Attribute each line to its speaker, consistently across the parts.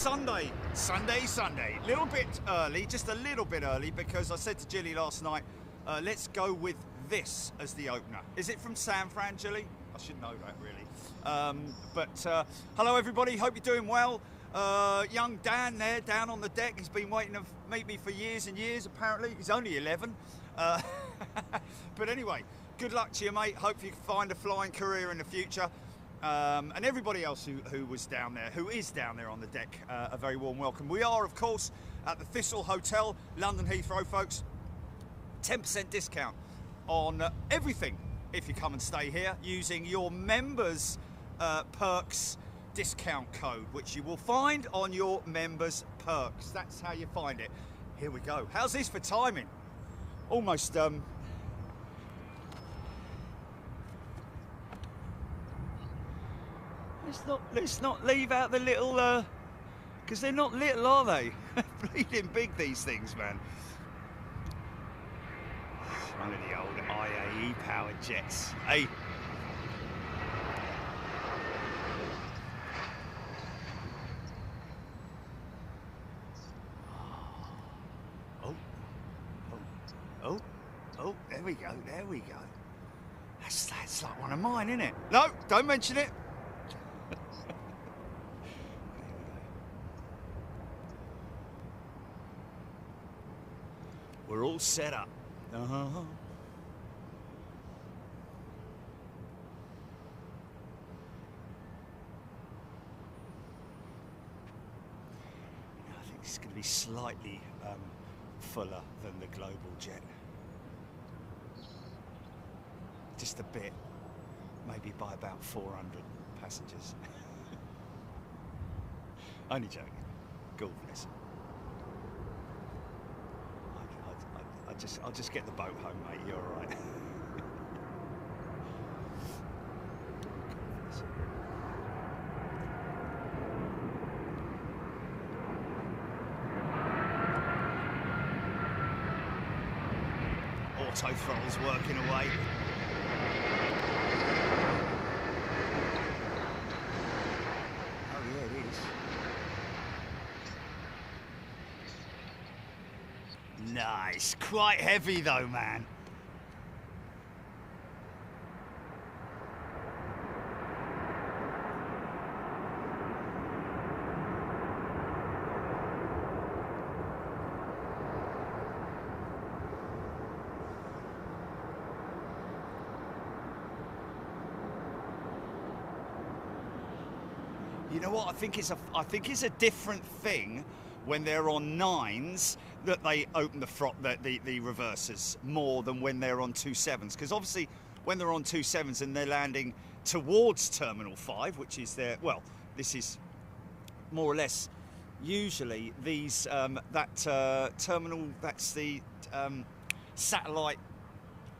Speaker 1: Sunday. Little bit early, just a little bit early, because I said to Jilly last night, let's go with this as the opener. Is it from San Fran, Jilly? I should know that, really. Hello, everybody. Hope you're doing well. Young Dan there, down on the deck. He's been waiting to meet me for years and years, apparently. He's only 11. But anyway, good luck to you, mate. Hope you find a flying career in the future. And everybody else who was down there, who is down there on the deck, a very warm welcome. We are, of course, at the Thistle Hotel, London Heathrow, folks. 10% discount on everything if you come and stay here using your members perks discount code, which you will find on your members perks. That's how you find it. Here we go. How's this for timing? Almost let's not leave out the little because they're not little, are they? Bleeding big, these things, man. One of the old IAE powered jets. Hey. Oh, there we go, there we go. That's like one of mine, isn't it? No, don't mention it. We're all set up. I think this is going to be slightly fuller than the global jet. Just a bit, maybe by about 400 passengers. Only joking. God bless. I'll just get the boat home, mate. You're all right. Auto throttle's working away. Oh yeah, it is. Nice. Quite heavy though, man. You know what? I think it's a different thing when they're on 9s that they open the reversers more than when they're on 27s, because obviously when they're on 27s and they're landing towards Terminal 5, which is their, well, this is more or less usually these terminal, that's the satellite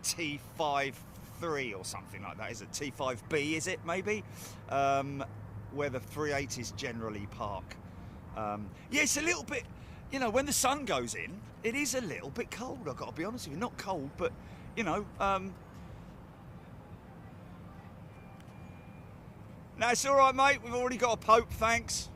Speaker 1: T53 or something like that, is it? T5B, is it, maybe? Where the 380s generally park. Yeah, it's a little bit, you know, when the sun goes in, it is a little bit cold, I've got to be honest with you. Not cold, but, you know, no, it's all right, mate. We've already got a Pope, thanks.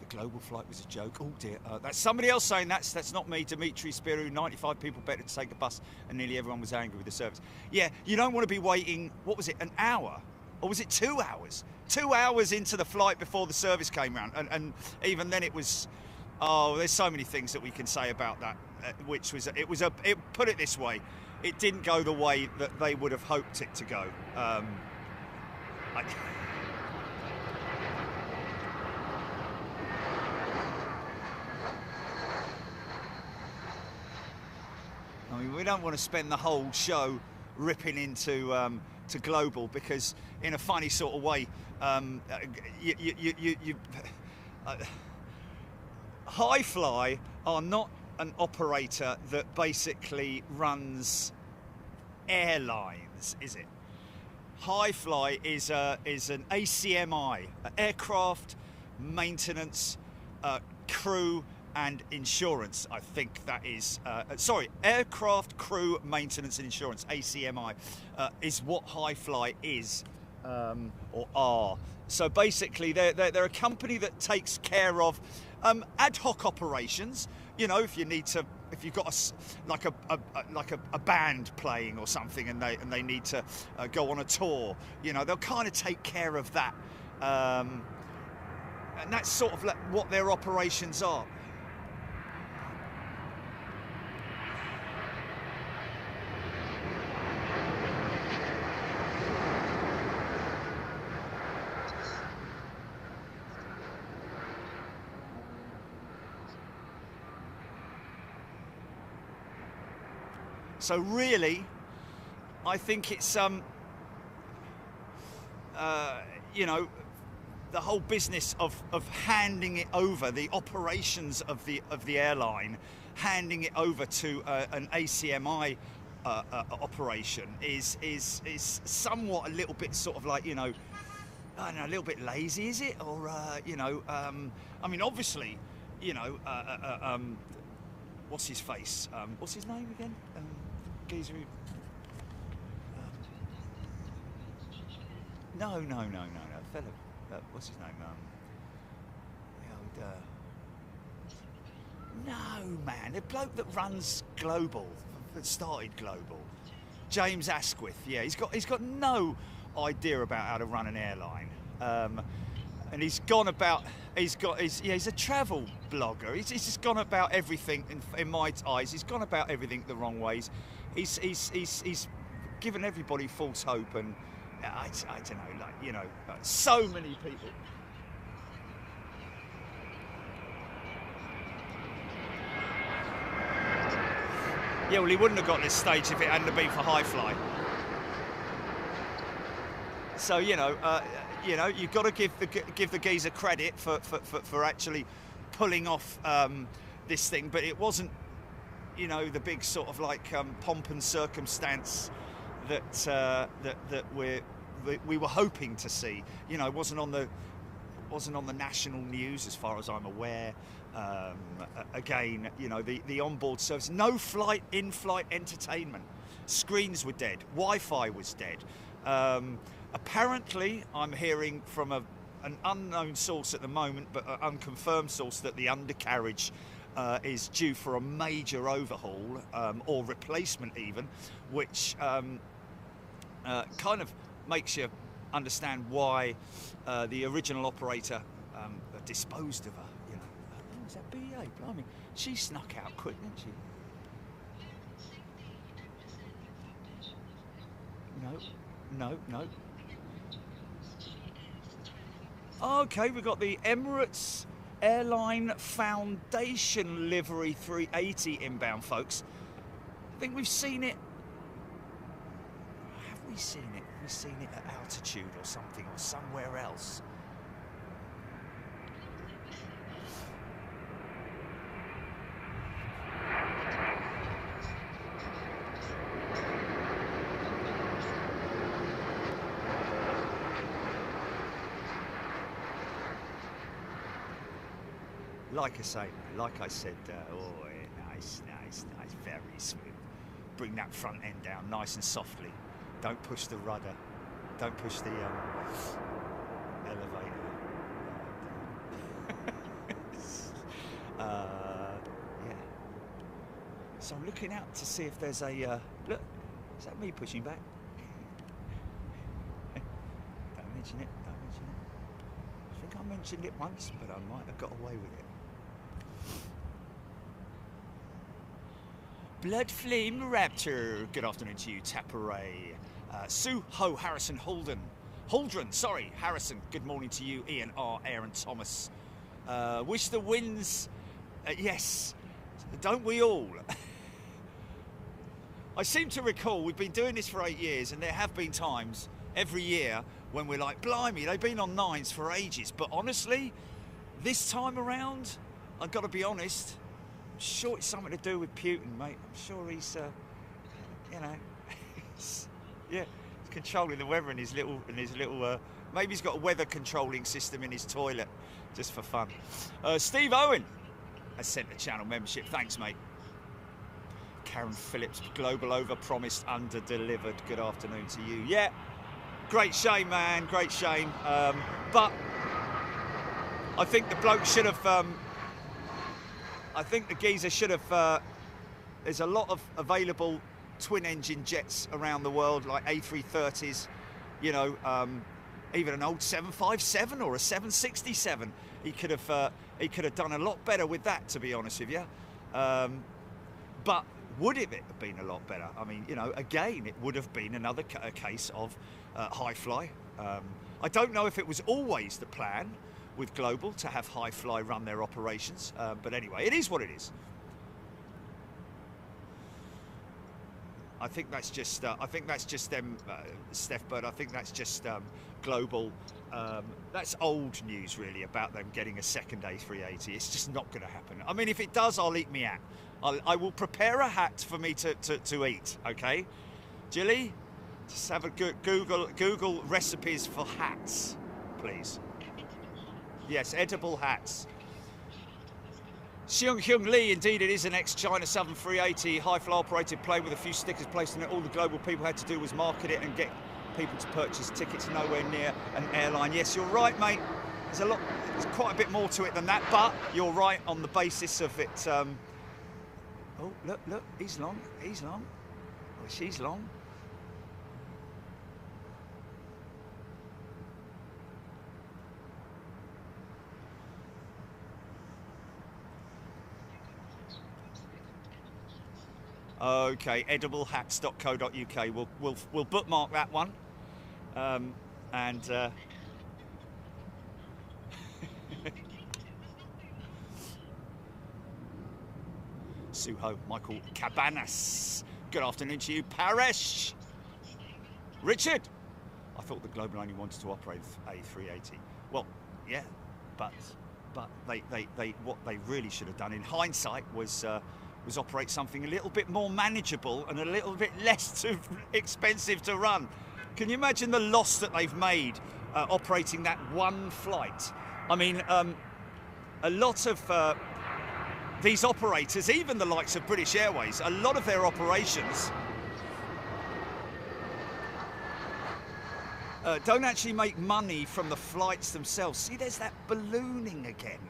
Speaker 1: Global flight was a joke. Oh dear, that's somebody else saying that's not me. Dimitri Spirou, 95 people better to take a bus, and nearly everyone was angry with the service. Yeah, you don't want to be waiting, what was it, an hour? Or was it 2 hours? 2 hours into the flight before the service came round, and even then it was, oh, there's so many things that we can say about that, put it this way, it didn't go the way that they would have hoped it to go. I mean, we don't want to spend the whole show ripping into to global, because in a funny sort of way, Highfly are not an operator that basically runs airlines, is it? Highfly is an ACMI, aircraft maintenance crew and insurance. I think that is, sorry, aircraft crew maintenance and insurance, ACMI, is what High Fly is, or are. So basically, they're a company that takes care of ad hoc operations. You know, if you need to, if you've got a band playing or something, and they need to go on a tour, you know, they'll kind of take care of that, and that's sort of like what their operations are. So really, I think it's you know, the whole business of handing it over, the operations of the airline, handing it over to an ACMI operation is somewhat a little bit sort of like, you know, I don't know, a little bit lazy, is it? Or you know, I mean, obviously, you know, what's his face? What's his name again? Geezer. No. Fella. What's his name? No, man. The bloke that runs Global, that started Global, James Asquith. Yeah, he's got no idea about how to run an airline. And he's gone about. He's a travel blogger. He's just gone about everything. In my eyes, he's gone about everything the wrong ways. He's given everybody false hope, and I don't know, like, you know, so many people. Yeah, well, he wouldn't have got this stage if it hadn't been for High Fly. So you know, you've got to give the geezer credit for actually pulling off this thing, but it wasn't, you know, the big sort of like pomp and circumstance that we were hoping to see. You know, it wasn't on the national news as far as I'm aware. Again, you know, the onboard service, no in-flight entertainment. Screens were dead. Wi-Fi was dead. Apparently, I'm hearing from an unknown source at the moment, but an unconfirmed source, that the undercarriage is due for a major overhaul or replacement even, which kind of makes you understand why the original operator disposed of her. You know, oh, was that BA? Blimey, she snuck out quick, didn't she? No. Okay, we've got the Emirates Airline Foundation livery 380 inbound, folks. I think we've seen it. Have we seen it? Have we seen it at altitude or something, or somewhere else? Like I said, oh, nice, very smooth. Bring that front end down nice and softly. Don't push the rudder. Don't push the elevator. Yeah. So I'm looking out to see if there's a look. Is that me pushing back? Don't mention it. I think I mentioned it once, but I might have got away with it. Blood Flame Raptor. Good afternoon to you, Taparay. Sue Ho Harrison Holdren, sorry, Harrison. Good morning to you, Ian R. Aaron Thomas. Wish the winds. Yes, don't we all? I seem to recall we've been doing this for 8 years, and there have been times every year when we're like, blimey, they've been on 9s for ages. But honestly, this time around, I've got to be honest, I'm sure it's something to do with Putin, mate. I'm sure he's, you know, yeah, he's controlling the weather in his little, maybe he's got a weather controlling system in his toilet, just for fun. Steve Owen has sent the channel membership. Thanks, mate. Karen Phillips, global over-promised, under-delivered. Good afternoon to you. Yeah, great shame, man, great shame. But I think the bloke should have, I think the geezer should have, there's a lot of available twin-engine jets around the world, like A330s, you know, even an old 757 or a 767. He could have done a lot better with that, to be honest with you. But would it have been a lot better? I mean, you know, again, it would have been another case of high fly. I don't know if it was always the plan with Global to have high fly run their operations, but anyway, it is what it is. I think that's just them, Steph Bird. I think that's just Global. That's old news, really, about them getting a second A380. It's just not going to happen. I mean, if it does, I'll eat me hat. I will prepare a hat for me to eat. Okay, Jilly, just have a good Google recipes for hats, please. Yes, edible hats. Seung Hyung Lee, indeed it is an ex-China Southern 380 high-fly operated plane with a few stickers placed on it. All the Global people had to do was market it and get people to purchase tickets nowhere near an airline. Yes, you're right, mate. There's quite a bit more to it than that, but you're right on the basis of it. Oh, look, he's long. Oh, she's long. Okay, ediblehats.co.uk. We'll bookmark that one, and Suho, Michael Cabanas. Good afternoon to you, Paresh. Richard. I thought the Global only wanted to operate A380. Well, yeah, but they what they really should have done in hindsight was operate something a little bit more manageable and a little bit less too expensive to run. Can you imagine the loss that they've made operating that one flight? I mean, a lot of these operators, even the likes of British Airways, a lot of their operations don't actually make money from the flights themselves. See, there's that ballooning again.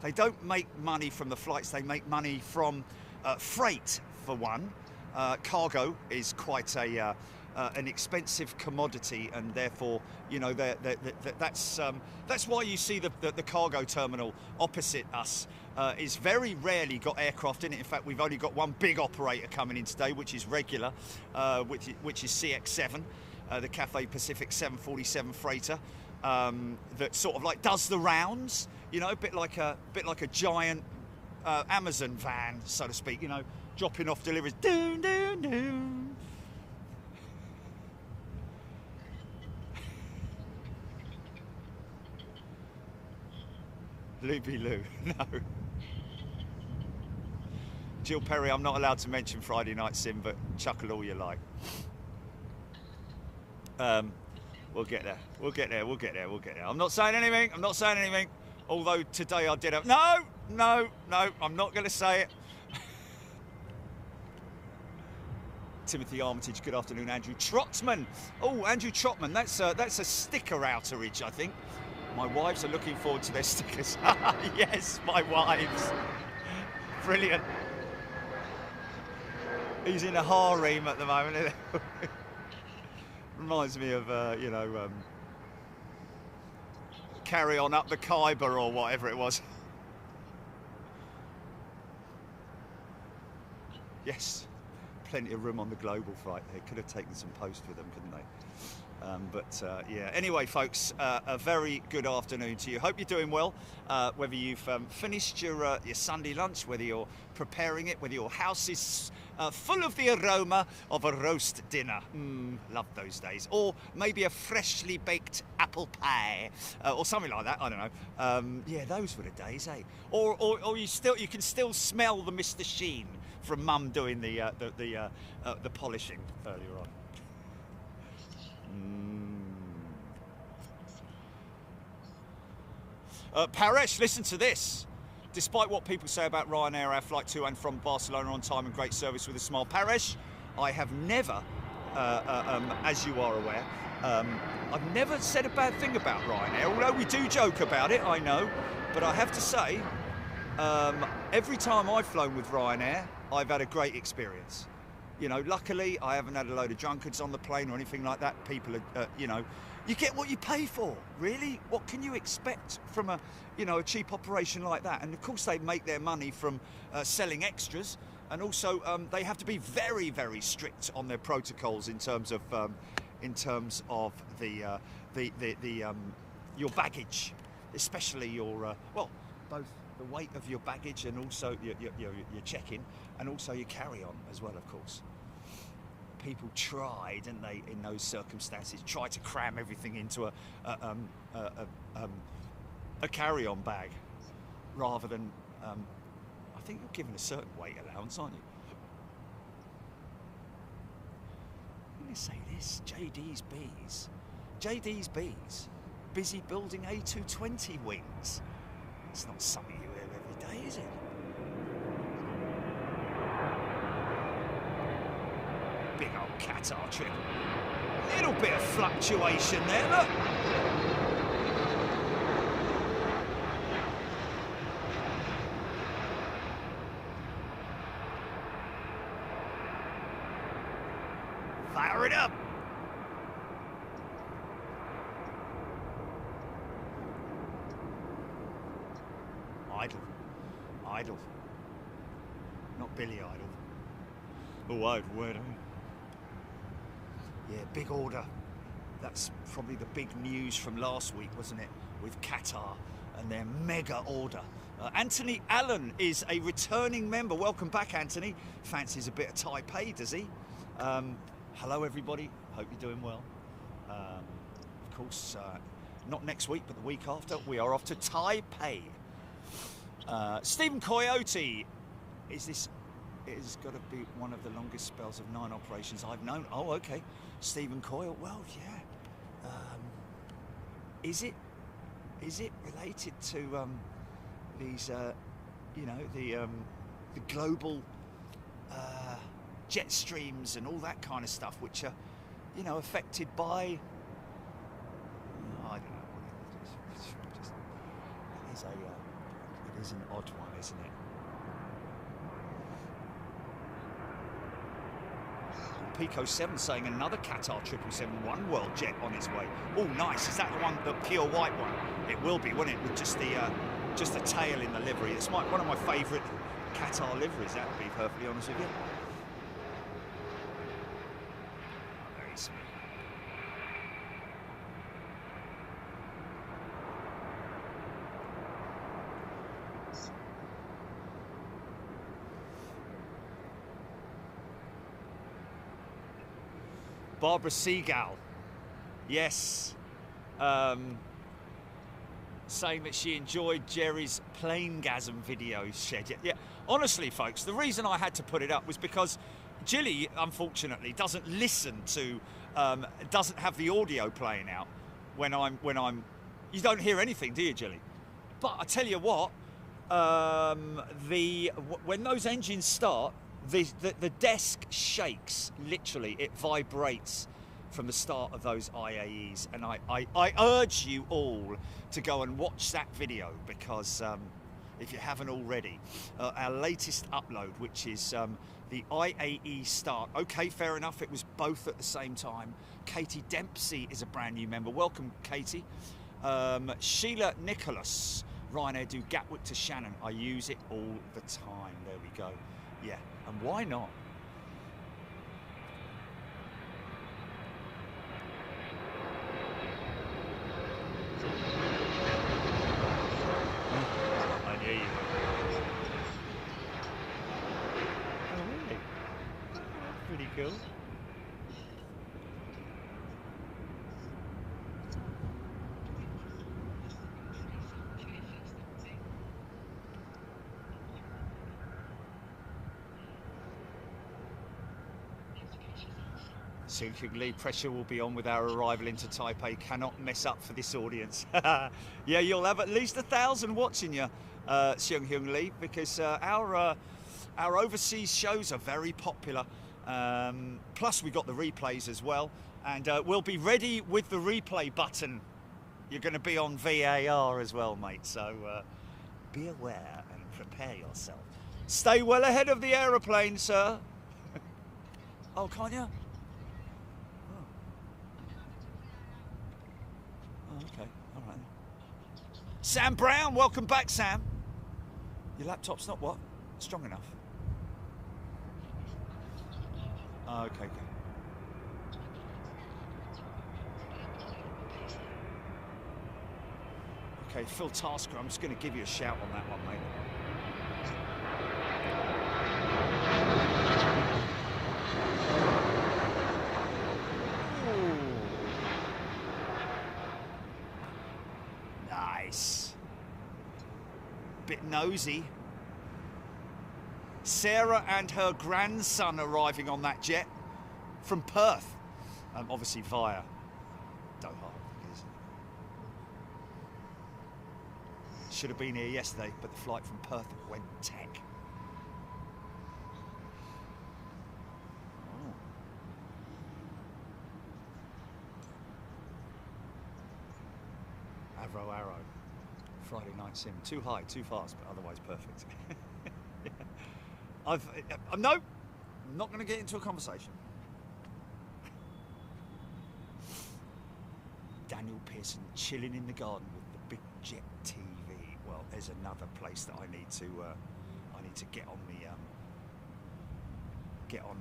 Speaker 1: They don't make money from the flights, they make money from freight, for one. Cargo is quite an expensive commodity, and therefore, you know, that's why you see the cargo terminal opposite us is very rarely got aircraft in it. In fact, we've only got one big operator coming in today, which is regular, which is CX7, the Cathay Pacific 747 freighter, that sort of like does the rounds. You know, a bit like a giant Amazon van, so to speak. You know, dropping off deliveries. Doon, doon, doon. Looby Loo, no. Jill Perry, I'm not allowed to mention Friday Night Sim, but chuckle all you like. We'll get there. We'll get there. We'll get there. We'll get there. I'm not saying anything. I'm not saying anything. Although today I did have... No, I'm not going to say it. Timothy Armitage, good afternoon. Andrew Trotman. Oh, Andrew Trotman, that's a sticker outerage, I think. My wives are looking forward to their stickers. Yes, my wives. Brilliant. He's in a harem at the moment. Reminds me of, you know... Carry on up the Khyber or whatever it was. Yes, plenty of room on the Global flight. They could have taken some post with them, couldn't they? Yeah, anyway, folks, a very good afternoon to you. Hope you're doing well. Whether you've finished your Sunday lunch, whether you're preparing it, whether your house is full of the aroma of a roast dinner. Love those days. Or maybe a freshly baked apple pie, or something like that. I don't know. Yeah, those were the days, eh? Or you can still smell the Mr. Sheen from Mum doing the polishing earlier on. Paresh, listen to this. Despite what people say about Ryanair, our flight to and from Barcelona on time and great service with a smile. Paresh, I have never, as you are aware, I've never said a bad thing about Ryanair, although we do joke about it, I know. But I have to say, every time I've flown with Ryanair, I've had a great experience. You know, luckily, I haven't had a load of drunkards on the plane or anything like that. People are, you know, you get what you pay for, really. What can you expect from a, you know, a cheap operation like that? And of course, they make their money from selling extras, and also they have to be very, very strict on their protocols in terms of your baggage, especially your well, both the weight of your baggage and also your check-in, and also your carry-on as well, of course. People try, didn't they, in those circumstances, try to cram everything into a carry-on bag, rather than, I think you're given a certain weight allowance, aren't you? I'm going to say this, JD's Bees, busy building A220 wings. It's not something you hear every day, is it? Big old Qatar trip. Little bit of fluctuation there, look. Fire it up. Idle. Not Billy Idle. Oh, I'd word. Yeah, big order. That's probably the big news from last week, wasn't it? With Qatar and their mega order. Anthony Allen is a returning member. Welcome back, Anthony. Fancies a bit of Taipei, does he? Hello, everybody. Hope you're doing well. Of course, not next week, but the week after, we are off to Taipei. Stephen Coyote, it has got to be one of the longest spells of 9 operations I've known. Oh, okay. Stephen Coyle, well, yeah. Is it related to these, you know, the global jet streams and all that kind of stuff, which are, you know, affected by, I don't know. It is an odd one, isn't it? Pico 7 saying another Qatar 777 oneworld jet on its way. Oh, nice. Is that the one, the pure white one? It will be, won't it? With just the tail in the livery. It's one of my favourite Qatar liveries, that would be perfectly honest with you. Very smooth. Barbara Seagal, yes, saying that she enjoyed Jerry's planegasm video shed. Yeah, honestly, folks, the reason I had to put it up was because Jilly, unfortunately, doesn't listen to, doesn't have the audio playing out when I'm. You don't hear anything, do you, Jilly? But I tell you what, when those engines start, the desk shakes, literally. It vibrates from the start of those IAEs. And I urge you all to go and watch that video, because if you haven't already, our latest upload, which is the IAE start. Okay, fair enough, it was both at the same time. Katie Dempsey is a brand new member. Welcome, Katie. Sheila Nicholas, Ryanair do Gatwick to Shannon. I use it all the time. There we go. Yeah, and why not? I knew you would. Oh, really? That's pretty cool. Soon Lee, pressure will be on with our arrival into Taipei. Cannot mess up for this audience. Yeah, you'll have at least 1,000 watching you, Seung Lee, because our overseas shows are very popular. Plus, we got the replays as well, and we'll be ready with the replay button. You're going to be on VAR as well, mate. So be aware and prepare yourself. Stay well ahead of the aeroplane, sir. Oh, can't you? Oh, okay, all right. Sam Brown, welcome back, Sam. Your laptop's not what? Strong enough. Oh, okay, okay. Okay, Phil Tasker, I'm just going to give you a shout on that one, mate. Nice. Bit nosy. Sarah and her grandson arriving on that jet from Perth, obviously via Doha. Should have been here yesterday, but the flight from Perth went tech. Arrow. Friday night sim. Too high, too fast, but otherwise perfect. Yeah. No, I'm not going to get into a conversation. Daniel Pearson chilling in the garden with the big jet TV. Well, there's another place that I need to get on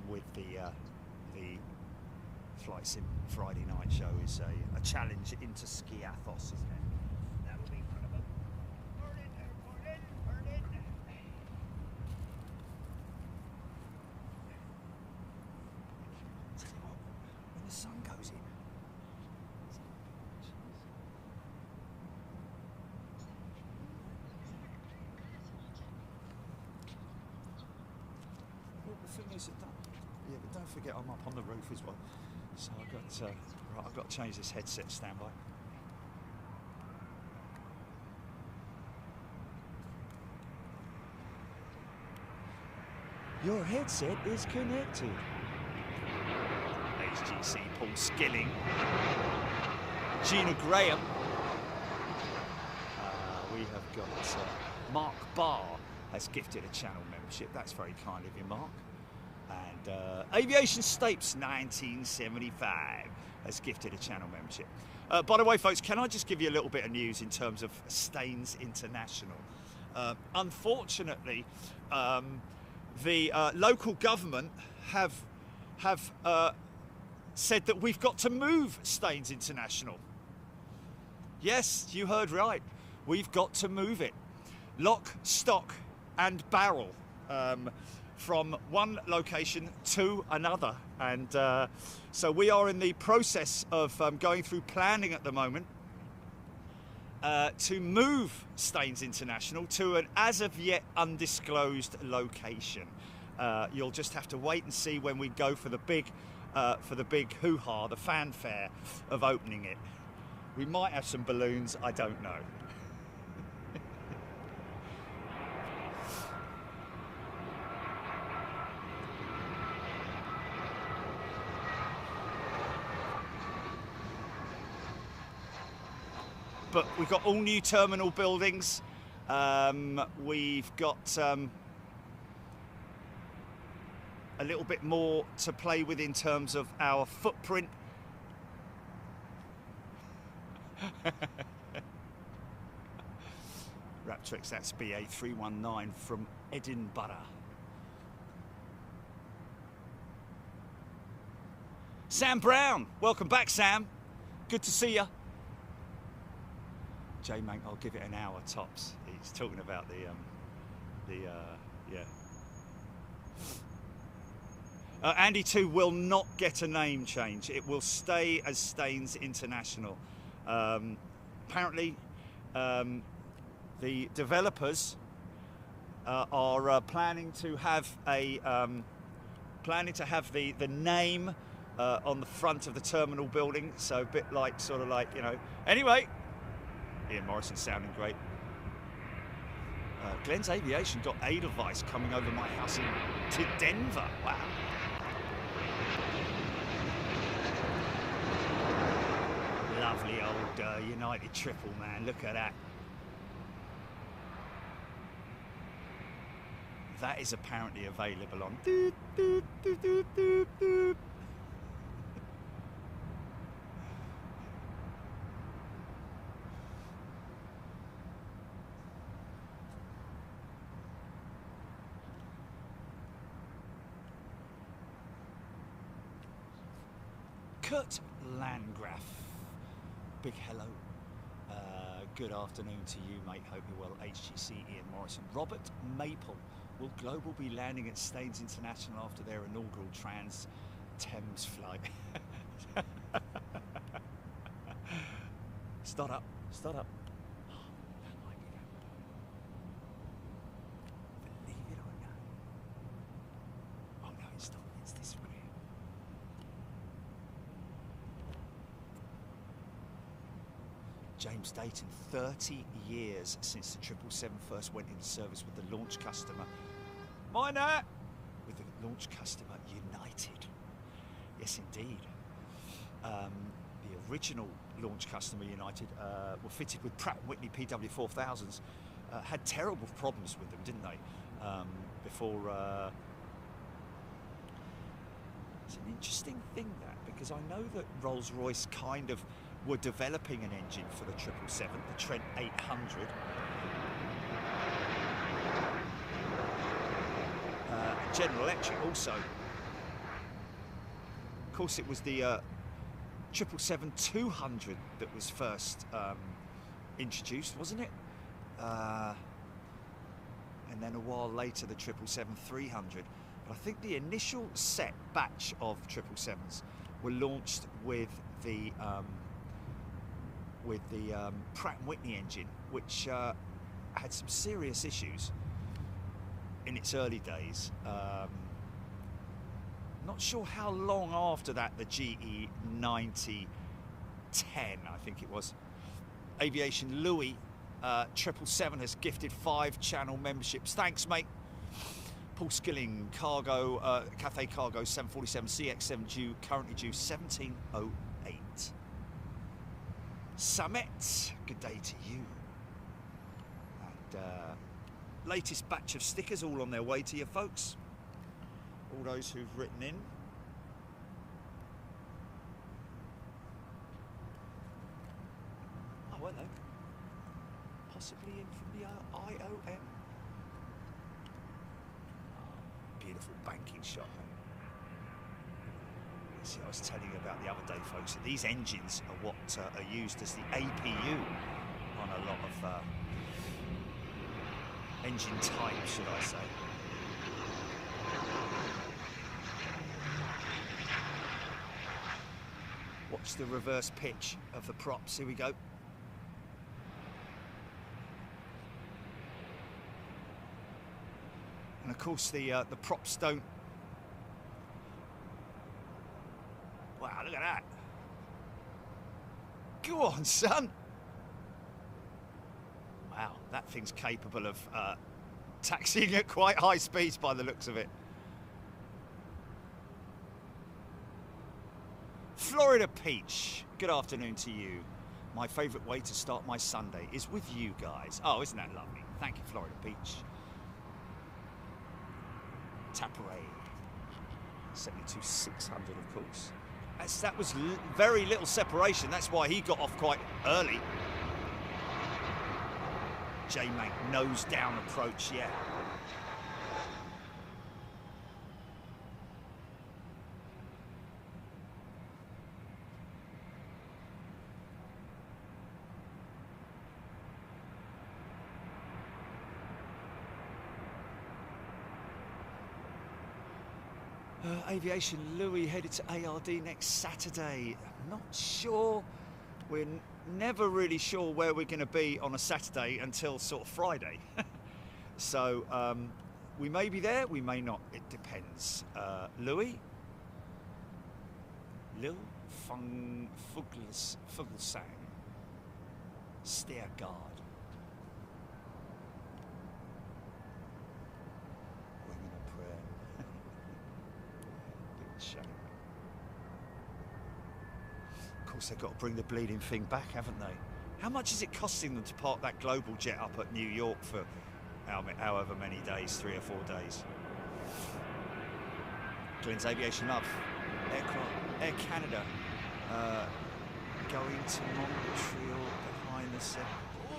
Speaker 1: with the flight sim Friday night show. Is a challenge into Skiathos, isn't it? That'll be incredible. Burn in. Tell you what, when the sun goes in. The thing is that but don't forget I'm up on the roof as well, so I've got to change this headset standby. Your headset is connected. HGC Paul Skilling, Gina Graham. We have got Mark Barr has gifted a channel membership. That's very kind of you, Mark. And Aviation Stapes 1975 has gifted a channel membership. By the way, folks, can I just give you a little bit of news in terms of Staines International? Unfortunately, the local government have said that we've got to move Staines International. Yes, you heard right. We've got to move it. Lock, stock and barrel. From one location to another, and so we are in the process of going through planning at the moment to move Staines International to an as of yet undisclosed location. You'll just have to wait and see when we go for the big hoo-ha, the fanfare of opening it. We might have some balloons, I don't know. But we've got all new terminal buildings. We've got a little bit more to play with in terms of our footprint. Raptrix, that's BA319 from Edinburgh. Sam Brown, welcome back, Sam. Good to see you. J-Mank, I'll give it an hour tops. He's talking about yeah. Andy 2 will not get a name change. It will stay as Staines International. Apparently, the developers are planning to have the name on the front of the terminal building, so a bit like, sort of like, you know. Anyway, Ian Morrison sounding great. Glenn's Aviation got Edelweiss coming over my house to Denver. Wow. Lovely old United triple, man. Look at that. That is apparently available on. Doot, doot, doot, doot, doot, doot. Kurt Landgraf, big hello. Good afternoon to you, mate. Hope you're well. HGC, Ian Morrison. Robert Maple. Will Global be landing at Staines International after their inaugural Trans-Thames flight? Start up, start up. Oh, that might be that. Believe it or not. Oh no, it's not. It's this one here. James Dayton, 30 years since the 777 first went into service with the launch customer. Minor! With the launch customer United. Yes, indeed. The original launch customer United were fitted with Pratt & Whitney PW4000s. Had terrible problems with them, didn't they? Before... It's an interesting thing, that, because I know that Rolls-Royce kind of were developing an engine for the 777, the Trent 800. General Electric also. Of course, it was the 777-200 that was first introduced, wasn't it? And then a while later, the 777-300. But I think the initial set batch of 777s were launched with the Pratt & Whitney engine, which had some serious issues in its early days. Not sure how long after that the GE 9010, I think it was. Aviation Louis 777 has gifted 5 channel memberships. Thanks, mate. Paul Skilling, Cargo, Cathay Cargo 747 CX7 currently due 1708. Samet, good day to you. And latest batch of stickers all on their way to you folks. All those who've written in. Oh, hello. Possibly in from the IOM. Beautiful banking shot. See, I was telling you about the other day, folks, that these engines are what are used as the APU on a lot of engine types, should I say. Watch the reverse pitch of the props. Here we go. And of course the props don't. Wow, look at that. Go on, son. Wow, that thing's capable of taxiing at quite high speeds by the looks of it. Florida Peach, good afternoon to you. My favourite way to start my Sunday is with you guys. Oh, isn't that lovely? Thank you, Florida Peach. Taparay, 72-600, of course. That was very little separation. That's why he got off quite early. J-Mank nose down approach, yeah. Aviation Louis headed to ARD next Saturday. Not sure. We're never really sure where we're going to be on a Saturday until sort of Friday. So we may be there, we may not. It depends. Louis, Lil Fuglsang. Stair guard. Winging a prayer. Bit of a shame. Of course, they've got to bring the bleeding thing back, haven't they? How much is it costing them to park that global jet up at New York for however many days, 3 or 4 days? Glenn's Aviation Love. Air Canada going to Montreal behind the set.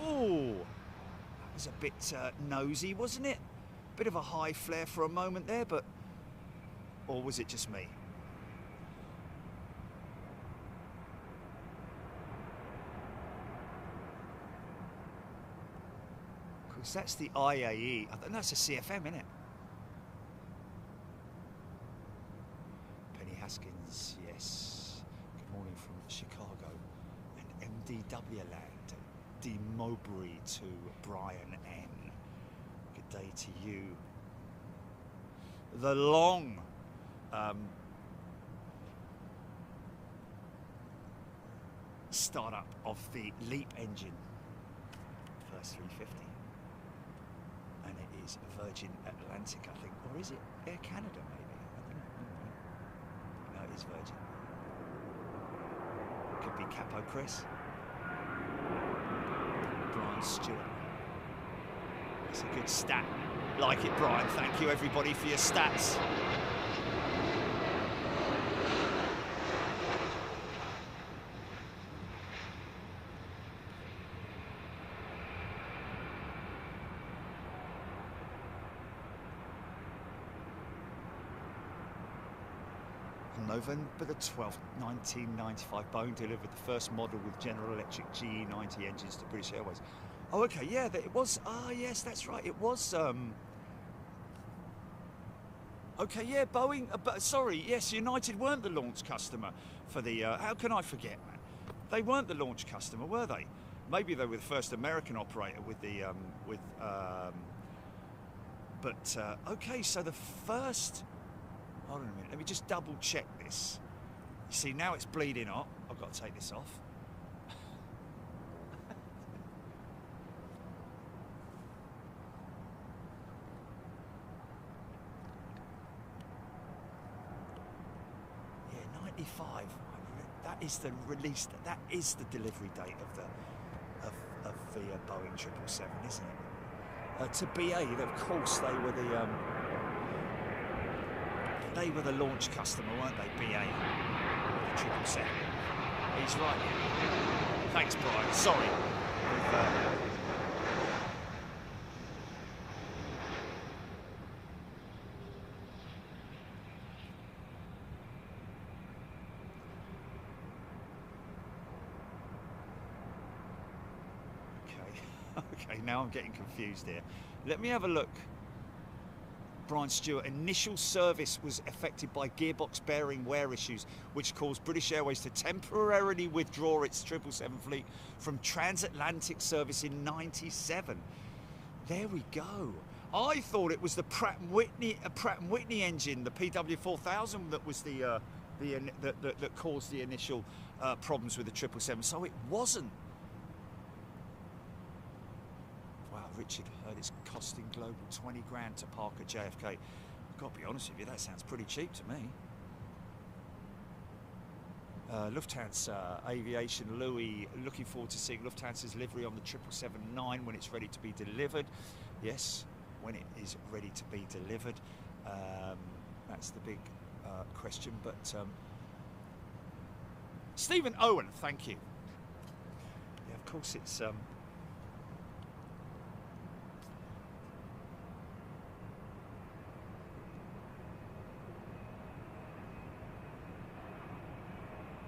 Speaker 1: Oh, that was a bit nosy, wasn't it? Bit of a high flare for a moment there, but... Or was it just me? Because that's the IAE. I think that's a CFM, isn't it? Penny Haskins, yes. Good morning from Chicago. And MDW land. D. Mowbray to Brian N. Good day to you. The long startup of the LEAP engine. First 350. And it is Virgin Atlantic, I think. Or is it Air Canada, maybe? I don't know. No, it is Virgin. Could be Capo Chris. Brian Stewart. It's a good stat. Like it, Brian. Thank you, everybody, for your stats. November the 12th, 1995, Boeing delivered the first model with General Electric GE90 engines to British Airways. Oh, okay, yeah, it was. Ah, yes, that's right. It was. Okay, yeah, Boeing. Sorry, yes, United weren't the launch customer for the. How can I forget, man? They weren't the launch customer, were they? Maybe they were the first American operator with the But okay, so the first. Hold on a minute, let me just double check this. You see, now it's bleeding hot. I've got to take this off. Yeah, 95. That is the release, that is the delivery date of the Boeing 777, isn't it? To BA, of course, they were the launch customer, weren't they? BA, the 777. He's right. Yeah. Thanks, Brian. Sorry. Okay, now I'm getting confused here. Let me have a look. Brian Stewart, initial service was affected by gearbox bearing wear issues, which caused British Airways to temporarily withdraw its 777 fleet from transatlantic service in '97. There we go. I thought it was the Pratt & Whitney engine, the PW4000, that was that caused the initial problems with the 777. So it wasn't. Richard heard it's costing Global 20 grand to park at JFK. I've got to be honest with you, that sounds pretty cheap to me. Lufthansa Aviation Louis, looking forward to seeing Lufthansa's livery on the 777-9 when it's ready to be delivered. Yes, when it is ready to be delivered. That's the big question. But Stephen Owen, thank you. Yeah, of course it's...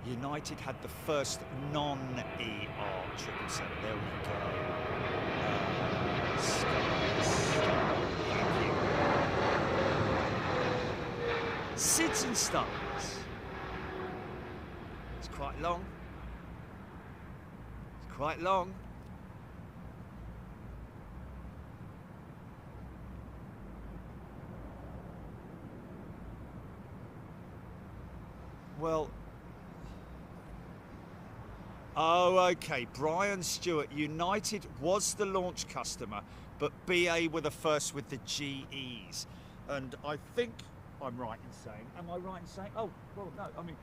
Speaker 1: United had the first non-ER 777. There we go. Thank you. Sids and Stars. It's quite long. It's quite long. Well, Oh, okay. Brian Stewart, United was the launch customer, but BA were the first with the GEs. And I think I'm right in saying, am I right in saying, oh, well, no, I mean,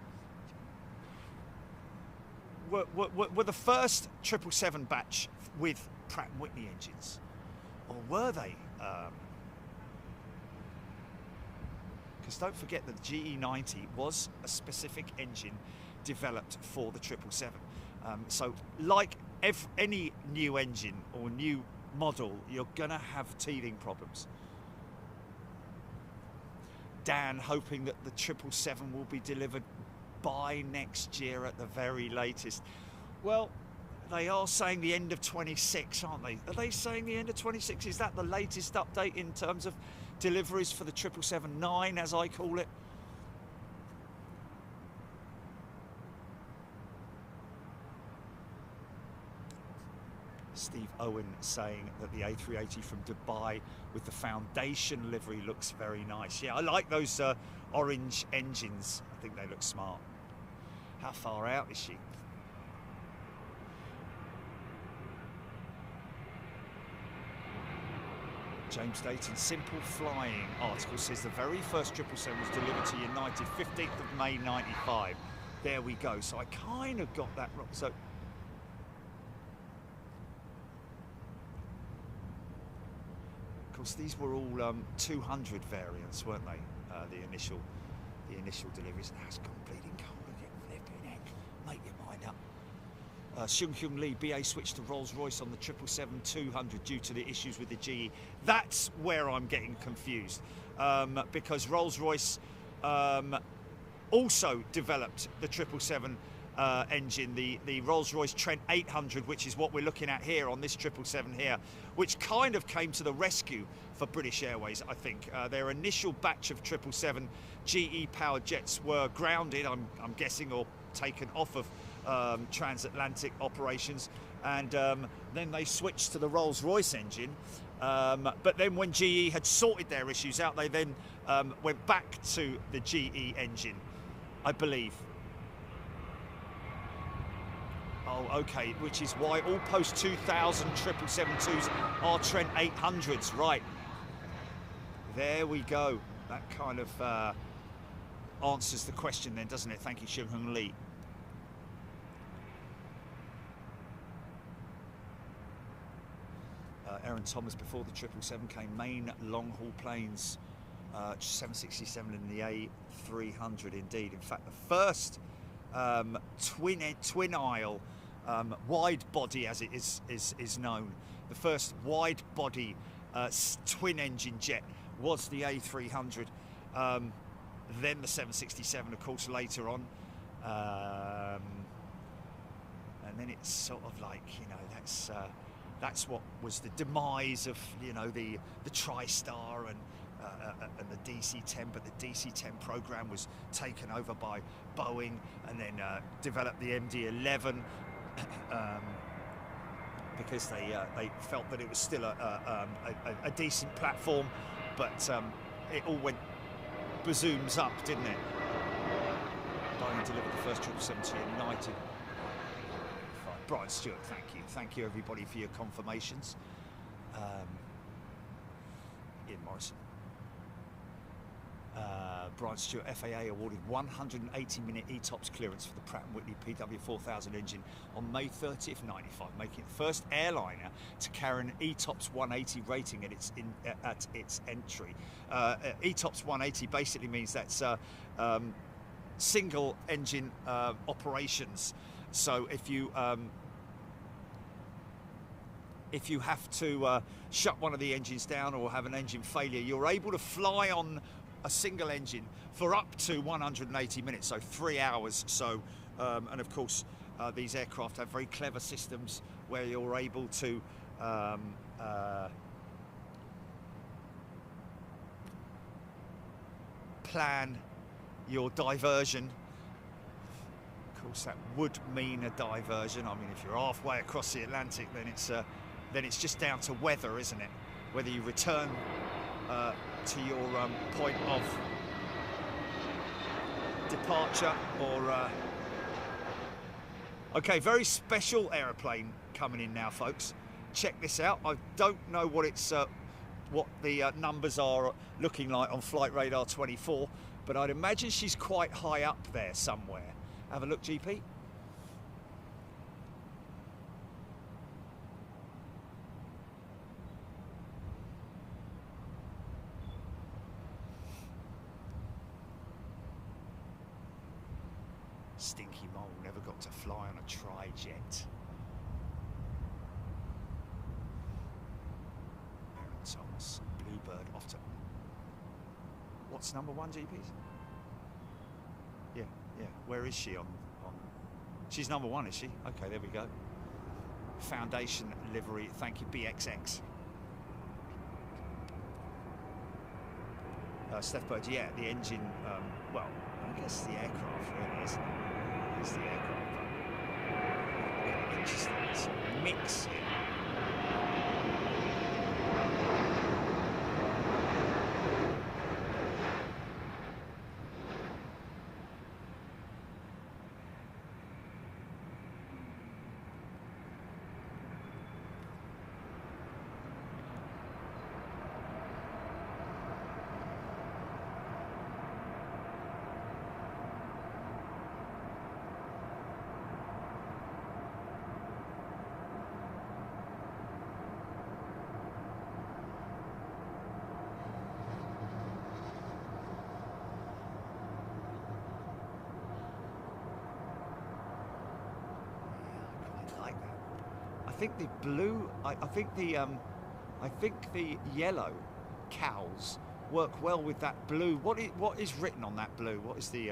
Speaker 1: were the first 777 batch with Pratt & Whitney engines? Or were they? Because don't forget that the GE90 was a specific engine developed for the 777. So like any new engine or new model, you're going to have teething problems. Dan hoping that the 777 will be delivered by next year at the very latest. Well, they are saying the end of 26, aren't they? Are they saying the end of 26? Is that the latest update in terms of deliveries for the 777-9, as I call it? Steve Owen saying that the A380 from Dubai with the foundation livery looks very nice. Yeah, I like those orange engines. I think they look smart. How far out is she? James Dayton, Simple Flying article says the very first 777 was delivered to United 15th of May 95. There we go. So I kind of got that wrong. So of course these were all 200 variants, weren't they? The initial deliveries. Now it's gone bleeding cold again. Flipping heck. Make your mind up. Seung Hyung Lee, BA switched to Rolls-Royce on the 777-200 due to the issues with the GE. That's where I'm getting confused, because Rolls-Royce also developed the 777 engine, the Rolls-Royce Trent 800, which is what we're looking at here on this 777 here, which kind of came to the rescue for British Airways, I think. Their initial batch of 777 GE-powered jets were grounded, I'm guessing, or taken off of transatlantic operations, and then they switched to the Rolls-Royce engine, but then when GE had sorted their issues out, they then went back to the GE engine, I believe. Oh, okay, which is why all post-2000 777-2s are Trent 800s, right. There we go. That kind of answers the question then, doesn't it? Thank you, Seung Hyung Lee. Aaron Thomas, before the 777 came, main long-haul planes, 767 and the A300 indeed. In fact, the first twin aisle wide body, as it is known, the first wide body twin engine jet was the A300, then the 767, of course, later on, and then it's sort of like, you know, that's what was the demise of, you know, the TriStar and the DC-10, but the DC-10 program was taken over by Boeing and then developed the MD-11 because they felt that it was still a decent platform, but it all went bazooms up, didn't it? Boeing delivered the first 777 to United. Brian Stewart, thank you everybody for your confirmations. Ian Morrison. Brian Stewart, FAA awarded 180-minute ETOPS clearance for the Pratt & Whitney PW4000 engine on May 30th, 95, making it the first airliner to carry an ETOPS 180 rating at its entry. ETOPS 180 basically means that's single engine operations. So if you have to shut one of the engines down or have an engine failure, you're able to fly on a single engine for up to 180 minutes, so 3 hours. So, and of course, these aircraft have very clever systems where you're able to plan your diversion. Of course, that would mean a diversion. I mean, if you're halfway across the Atlantic, then it's just down to weather, isn't it? Whether you return to your point of departure or Okay, very special aeroplane coming in now, folks. Check this out. I don't know what it's, what the numbers are looking like on Flight Radar 24, but I'd imagine she's quite high up there somewhere. Have a look, GP. Stinky Mole never got to fly on a tri-jet. Thomas, Bluebird off to... What's number one, GPs? Yeah. Where is she on? She's number one, is she? Okay, there we go. Foundation livery, thank you, BXX. Steph Bird, yeah, the engine, well, I guess the aircraft really, isn't it? It's the aircraft, but interesting, it's a mix here. I think the blue, I think the yellow cowls work well with that blue. What is written on that blue? What is the,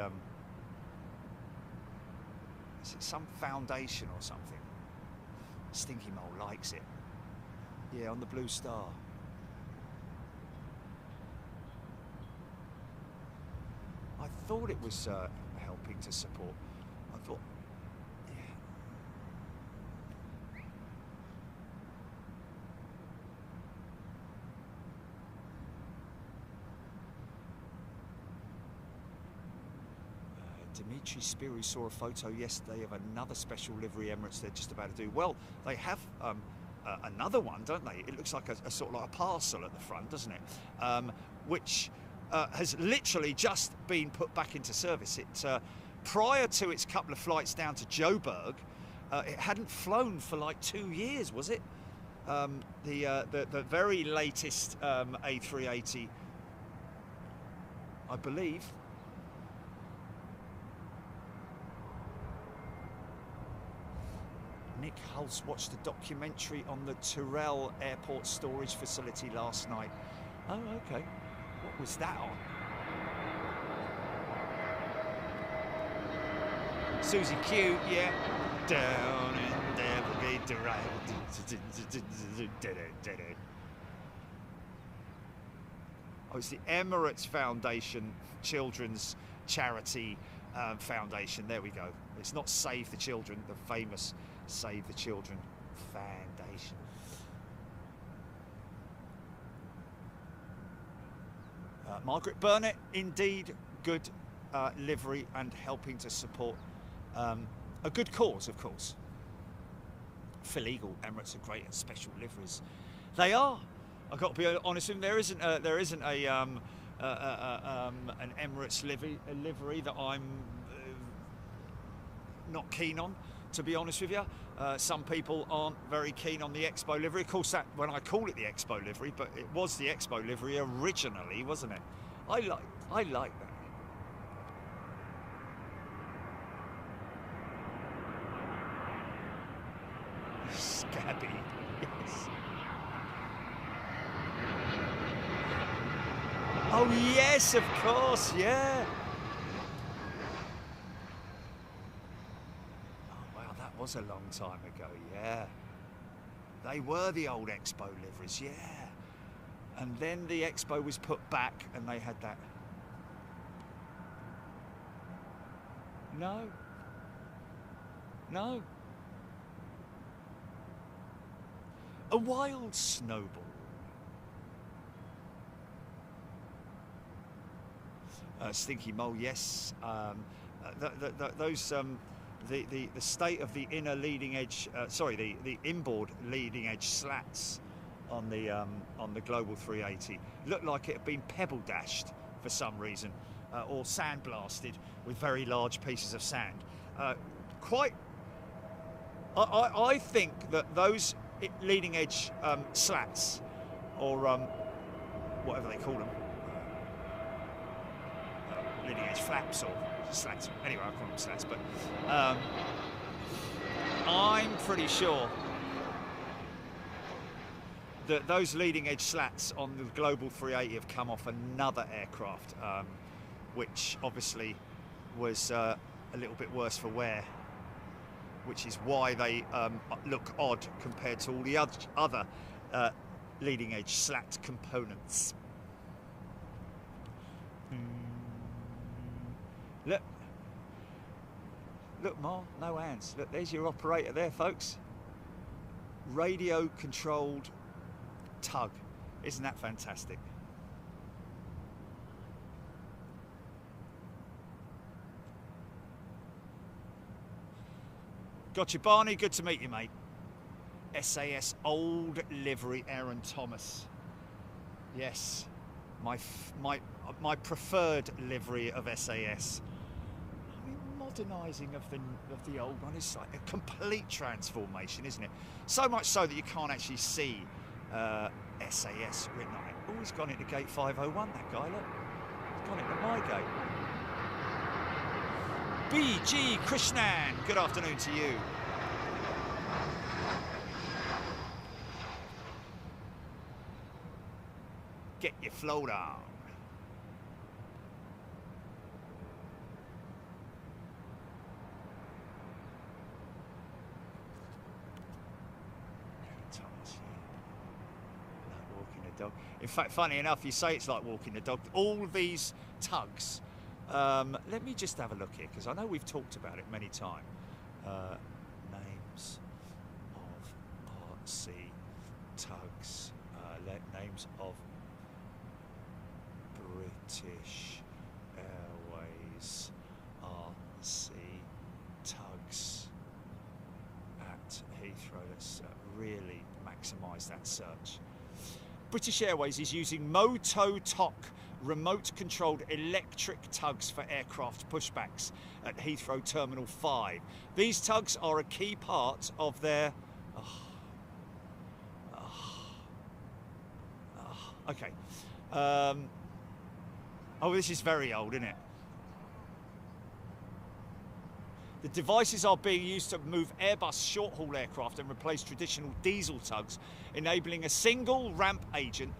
Speaker 1: is it some foundation or something? Stinky Mole likes it. Yeah, on the blue star. I thought it was helping to support. I thought, yeah. Dimitri Spiru saw a photo yesterday of another special livery Emirates they're just about to do. Well, they have another one, don't they? It looks like a sort of like a parcel at the front, doesn't it? Which has literally just been put back into service. It prior to its couple of flights down to Joburg, it hadn't flown for like 2 years, was it? The very latest A380, I believe. Nick Hulse watched the documentary on the Tyrrell Airport storage facility last night. Oh, okay. What was that on? Susie Q, yeah. Down in Devilgate to right. Oh, it's the Emirates Foundation, children's charity foundation. There we go. It's not Save the Children, the famous Save the Children Foundation. Margaret Burnett, indeed, good livery and helping to support a good cause, of course. Phil Eagle, Emirates are great at special liveries. They are. I've got to be honest with you. There isn't an Emirates livery that I'm not keen on, to be honest with you. Some people aren't very keen on the Expo livery. Of course, that when I call it the Expo livery, but it was the Expo livery originally, wasn't it? I like that. Scabby, yes. Oh yes, of course, yeah. Was a long time ago, yeah. They were the old Expo liveries, yeah. And then the Expo was put back and they had that. No. No. A wild snowball. Stinky Mole, yes. Those the state of the inner leading edge, the inboard leading edge slats on the Global 380 looked like it had been pebble dashed for some reason, or sandblasted with very large pieces of sand. I think that those leading edge slats, or whatever they call them, leading edge flaps or slats. Anyway, I call them slats, but I'm pretty sure that those leading edge slats on the Global 380 have come off another aircraft, which obviously was a little bit worse for wear, which is why they look odd compared to all the other leading edge slat components. Look, Mar, no hands. Look, there's your operator there, folks. Radio controlled tug. Isn't that fantastic? Gotcha, Barney. Good to meet you, mate. SAS Old Livery, Aaron Thomas. Yes, my preferred livery of SAS. I mean, modernising of the old one is like a complete transformation, isn't it? So much so that you can't actually see SAS written on it. Oh, he's gone into gate 501, that guy, look. He's gone into my gate. BG Krishnan, good afternoon to you. Get your float on. Dog. In fact, funny enough, you say it's like walking the dog. All these tugs. Let me just have a look here, because I know we've talked about it many times. Names of RC tugs. Names of British Airways RC tugs at Heathrow. Let's really maximise that search. British Airways is using Moto-Tok remote-controlled electric tugs for aircraft pushbacks at Heathrow Terminal 5. These tugs are a key part of their... Okay. Oh, this is very old, isn't it? The devices are being used to move Airbus short-haul aircraft and replace traditional diesel tugs, enabling a single ramp agent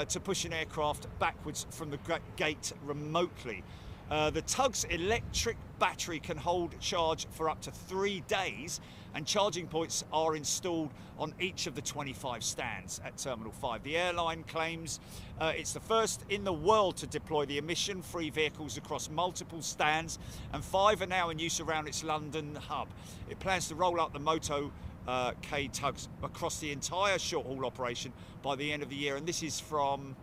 Speaker 1: to push an aircraft backwards from the gate remotely. The tug's electric battery can hold charge for up to 3 days, and charging points are installed on each of the 25 stands at Terminal 5. The airline claims it's the first in the world to deploy the emission-free vehicles across multiple stands, and 5 are now in use around its London hub. It plans to roll out the Moto K tugs across the entire short-haul operation by the end of the year, and this is from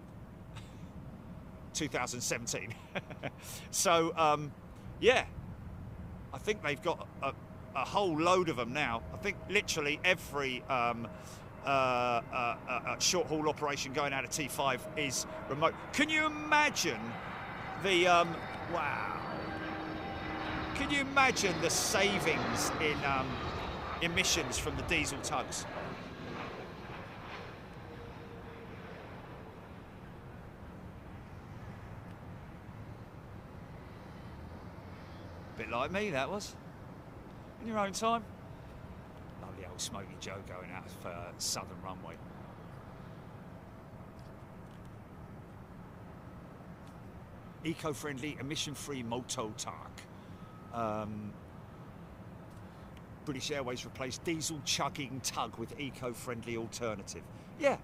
Speaker 1: 2017. So yeah, I think they've got a whole load of them now. I think literally every short-haul operation going out of T5 is remote. Can you imagine the wow? Can you imagine the savings in emissions from the diesel tugs? Bit like me, that was. In your own time. Lovely old Smokey Joe going out for Southern runway. Eco-friendly, emission-free Moto-Tok. British Airways replaced diesel chugging tug with eco-friendly alternative. Yeah,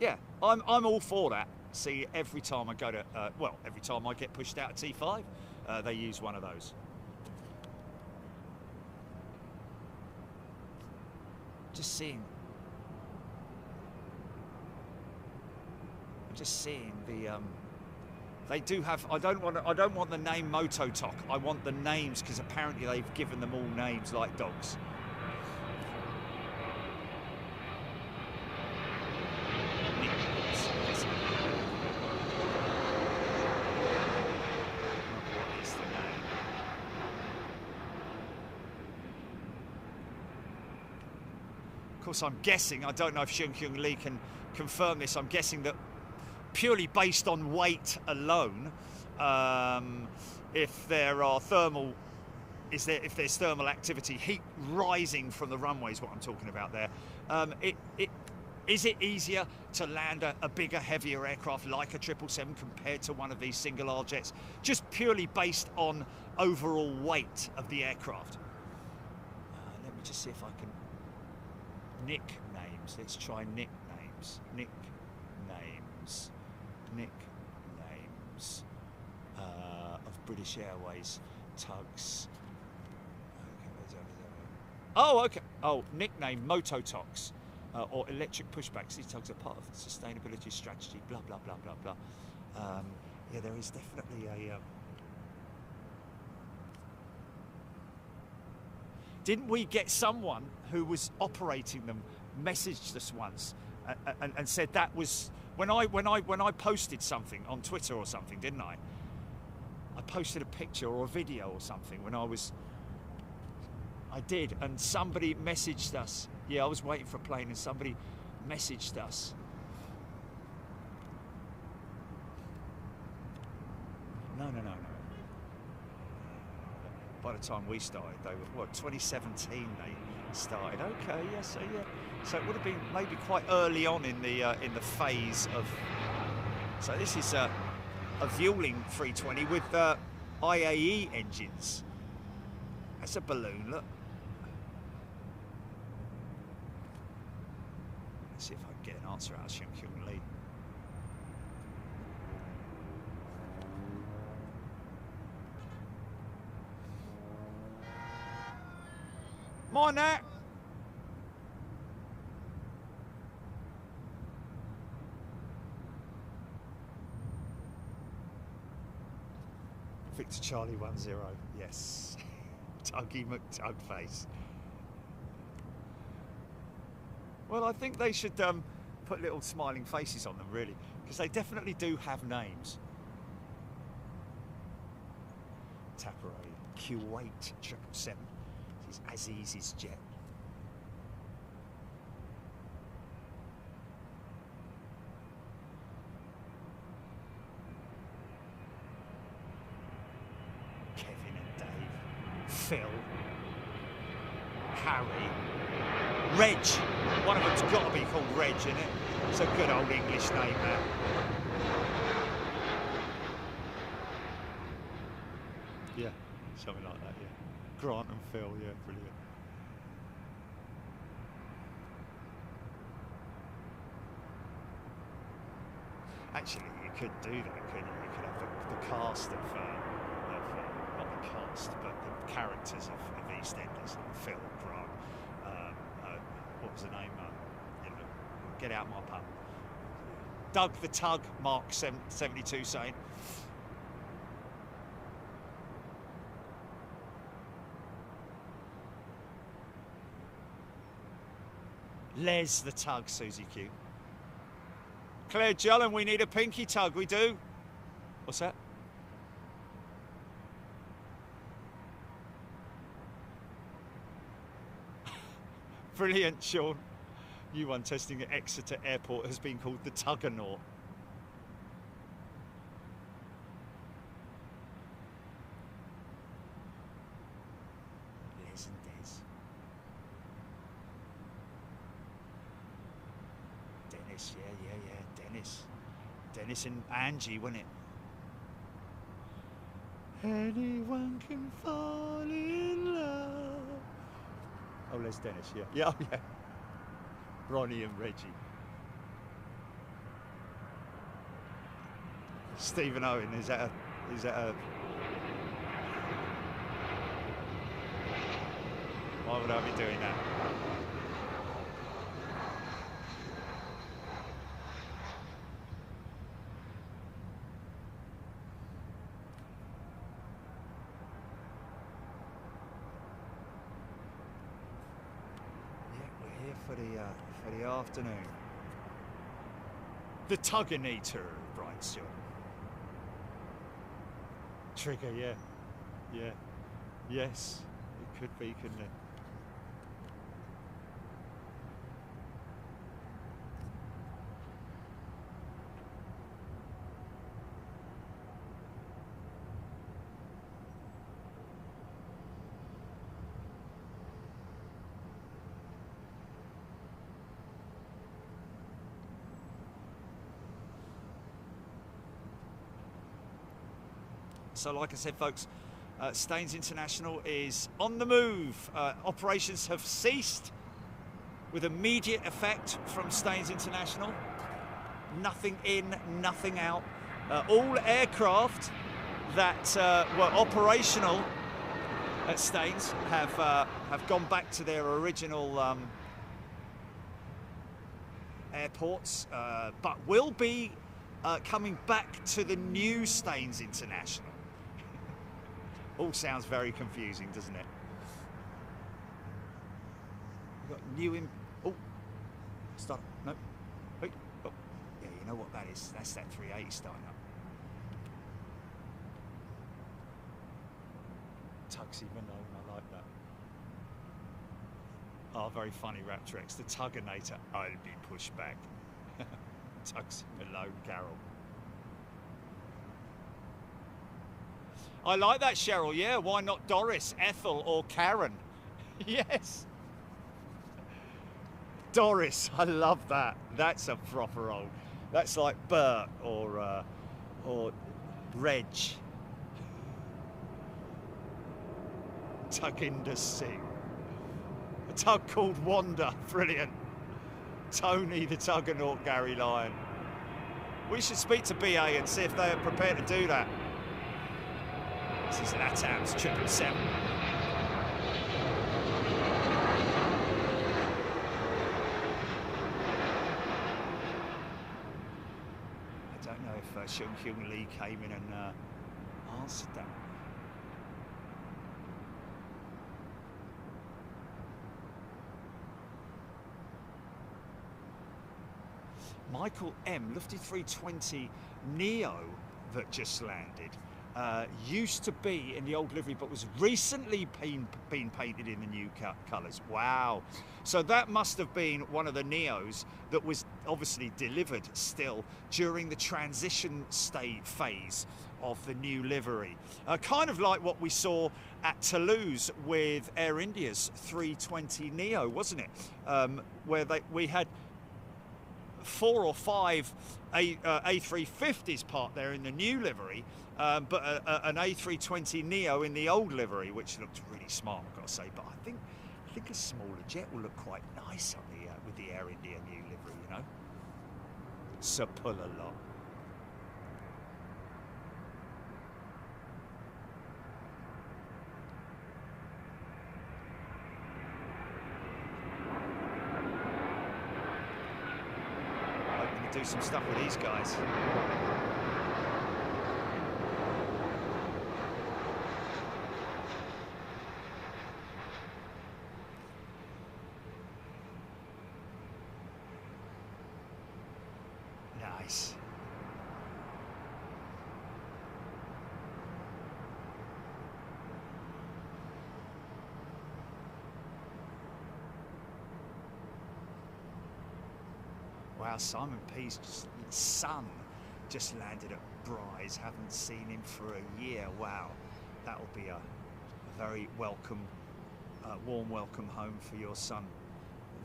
Speaker 1: yeah, I'm all for that. See, every time I go to, well, every time I get pushed out of T5, they use one of those. Just seeing. I'm just seeing the They do have. I don't want the name Mototok. I want the names because apparently they've given them all names like dogs. Of course, I'm guessing, I don't know if Shun Kyung Lee can confirm this, I'm guessing that purely based on weight alone, if there are thermal, if there's thermal activity, heat rising from the runway is what I'm talking about there, is it easier to land a bigger, heavier aircraft like a 777 compared to one of these single aisle jets, just purely based on overall weight of the aircraft? Let me just see if I can. Nicknames. Let's try nicknames. Nicknames of British Airways tugs. Oh, okay. Oh, nickname Mototox or electric pushbacks. These tugs are part of the sustainability strategy. Blah blah blah blah blah. Yeah, there is definitely a. Didn't we get someone who was operating them messaged us once and said that was when I posted something on Twitter or something, didn't I? I posted a picture or a video or something when I did, and somebody messaged us. Yeah, I was waiting for a plane and somebody messaged us. No. By the time we started, they were, what, 2017 they started. Okay, yeah, so it would have been maybe quite early on in the phase of. So this is a Vueling 320 with IAE engines. That's a balloon, look. Let's see if I can get an answer out of Shun Kyung Lee. Morning. Victor Charlie 10, yes. Tuggy McTugface. Well, I think they should put little smiling faces on them, really, because they definitely do have names. Taparay, Kuwait 777. This is Aziz's jet. Kevin and Dave, Phil, Harry, Reg. One of them's got to be called Reg, isn't it? It's a good old English name, man. Yeah, something like that, yeah. Grant and Phil, yeah, brilliant. Actually, you could do that, couldn't you? You could have the cast of not the cast, but the characters of EastEnders, like Phil, Grant, what was the name? Get out my pub. Doug the Tug, Mark 72 saying. Les the Tug, Susie Q. Claire Jullen, we need a pinky tug, we do. What's that? Brilliant, Sean. New one testing at Exeter Airport has been called the Tuggernaut. Les and Des. Dennis, yeah. Dennis and Angie, wasn't it? Anyone can fall in love. Oh, Les Dennis, yeah. Yeah, yeah. Ronnie and Reggie. Stephen Owen, is that a why would I be doing that? for the afternoon. The Tuggernator, writes John. Trigger, yeah. Yeah. Yes. It could be, couldn't it? So like I said, folks, Staines International is on the move. Operations have ceased with immediate effect from Staines International. Nothing in, nothing out. All aircraft that were operational at Staines have gone back to their original airports, but will be coming back to the new Staines International. All sounds very confusing, doesn't it? We've got new oh, start. No. Wait. Oh. Yeah, you know what that is? That's that 380 starting up. Tugsy Malone, I like that. Oh, very funny, Raptrex. The Tuggernator, I'll be pushed back. Tugsy Malone, Carol. I like that, Cheryl. Yeah, why not Doris, Ethel, or Karen? Yes. Doris, I love that. That's a proper old. That's like Bert or Reg. Tuginder Singh. A tug called Wanda. Brilliant. Tony the Tuggernaut, Gary Lyon. We should speak to BA and see if they are prepared to do that. This is LATAM's 777. I don't know if Seung Hyun Lee came in and answered that. Michael M, Lufty 320neo that just landed. Used to be in the old livery, but was recently been painted in the new colours. Wow. So that must have been one of the Neos that was obviously delivered still during the transition phase of the new livery. Kind of like what we saw at Toulouse with Air India's 320neo, wasn't it? Where we had 4 or 5 A350s parked there in the new livery, but an A320neo in the old livery, which looked really smart, I've got to say. But I think a smaller jet will look quite nice on the with the Air India new livery, you know. So pull a lot. Do some stuff with these guys. Nice. Wow, Simon P's son just landed at Bryce. Haven't seen him for a year. Wow, that'll be a very welcome, warm welcome home for your son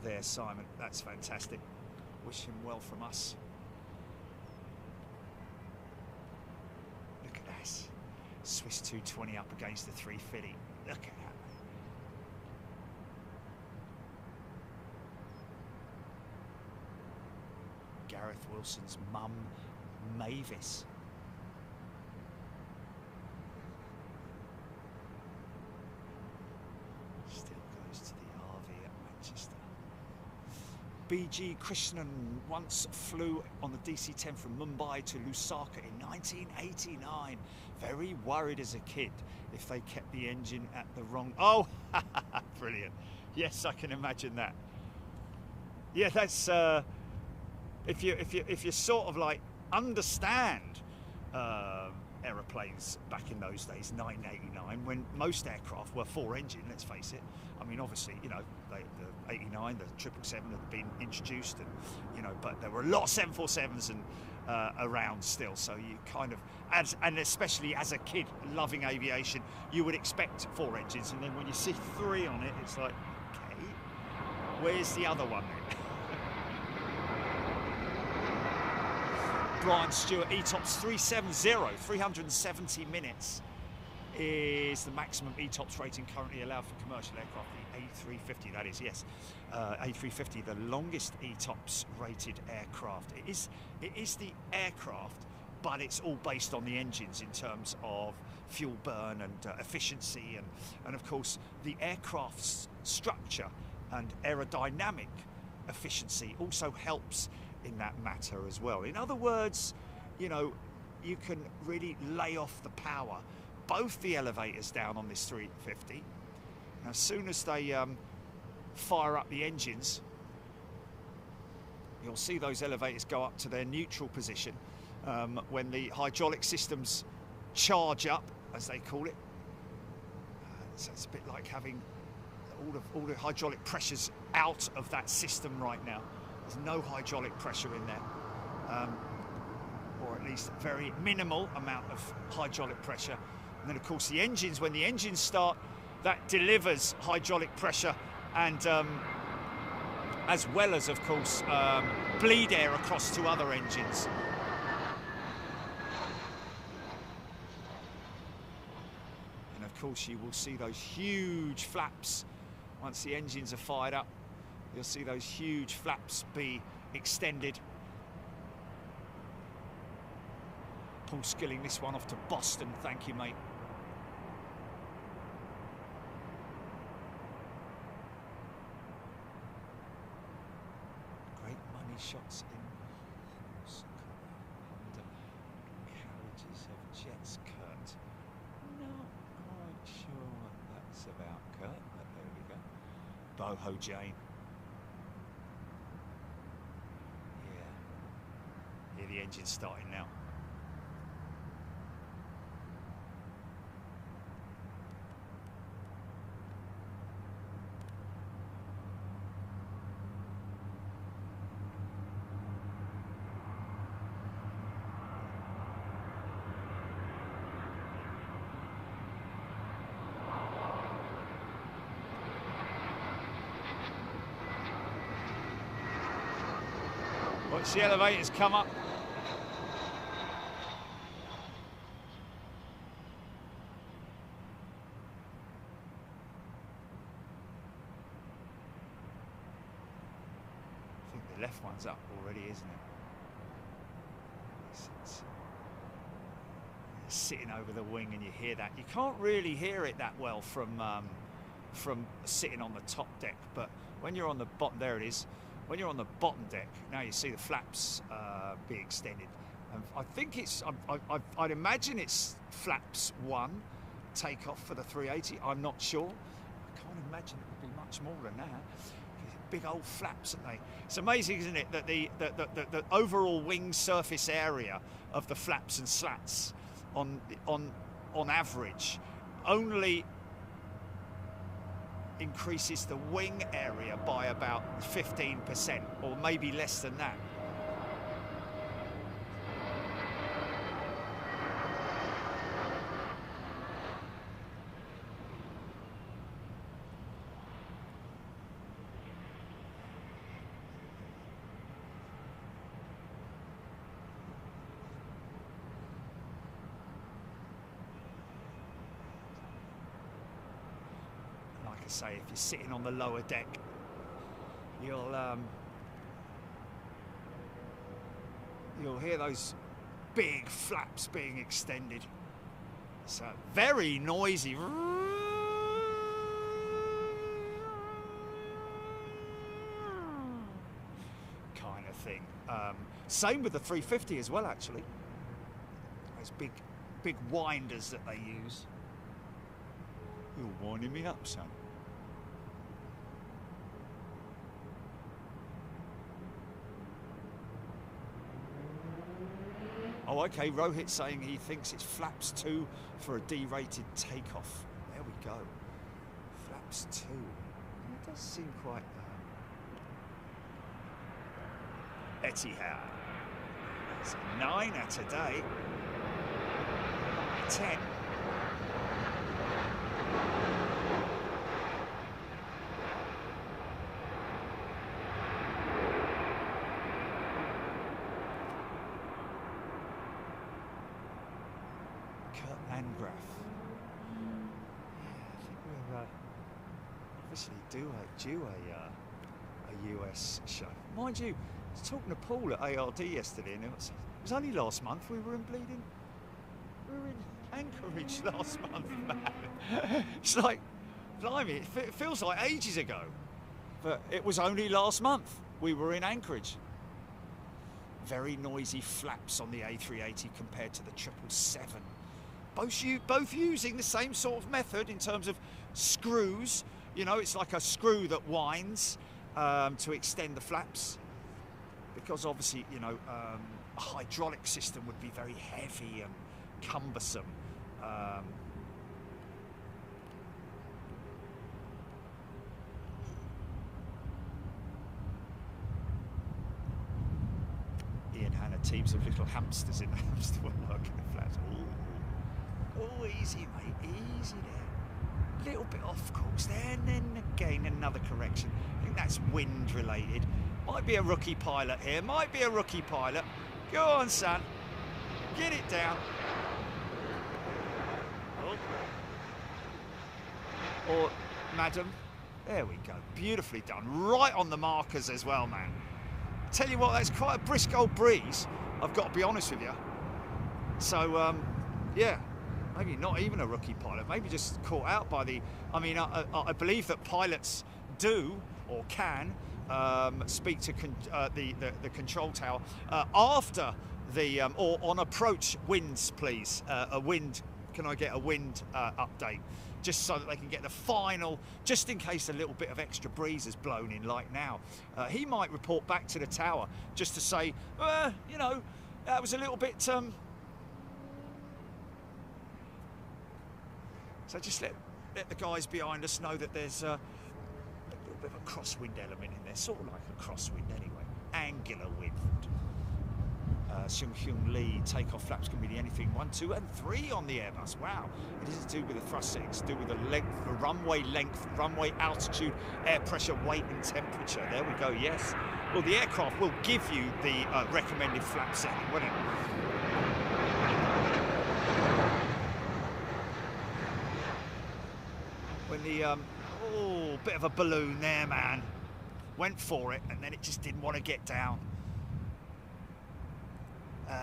Speaker 1: there, Simon. That's fantastic. Wish him well from us. Look at that. Swiss 220 up against the 350. Look at that. Gareth Wilson's mum, Mavis. Still goes to the RV at Manchester. BG Krishnan once flew on the DC-10 from Mumbai to Lusaka in 1989. Very worried as a kid if they kept the engine at the wrong... Oh, brilliant. Yes, I can imagine that. Yeah, that's if you sort of like understand aeroplanes back in those days, 1989, when most aircraft were 4-engine. Let's face it. I mean, obviously, you know, the 89, the 777 had been introduced, and you know, but there were a lot of 747s and around still. So you kind of, and especially as a kid loving aviation, you would expect 4 engines, and then when you see 3 on it, it's like, okay, where's the other one then? Brian Stewart, ETOPS 370, 370 minutes is the maximum ETOPS rating currently allowed for commercial aircraft, the A350, that is, yes. A350, the longest ETOPS rated aircraft. It is the aircraft, but it's all based on the engines in terms of fuel burn and efficiency, and of course the aircraft's structure and aerodynamic efficiency also helps in that matter as well. In other words, you know, you can really lay off the power. Both the elevators down on this 350. Now, as soon as they fire up the engines, you'll see those elevators go up to their neutral position when the hydraulic systems charge up, as they call it. So it's a bit like having all the hydraulic pressures out of that system right now. There's no hydraulic pressure in there, or at least very minimal amount of hydraulic pressure. And then, of course, the engines, when the engines start, that delivers hydraulic pressure and as well as, of course, bleed air across to other engines. And, of course, you will see those huge flaps once the engines are fired up. You'll see those huge flaps be extended. Paul Skilling, this one off to Boston. Thank you, mate. Great money shots in carriages of jets, Kurt. Not quite sure what that's about, Kurt, but there we go. Boho Jane. The engine's starting now. Watch the elevators come up. Left one's up already, isn't it? It's sitting over the wing, and you hear that. You can't really hear it that well from sitting on the top deck, but when you're on the bottom, there it is. When you're on the bottom deck, now you see the flaps be extended. And I think it's, I'd imagine it's flaps 1 takeoff for the 380. I'm not sure. I can't imagine it would be much more than that. Big old flaps, aren't they? It's amazing, isn't it, that the overall wing surface area of the flaps and slats on average only increases the wing area by about 15%, or maybe less than that. Say, if you're sitting on the lower deck, you'll hear those big flaps being extended. So very noisy. Kind of thing. Same with the 350 as well, actually. Those big winders that they use. You're winding me up, son. Oh, okay, Rohit saying he thinks it's flaps 2 for a D-rated takeoff. There we go. Flaps 2. It does seem quite... Etihad. It's a 9er today. 10. Landgraf. Yeah, I think we're obviously due a US show. Mind you, I was talking to Paul at ARD yesterday, and it was only last month we were in Anchorage last month, man. It's like, blimey, it feels like ages ago, but it was only last month we were in Anchorage. Very noisy flaps on the A380 compared to the 777. Both using the same sort of method in terms of screws. You know, it's like a screw that winds to extend the flaps, because obviously, you know, a hydraulic system would be very heavy and cumbersome. Ian Hanna, teams of little hamsters in the hamster wheel working the flaps. Oh, easy, mate, easy there. Little bit off course there, and then again another correction. I think that's wind related. Might be a rookie pilot here, might be a rookie pilot. Go on, son, get it down. Oh. Or, madam, there we go, beautifully done. Right on the markers as well, man. Tell you what, that's quite a brisk old breeze, I've got to be honest with you. So, yeah. Maybe not even a rookie pilot, maybe just caught out by the... I mean, I believe that pilots do, or can, speak to the control tower after the... or on approach winds, please. A wind, can I get a wind update? Just so that they can get the final, just in case a little bit of extra breeze has blown in like now. He might report back to the tower just to say, you know, that was a little bit... So just let the guys behind us know that there's a little bit of a crosswind element in there, sort of like a crosswind anyway. Angular wind. Seung Hyun Lee, takeoff flaps can be anything 1, 2 and 3 on the Airbus. Wow, it isn't to do with the thrust settings, it's to do with the length, the length, runway altitude, air pressure, weight and temperature. There we go, yes. Well, the aircraft will give you the recommended flap setting, won't it? When the, oh, bit of a balloon there, man. Went for it, and then it just didn't want to get down.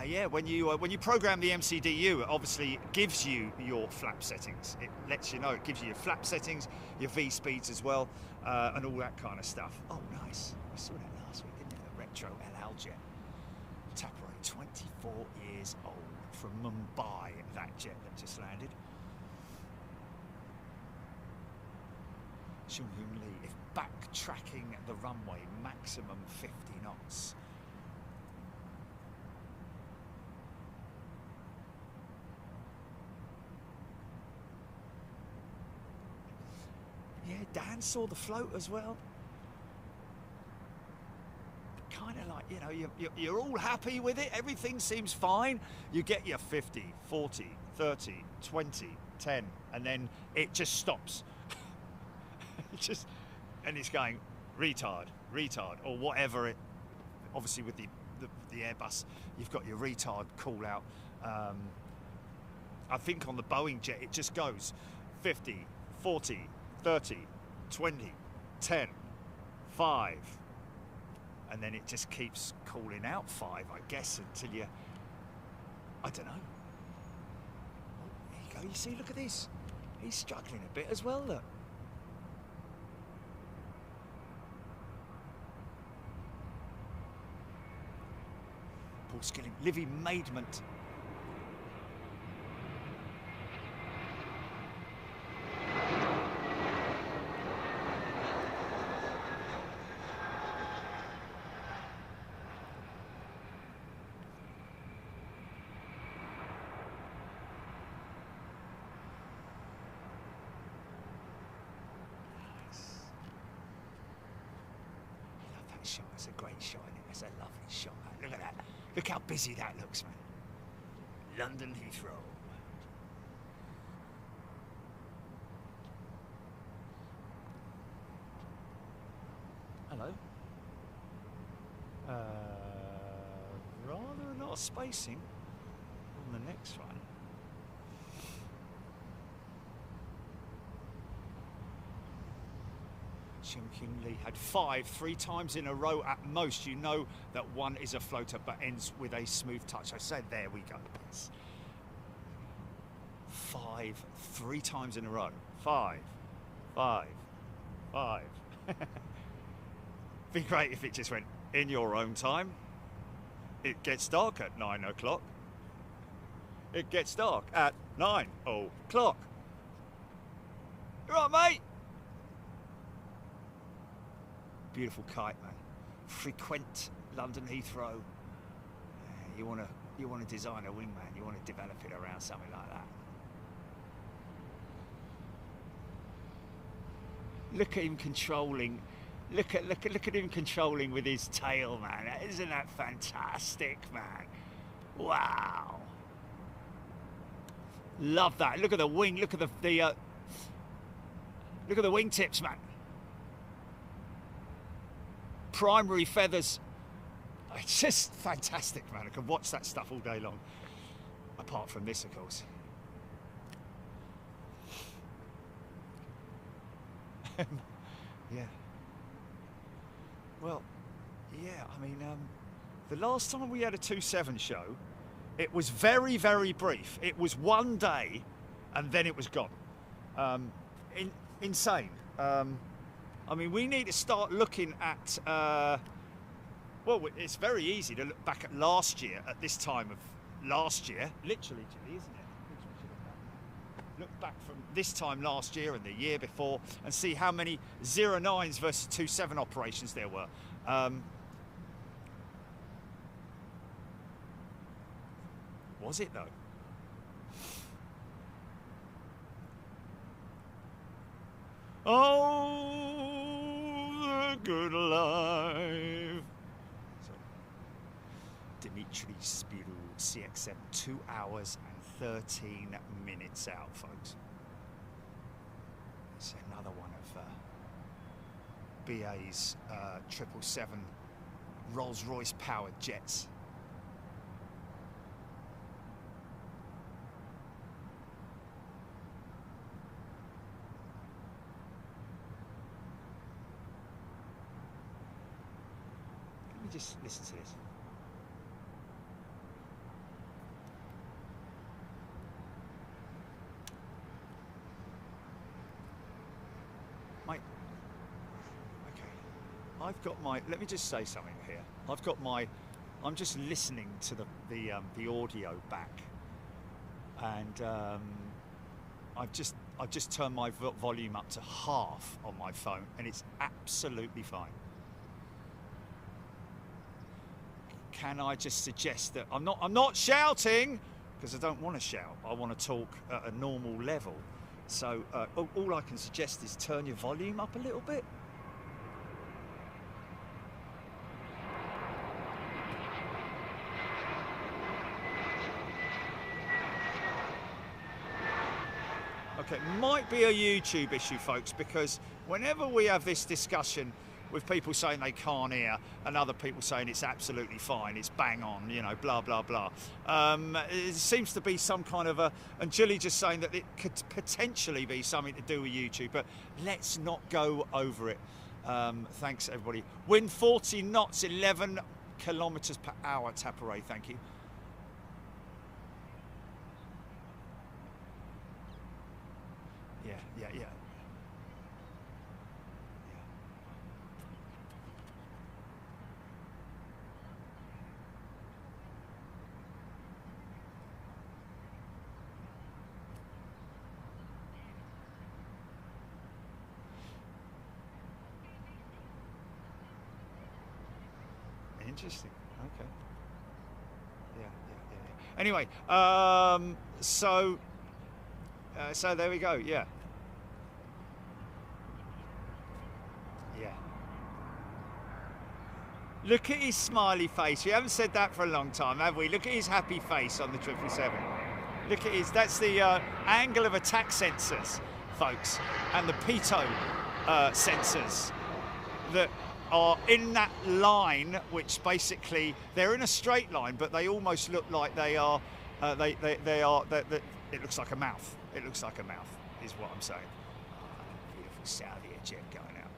Speaker 1: Yeah, when you program the MCDU, it obviously gives you your flap settings. It lets you know, it gives you your flap settings, your V speeds as well, and all that kind of stuff. Oh, nice. We saw that last week, didn't we? The retro LL jet. Tapro, 24 years old, from Mumbai, that jet that just landed. Seung Hyun Lee, if backtracking the runway, maximum 50 knots. Yeah, Dan saw the float as well. Kind of like, you know, you're all happy with it, everything seems fine. You get your 50, 40, 30, 20, 10, and then it just stops. And it's going retard, or whatever it. Obviously, with the Airbus, you've got your retard call out. I think on the Boeing jet, it just goes 50, 40, 30, 20, 10, 5, and then it just keeps calling out 5, I guess, until you. I don't know. Oh, there you go. You see, look at this. He's struggling a bit as well. Look. Paul Skilling, Livy Maidment. great shot. It's a great shot, isn't it? It's a lovely shot, man. Look at that. Look how busy that looks, man. London Heathrow. Hello. Rather a lot of spacing on the next one. Chim King Lee had 5 3 times in a row at most. You know that one is a floater but ends with a smooth touch. I said there we go. Yes. 5 3 times in a row. 5 5 5. Be great if it just went in your own time. It gets dark at 9 o'clock. It gets dark at 9 o'clock. You all right, mate? Beautiful kite, man. Frequent London Heathrow. You want to design a wing, man. You want to develop it around something like that. Look at him controlling. Look at him controlling with his tail, man. Isn't that fantastic, man? Wow. Love that. Look at the wing. Look at the look at the wingtips, man. Primary feathers. It's just fantastic, man. I can watch that stuff all day long. Apart from this, of course. Yeah. Well, yeah, I mean, the last time we had a 2.7 show, it was very, very brief. It was one day, and then it was gone. Insane. I mean, we need to start looking at, well, it's very easy to look back at last year, at this time of last year. Literally, isn't it? Look back from this time last year and the year before and see how many 09s versus 2.7 operations there were. Was it though? Oh, the good life. So, Dimitri Spirou, CXM, 2 hours and 13 minutes out, folks. It's another one of BA's 777 Rolls-Royce powered jets. Let me just listen to this. I've got my, let me just say something here. I've got my, I'm just listening to the audio back, and I've just turned my volume up to half on my phone, and it's absolutely fine. Can I just suggest that I'm not shouting, because I don't want to shout. I want to talk at a normal level. So all I can suggest is turn your volume up a little bit. Okay, it might be a YouTube issue, folks, because whenever we have this discussion with people saying they can't hear and other people saying it's absolutely fine, it's bang on, you know, blah, blah, blah. It seems to be some kind of a, and Julie just saying that it could potentially be something to do with YouTube, but let's not go over it. Thanks, everybody. Wind 40 knots, 11 kilometers per hour, Taparay, thank you. Yeah. Interesting. Okay. Yeah. Anyway, so there we go. Yeah. Look at his smiley face. We haven't said that for a long time, have we? Look at his happy face on the 777. Look at his, that's the angle of attack sensors, folks, and the pitot sensors that are in that line, which basically, they're in a straight line, but they almost look like they are, it looks like a mouth. It looks like a mouth, is what I'm saying. Beautiful Saudi jet going out.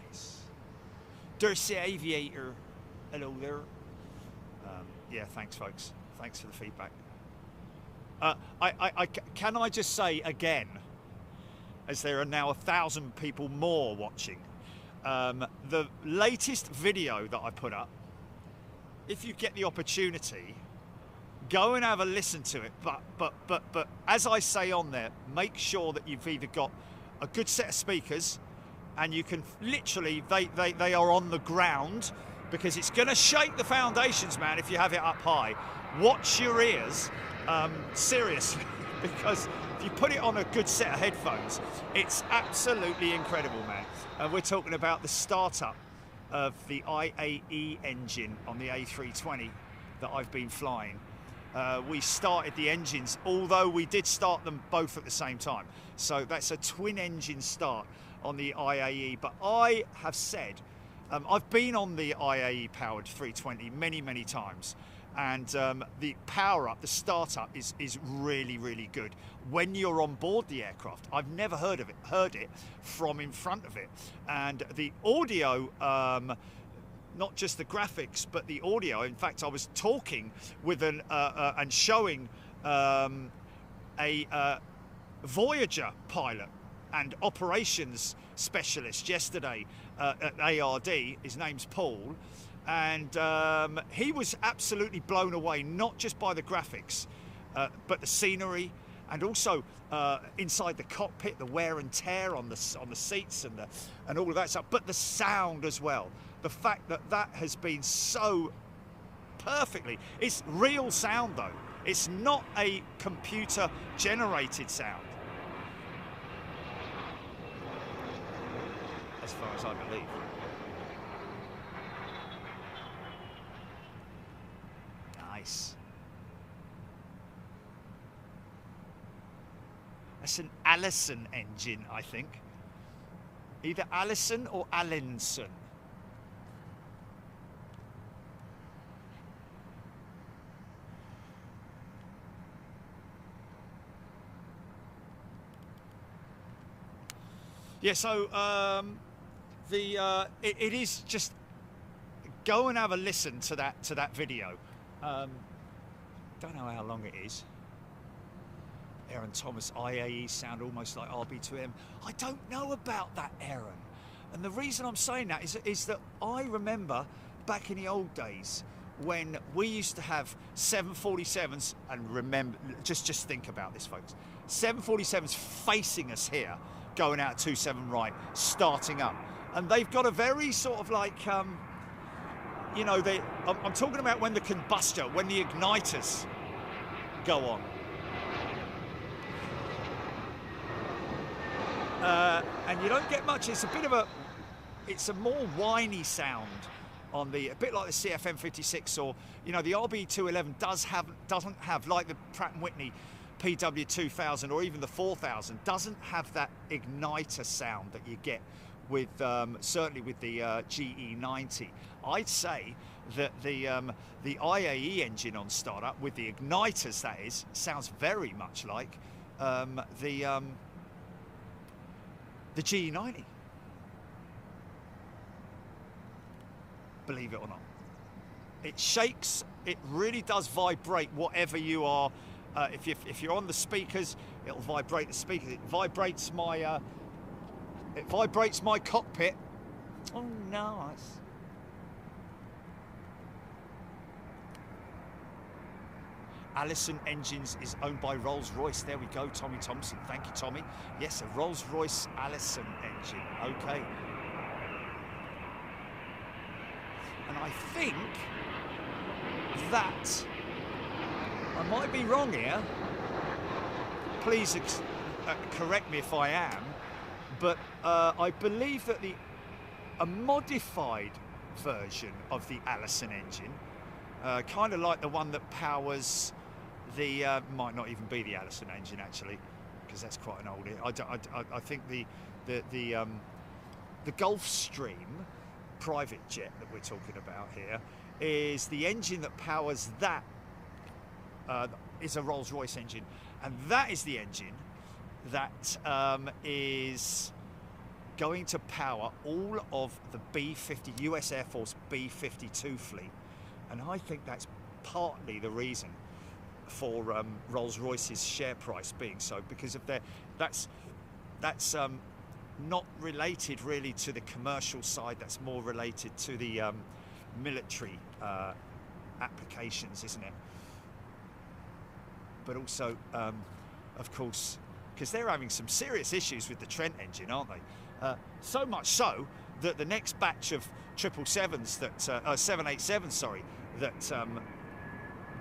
Speaker 1: Nice. Turkish Aviator, hello there. Yeah, thanks, folks. Thanks for the feedback. Can I just say again, as there are now 1,000 people more watching, the latest video that I put up, if you get the opportunity, go and have a listen to it. But as I say on there, make sure that you've either got a good set of speakers, and you can literally, they are on the ground, because it's going to shake the foundations, man, if you have it up high. Watch your ears, seriously, because if you put it on a good set of headphones, it's absolutely incredible, man. And we're talking about the startup of the IAE engine on the A320 that I've been flying. We started the engines, although we did start them both at the same time. So that's a twin engine start on the IAE. But I have said, I've been on the IAE powered 320 many times, and the power up, the startup is really, really good when you're on board the aircraft. I've never heard it from in front of it, and the audio, not just the graphics but the audio. In fact, I was talking with and showing a Voyager pilot and operations specialist yesterday at ARD. His name's Paul, and he was absolutely blown away, not just by the graphics, but the scenery, and also inside the cockpit, the wear and tear on the seats and all of that stuff, but the sound as well. The fact that that has been so perfectly, it's real sound though. It's not a computer generated sound, as far as I believe. Nice. That's an Allison engine, I think. Either Allison or Allinson. Yeah, so it is just, go and have a listen to that video. Don't know how long it is. Aaron Thomas, IAE sound almost like RB2M. I don't know about that, Aaron. And the reason I'm saying that is that I remember back in the old days when we used to have 747s, and remember, just think about this, folks. 747s facing us here, going out 27 right, starting up. And they've got a very sort of like, you know, I'm talking about when the combustor, when the igniters go on. And you don't get much, it's a bit of a, it's a more whiny sound on the, a bit like the CFM56, or, you know, the RB211 doesn't have, like the Pratt & Whitney PW2000 or even the 4000, doesn't have that igniter sound that you get with, certainly with the GE90. I'd say that the IAE engine on startup, with the igniters that is, sounds very much like the GE90. Believe it or not. It shakes, it really does vibrate whatever you are. If you're on the speakers, it'll vibrate the speakers. It vibrates my cockpit. Oh, nice. Allison Engines is owned by Rolls-Royce. There we go, Tommy Thompson. Thank you, Tommy. Yes, a Rolls-Royce Allison engine. Okay. And I think that I might be wrong here. Please correct me if I am, but I believe that a modified version of the Allison engine, kind of like the one that powers the, might not even be the Allison engine actually, because that's quite an old. I think the Gulfstream private jet that we're talking about here is the engine that powers that. Is a Rolls-Royce engine, and that is the engine that is going to power all of the B-50 US Air Force B-52 fleet, and I think that's partly the reason for Rolls-Royce's share price being so, because of their that's not related really to the commercial side. That's more related to the military applications, isn't it? But also, of course, because they're having some serious issues with the Trent engine, aren't they? So much so that the next batch of 777s that 787s, sorry, that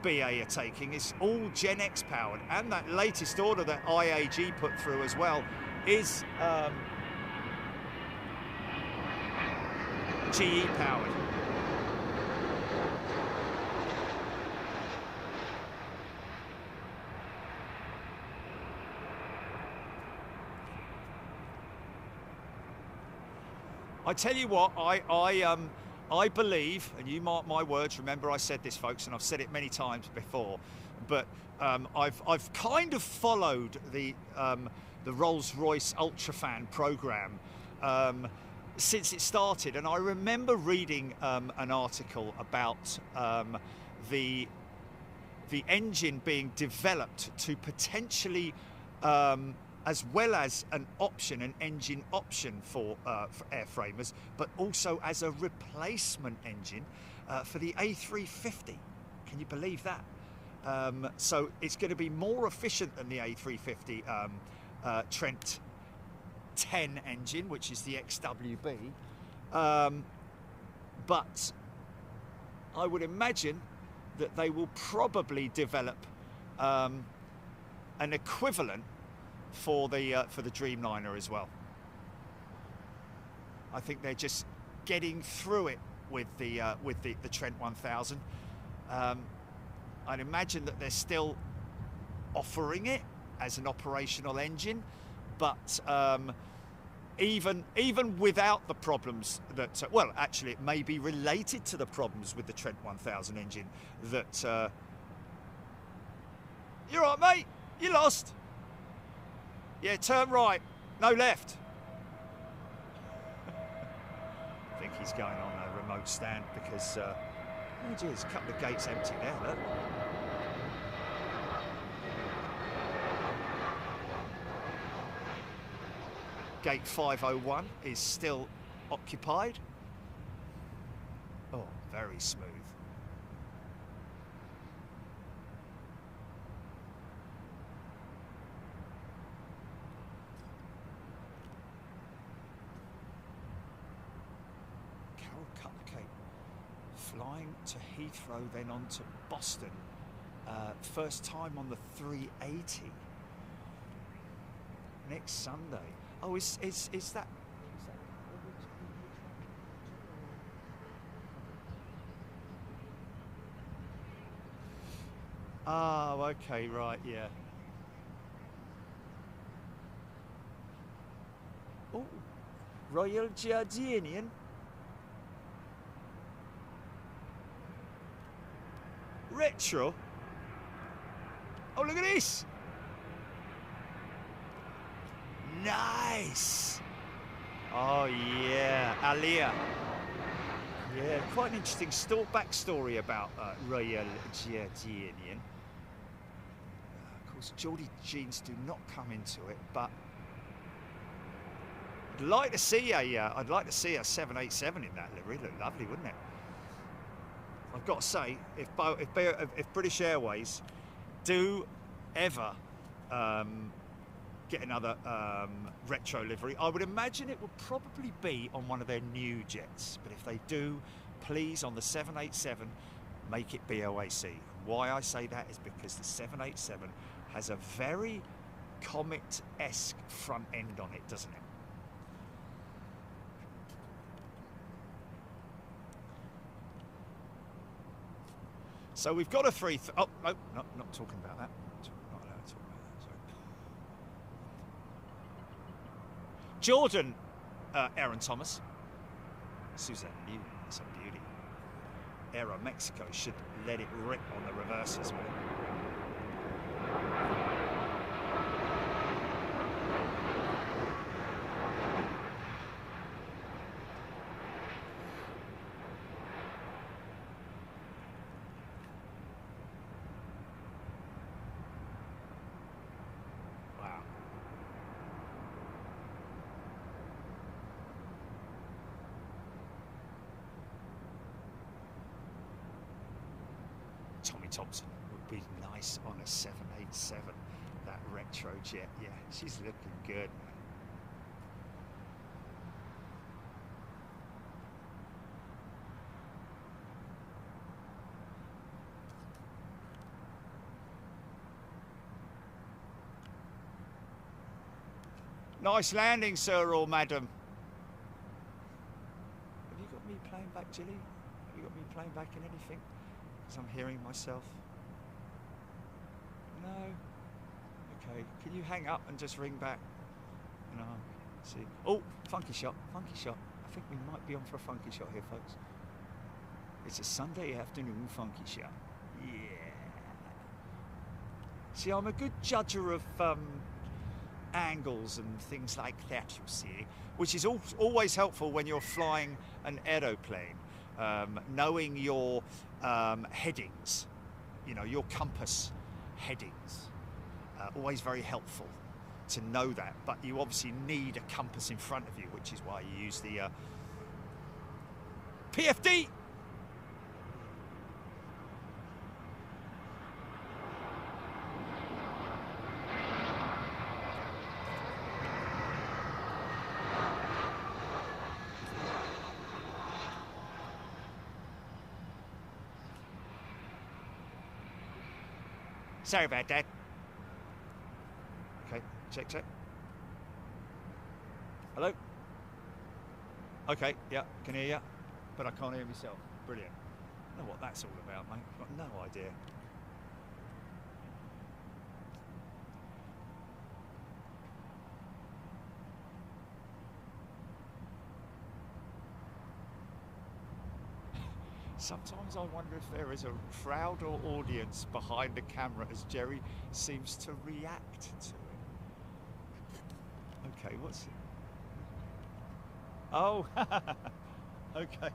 Speaker 1: BA are taking is all Gen X powered, and that latest order that IAG put through as well is GE powered. I tell you what, I believe, and you mark my words, remember I said this, folks, and I've said it many times before, but I've kind of followed the Rolls-Royce Ultrafan program since it started, and I remember reading an article about the engine being developed to potentially as well as an engine option for airframers, but also as a replacement engine for the A350. Can you believe that? So it's going to be more efficient than the A350 Trent 10 engine, which is the XWB. But I would imagine that they will probably develop an equivalent for the Dreamliner as well. I think they're just getting through it with the Trent 1000. I'd imagine that they're still offering it as an operational engine, but even without the problems that well, actually, it may be related to the problems with the Trent 1000 engine that you're right, mate. You lost. Yeah, turn right, no left. I think he's going on a remote stand because, oh geez, a couple of gates empty there, look. Gate 501 is still occupied. Oh, very smooth. Flying to Heathrow, then on to Boston. First time on the 380 next Sunday. Oh, is that? Oh, okay, right, yeah. Oh, Royal Jordanian. Retro. Oh, look at this. Nice. Oh, yeah. Alia. Yeah, quite an interesting backstory about Royal Jordanian. Of course, Geordie genes do not come into it, but I'd like to see a 787 in that livery. Look lovely, wouldn't it? I've got to say, if British Airways do ever get another retro livery, I would imagine it will probably be on one of their new jets. But if they do, please, on the 787, make it BOAC. Why I say that is because the 787 has a very Comet-esque front end on it, doesn't it? So we've got a oh, no, not talking about that. Not allowed to talk about that, sorry. Jordan, Aaron Thomas. Suzanne New, that's a beauty. Aeromexico should let it rip on the reverses, man. Tommy Thompson would be nice on a 787, that retro jet. Yeah, she's looking good. Nice landing, sir or madam. Have you got me playing back, Jilly? Have you got me playing back in anything? Because I'm hearing myself. No? Okay, can you hang up and just ring back? No, see. Oh, funky shot, funky shot. I think we might be on for a funky shot here, folks. It's a Sunday afternoon funky shot. Yeah. See, I'm a good judger of angles and things like that, you see, which is always helpful when you're flying an aeroplane. Knowing your headings, you know, your compass headings, always very helpful to know that, but you obviously need a compass in front of you, which is why you use the PFD. Sorry about that. Okay, check, check. Hello? Okay, yeah, can hear you, but I can't hear myself. Brilliant. I don't know what that's all about, mate. I've got no idea. Sometimes I wonder if there is a crowd or audience behind the camera as Jerry seems to react to it. Okay, what's it? Oh, okay.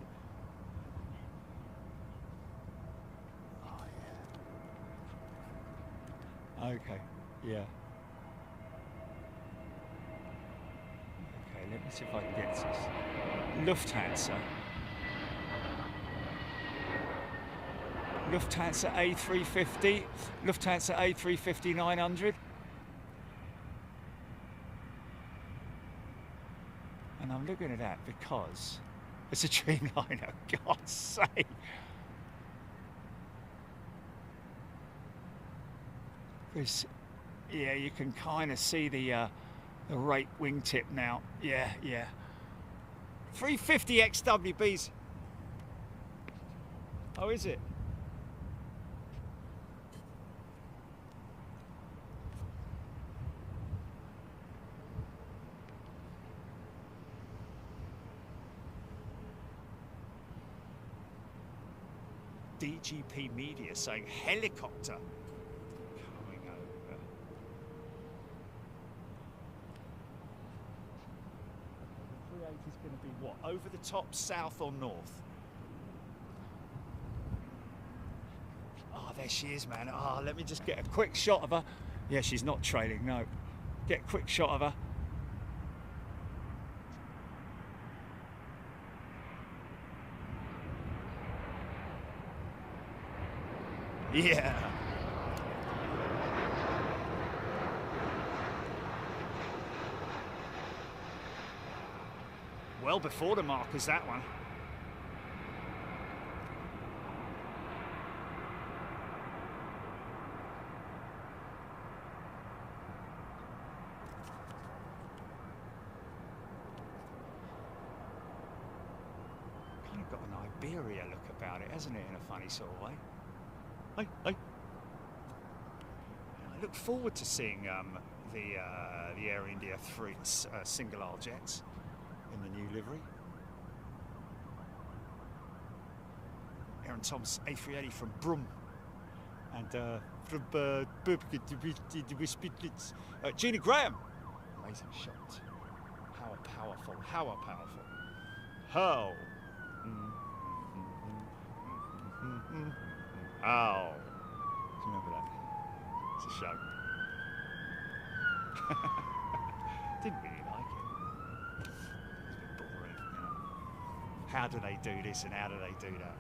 Speaker 1: Oh, yeah. Okay, yeah. Okay, let me see if I can get this. Lufthansa. Lufthansa A350, Lufthansa A350-900. And I'm looking at that because it's a Dreamliner, God's sake. Because, yeah, you can kind of see the rate wingtip now. Yeah, yeah. 350 XWBs. Oh, is it? DGP Media saying helicopter coming over. The 380 is going to be what? Over the top, south or north? Oh, there she is, man. Oh, let me just get a quick shot of her. Yeah, she's not trailing, no. Get a quick shot of her. Yeah. Well before the markers, that one. Iberia look about it, hasn't it, in a funny sort of way? I look forward to seeing the Air India 3 single aisle jets in the new livery. Aaron Thomas A380 from Brum, and from Gina Graham. Amazing shot. How powerful, how powerful. How. How. Do you remember that? It's a show. Didn't really like it. It's a bit boring, you know. How do they do this and how do they do that?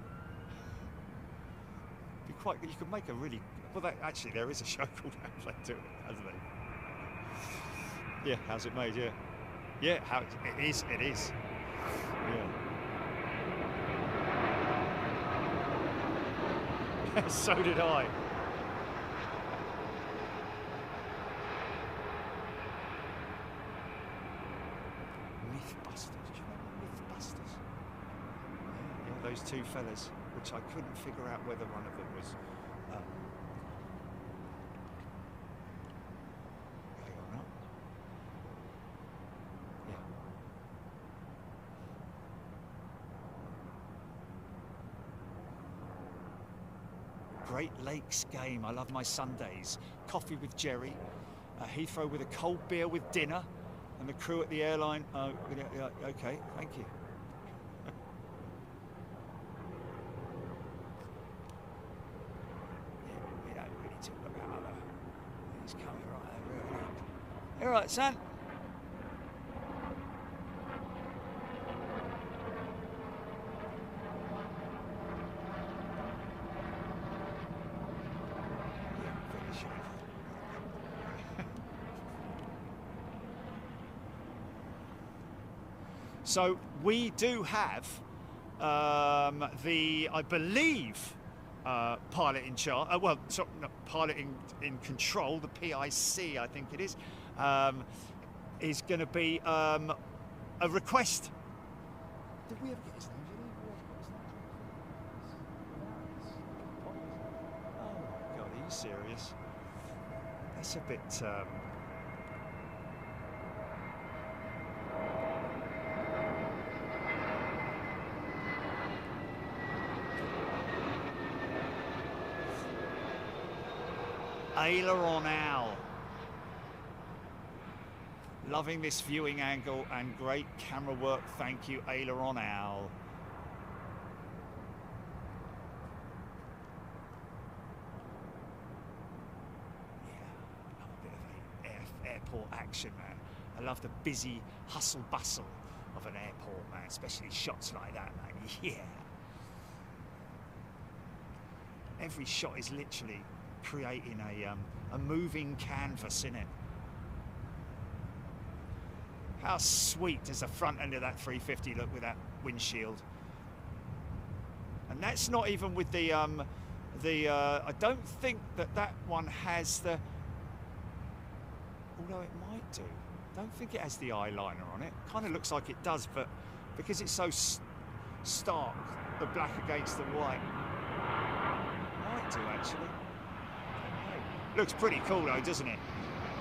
Speaker 1: Be quite. You could make a really. Well, actually, there is a show called How They Do It, hasn't there? Yeah, how's it made? Yeah, yeah. How it is. It is. Yeah. So did I. Mythbusters. Do you remember Mythbusters? Yeah, those two fellas, which I couldn't figure out whether one of them was. Gay or not. Yeah. Great Lakes game. I love my Sundays. Coffee with Jerry. Heathrow with a cold beer with dinner. And the crew at the airline. Okay, thank you. We don't really talk about other. He's coming right over here. All right, son. So we do have I believe, pilot in charge. Well, sorry, not pilot in control. The PIC, I think it is going to be a request. Did we ever get his name? Oh my God, are you serious? That's a bit. Aileron Owl. Loving this viewing angle and great camera work. Thank you, Aileron Owl. Yeah, I love a bit of airport action, man. I love the busy hustle bustle of an airport, man, especially shots like that, man. Yeah. Every shot is literally creating a moving canvas, in it. How sweet does the front end of that 350 look with that windshield? And that's not even with the I don't think that one has the, although it might do. I don't think it has the eyeliner on it. Kind of looks like it does, but because it's so stark, the black against the white, might do actually. Looks pretty cool though, doesn't it?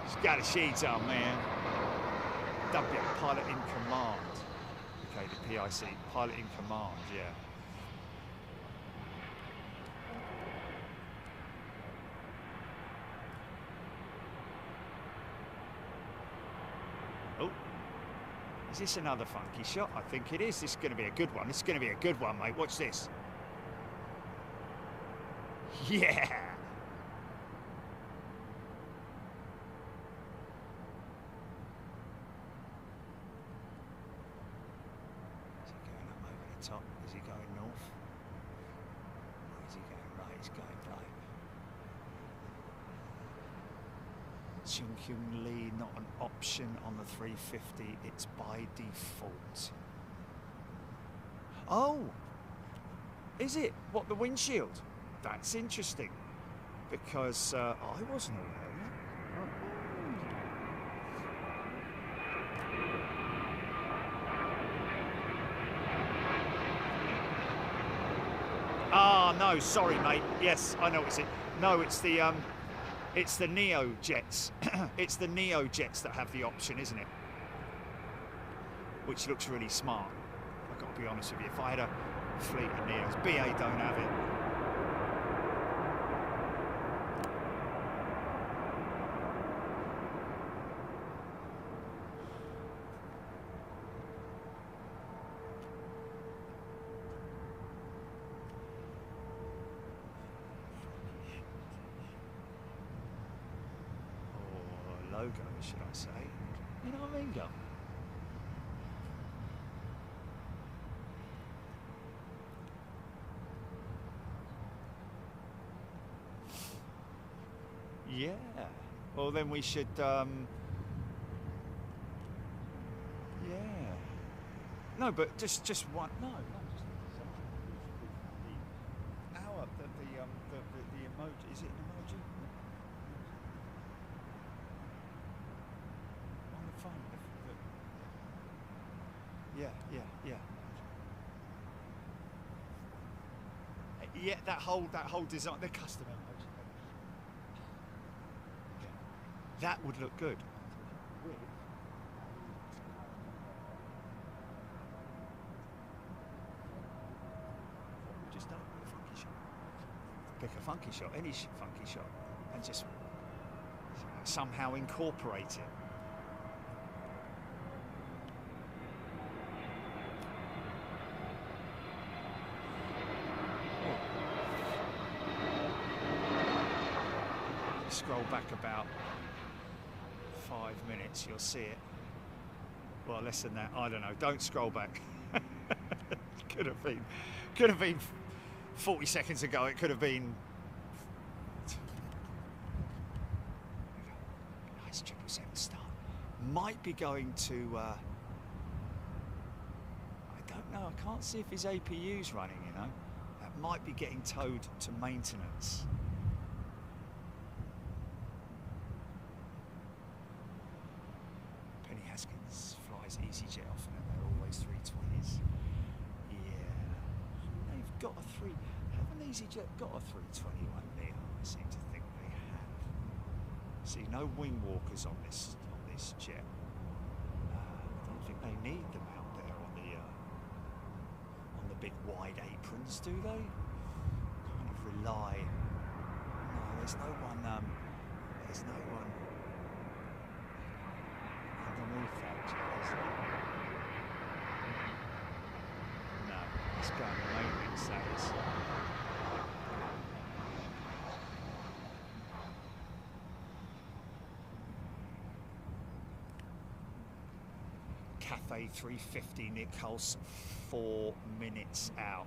Speaker 1: It's got the sheets on, man. W, pilot in command. Okay, the PIC, pilot in command, yeah. Oh, is this another funky shot? I think it is. This is going to be a good one. This is going to be a good one, mate. Watch this. Yeah. Top. Is he going north? Or is he going right? He's going right. Chung Kyung Lee, not an option on the 350, it's by default. Oh! Is it? What, the windshield? That's interesting. Because I wasn't aware of that. Oh no, sorry mate. Yes, I know it's it. No, it's the Neo jets. It's the Neo jets that have the option, isn't it? Which looks really smart. I've got to be honest with you. If I had a fleet of Neos, BA don't have it. Logo, should I say? You know what I mean, Gum? Yeah. Well, then we should. Yeah. No, but just one. No, no. Just the emoji. Is it an emoji? Yeah. Yeah, that whole design, the custom emoji. Yeah. That would look good. We just don't pick a funky shot. Pick a funky shot, any funky shot, and just somehow incorporate it. Scroll back about 5 minutes, you'll see it. Well, less than that, I don't know. Don't scroll back. could have been 40 seconds ago. It could have been. Nice 777 start. Might be going to. I don't know. I can't see if his APU's running. You know, that might be getting towed to maintenance. Flies EasyJet often, and they're always 320s. Yeah, they've got a haven't EasyJet got a 321neo? I seem to think they have. See, no wing walkers on this jet. I don't think they need them out there on the big wide aprons, do they? Kind of rely. No, there's no one. There's no one. Underneath that jet, is there? No, it's going to maintenance, that is. Cathay 350 Nick Hulse, 4 minutes out.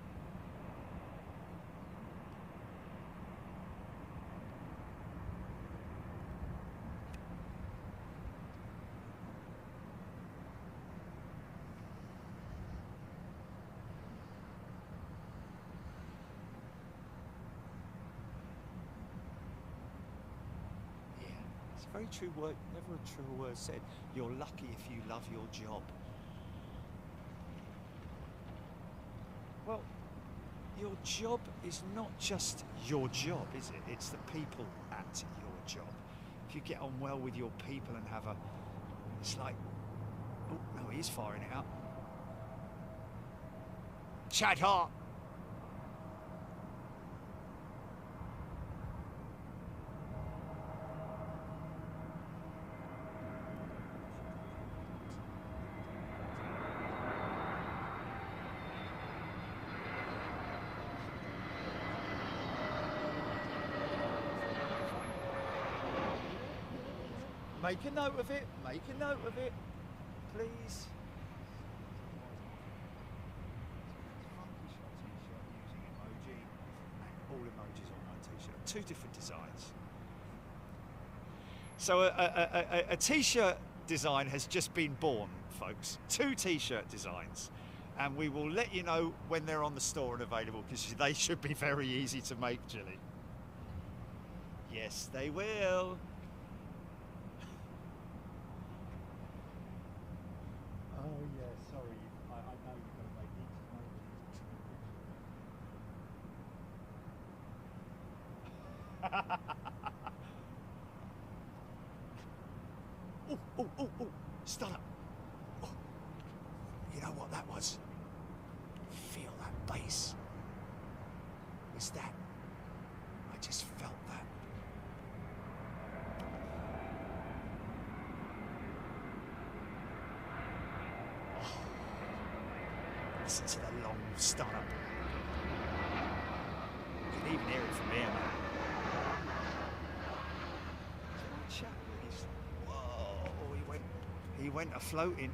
Speaker 1: Very true word, never a truer word said. You're lucky if you love your job. Well, your job is not just your job, is it? It's the people at your job. If you get on well with your people and have a... It's like... Oh, no, he is firing it up. Chad Hart. Make a note of it, please. All emojis on my t-shirt. 2 different designs. So a t-shirt design has just been born, folks. 2 t-shirt designs. And we will let you know when they're on the store and available, because they should be very easy to make, Jilly. Yes, they will. Oh yeah, sorry. I know you've got to make each Oh, start up. Oh. You know what that was? Feel that bass. Was that? I just felt that. Oh. Listen to the long start up. You can even hear it from here, man. Whoa, he went a-floating.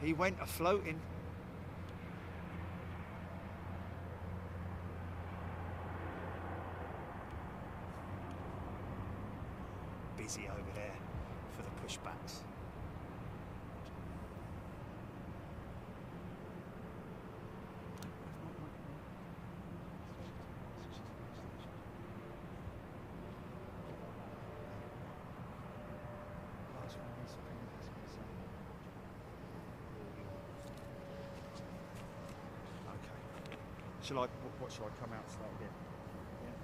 Speaker 1: He went a-floating. Busy over there for the pushbacks. Shall I, what shall I come out start again? Yeah.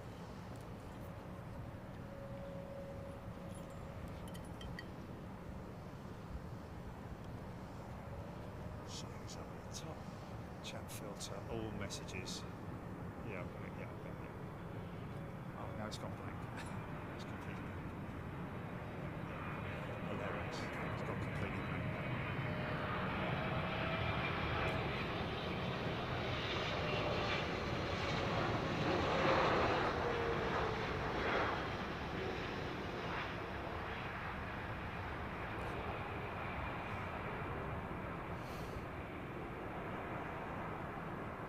Speaker 1: Settings up at the top. Chat filter, all messages. Yeah, I've got it, yeah. Oh, no, it's gone blank. It's completely blank. Oh, there it is. It's gone completely blank.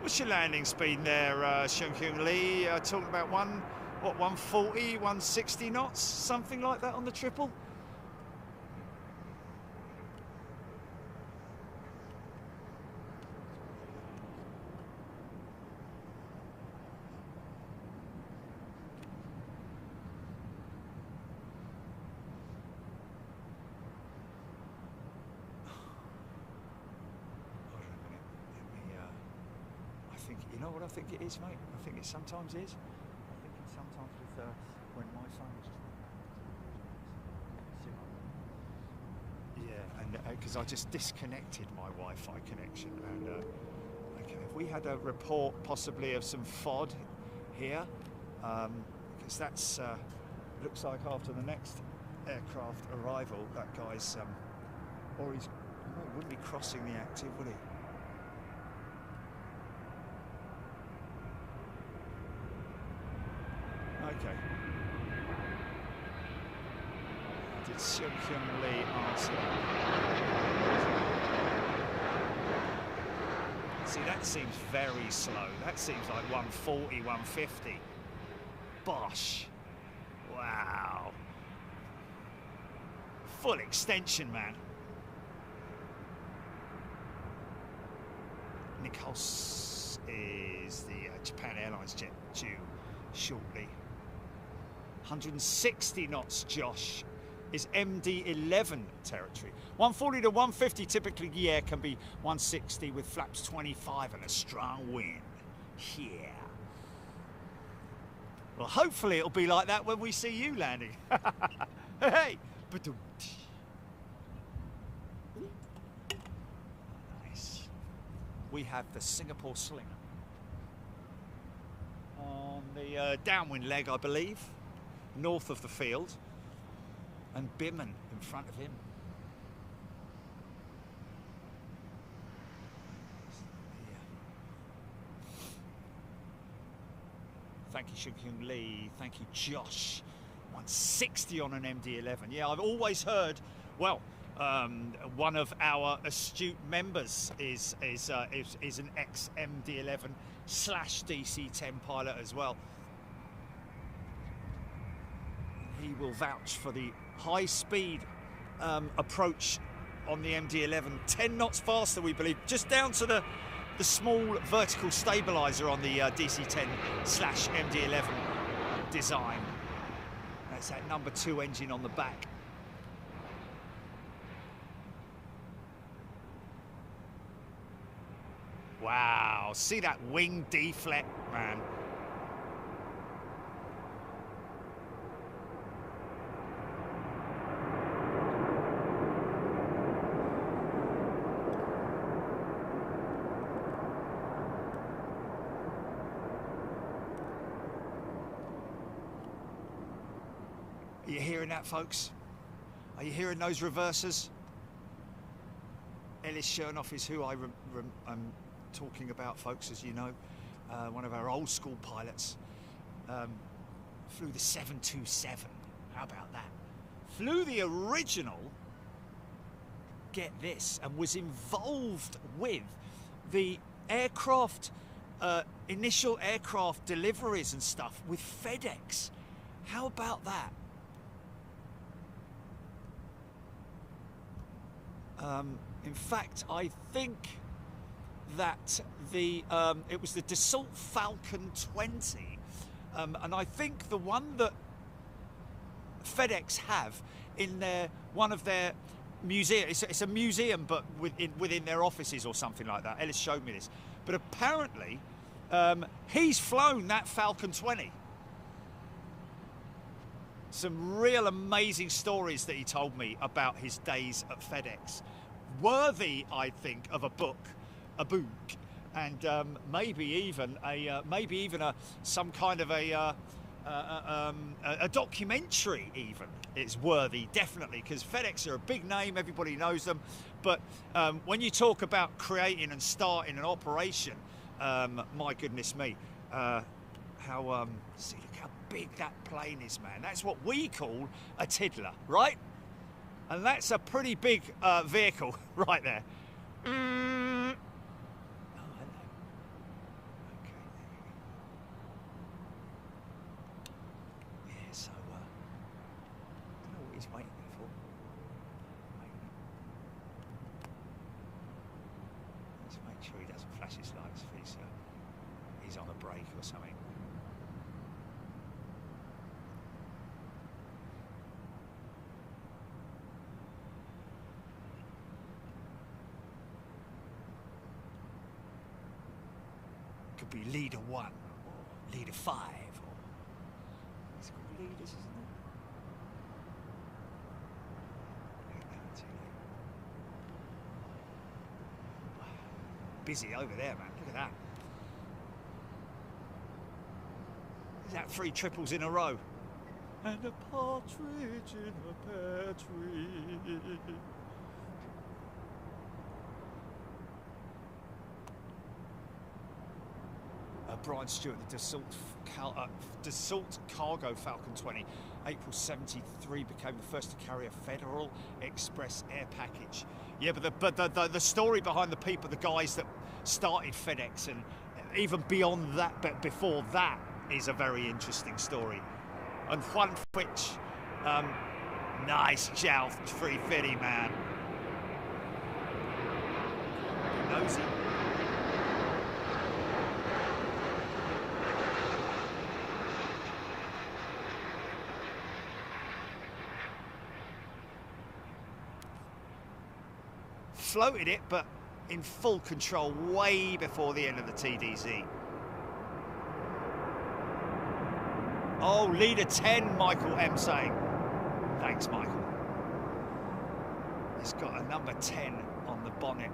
Speaker 1: What's your landing speed there, Shunkyung Lee? Talking about 140, 160 knots, something like that on the triple? You know what I think it is, mate? I think it sometimes is. I think it sometimes with when my phone is just... Yeah, and because I just disconnected my Wi-Fi connection, and okay, if we had a report possibly of some FOD here, because that's looks like after the next aircraft arrival, that guy's or he's he wouldn't be crossing the active, would he? Okay. Did Shunkyung Lee answer that? See, that seems very slow. That seems like 140, 150. Bosh. Wow. Full extension, man. Nicole is the Japan Airlines jet due shortly. 160 knots, Josh, is MD-11 territory. 140 to 150 typically, yeah, can be 160 with flaps 25 and a strong wind. Yeah. Well, hopefully it'll be like that when we see you landing. Hey! Nice. We have the Singapore Slinger on the downwind leg, I believe, north of the field, and Biman in front of him. Thank you, Shunkyung Lee. Thank you, Josh. 160 on an MD-11. Yeah, I've always heard. Well, one of our astute members is an ex-MD-11 / DC-10 pilot as well. He will vouch for the high-speed approach on the MD-11. 10 knots faster, we believe, just down to the small vertical stabilizer on the DC-10 / MD-11 design. That's that number 2 engine on the back. Wow, see that wing deflect, man. you hearing that, folks? Are you hearing those reversers? Ellis Chernoff is who I'm talking about, folks, as you know. One of our old school pilots. Flew the 727. How about that? Flew the original, get this, and was involved with the aircraft, initial aircraft deliveries and stuff with FedEx. How about that? In fact, I think that it was the Dassault Falcon 20, and I think the one that FedEx have in one of their museums. It's a museum, but within their offices or something like that. Ellis showed me this, but apparently he's flown that Falcon 20. Some real amazing stories that he told me about his days at FedEx, worthy, I think, of a book, and maybe even some kind of a documentary. Even it's worthy, definitely, because FedEx are a big name, everybody knows them. But when you talk about creating and starting an operation, my goodness me, see, look how big that plane is, man. That's what we call a tiddler, right? And that's a pretty big vehicle right there. Oh, hello. Okay, there we go. Yeah, so, I don't know what he's waiting there for. Let's make sure he doesn't flash his lights if he's on a break or something. Could be leader 1 or leader 5, or it's called leaders, isn't it? Busy over there, man. Look at that. Is that 3 triples in a row? And a partridge in a pear tree. Brian Stewart, the Dassault Cargo Falcon 20, April 73, became the first to carry a Federal Express air package. Yeah, but the story behind the people, the guys that started FedEx, and even beyond that, but before that, is a very interesting story. And Juan Fitch, nice jowl, 350, man. Nosy. Floated it, but in full control way before the end of the TDZ. Oh, leader 10, Michael M saying. Thanks, Michael. It's got a number 10 on the bonnet.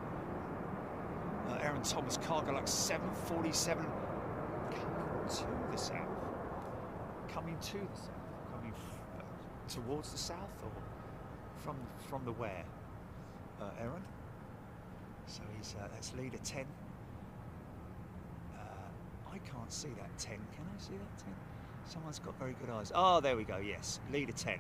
Speaker 1: Aaron Thomas, Cargolux 747, coming to the south. Coming to the south. Coming towards the south, or from the where? Aaron? So that's leader 10. I can't see that 10. Can I see that 10? Someone's got very good eyes. Oh, there we go. Yes, leader 10.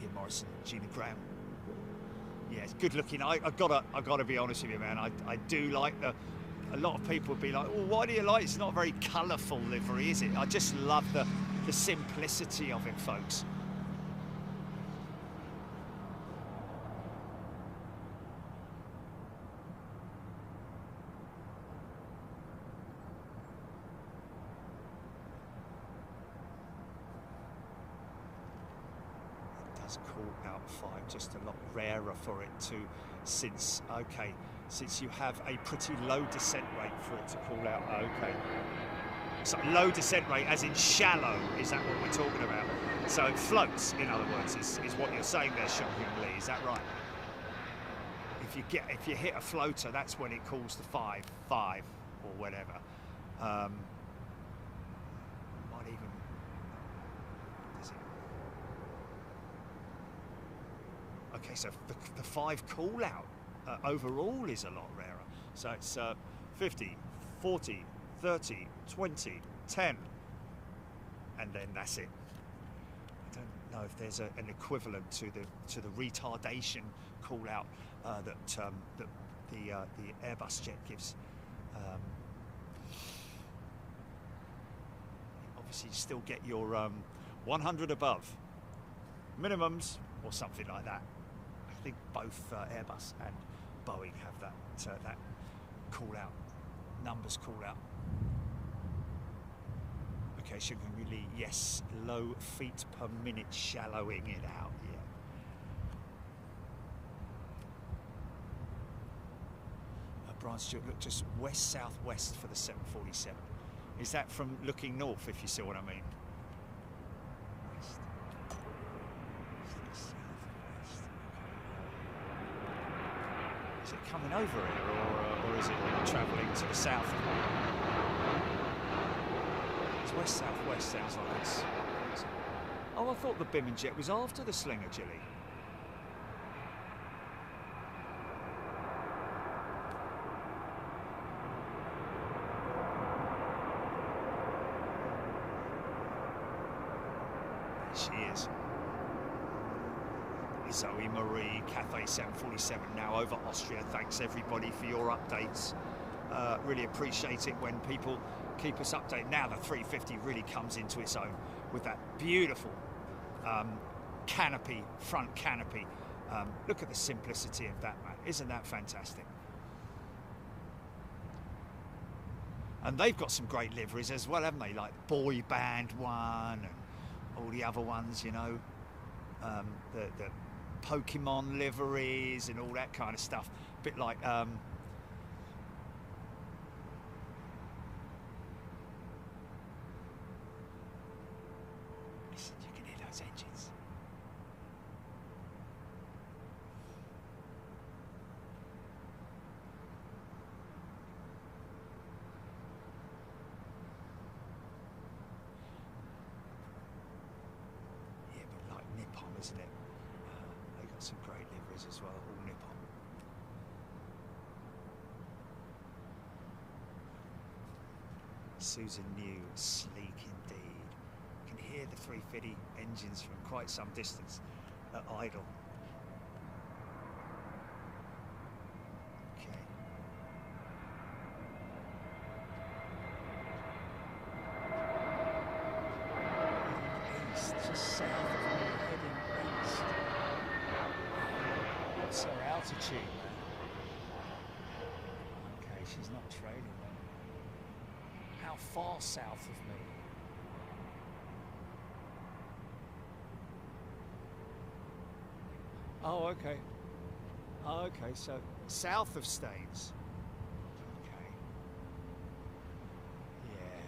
Speaker 1: Ian Morrison, Gina Graham. Yeah, it's good looking. I've got to be honest with you, man. I do like the. A lot of people would be like, well, why do you like it? It's not a very colourful livery, is it? I just love the simplicity of it, folks. It does call out 5, just a lot rarer for it too, since you have a pretty low descent rate for it to call out. Okay. So low descent rate as in shallow, is that what we're talking about? So it floats, in other words, is what you're saying there, shockingly, is that right? if you hit a floater, that's when it calls the 5 or whatever. Might even, does it? Okay, so the 5 call out overall is a lot rarer. So it's 50, 40, 30, 20, 10, and then that's it. I don't know if there's an equivalent to the retardation call out that the Airbus jet gives. Obviously, you still get your 100 above minimums or something like that. I think both Airbus and Boeing have that call out, numbers call out. Okay, sugar really, yes, low feet per minute, shallowing it out, yeah. Brian Stewart, look just west-southwest for the 747. Is that from looking north, if you see what I mean? West. Southwest. Is it coming over here, or is it travelling to the south? It's west-southwest, sounds like it's... Oh, I thought the Biman jet was after the Slinger, Jilly. She is. Zoe Marie, Cathay 747 now over Austria. Thanks everybody for your updates. Really appreciate it when people keep us updated. Now the 350 really comes into its own with that beautiful canopy, front canopy. Look at the simplicity of that, man. Isn't that fantastic? And they've got some great liveries as well, haven't they? Like Boy Band one and all the other ones, you know, the Pokemon liveries and all that kind of stuff. A bit like listen, you can hear those engines. Isn't it? They got some great liveries as well, all Nippon. Susan New, sleek indeed. You can hear the 350 engines from quite some distance at idle. Okay. East, just south of her altitude, man. Okay, she's not trailing then. How far south of me? Oh, okay. Oh, okay, so south of Staines. Okay. Yeah.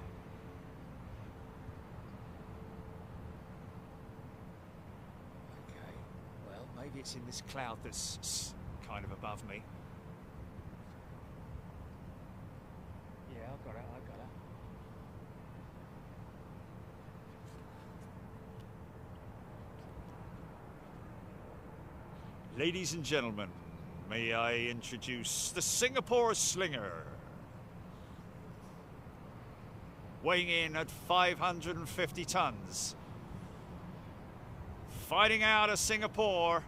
Speaker 1: Maybe it's in this cloud that's kind of above me. Yeah, I've got it, Ladies and gentlemen, may I introduce the Singapore Slinger. Weighing in at 550 tons. Fighting out of Singapore.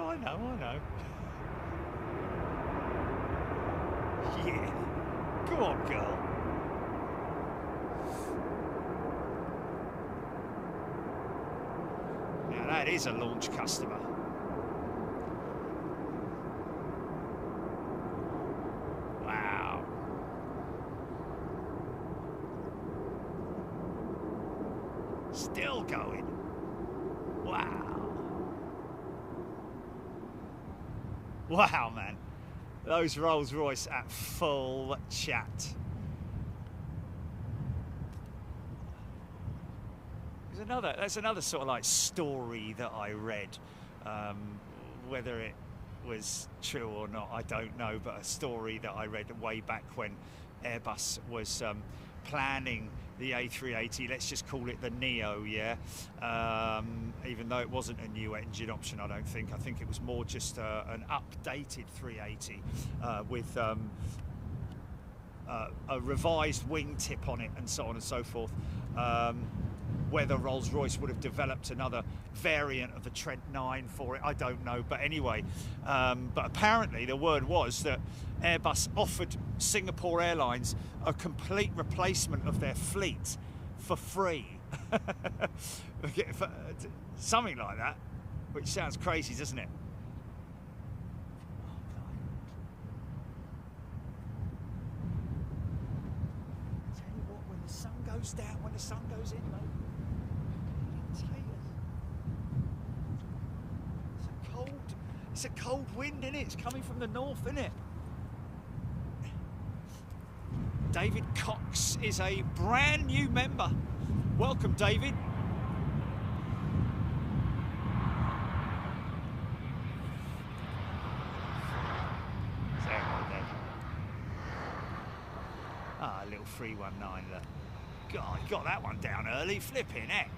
Speaker 1: I know. Yeah. Go on, girl. Now that is a launch customer. Still going. Wow. Wow, man. Those Rolls-Royce at full chat. That's another sort of like story that I read. Whether it was true or not, I don't know, but a story that I read way back when Airbus was planning the A380, let's just call it the Neo, yeah? Even though it wasn't a new engine option, I don't think. I think it was more just an updated 380 with a revised wingtip on it and so on and so forth. Whether Rolls-Royce would have developed another variant of the Trent 9 for it, I don't know. But anyway, but apparently the word was that Airbus offered Singapore Airlines a complete replacement of their fleet for free. Something like that, which sounds crazy, doesn't it? Tell you what, when the sun goes down, when the sun goes in, mate. It's a cold wind, isn't it? It's coming from the north, isn't it? David Cox is a brand new member. Welcome, David. Ah, a little 319 look. God, got that one down early, flipping heck.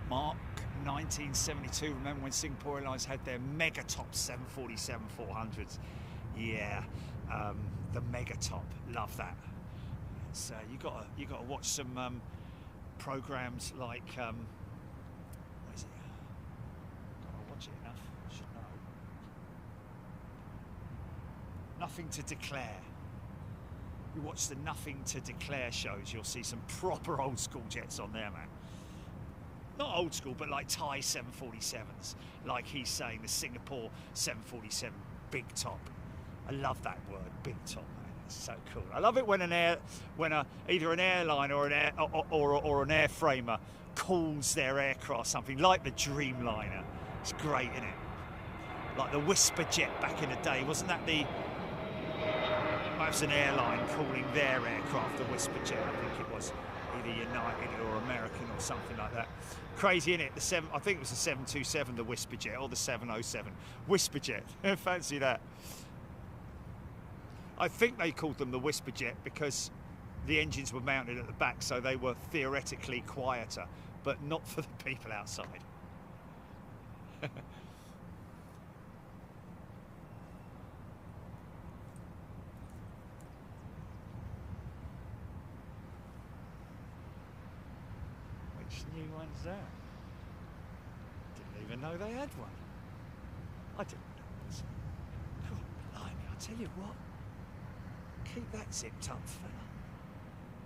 Speaker 1: Mark 1972, remember when Singapore Airlines had their mega top 747-400s? Yeah, the mega top, love that. So you got to watch some programs like what is it? Don't watch it enough. I should know. Nothing to Declare. You watch the Nothing to Declare shows, you'll see some proper old school jets on there, man. Not old school, but like Thai 747s, like he's saying, the Singapore 747 big top. I love that word, big top, man. It's so cool. I love it when either an airline or an airframer calls their aircraft something like the Dreamliner. It's great, isn't it? Like the Whisper Jet back in the day, wasn't that the? Perhaps an airline calling their aircraft the Whisper Jet. I think it was either United or American or something like that. Crazy, innit? I think it was the 727, the Whisper Jet, or the 707 Whisper Jet. Fancy that. I think they called them the Whisper Jet because the engines were mounted at the back, so they were theoretically quieter, but not for the people outside. Which new one's that? Didn't even know they had one. I didn't know. God, blimey, I'll tell you what. Keep that zipped up, fella.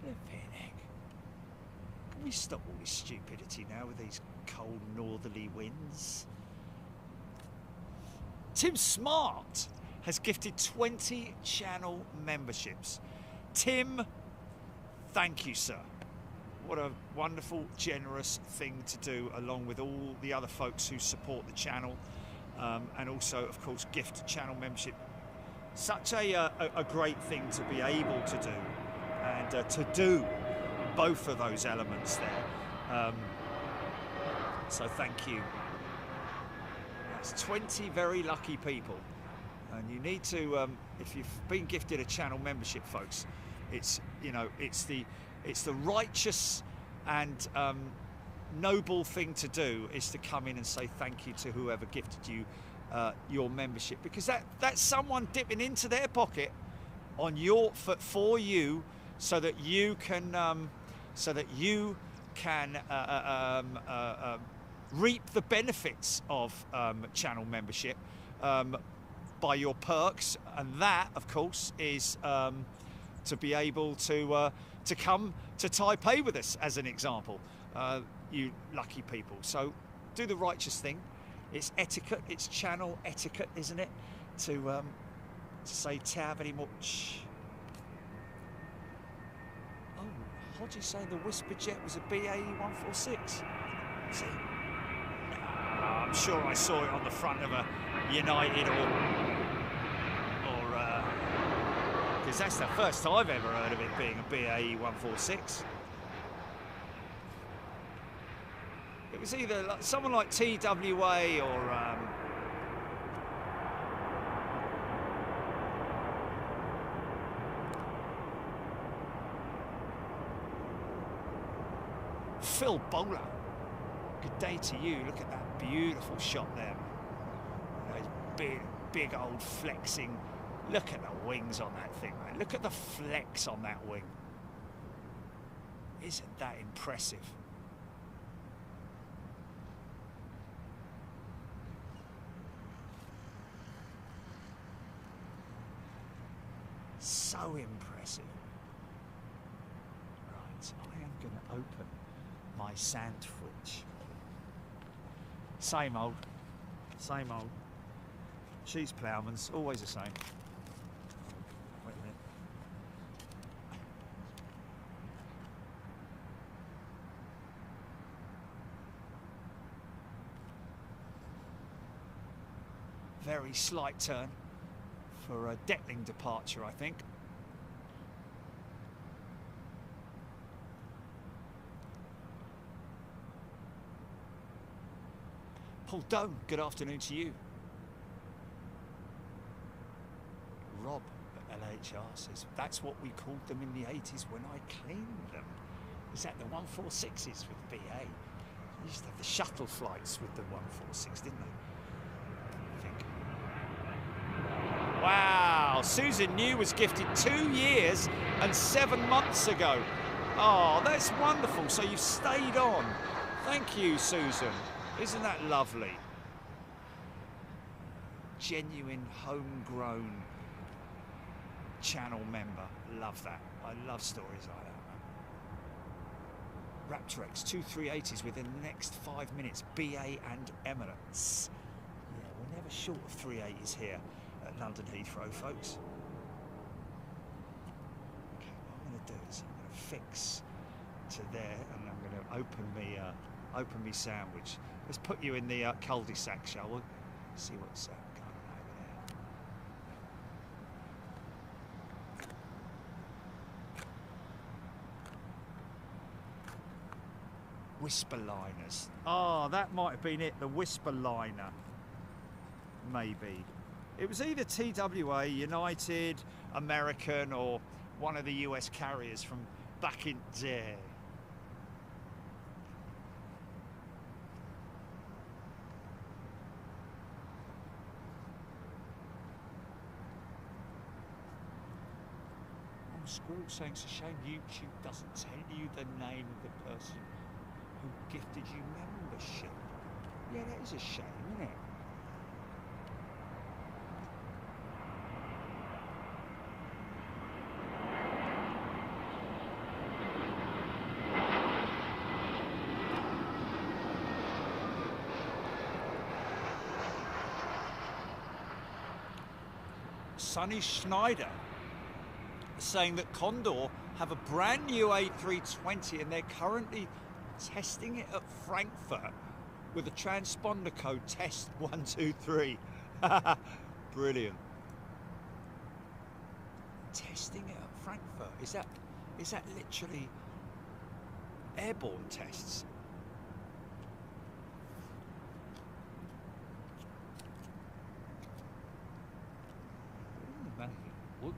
Speaker 1: Flipping heck. Can we stop all this stupidity now with these cold northerly winds? Tim Smart has gifted 20 channel memberships. Tim, thank you, sir. What a wonderful, generous thing to do, along with all the other folks who support the channel, and also, of course, gift channel membership. Such a great thing to be able to do, and to do both of those elements there. So thank you. That's 20 very lucky people, and you need to, if you've been gifted a channel membership, folks, it's, you know, it's the righteous and noble thing to do is to come in and say thank you to whoever gifted you your membership, because that's someone dipping into their pocket on your for you, so that you can reap the benefits of channel membership by your perks, and that, of course, is to be able to come to Taipei with us, as an example, you lucky people. So do the righteous thing. It's etiquette, it's channel etiquette, isn't it? To say tao very much. Hodges saying the Whisper Jet was a BAE 146. See? I'm sure I saw it on the front of a United or because that's the first I've ever heard of it being a BAE 146. It was either like someone like TWA or Phil Bowler. Good day to you. Look at that beautiful shot there. Those big old flexing. Look at the wings on that thing, man. Look at the flex on that wing. Isn't that impressive? So impressive. Right, I am going to open my sand fridge. Same old. Same old. Cheese ploughman's always the same. Wait a minute. Very slight turn for a Detling departure, I think. Paul Doan, good afternoon to you. Rob at LHR says, that's what we called them in the 80s when I cleaned them. Is that the 146s with BA? They used to have the shuttle flights with the 146, didn't they? I think. Wow, Susan New was gifted 2 years and 7 months ago. Oh, that's wonderful. So you've stayed on. Thank you, Susan. Isn't that lovely? Genuine, homegrown channel member. Love that. I love stories like that. Raptorex 2380s within the next 5 minutes. BA and Emirates. Yeah, we're never short of 380s here at London Heathrow, folks. Okay, what I'm going to do is I'm going to fix to there, and I'm going to open me sandwich. Let's put you in the cul-de-sac, shall we? See what's going on over there. Whisper liners. Oh, that might have been it, the Whisper liner. Maybe. It was either TWA, United, American, or one of the US carriers from back in there. Squirrel saying it's a shame YouTube doesn't tell you the name of the person who gifted you membership. Yeah, that is a shame, isn't it? Sonny Schneider saying that Condor have a brand new A320 and they're currently testing it at Frankfurt with a transponder code test 123. Brilliant. Testing it at Frankfurt. Is that literally airborne tests? Man, would be.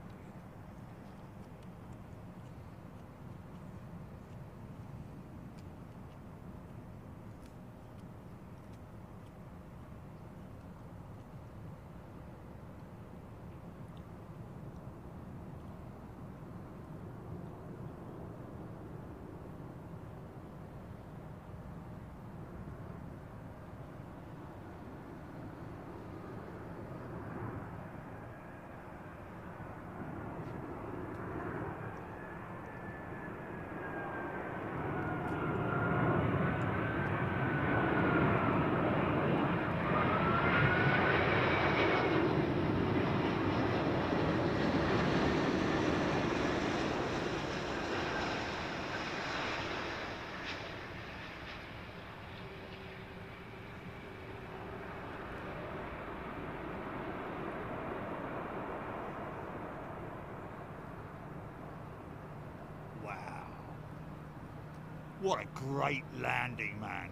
Speaker 1: What a great landing, man.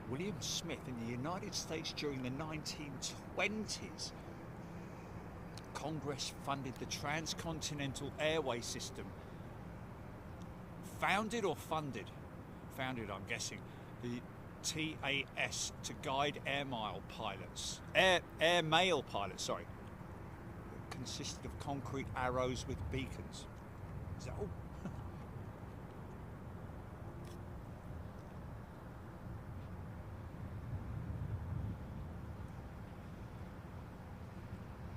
Speaker 1: William Smith in the United States during the 1920s. Congress funded the transcontinental airway system. Founded or funded? Founded, I'm guessing. The TAS to guide air mail pilots. Air mail pilots, sorry. It consisted of concrete arrows with beacons. Is that all?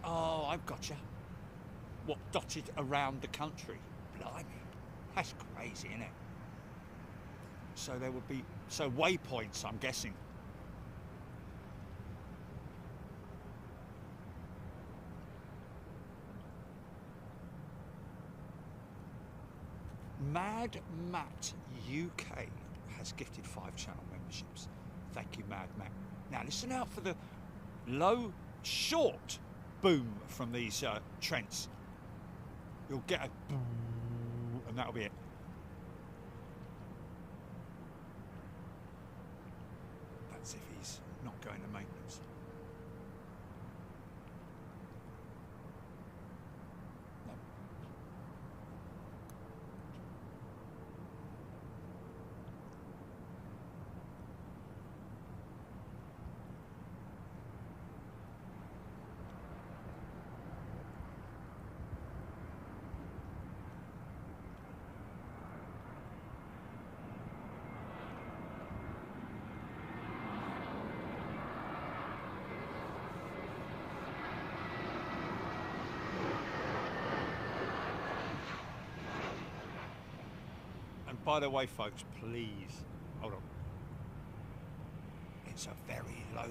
Speaker 1: Oh, I've gotcha. What, dotted around the country? Blimey, that's crazy, isn't it? So there would be, so waypoints, I'm guessing. Mad Matt UK has gifted 5 channel memberships. Thank you, Mad Matt. Now listen out for the low, short boom from these Trents. You'll get a boom, and that'll be it. That's if he's not going to maintenance. No. By the way, folks, please, hold on. It's a very low.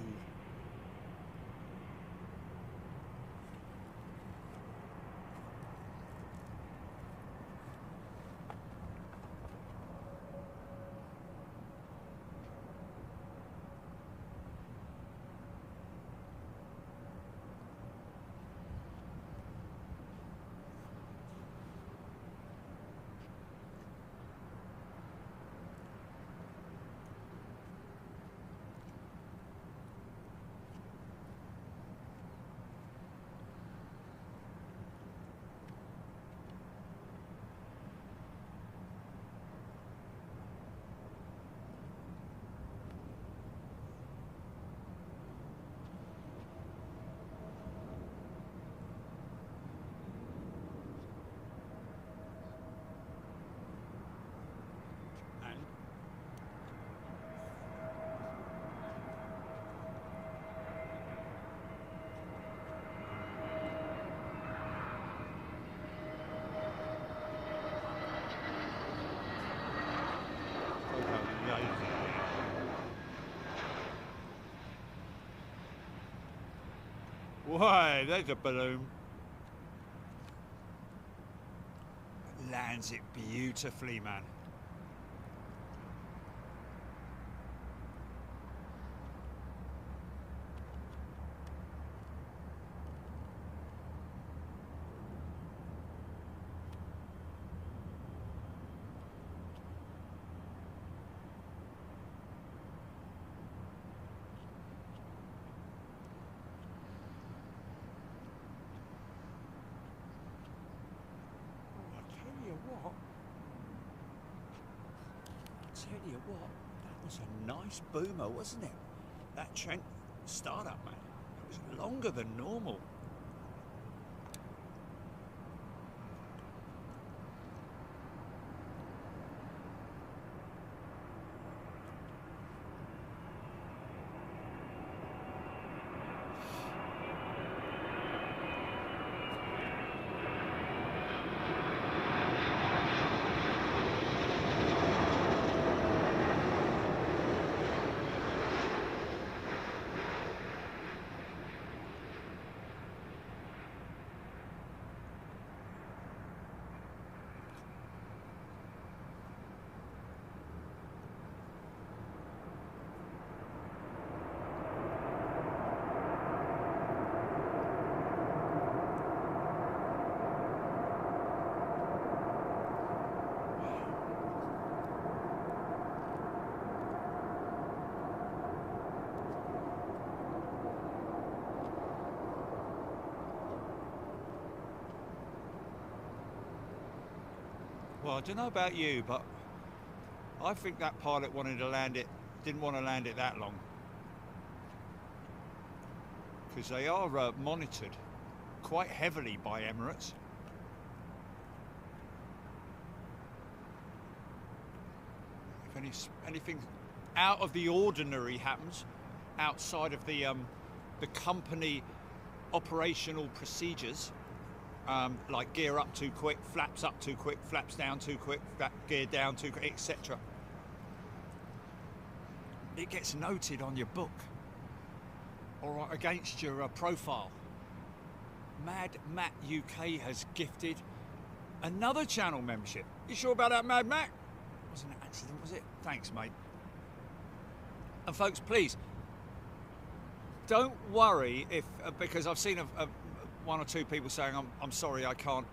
Speaker 1: Why, there's a balloon. Lands it beautifully, man. Tell you what, that was a nice boomer, wasn't it? That Trent startup, man. It was longer than normal. Well, I don't know about you, but I think that pilot wanted to land it, didn't want to land it that long. Because they are monitored quite heavily by Emirates. If anything out of the ordinary happens, outside of the company operational procedures, like gear up too quick, flaps up too quick, flaps down too quick, gear down too quick, etc., it gets noted on your book or against your profile. Mad Matt UK has gifted another channel membership. You sure about that, Mad Matt? Wasn't an accident, was it? Thanks, mate. And folks, please don't worry if because I've seen one or two people saying I'm sorry I can't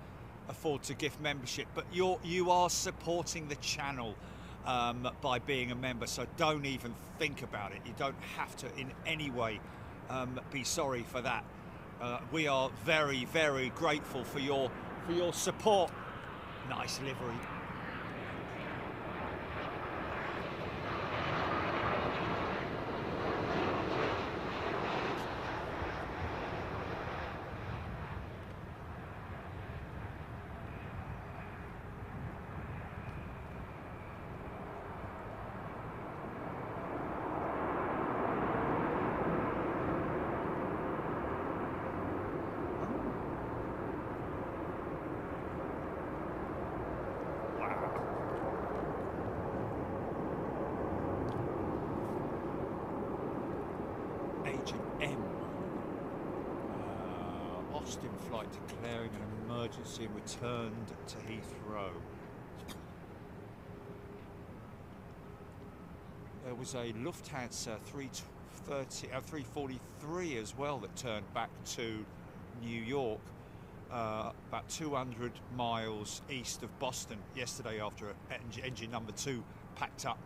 Speaker 1: afford to gift membership, but you are supporting the channel by being a member, so don't even think about it. You don't have to in any way be sorry for that. We are very, very grateful for your support. Nice livery. Austin flight declaring an emergency and returned to Heathrow. There was a Lufthansa 343 as well that turned back to New York, about 200 miles east of Boston yesterday after engine number 2 packed up.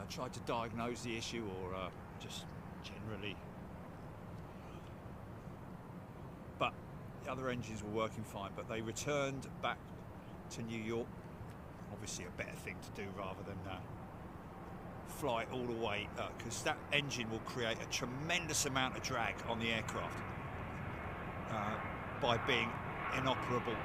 Speaker 1: Tried to diagnose the issue or just generally. But the other engines were working fine, but they returned back to New York. Obviously a better thing to do rather than fly all the way, because that engine will create a tremendous amount of drag on the aircraft by being inoperable.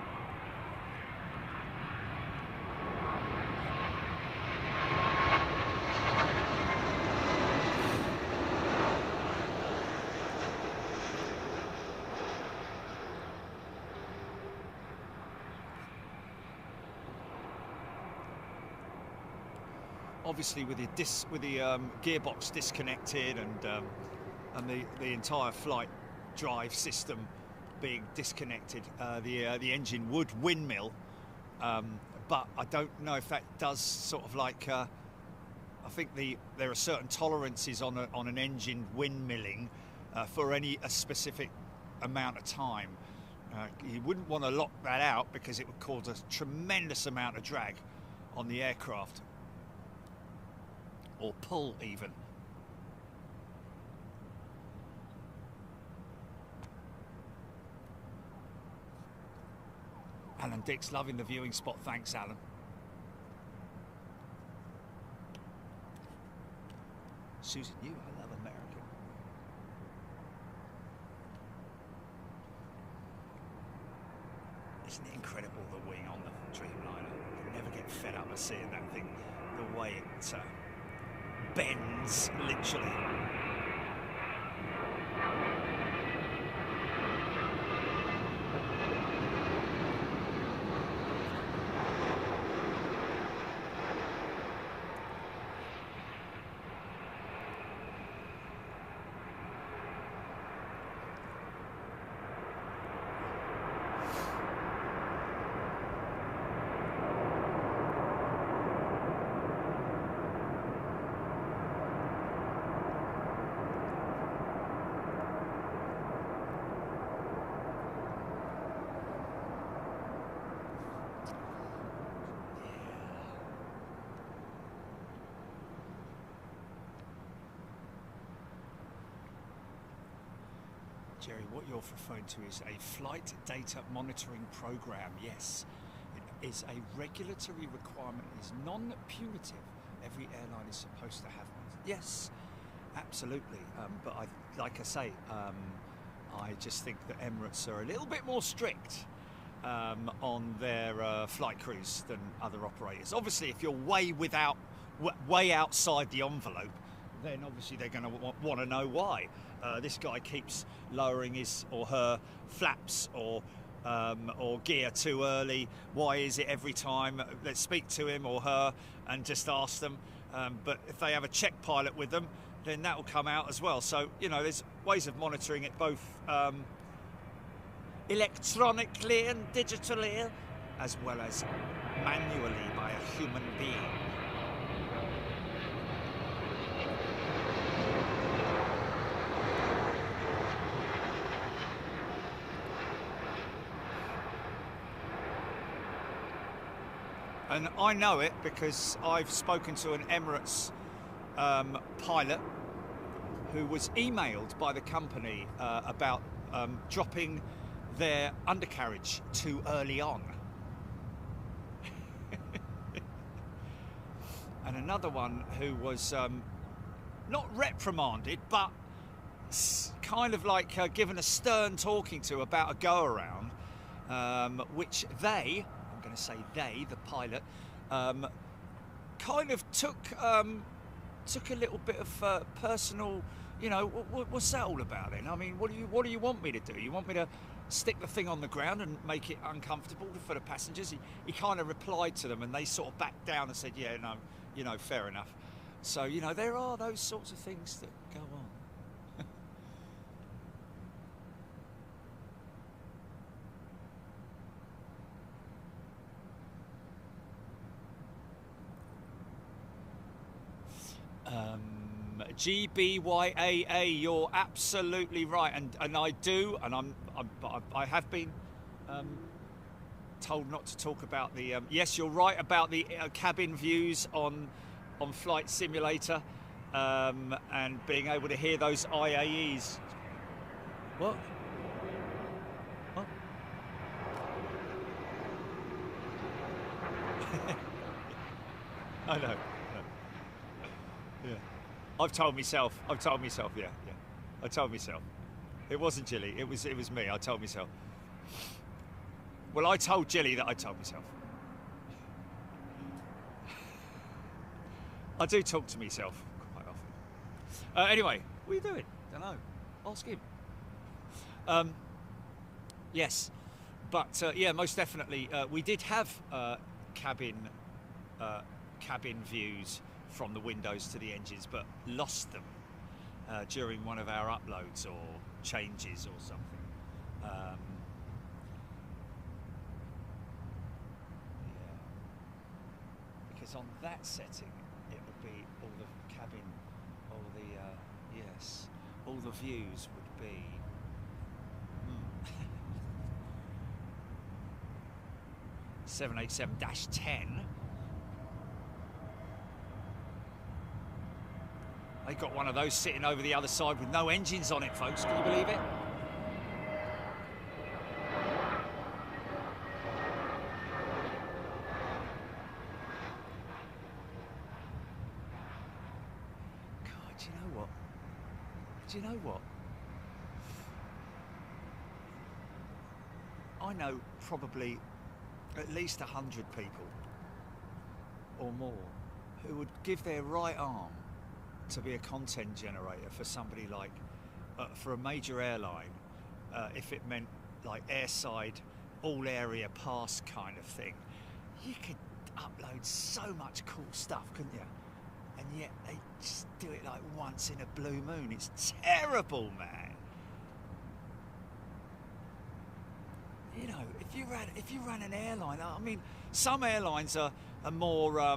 Speaker 1: Obviously, with the gearbox disconnected and the entire flight drive system being disconnected, the engine would windmill, but I don't know if that does sort of like. I think there are certain tolerances on an engine windmilling for a specific amount of time. You wouldn't want to lock that out because it would cause a tremendous amount of drag on the aircraft. Or pull even. Alan Dix loving the viewing spot. Thanks, Alan. Susan, I love American. Isn't it incredible, the wing on the Dreamliner? You never get fed up of seeing that thing, the way it bends, literally. Jerry, what you're referring to is a flight data monitoring program. Yes, it is a regulatory requirement. It is non-punitive. Every airline is supposed to have one. Yes, absolutely. But like I say, I just think that Emirates are a little bit more strict on their flight crews than other operators. Obviously, if you're way outside the envelope, then obviously they're going to want to know why. This guy keeps lowering his or her flaps or gear too early. Why is it every time? Let's speak to him or her and just ask them. But if they have a check pilot with them, then that will come out as well. So, you know, there's ways of monitoring it both electronically and digitally, as well as manually by a human being. And I know it because I've spoken to an Emirates pilot who was emailed by the company about dropping their undercarriage too early on. And another one who was not reprimanded, but kind of like given a stern talking to about a go-around, which they, I'm going to say they, the pilot, kind of took a little bit of personal, you know, what's that all about then? I mean, what do you want me to do? You want me to stick the thing on the ground and make it uncomfortable for the passengers? He kind of replied to them, and they sort of backed down and said, yeah, no, you know, fair enough. So, you know, there are those sorts of things that go on. GBYAA, you're absolutely right, and I do, and I have been told not to talk about the. Yes, you're right about the cabin views on Flight Simulator, and being able to hear those IAEs. What? What? I know. Yeah. I've told myself, yeah. I told myself. It wasn't Jilly, it was me, I told myself. Well, I told Jilly that I told myself. I do talk to myself quite often. Anyway, what are you doing? Don't know. Ask him. Yes, but yeah, most definitely. We did have cabin views from the windows to the engines, but lost them during one of our uploads or changes or something. Yeah. Because on that setting, it would be all the cabin, all the yes, all the views would be. Mm. 787-10. They got one of those sitting over the other side with no engines on it, folks. Can you believe it? God, do you know what? Do you know what? I know probably at least 100 people or more who would give their right arm to be a content generator for somebody like, for a major airline, if it meant like airside, all area pass kind of thing. You could upload so much cool stuff, couldn't you? And yet they just do it like once in a blue moon. It's terrible, man. You know, if you ran an airline, I mean, some airlines are more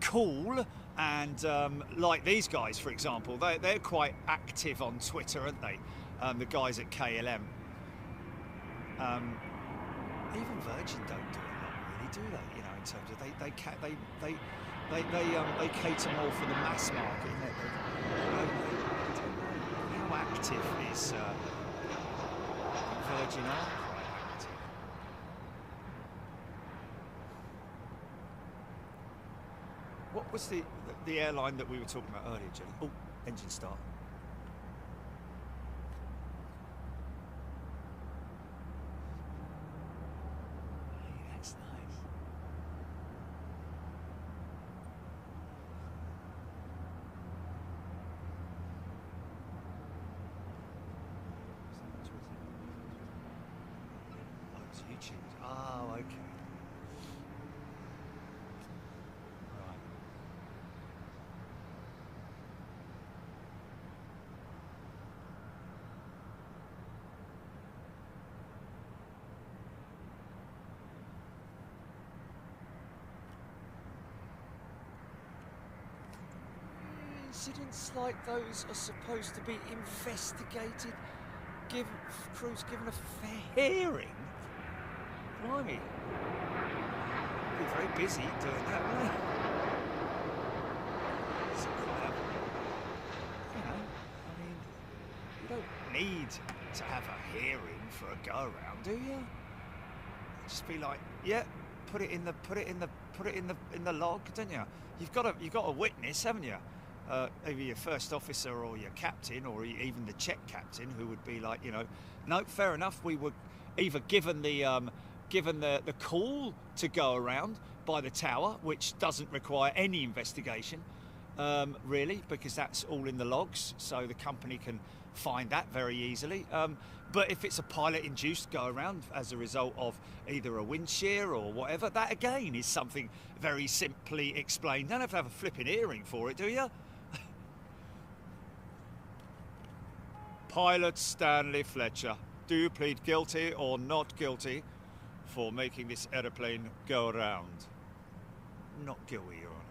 Speaker 1: cool. And like these guys, for example, they're quite active on Twitter, aren't they? The guys at KLM. Even Virgin don't do it a lot, really, do they? You know, in terms of they cater more for the mass market. How active Virgin are quite active. What was the airline that we were talking about earlier, Jenny? Oh, engine start. Hey, that's nice. Oh, it's YouTube. Oh, okay. Incidents like those are supposed to be investigated, crews given a fair hearing. Blimey. Be very busy doing that, won't they? It's quite a, you know, I mean, you don't need to have a hearing for a go around, do you? Just be like, yeah, put it in the log, don't you? You've got a witness, haven't you? Either your first officer or your captain or even the check captain, who would be like, you know, no, fair enough, we were either given the call to go around by the tower, which doesn't require any investigation, really, because that's all in the logs, so the company can find that very easily. But if it's a pilot-induced go-around as a result of either a wind shear or whatever, that again is something very simply explained. Don't have to have a flipping hearing for it, do you? Pilot Stanley Fletcher, do you plead guilty or not guilty for making this aeroplane go around? Not guilty, Your Honour.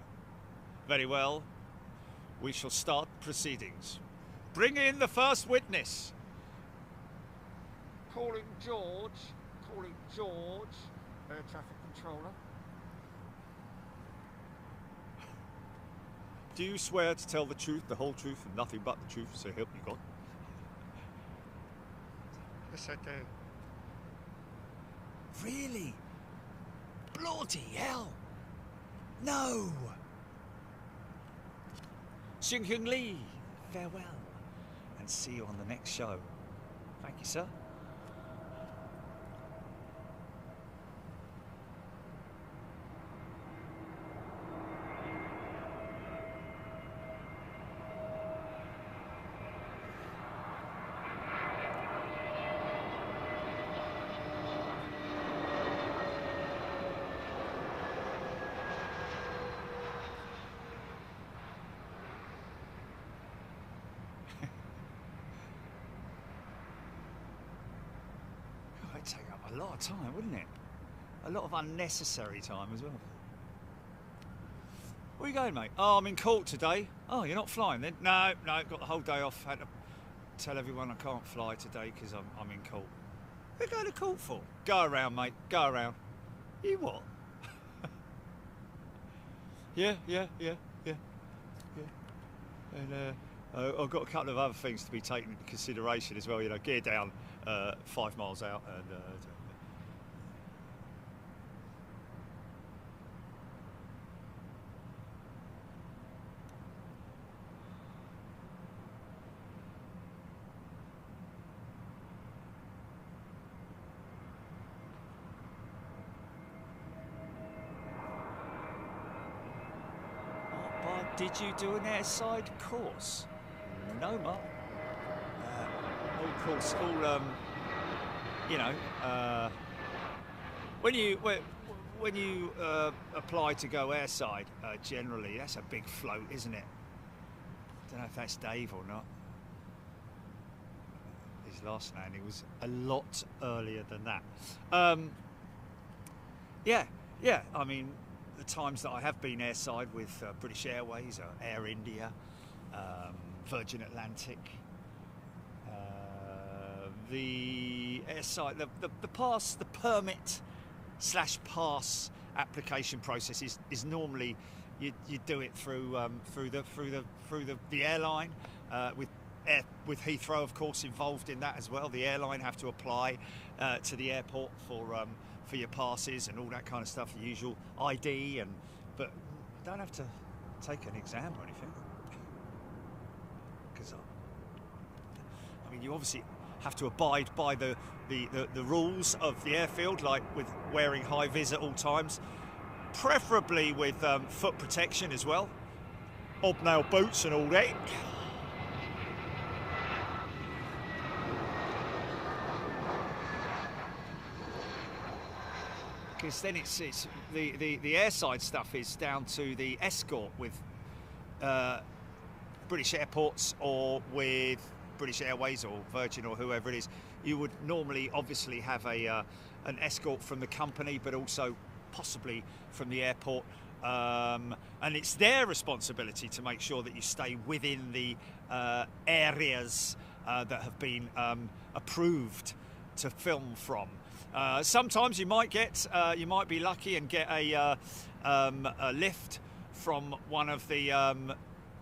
Speaker 1: Very well. We shall start proceedings. Bring in the first witness. Calling George. Air traffic controller. Do you swear to tell the truth, the whole truth, and nothing but the truth, so help you God? Yes, I do. Really? Bloody hell! No! Xing Hyung Lee, farewell, and see you on the next show. Thank you, sir. It'd take up a lot of time, wouldn't it? A lot of unnecessary time as well. Where are you going, mate? Oh, I'm in court today. Oh, you're not flying then? No, got the whole day off. Had to tell everyone I can't fly today because I'm in court. What are you going to court for? Go around, mate. Go around. You what? Yeah. And I've got a couple of other things to be taken into consideration as well. You know, gear down 5 miles out and. Did you do an airside course? No, Mark. All course, you know, when you apply to go airside, generally that's a big float, isn't it? Don't know if that's Dave or not. His last landing was a lot earlier than that. Yeah. I mean, the times that I have been airside with British Airways, Air India, Virgin Atlantic, the airside, the permit / pass application process is normally you do it through the airline with with Heathrow, of course, involved in that as well. The airline have to apply to the airport for your passes and all that kind of stuff, the usual ID, but you don't have to take an exam or anything. Because I mean, you obviously have to abide by the rules of the airfield, like with wearing high vis at all times, preferably with foot protection as well, hobnail boots and all that. Because then it's the airside stuff is down to the escort with British airports or with British Airways or Virgin or whoever it is. You would normally obviously have an escort from the company, but also possibly from the airport, and it's their responsibility to make sure that you stay within the areas that have been approved to film from. Sometimes you might be lucky and get a lift from one of the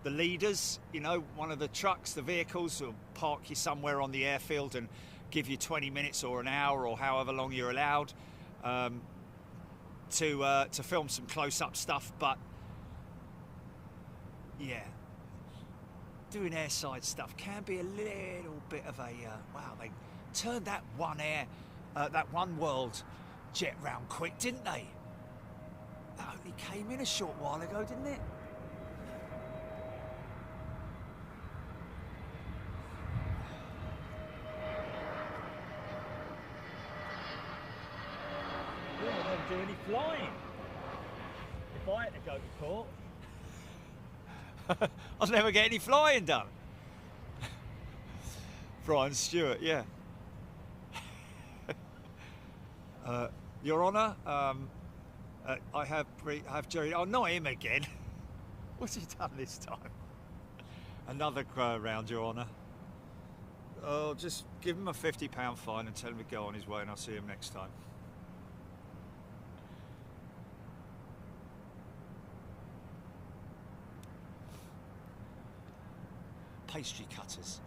Speaker 1: leaders, you know, one of the trucks, the vehicles will park you somewhere on the airfield and give you 20 minutes or an hour or however long you're allowed to film some close-up stuff. But yeah, doing airside stuff can be a little bit of a wow. They turned that oneworld jet round quick, didn't they? That only came in a short while ago, didn't it? Yeah, I don't do any flying. If I had to go to court, I'd never get any flying done. Brian Stewart, yeah. Your Honour, I have Jerry. Oh, not him again. What's he done this time? Another round, Your Honour. Oh, just give him a £50 fine and tell him to go on his way, and I'll see him next time. Pastry cutters.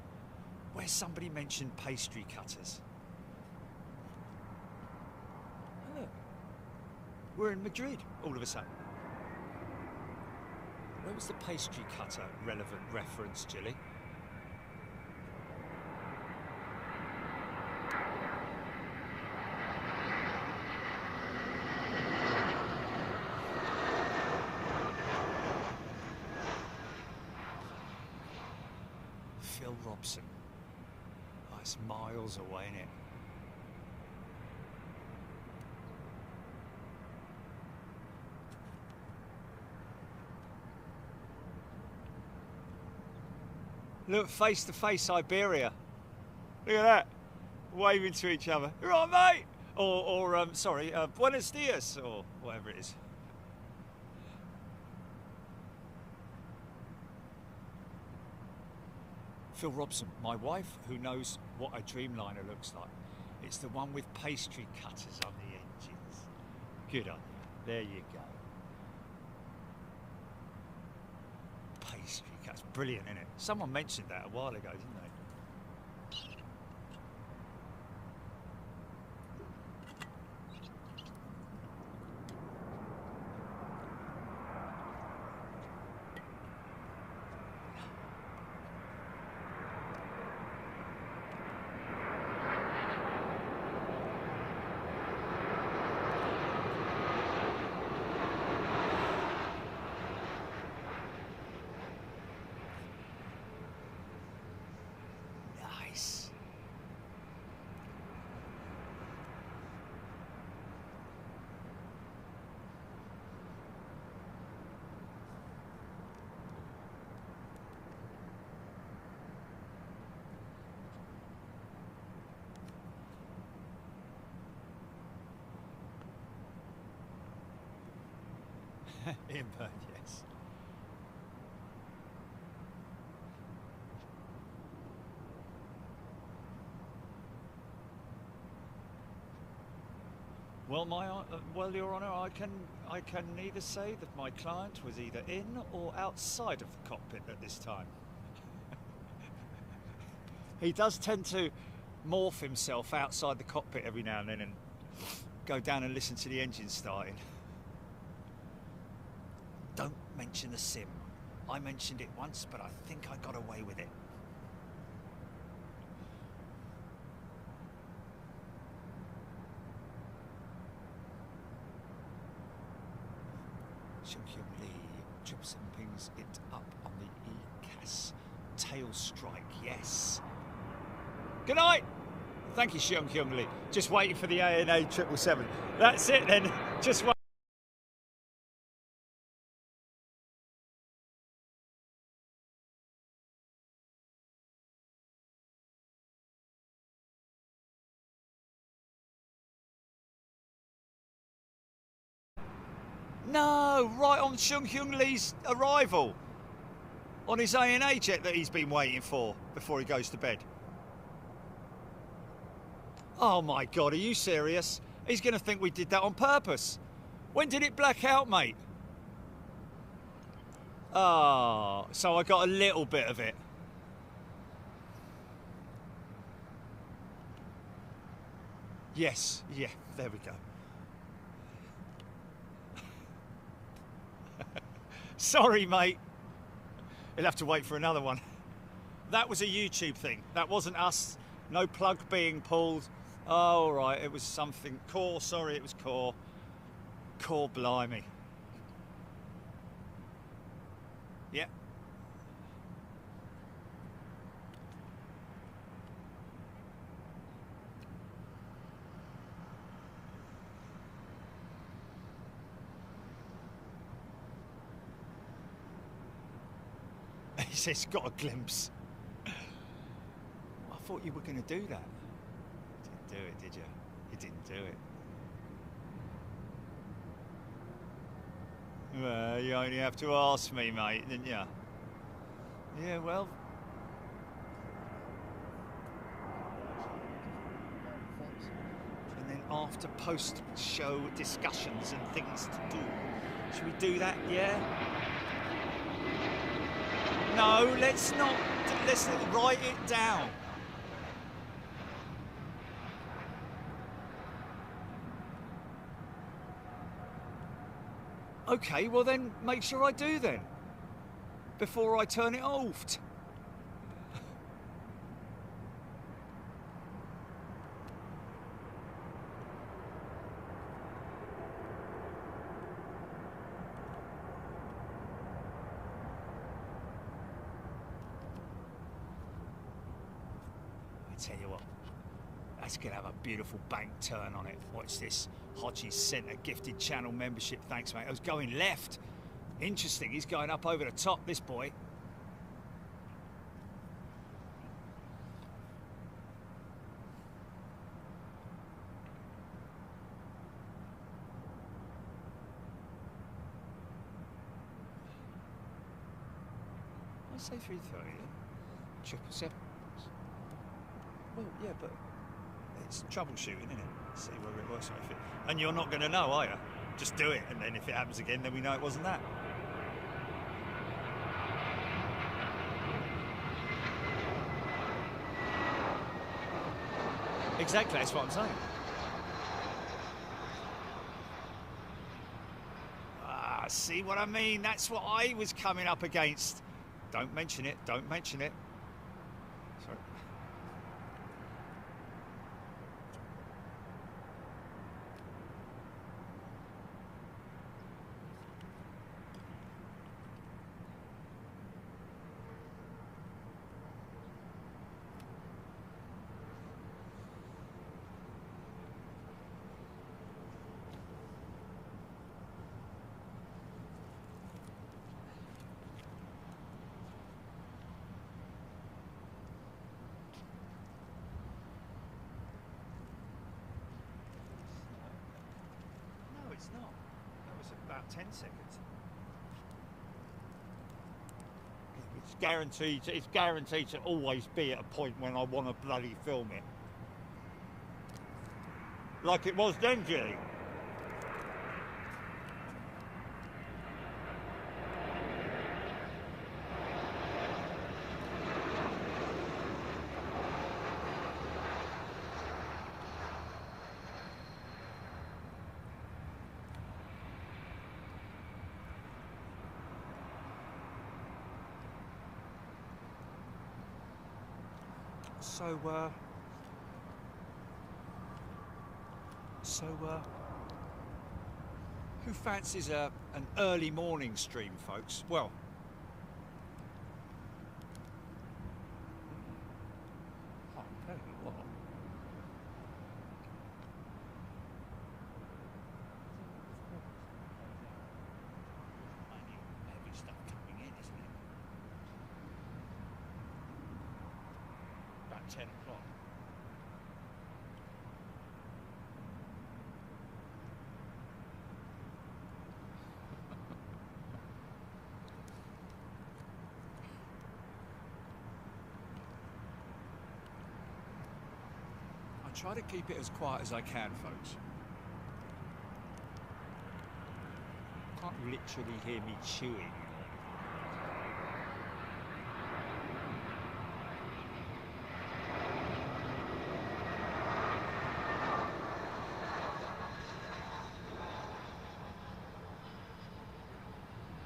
Speaker 1: Where somebody mentioned pastry cutters. Look, we're in Madrid all of a sudden. Where was the pastry cutter relevant reference, Jilly? Phil Robson. Oh, it's miles away, innit? Look, face to face, Iberia. Look at that, waving to each other. You're right, mate. Or sorry, buenos dias, or whatever it is. Phil Robson, my wife, who knows what a Dreamliner looks like. It's the one with pastry cutters on the engines. Good on you. There you go. Pastry cuts, brilliant, isn't it? Someone mentioned that a while ago, didn't they? Inburn, yes. Well, Your Honour, I can neither say that my client was either in or outside of the cockpit at this time. He does tend to morph himself outside the cockpit every now and then and go down and listen to the engine starting. Don't mention the sim. I mentioned it once, but I think I got away with it. Shunkyung Lee, 777 pings it up on the ECAS. Tail strike, yes. Good night. Thank you, Shunkyung Lee. Just waiting for the ANA 777. That's it then. Just wait. No, right on Shunkyung Lee's arrival. On his ANA jet that he's been waiting for before he goes to bed. Oh my God, are you serious? He's going to think we did that on purpose. When did it black out, mate? Oh, so I got a little bit of it. Yes, yeah, there we go. Sorry, mate. You'll have to wait for another one. That was a YouTube thing. That wasn't us. No plug being pulled. Oh, right, it was something. Core, sorry, it was core. Core, blimey. Yeah. He says, got a glimpse. I thought you were going to do that. You didn't do it, did you? You didn't do it. Well, you only have to ask me, mate, didn't you? Yeah, well. And then after post-show discussions and things to do. Should we do that, yeah? No, let's not. Let's write it down. Okay, well then make sure I do then. Before I turn it off. Tell you what, that's gonna have a beautiful bank turn on it. Watch this. Hodges sent a gifted channel membership. Thanks, mate. I was going left. Interesting. He's going up over the top, this boy. I say 330. 777. Well, yeah, but it's troubleshooting, isn't it? See whether it works or if it... And you're not going to know, are you? Just do it, and then if it happens again, then we know it wasn't that. Exactly, that's what I'm saying. Ah, see what I mean? That's what I was coming up against. Don't mention it, don't mention it. Sorry. It's not. That was about 10 seconds. It's guaranteed to always be at a point when I want to bloody film it. Like it was then, Gilly. So, who fancies an early morning stream, folks? Well, I'll tell you what. Heavy stuff coming in, isn't it? About 10 o'clock. Try to keep it as quiet as I can, folks. Can't literally hear me chewing.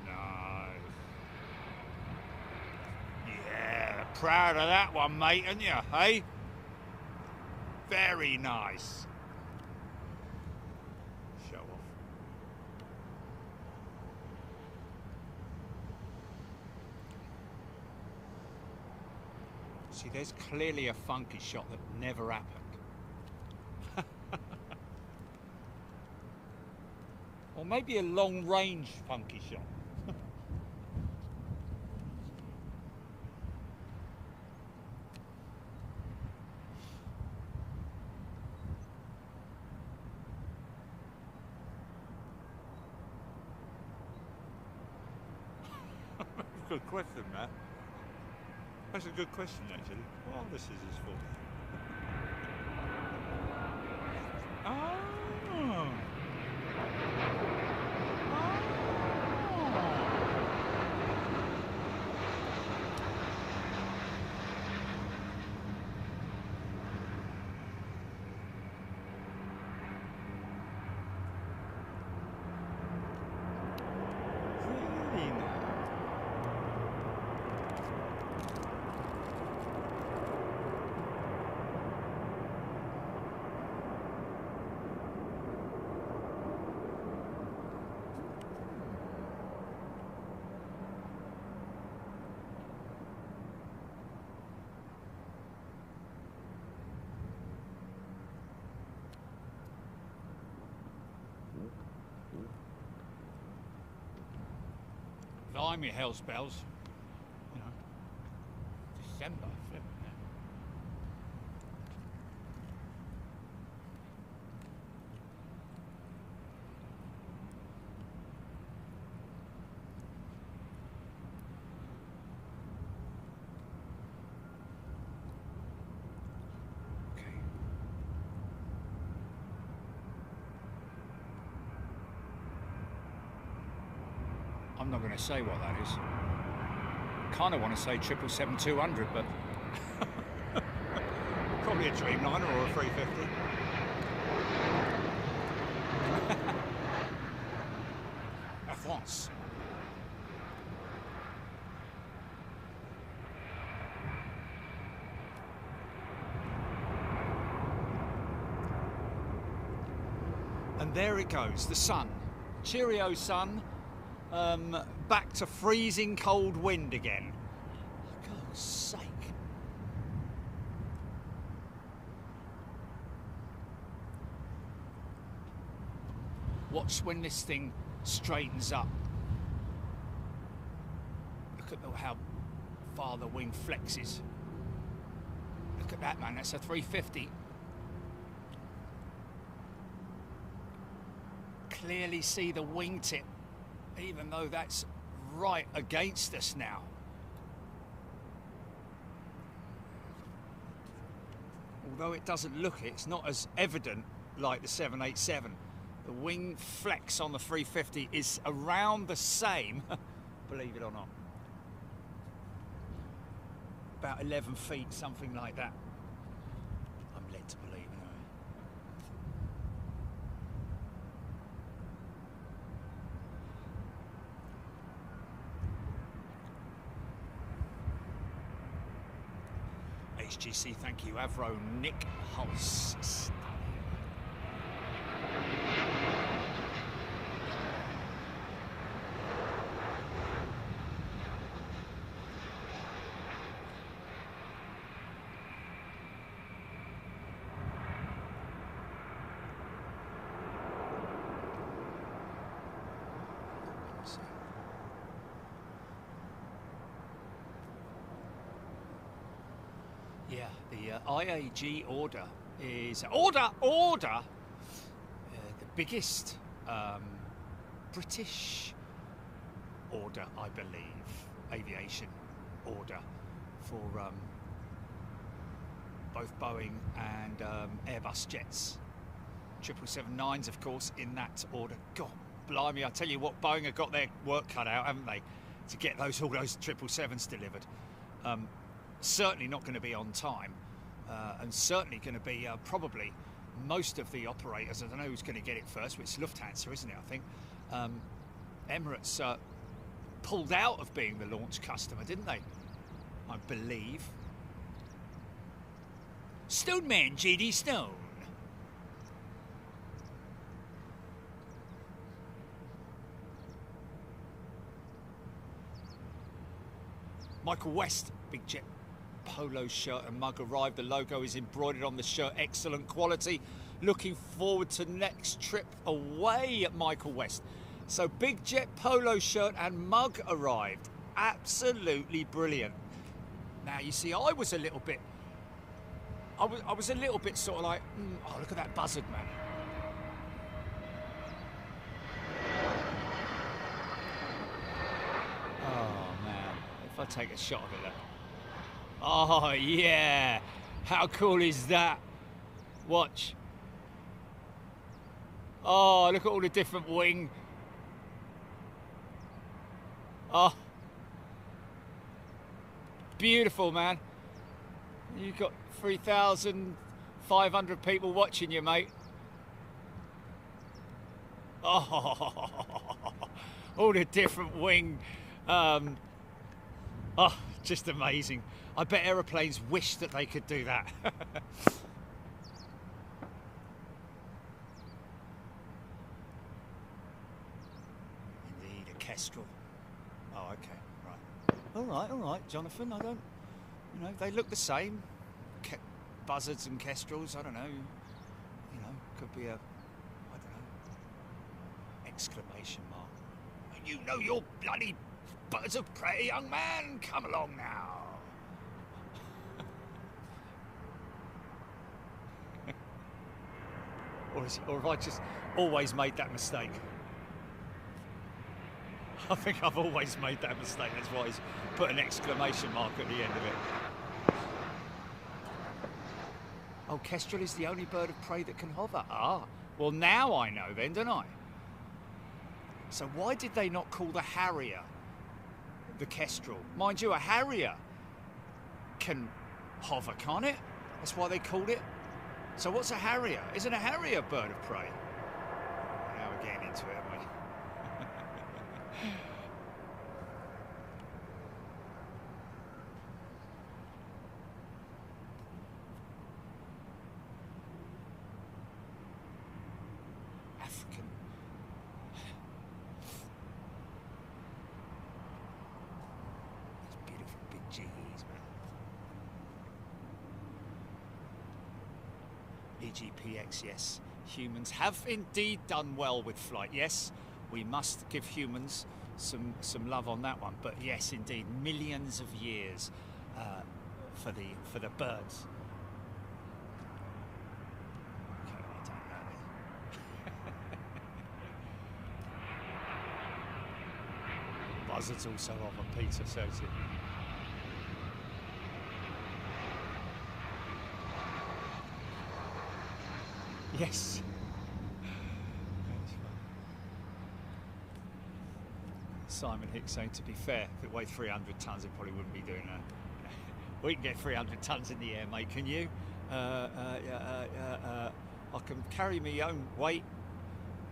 Speaker 1: No. Yeah, proud of that one, mate, aren't you, hey? Very nice. Show off. See, there's clearly a funky shot that never happened. Or maybe a long-range funky shot. Good question, Matt. That's a good question, actually. What are the scissors for? Oh. Really nice. Blimey, hell's bells. You know, December. I'm not going to say what that is. Kind of want to say 777-200, but probably a Dreamliner or a 350. Air France. And there it goes, the sun. Cheerio, sun. Back to freezing cold wind again. For God's sake. Watch when this thing straightens up. Look at how far the wing flexes. Look at that, man, that's a 350. Clearly see the wingtip, even though that's right against us now. Although it doesn't look it, it's not as evident like the 787. The wing flex on the 350 is around the same, believe it or not. About 11 feet, something like that. I'm led to believe anyway. It's HGC, thank you. Avro, Nick Hulse. Yeah, the IAG order is order. The biggest British order, I believe, aviation order for both Boeing and Airbus jets. 777-9s, of course, in that order. God, blimey! I tell you what, Boeing have got their work cut out, haven't they, to get all those 777s delivered. Certainly not going to be on time, and certainly going to be probably most of the operators. I don't know who's going to get it first, but it's Lufthansa, isn't it? I think Emirates pulled out of being the launch customer, didn't they? I believe. Stoneman, JD Stone. Michael West, big jet polo shirt and mug arrived. The logo is embroidered on the shirt. Excellent quality. Looking forward to next trip away at Michael West. So big jet polo shirt and mug arrived. Absolutely brilliant. Now you see, I was a little bit sort of like, oh, look at that buzzard, man. Oh man, if I take a shot of it, look. Oh yeah, how cool is that? Watch. Oh, look at all the different wing. Oh, beautiful, man. You've got 3,500 people watching you, mate. Oh, all the different wing. Oh, just amazing. I bet aeroplanes wish that they could do that. Indeed, a Kestrel. Oh, okay, right. All right, Jonathan, I don't, they look the same. Buzzards and Kestrels, I don't know. Could be a, I don't know, exclamation mark. You know your bloody birds of prey, young man. Come along now. Or have I just always made that mistake? I think I've always made that mistake. That's why he's put an exclamation mark at the end of it. Oh, Kestrel is the only bird of prey that can hover. Ah, well now I know then, don't I? So why did they not call the Harrier the Kestrel? Mind you, a Harrier can hover, can't it? That's why they called it. So what's a Harrier? Isn't a Harrier a bird of prey? Now we're getting into it, aren't we? African. Those beautiful big G's, man. EGPX, yes. Humans have indeed done well with flight. Yes, we must give humans some love on that one. But yes, indeed, millions of years for the birds. Okay, I don't know. Buzzards also on Peter, so it's it. Yes. Simon Hicks saying, to be fair, if it weighed 300 tonnes, it probably wouldn't be doing that. We can get 300 tonnes in the air, mate, can you? I can carry my own weight,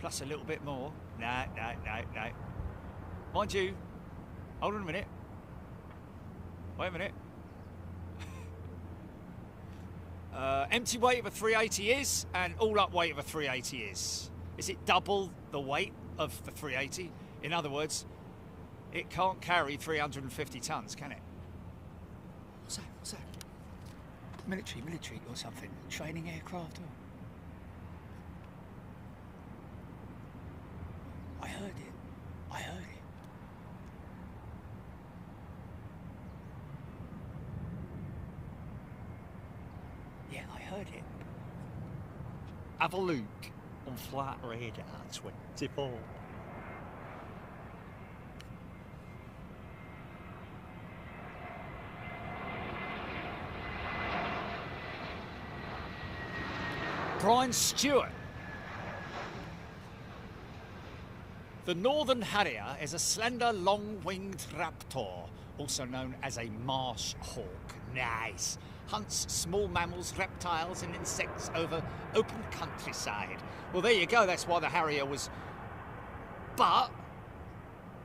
Speaker 1: plus a little bit more. No. Mind you, hold on a minute. Wait a minute.
Speaker 2: Empty weight of a 380 is, and all-up weight of a 380 is. Is it double the weight of the 380? In other words, it can't carry 350 tons, can it? What's that? What's that? Military or something? Training aircraft or... I heard it. I heard it. Yeah, I heard it. Have a look on flight radar 24. Brian Stewart. The Northern Harrier is a slender, long-winged raptor, also known as a marsh hawk. Nice. Hunts small mammals, reptiles and insects over open countryside. Well, there you go. That's why the Harrier was... But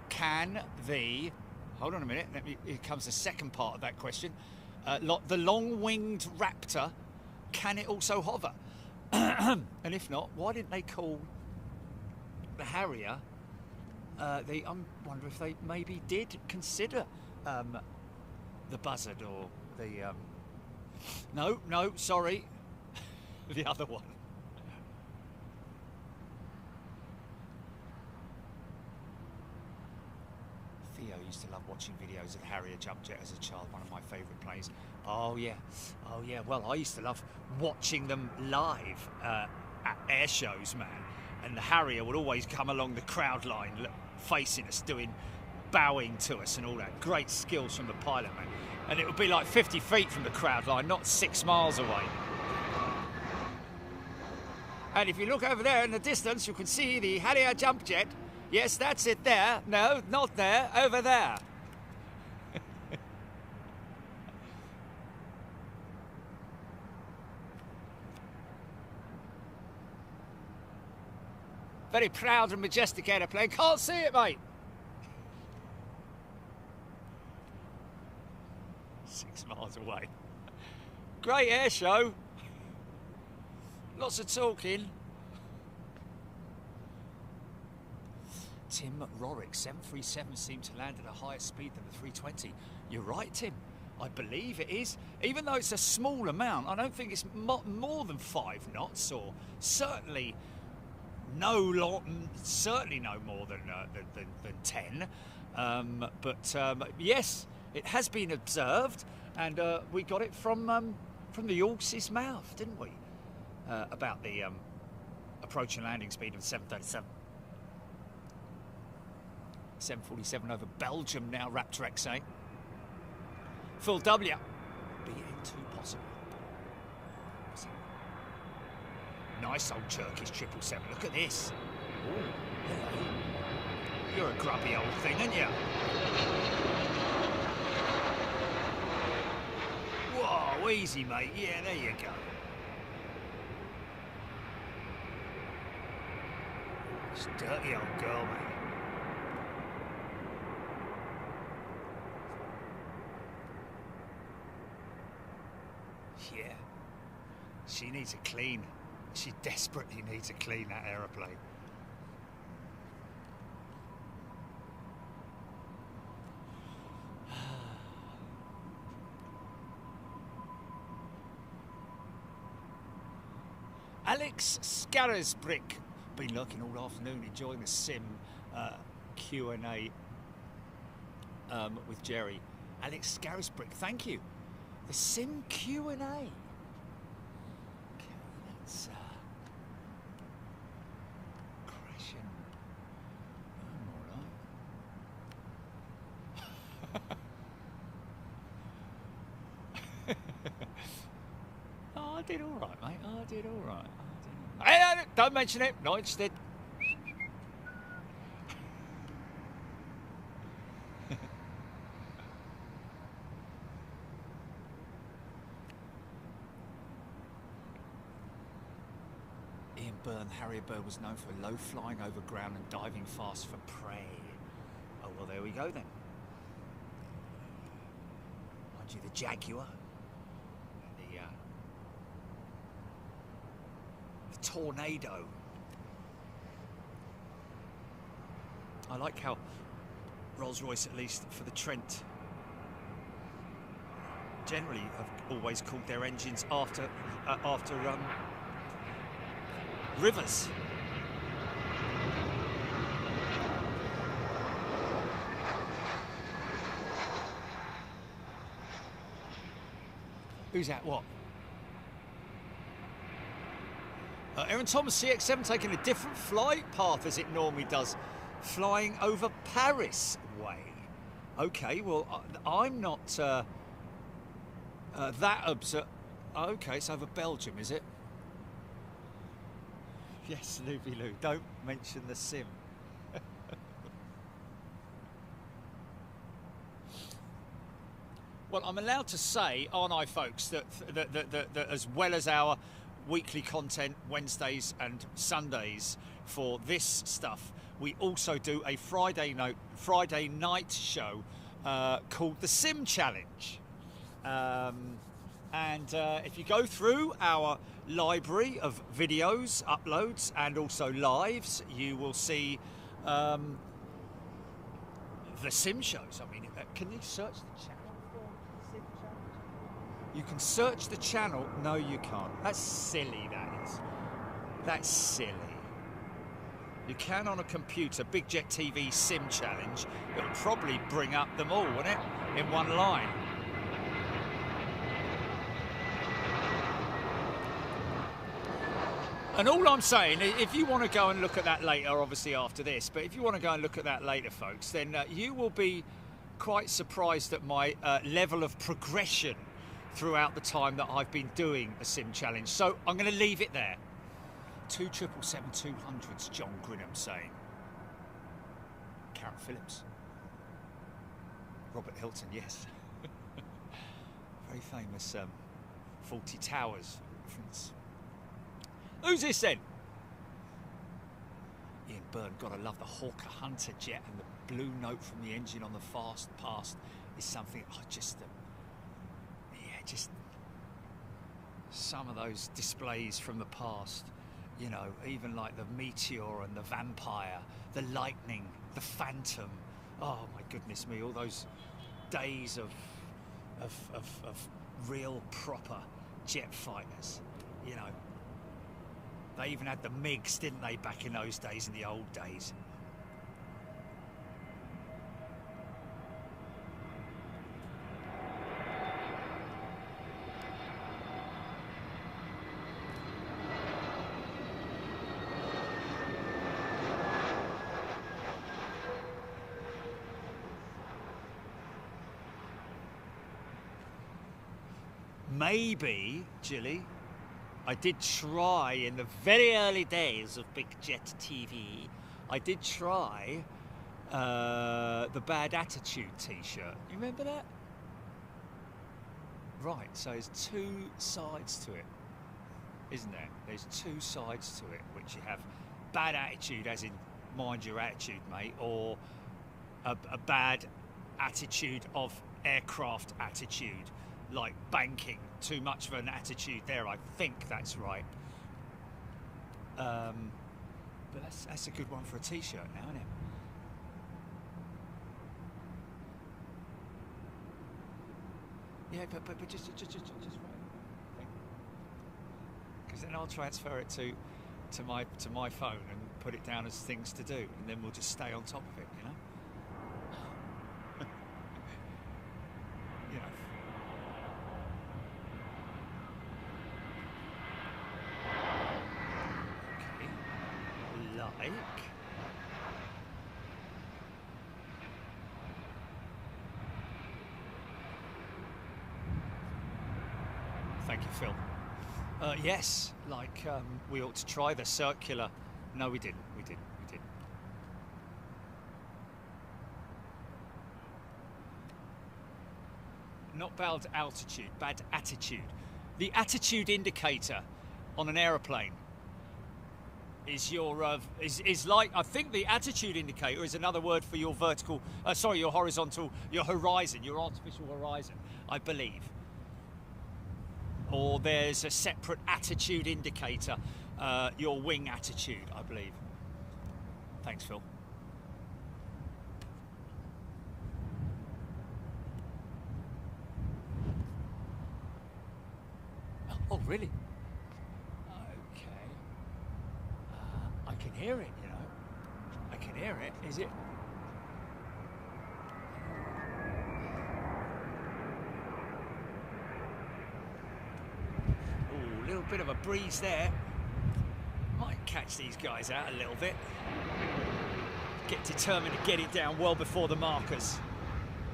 Speaker 2: can the... Hold on a minute. Here comes the second part of that question. The long-winged raptor, can it also hover? And if not, why didn't they call the Harrier... I wonder if they maybe did consider the buzzard or the... No, sorry. The other one. Theo used to love watching videos of Harrier jump jet as a child, one of my favourite planes. Oh yeah. Well, I used to love watching them live at air shows, man. And the Harrier would always come along the crowd line, facing us, bowing to us and all that. Great skills from the pilot, man. And it would be like 50 feet from the crowd line, not 6 miles away. And if you look over there in the distance, you can see the Harrier jump jet. Yes, that's it there. No, not there, over there. Very proud and majestic aeroplane. Can't see it, mate. 6 miles away. Great air show. Lots of talking. Tim Rorick, 737 seemed to land at a higher speed than the 320. You're right, Tim. I believe it is. Even though it's a small amount, I don't think it's more than 5 knots, or certainly certainly no more than 10. Yes, it has been observed, and we got it from the horse's mouth, didn't we? About the approach and landing speed of 737. 747 over Belgium now, Raptor XA. Full W. BN2 possible. Nice old Turkish 777. Look at this. Ooh, hello. You're a grubby old thing, aren't you? Whoa, easy, mate. Yeah, there you go. This dirty old girl, mate. Yeah. She needs a clean. She desperately needs a clean, that aeroplane. Alex Scarisbrick. Been lurking all afternoon, enjoying the sim Q&A with Jerry. Alex Scarisbrick, thank you. The sim Q&A. Okay, that's crashing. Oh, I did all right, mate. I did all right. Hey, don't mention it. Not interested. Ian Byrne, Harrier Bird was known for low flying over ground and diving fast for prey. Oh, well, there we go then. Mind you, the Jaguar, the The Tornado. I like how Rolls-Royce, at least for the Trent, generally have always called their engines after rivers. Who's that? What? Aaron Thomas CX-7 taking a different flight path as it normally does, flying over Paris way. Okay, well, I'm not that observant. Okay, it's over Belgium, is it? Yes, Luby Lou, don't mention the sim. Well, I'm allowed to say, aren't I, folks, that as well as our weekly content Wednesdays and Sundays for this stuff, we also do a Friday night show called the Sim Challenge. If you go through our library of videos, uploads, and also lives, you will see the Sim shows. I mean, can you search the channel? You can search the channel. No, you can't. That's silly, that is. That's silly. You can on a computer, Big Jet TV Sim Challenge. It'll probably bring up them all, won't it? In one line. And all I'm saying, if you want to go and look at that later, obviously after this, but if you want to go and look at that later, folks, then you will be quite surprised at my level of progression throughout the time that I've been doing a Sim Challenge. So I'm going to leave it there. 2 777-200s, John Grinham saying. Karen Phillips. Robert Hilton, yes. Very famous 40 Towers reference. Who's this then? Ian Byrne, gotta love the Hawker Hunter jet, and the blue note from the engine on the fast past is something I just... just some of those displays from the past, you know, even like the Meteor and the Vampire, the Lightning, the Phantom. Oh my goodness me, all those days of real proper jet fighters, you know. They even had the MiGs, didn't they, back in those days, in the old days. Maybe, Jilly, I did try in the very early days of Big Jet TV, I did try the Bad Attitude t-shirt. You remember that? Right, so there's two sides to it, isn't there? There's two sides to it, which you have bad attitude, as in mind your attitude, mate, or a bad attitude of aircraft attitude, like banking. Too much of an attitude there, I think that's right. But that's a good one for a t-shirt now, isn't it? Yeah, but just right. Because then I'll transfer it to my phone and put it down as things to do, and then we'll just stay on top of it, you know. You know. Okay. Like. Thank you, Phil. Yes, like we ought to try the circular. No, we didn't. We didn't. Not bad altitude, bad attitude. The attitude indicator on an aeroplane is your is like, I think the attitude indicator is another word for your vertical, your horizontal, your horizon, your artificial horizon, I believe. Or there's a separate attitude indicator your wing attitude, I believe. Thanks, Phil. Oh, really? Okay. I can hear it, you know. I can hear it. Is it? Oh, a little bit of a breeze there. Might catch these guys out a little bit. Get determined to get it down well before the markers.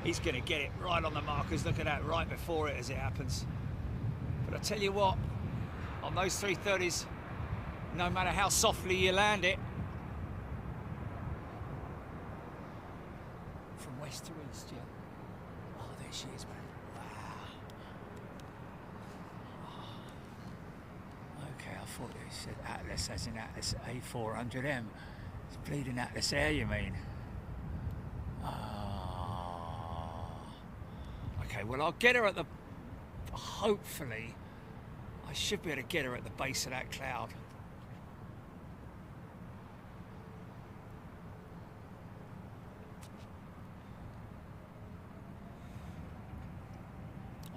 Speaker 2: He's going to get it right on the markers. Look at that, right before it as it happens. But I tell you what, on those 330s, no matter how softly you land it, from west to east, yeah. Oh, there she is, man. Wow. Okay, I thought they said Atlas as in Atlas A400M. It's bleeding Atlas Air, you mean? Okay, well, I'll get her at the... Hopefully, I should be able to get her at the base of that cloud.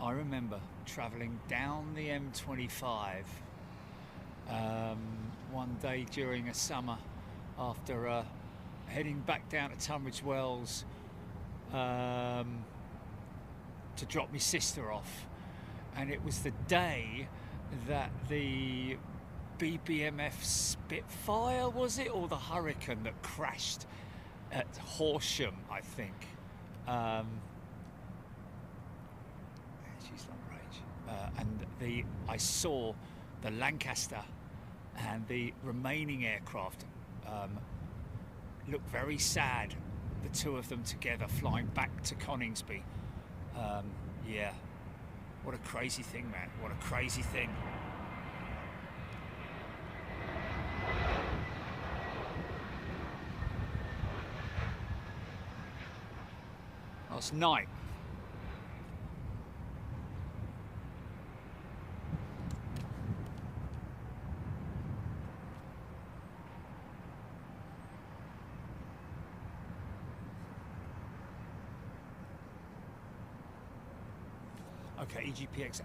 Speaker 2: I remember travelling down the M25 one day during a summer after heading back down to Tunbridge Wells to drop my sister off. And it was the day that the BBMF Spitfire, was it? Or the Hurricane that crashed at Horsham, I think. She's long range. And I saw the Lancaster and the remaining aircraft look very sad, the two of them together flying back to Coningsby. Yeah. What a crazy thing, man. What a crazy thing. Last night. Okay, EGPX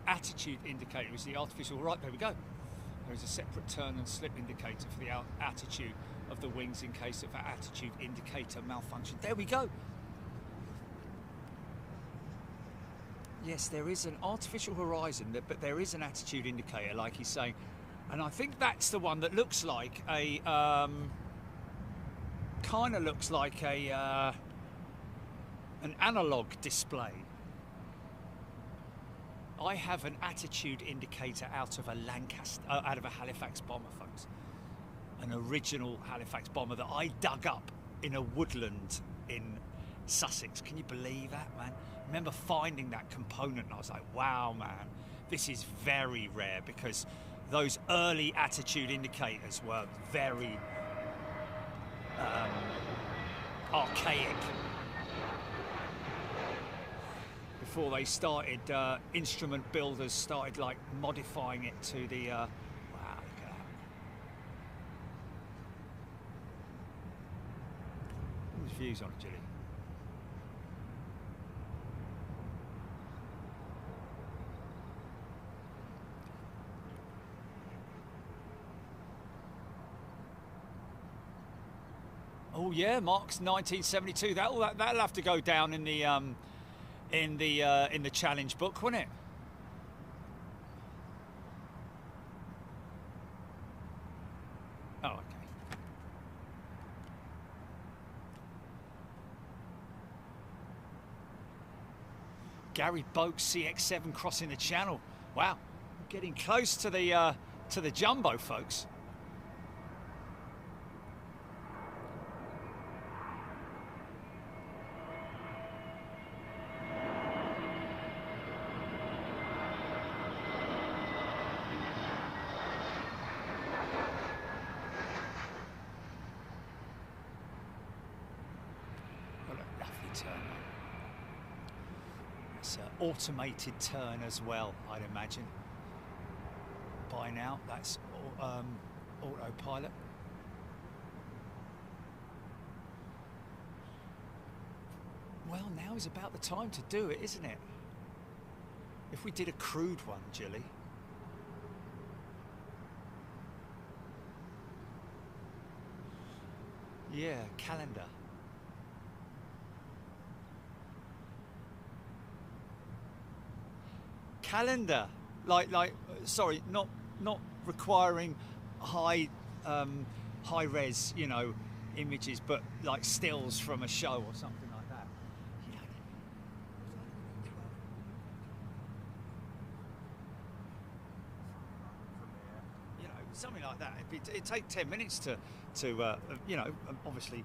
Speaker 2: attitude indicator is the artificial, right, there we go. There is a separate turn and slip indicator for the attitude of the wings in case of an attitude indicator malfunction. There we go. Yes, there is an artificial horizon, but there is an attitude indicator, like he's saying. And I think that's the one that looks like a, kind of looks like a, an analog display. I have an attitude indicator out of a out of a Halifax bomber, folks. An original Halifax bomber that I dug up in a woodland in Sussex. Can you believe that, man? I remember finding that component and I was like, wow, man, this is very rare, because those early attitude indicators were very archaic. Before they started, instrument builders started like modifying it to the, wow, look at that. Whose views on it, Gilly? Oh yeah, Mark's 1972. That'll have to go down in the challenge book, won't it? Oh, okay. Gary Boak CX7 crossing the channel. Wow, getting close to the jumbo, folks. Automated turn as well, I'd imagine, by now. That's autopilot. Well, now is about the time to do it, isn't it? If we did a crude one, Jilly. Yeah, calendar. Calendar, sorry, not requiring high res, you know, images, but like stills from a show or something like that. You know, something like that. It'd take 10 minutes to you know, obviously.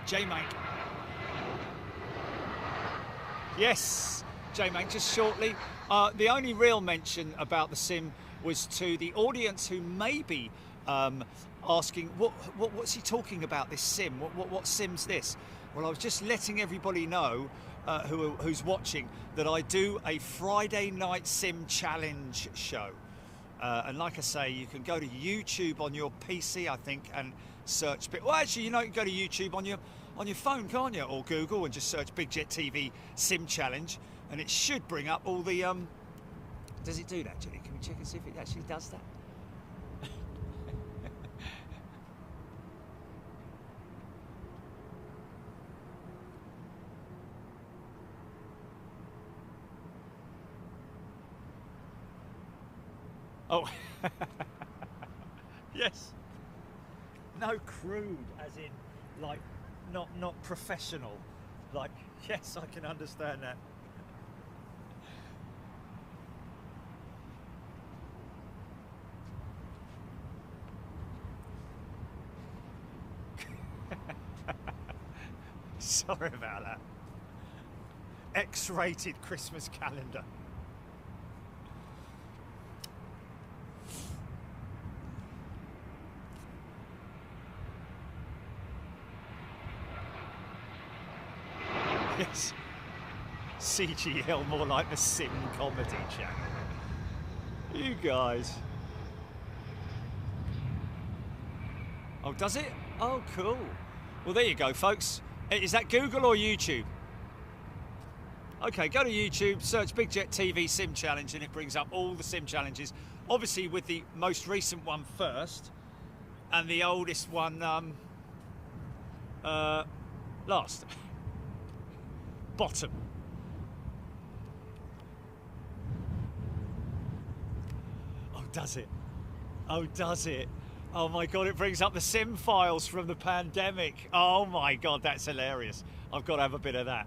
Speaker 2: J-Mank. Yes, J-Mank, just shortly. The only real mention about the sim was to the audience who may be asking, what's he talking about, this sim? What sim's this? Well, I was just letting everybody know who's watching that I do a Friday night sim challenge show. And like I say, you can go to YouTube on your PC, I think, and search. Well, actually, you know, you can go to YouTube on your phone, can't you? Or Google and just search Big Jet TV Sim Challenge, and it should bring up all the. Does it do that, Jenny? Can we check and see if it actually does that? Oh, yes. No crude, as in, like, not professional. Like, yes, I can understand that. Sorry about that. X-rated Christmas calendar. Yes. CGL, more like the Sim Comedy Channel. You guys. Oh, does it? Oh, cool. Well, there you go, folks. Is that Google or YouTube? Okay, go to YouTube, search Big Jet TV Sim Challenge, and it brings up all the sim challenges. Obviously, with the most recent one first, and the oldest one last. Bottom. Oh, does it? Oh, does it? Oh my God, it brings up the sim files from the pandemic. Oh my God, that's hilarious. I've got to have a bit of that.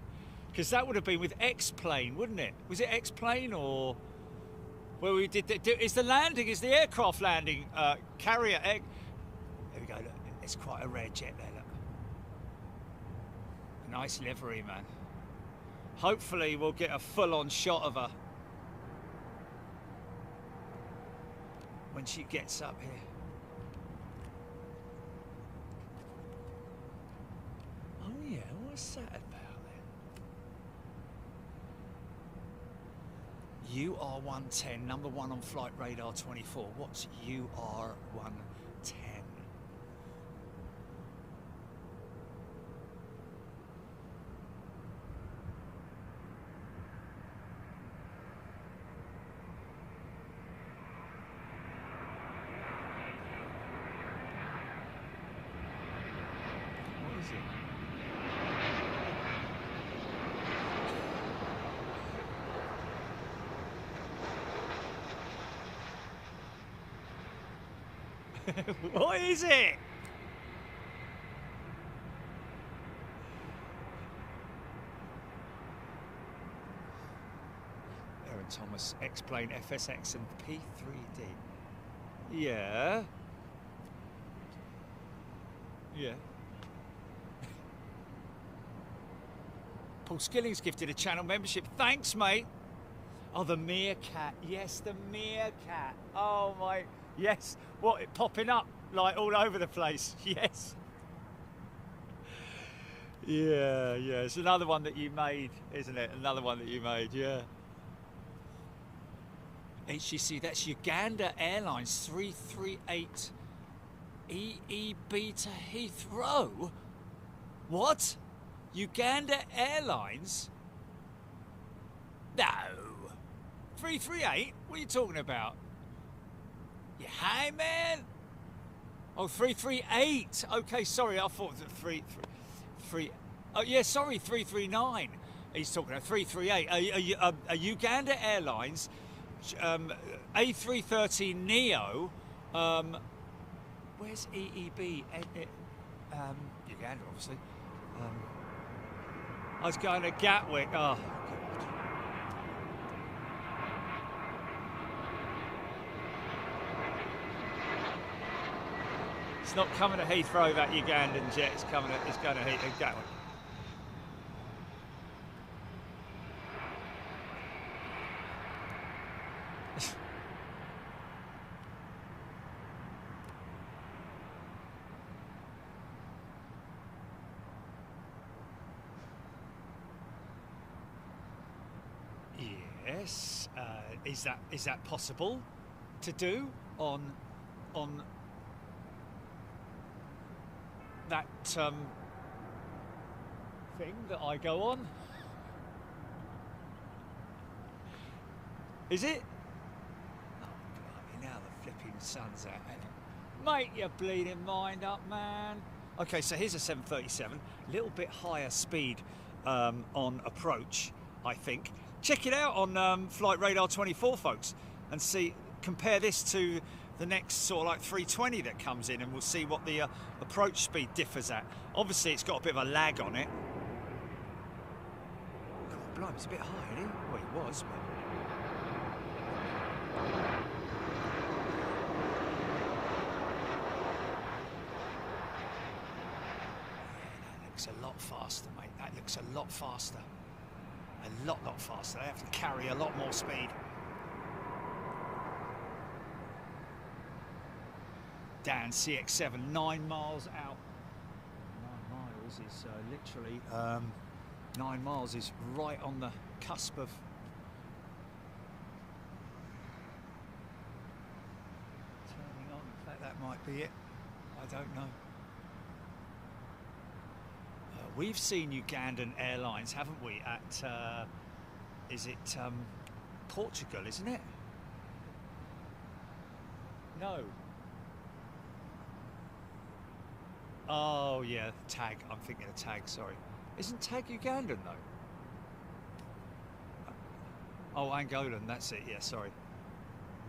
Speaker 2: Because that would have been with X-Plane, wouldn't it? Was it X-Plane or where we did is the aircraft landing carrier egg? There we go, look, it's quite a rare jet there, look. A nice livery, man. Hopefully we'll get a full-on shot of her when she gets up here. Oh yeah, what's that about then? UR110, number 1 on flight radar 24. What's UR110? What is it? Aaron Thomas, X-Plane, FSX and P3D. Yeah. Yeah. Paul Skilling's gifted a channel membership. Thanks, mate. Oh, the meerkat. Yes, the meerkat. Oh, my... Yes, what, it popping up like all over the place. Yes. Yeah, yeah. It's another one that you made, isn't it? Another one that you made, yeah. HGC, that's Uganda Airlines 338 EEB to Heathrow. What? Uganda Airlines? No. 338? What are you talking about? You high, man? Oh, 338. Okay, sorry, I thought it was three. Oh, yeah, sorry, 339. He's talking about 338. A Uganda Airlines A330neo. Where's EEB? Uganda, obviously. I was going to Gatwick. Oh, God. It's not coming to Heathrow, that Ugandan jet. It's going to Gatwick. Yes, is that possible to do on that thing that I go on? Is it? Oh, blimey, now the flipping sun's out. Make your bleeding mind up, man. Okay, so here's a 737, a little bit higher speed on approach, I think. Check it out on Flight Radar 24, folks, and compare this to the next sort of like 320 that comes in, and we'll see what the approach speed differs at. Obviously, it's got a bit of a lag on it. God, blimey, it's a bit high, isn't it? Well, it was, but... Yeah, that looks a lot faster, mate. That looks a lot faster. A lot faster. They have to carry a lot more speed. Dan CX7, 9 miles out. 9 miles is literally 9 miles is right on the cusp of turning on. In fact, that might be it. I don't know. We've seen Ugandan Airlines, haven't we, at, is it Portugal, isn't it? No. Oh, yeah, TAG. I'm thinking of TAG, sorry. Isn't TAG Ugandan, though? Oh, Angolan, that's it, yeah, sorry.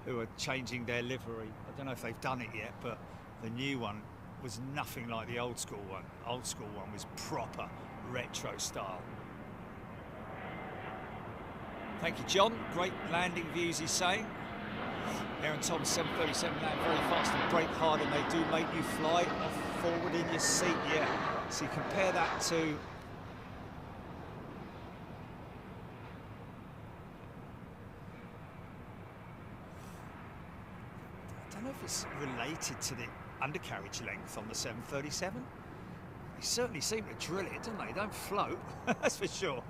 Speaker 2: Who are changing their livery. I don't know if they've done it yet, but the new one was nothing like the old school one. Old school one was proper retro style. Thank you, John. Great landing views, he's saying. Aaron Thomas, 737 land very fast and brake hard, and they do make you fly forward in your seat, yeah. So you compare that to... I don't know if it's related to the undercarriage length on the 737. They certainly seem to drill it, don't they? They don't float, that's for sure.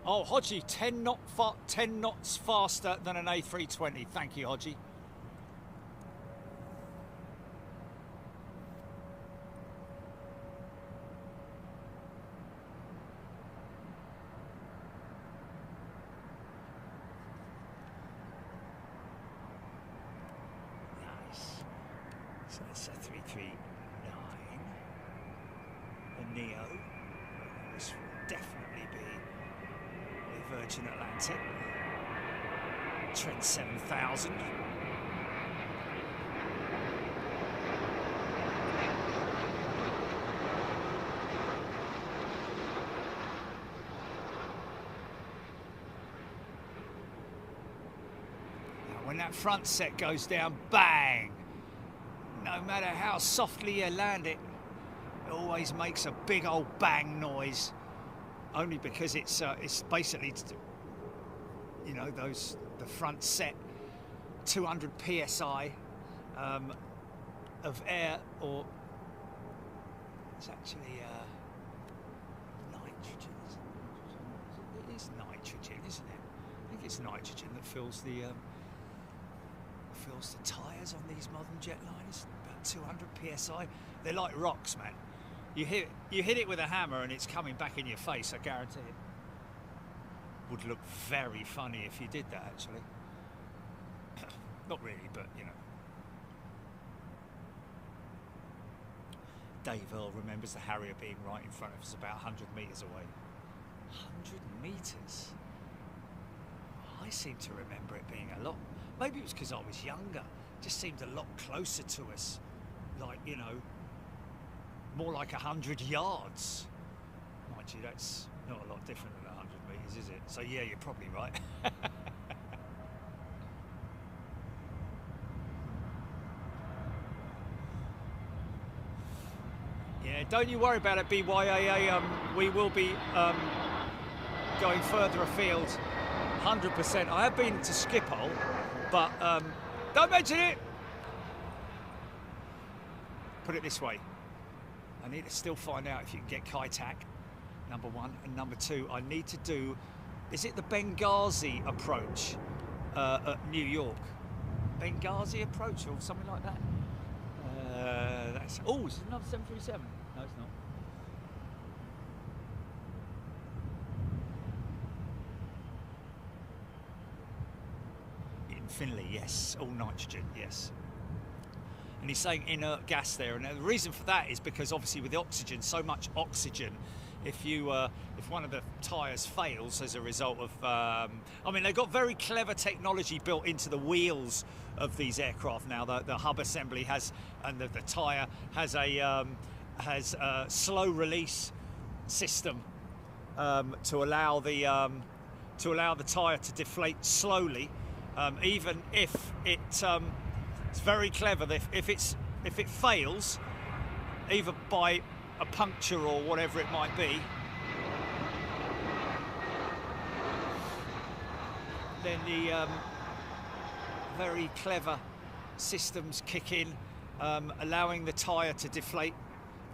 Speaker 2: Oh, Hodgie, 10 knots faster than an A320. Thank you, Hodgie. Nice. So that's a 339. The Neo. This will definitely be Virgin Atlantic, Trent 7000. Now when that front set goes down, bang! No matter how softly you land it, always makes a big old bang noise, only because it's basically, you know, the front set 200 psi of air, or it's actually nitrogen. It is nitrogen, isn't it? I think it's nitrogen that fills the tyres on these modern jetliners. About 200 psi. They're like rocks, man. You hit it with a hammer and it's coming back in your face. I guarantee it. Would look very funny if you did that, actually. Not really, but you know. Dave Earl remembers the Harrier being right in front of us, about 100 metres away. 100 metres? I seem to remember it being a lot. Maybe it was because I was younger. It just seemed a lot closer to us. Like, you know, more like 100 yards. Mind you, that's not a lot different than 100 metres, is it? So yeah, you're probably right. Yeah, don't you worry about it, BYAA. We will be going further afield, 100%. I have been to Schiphol, but don't mention it. Put it this way, I need to still find out if you can get Kaitak, number one, and number two, I need to do, is it the Benghazi approach at New York? Benghazi approach or something like that? That's, oh, is it another 737? No, it's not. In Finley, yes, all nitrogen, yes. And he's saying inert gas there, and the reason for that is because obviously with the oxygen, so much oxygen, if one of the tyres fails as a result of, I mean, they've got very clever technology built into the wheels of these aircraft now. The hub assembly has, and the tyre has a slow release system to allow the tyre to deflate slowly, even if it's very clever. If it fails, either by a puncture or whatever it might be, then the very clever systems kick in, allowing the tyre to deflate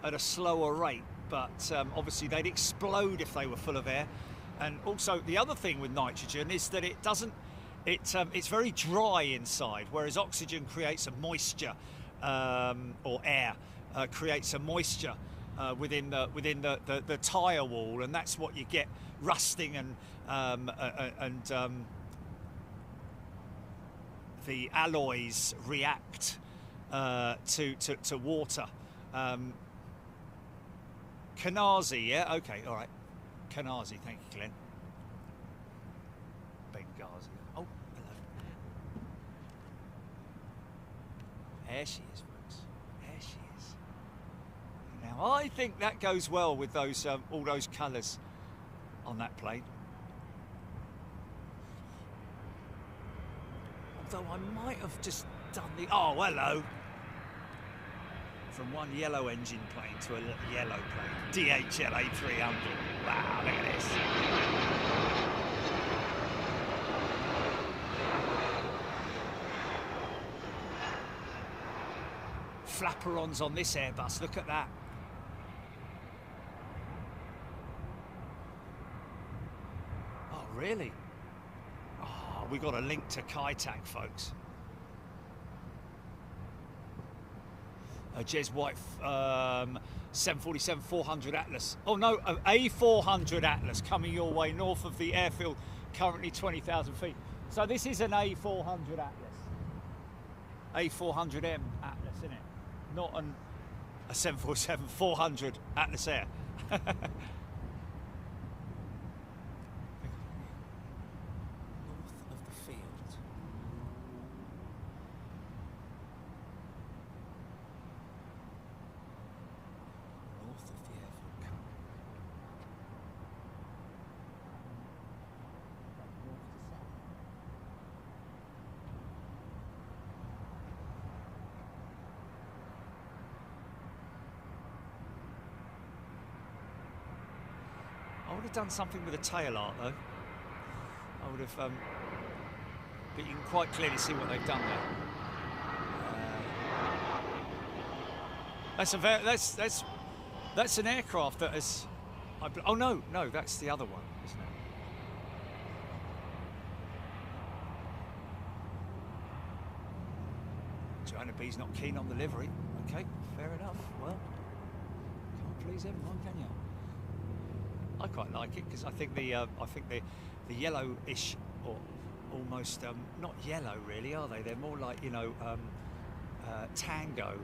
Speaker 2: at a slower rate. But obviously they'd explode if they were full of air. And also the other thing with nitrogen is that it doesn't. It's very dry inside, whereas oxygen creates a moisture, or air creates a moisture within the tyre wall, and that's what you get rusting and the alloys react to water. Kanazi, yeah, okay, all right. Kanazi, thank you, Glenn. Benghazi. Oh, hello. There she is, folks. There she is. Now, I think that goes well with those all those colours on that plane. Although I might have just done the... Oh, hello. From one yellow engine plane to a yellow plane. DHL A300. Wow, look at this. Flapperons on this Airbus, look at that. Oh, really? Oh, we got a link to Kaitak, folks. Jez White, 747-400 Atlas. Oh no, A400 Atlas coming your way north of the airfield, currently 20,000 feet. So this is an A400 Atlas. A400M Atlas, isn't it? Not a 747-400 Atlas Air. would have done something with the tail art though. I would have, but you can quite clearly see what they've done there. That's an aircraft that has. Oh no, that's the other one, isn't it? Joanna B's not keen on the livery. Okay, fair enough. Well, can't please everyone, can you? I quite like it because I think the yellowish, or almost not yellow really, are they? They're more like, you know, tango.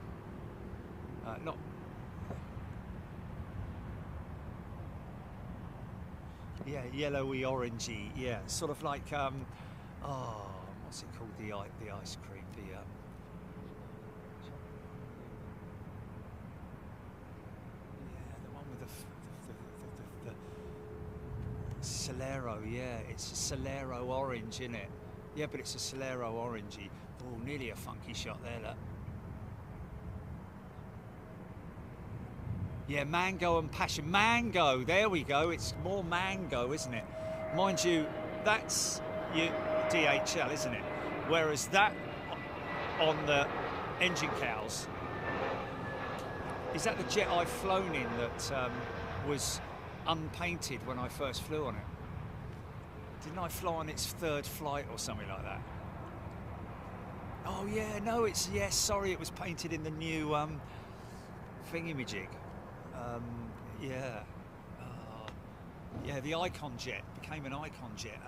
Speaker 2: Not. Yeah, yellowy, orangey. Yeah, sort of like oh, what's it called? The ice cream. The one with the Solero. Yeah, it's a Solero orange, isn't it? Yeah, but it's a Solero orangey. Oh, nearly a funky shot there. Look. Yeah, mango and passion. Mango, there we go. It's more mango, isn't it? Mind you, that's your DHL, isn't it? Whereas that on the engine cows, is that the jet I've flown in that was unpainted when I first flew on it? Didn't I fly on its third flight or something like that? Oh yeah, no, it's, yes, sorry, it was painted in the new thingamajig. Yeah, yeah, the Icon jet became an Icon jet,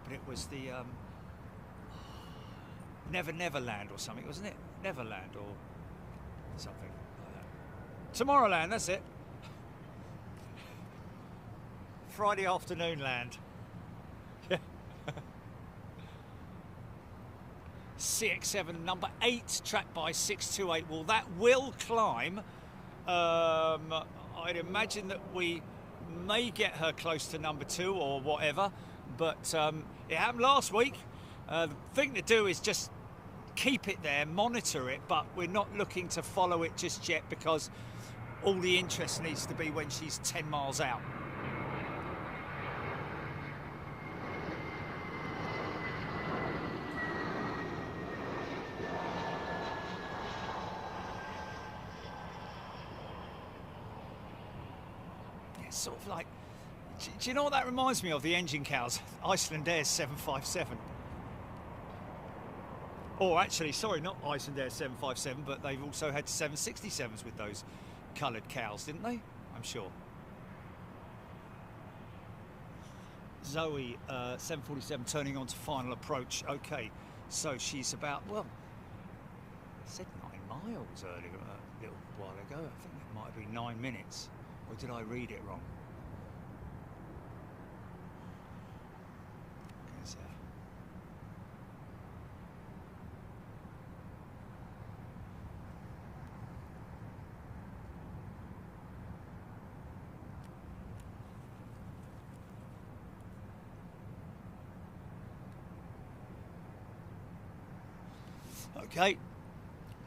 Speaker 2: but it was the Neverland or something, wasn't it? Neverland or something like that. Tomorrowland, that's it. Friday afternoon land. Yeah. CX7 number 8, tracked by 628. Well, that will climb. I'd imagine that we may get her close to number 2 or whatever, but it happened last week. The thing to do is just keep it there, monitor it, but we're not looking to follow it just yet because all the interest needs to be when she's 10 miles out. Sort of like, do you know what that reminds me of? The engine cows, Iceland Air 757. Or actually, sorry, not Iceland Air 757, but they've also had 767s with those coloured cows, didn't they? I'm sure. Zoe, 747 turning on to final approach. Okay, so she's about, well, I said 9 miles earlier, a little while ago. I think it might have been 9 minutes. Or did I read it wrong? Okay,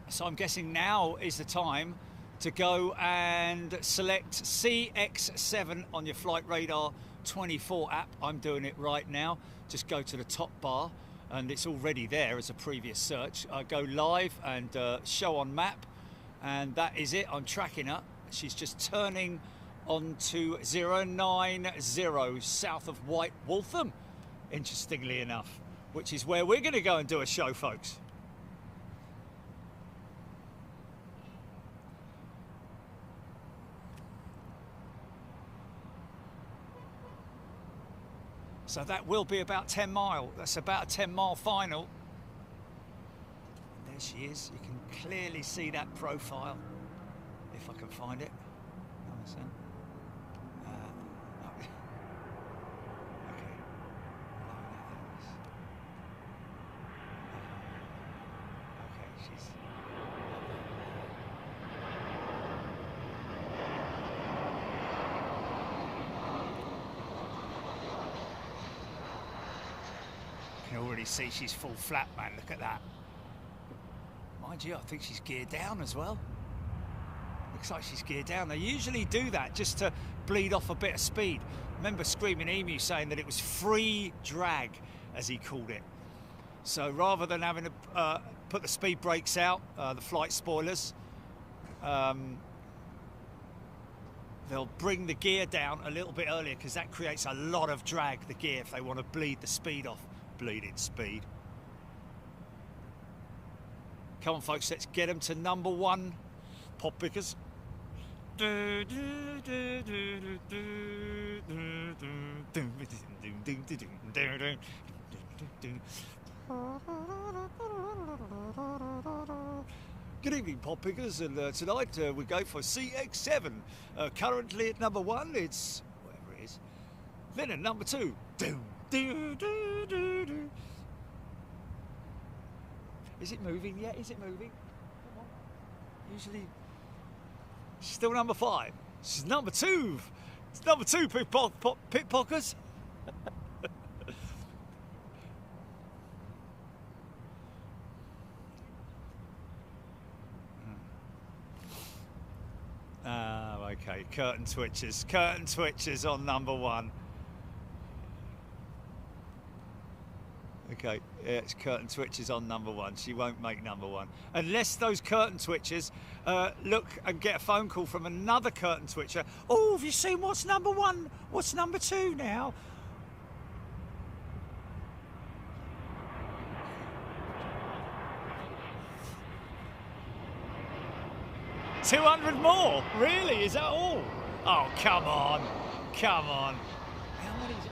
Speaker 2: so I'm guessing now is the time to go and select CX7 on your Flight Radar 24 app. I'm doing it right now. Just go to the top bar and it's already there as a previous search. Go live and show on map, and that is it. I'm tracking her. She's just turning onto 090 south of White Waltham, interestingly enough, which is where we're going to go and do a show, folks. So that will be about 10 mile. That's about a 10-mile final. And there she is. You can clearly see that profile, if I can find it. Okay. Okay, she's. You can already see she's full flat, man. Look at that. Mind you, I think she's geared down as well. Look Looks like she's geared down. They usually do that just to bleed off a bit of speed. Remember Screaming Emu saying that it was free drag, as he called it. So rather than having to put the speed brakes out, the flight spoilers, they'll bring the gear down a little bit earlier because that creates a lot of drag, the gear, if they want to bleed the speed off. Bleeding speed. Come on, folks, let's get them to number one. Pop pickers. Good evening, pop pickers, and tonight we go for CX7. Currently at number one, it's whatever it is. Then at number two, is it moving yet? Is it moving? Come on. Usually, she's still number five. She's number two. It's number two, pickpockers. Okay, curtain twitches on number one. Okay, yeah, it's curtain twitches on number one. She won't make number one. Unless those curtain twitches look and get a phone call from another curtain twitcher. Oh, have you seen what's number one? What's number two now? $200 more? Really? Is that all? Oh, come on. Come on. How many is it?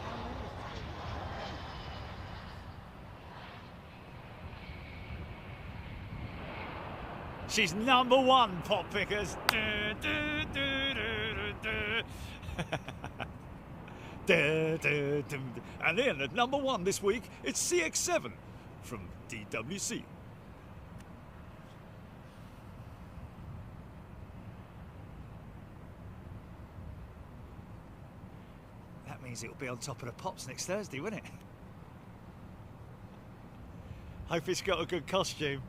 Speaker 2: She's number one, pop pickers. And then at number one this week, it's CX7 from DWC. That means it'll be on top of the pops next Thursday, won't it? Hope it's got a good costume.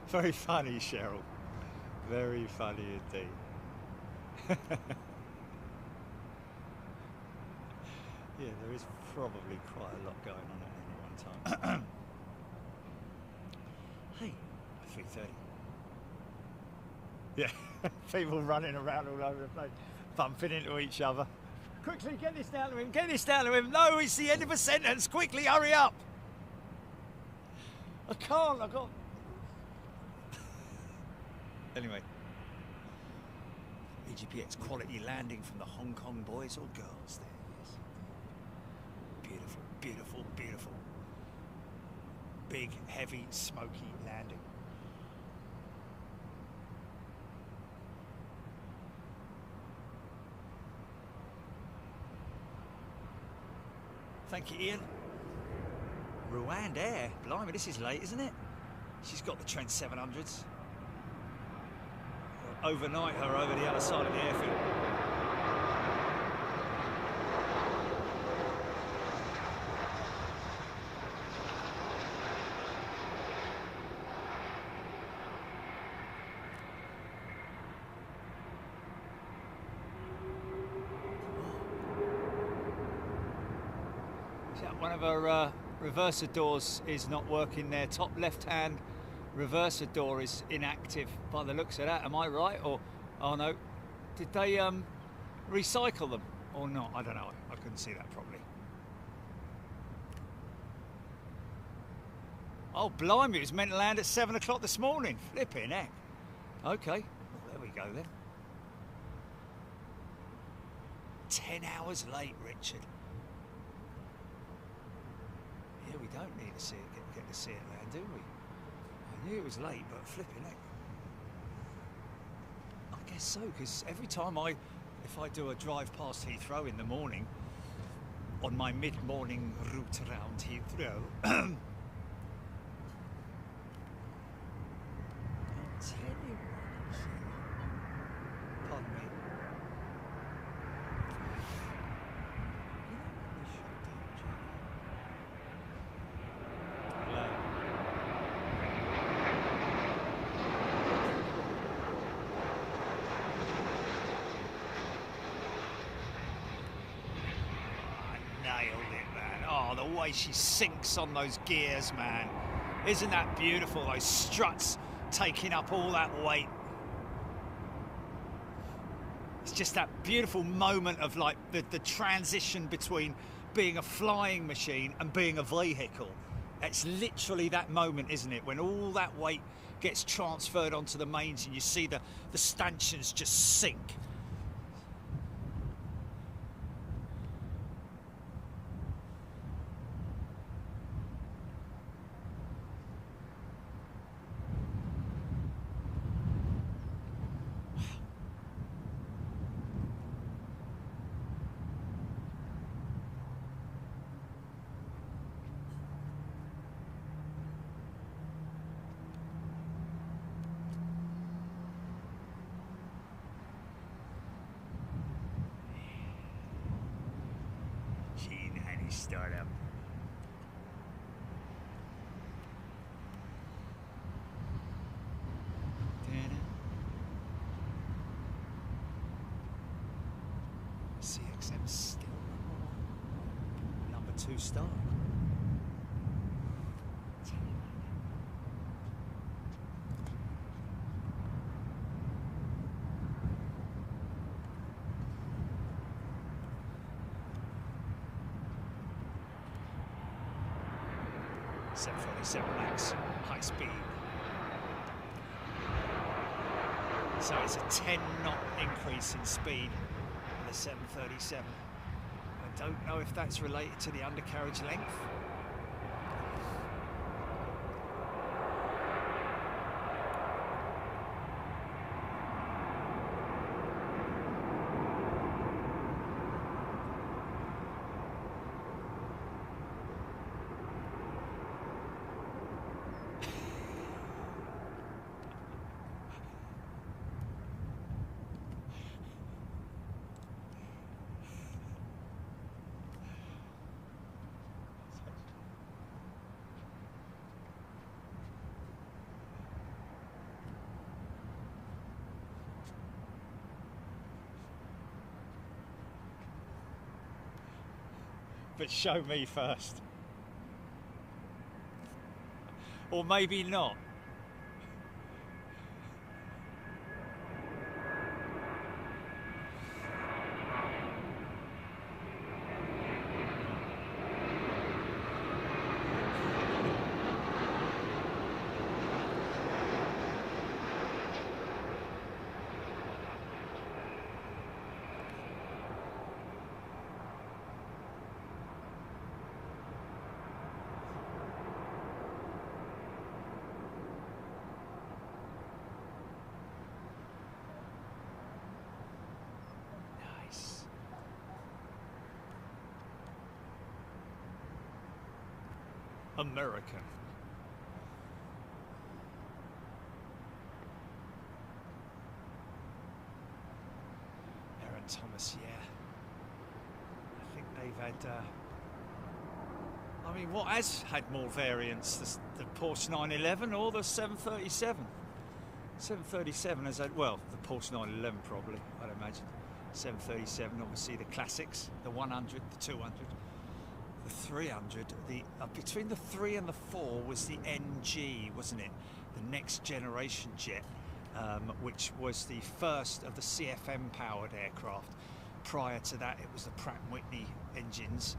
Speaker 2: Very funny, Cheryl. Very funny indeed. Yeah, there is probably quite a lot going on at any one time. Hey, 330. Yeah, people running around all over the place, bumping into each other. Quickly, get this down to him, get this down to him. No, it's the end of a sentence. Quickly, hurry up. I can't, I've got... Anyway, EGPX quality landing from the Hong Kong boys or girls there, yes. Beautiful, beautiful, beautiful. Big, heavy, smoky landing. Thank you, Ian. Rwand Air, blimey, this is late, isn't it? She's got the Trent 700s. Overnight her over the other side of the airfield. one of our reverser doors is not working there. Top left-hand reverser door is inactive by the looks of that. Am I right? Or, oh no, did they recycle them or not? I don't know. I couldn't see that properly. Oh, blimey, it was meant to land at 7 o'clock this morning. Flipping heck. Okay, well, there we go then. 10 hours late, Richard. Yeah, we don't need to see it, get to see it land, do we? I knew it was late, but flipping heck. I guess so, because every time if I do a drive past Heathrow in the morning, on my mid-morning route around Heathrow, I'll tell you what, pardon me. The way she sinks on those gears, man. Isn't that beautiful? Those struts taking up all that weight. It's just that beautiful moment of like the transition between being a flying machine and being a vehicle. It's literally that moment, isn't it? When all that weight gets transferred onto the mains and you see the stanchions just sink. Startup. CXM still number 2 star. Max, high speed. So it's a 10-knot increase in speed for the 737. I don't know if that's related to the undercarriage length. But show me first. Or maybe not. American. Aaron Thomas, yeah. I think they've had... I mean, what has had more variants, the Porsche 911 or the 737? 737 has had, well, the Porsche 911 probably, I'd imagine. 737, obviously the classics, the 100, the 200, the 300, between the 3 and the 4 was the NG, wasn't it? The next generation jet, which was the first of the CFM powered aircraft. Prior to that, it was the Pratt & Whitney engines,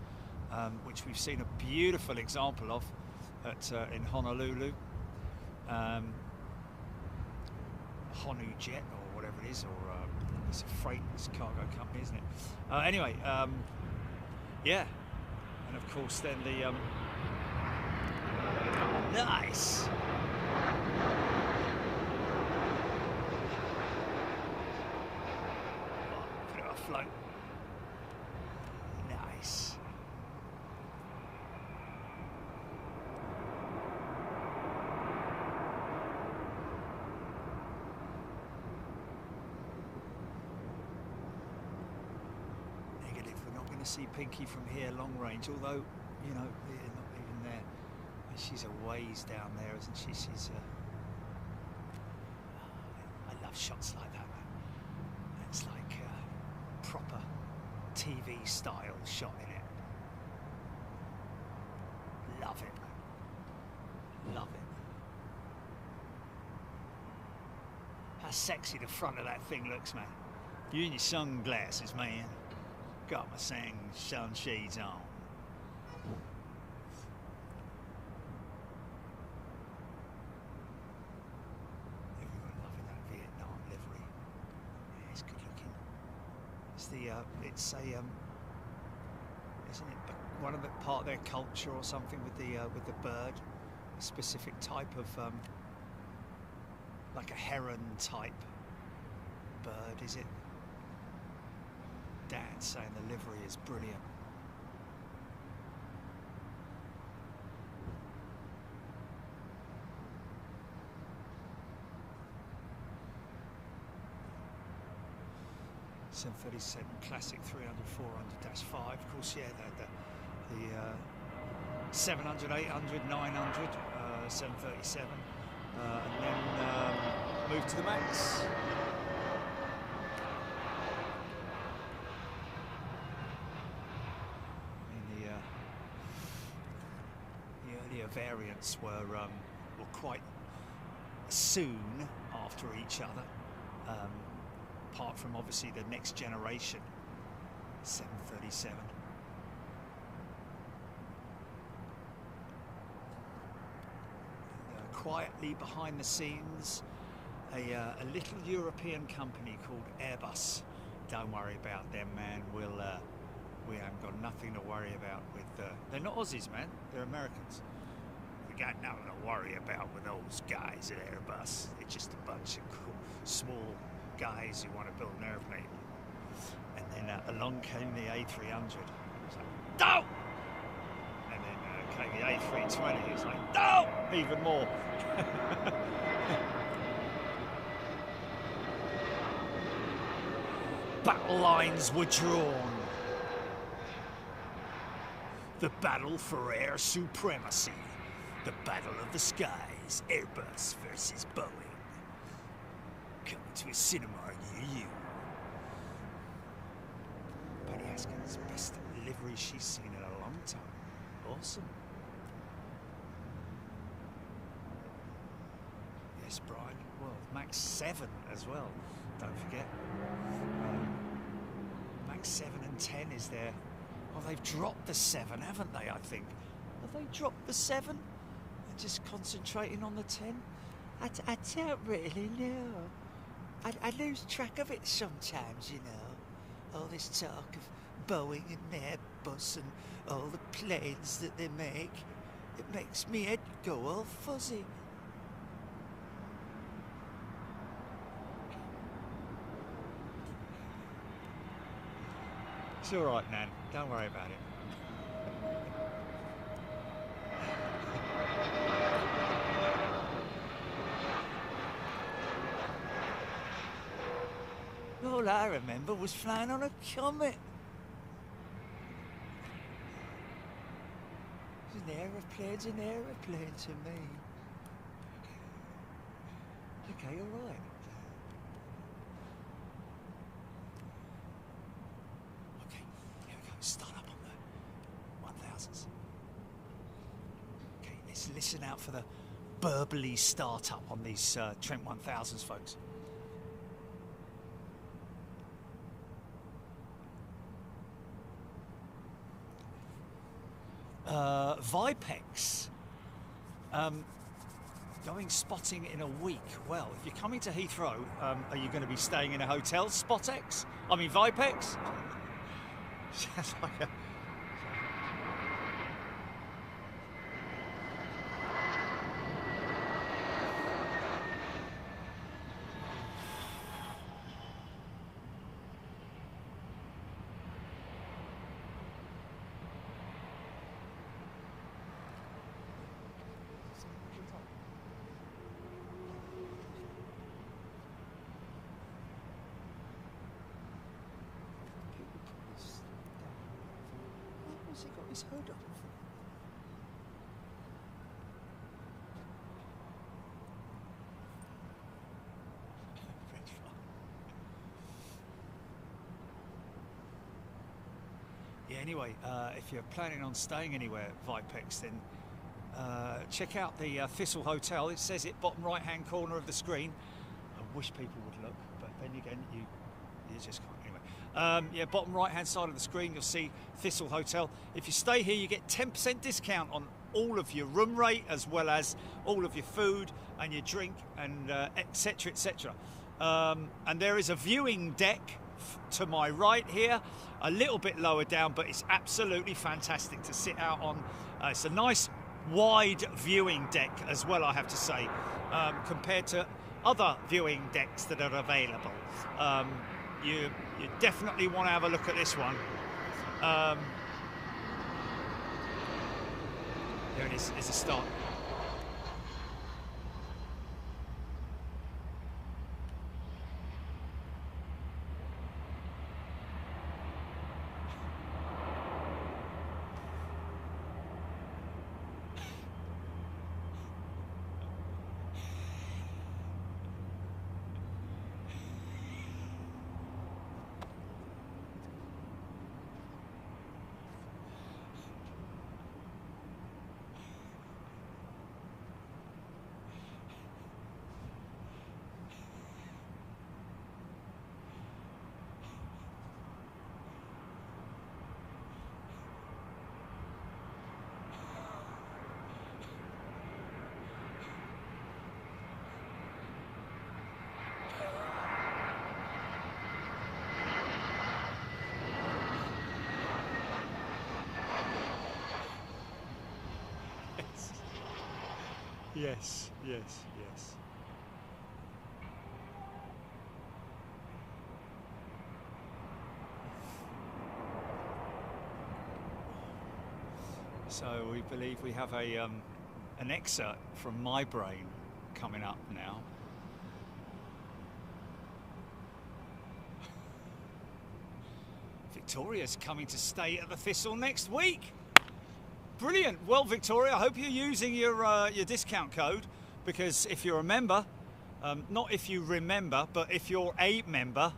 Speaker 2: which we've seen a beautiful example of in Honolulu. Honu Jet or whatever it is, or it's a freight, it's a cargo company, isn't it? Anyway, yeah, and of course then the nice. Put it afloat. Nice. See Pinky from here long range, although, you know, they're not even there. She's a ways down there, isn't she? She's I love shots like that, man. It's like a proper TV style shot in it. Love it. Love it. How sexy the front of that thing looks, man. You and your sunglasses, man. Got my sunshades on. Everyone loving that Vietnam livery. Yeah, it's good looking. It's it's a, isn't it one of the part of their culture or something with the bird, a specific type of like a heron type bird, is it? Dad saying the livery is brilliant. .737 classic 300, 400-5. Of course, yeah, the 700, 800, 900, 737, and then moved to the MAX. Variants were quite soon after each other, apart from obviously the next generation 737. Quietly behind the scenes, a little European company called Airbus. Don't worry about them, man. We haven't got nothing to worry about with. They're not Aussies, man. They're Americans. Got nothing to worry about with those guys at Airbus. They're just a bunch of cool, small guys who want to build an airplane. And then along came the A300. It's like, no! And then came the A320. It's like, no! Even more. Battle lines were drawn. The battle for air supremacy. The battle of the skies, Airbus versus Boeing. Coming to a cinema near you. Penny Haskins, best livery she's seen in a long time. Awesome. Yes, Brian. Well, MAX 7 as well, don't forget. MAX 7 and 10 is there. Oh, they've dropped the 7, haven't they, I think? Have they dropped the 7? Just concentrating on the 10? I don't really know. I lose track of it sometimes, you know. All this talk of Boeing and Airbus and all the planes that they make. It makes me head go all fuzzy. It's all right, Nan. Don't worry about it. All I remember was flying on a comet. An aeroplane's an aeroplane to me. Okay, all right. Okay, here we go. Start up on the 1000s. listen out for the burbly startup on these Trent 1000s, folks. Vipex. Going spotting in a week. Well, if you're coming to Heathrow, are you going to be staying in a hotel? Spotex? I mean, Vipex? Sounds like a... What's he got his hood on? Yeah, anyway, if you're planning on staying anywhere at Vipex, then check out the Thistle Hotel. It says it bottom right hand corner of the screen. I wish people would look, but then again, you just can't. Yeah, bottom right hand side of the screen you'll see Thistle Hotel. If you stay here you get 10% discount on all of your room rate as well as all of your food and your drink and etc, etc. And there is a viewing deck to my right here, a little bit lower down, but it's absolutely fantastic to sit out on. It's a nice wide viewing deck as well, I have to say, compared to other viewing decks that are available. You definitely want to have a look at this one. There it is, it's a start. Yes, yes, yes. So we believe we have a an excerpt from my brain coming up now. Victoria's coming to stay at the Thistle next week. Brilliant. Well, Victoria, I hope you're using your discount code, because if you're a member, not if you remember, but if you're a member,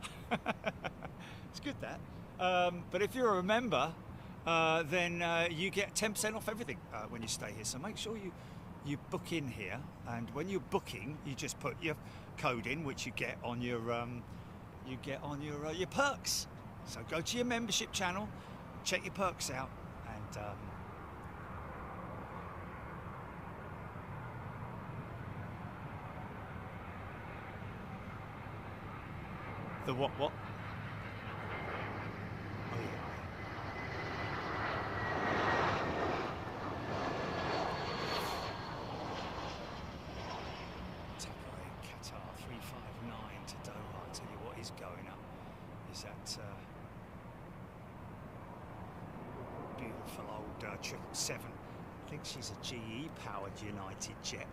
Speaker 2: it's good that. But if you're a member, then you get 10% off everything when you stay here. So make sure you book in here, and when you're booking, you just put your code in, which you get on your perks. So go to your membership channel, check your perks out, and the what? Oh, yeah. Qatar 359 to Doha. I'll tell you what is going up is that beautiful old 777. I think she's a GE powered United jet.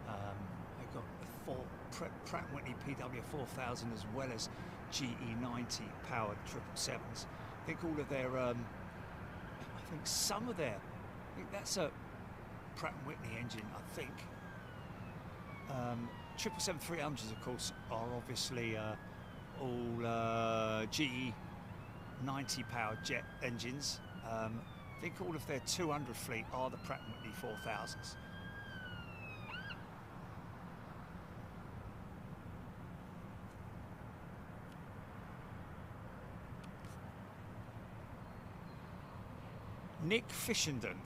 Speaker 2: They've got a Pratt & Whitney PW4000 as well as GE90 powered 777s. I think all of their, I think some of their, I think that's a Pratt & Whitney engine, I think. 777-300s, of course, are obviously all GE90 powered jet engines. I think all of their 200 fleet are the Pratt & Whitney 4000s. Nick Fishenden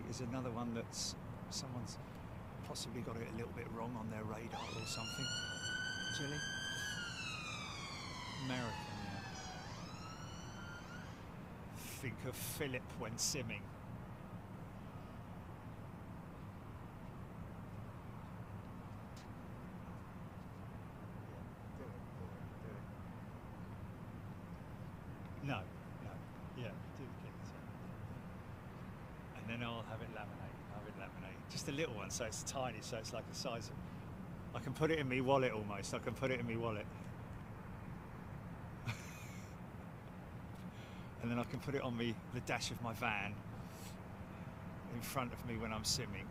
Speaker 2: is another one that's someone's possibly got it a little bit wrong on their radar or something. Chile? American, yeah. Think of Philip when simming. No, yeah, do the kids. And then I'll have it laminated, just a little one, so it's tiny, so it's like the size of, I can put it in my wallet almost, I can put it in my wallet. And then I can put it on the dash of my van in front of me when I'm simming.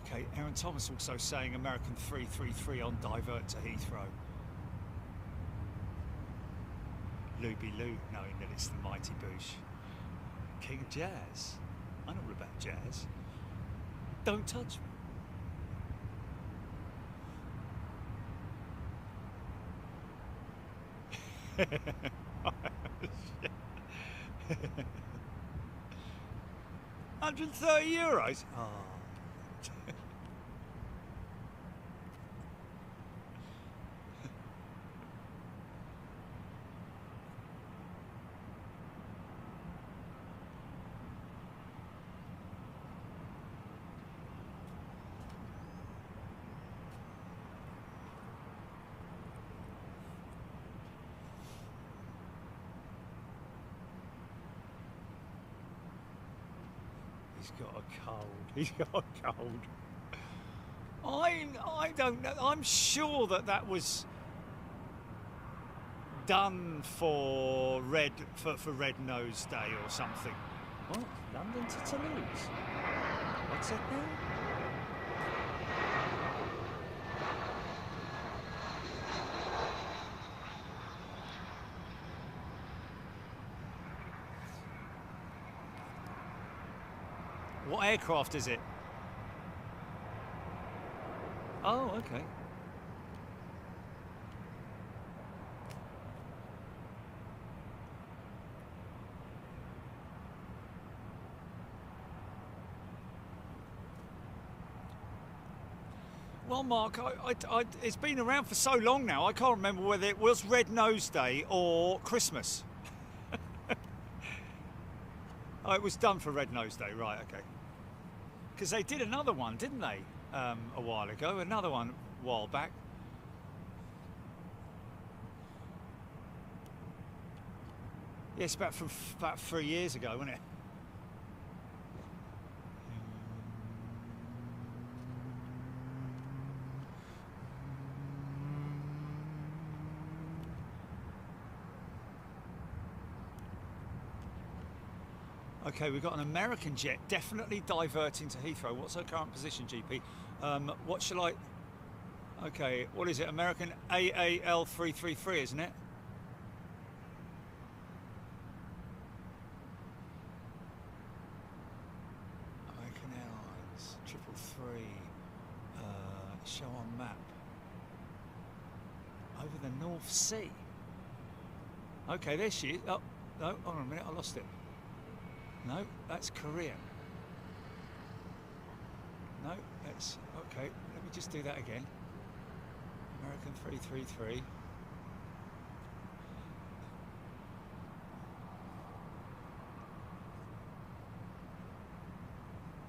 Speaker 2: Okay, Aaron Thomas also saying American 333 on divert to Heathrow. Luby Lou knowing that it's the mighty Boosh. King of Jazz. I know all about jazz. Don't touch me. €130. Oh. He's got a cold. He's got a cold. I don't know. I'm sure that was done for Red Nose Day or something. What? London to Toulouse? What's that now? What aircraft is it? Oh, okay. Well, Mark, it's been around for so long now, I can't remember whether it was Red Nose Day or Christmas. Oh, it was done for Red Nose Day, right, okay. Because they did another one, didn't they, a while ago? Another one a while back. Yes, about 3 years ago, wasn't it? Okay, we've got an American jet definitely diverting to Heathrow. What's her current position, GP? What shall I... Okay, what is it? American AAL333, isn't it? American Airlines 333. Show on map. Over the North Sea. Okay, there she is. Oh, no, hold on a minute, I lost it. No, that's Korean. No, that's... Okay, let me just do that again. American 333.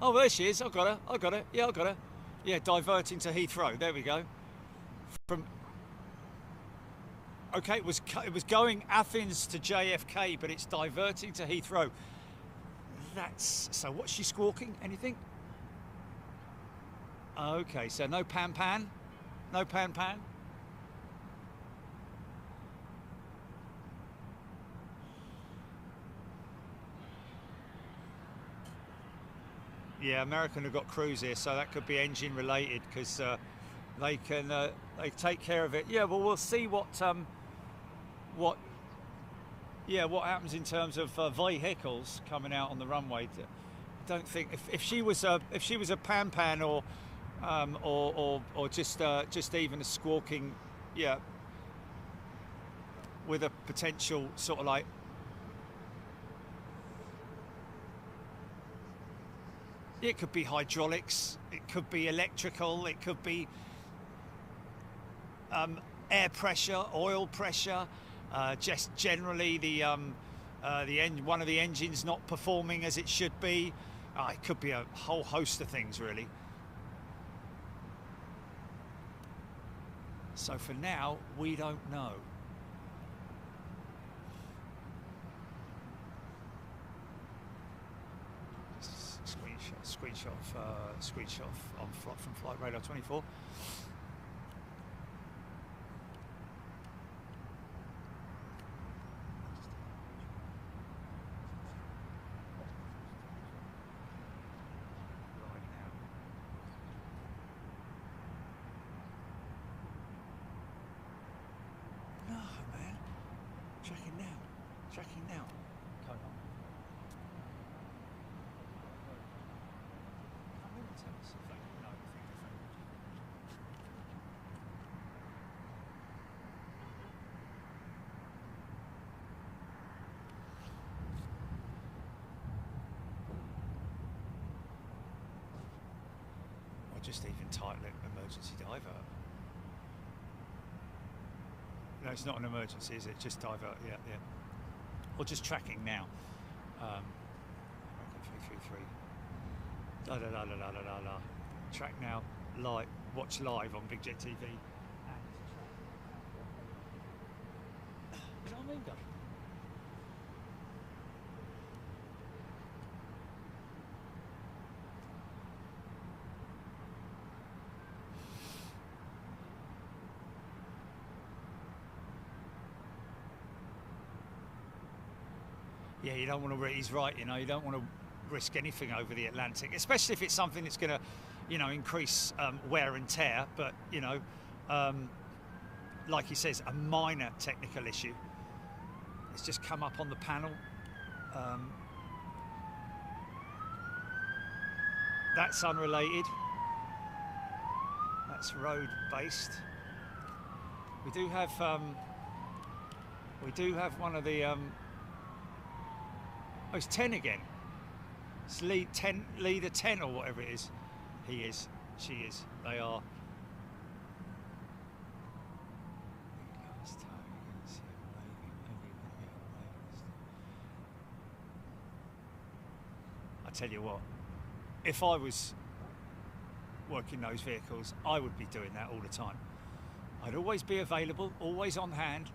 Speaker 2: Oh, there she is. I got her. Yeah, I got her. Yeah, diverting to Heathrow. There we go. From... Okay, it was going Athens to JFK, but it's diverting to Heathrow. That's... So what's she squawking? Anything? Okay, so no pan-pan? No pan-pan? Yeah, American have got crews here, so that could be engine related, because they take care of it. Yeah, well, we'll see what happens in terms of vehicles coming out on the runway. I don't think if she was a pan-pan or or just even a squawking, yeah, with a potential sort of like, it could be hydraulics, it could be electrical, it could be air pressure, oil pressure, just generally one of the engines not performing as it should be. It could be a whole host of things, really. So for now, we don't know. Screenshot from Flight Radar 24. Tracking now. Come on. Come in and tell us if they know anything different. Or just even title it emergency divert. No, it's not an emergency, is it? Just divert, yeah. Or just tracking now. 333. Track now, live, watch live on Big Jet TV. You know what I mean, Doug? Yeah, you don't want to. He's right. You know, you don't want to risk anything over the Atlantic, especially if it's something that's going to, you know, increase wear and tear. But you know, like he says, a minor technical issue. It's just come up on the panel. That's unrelated. That's road based. We do have one of the. Oh, it's 10 again. It's leader 10 or whatever it is. He is. She is. They are. I tell you what, if I was working those vehicles, I would be doing that all the time. I'd always be available, always on hand,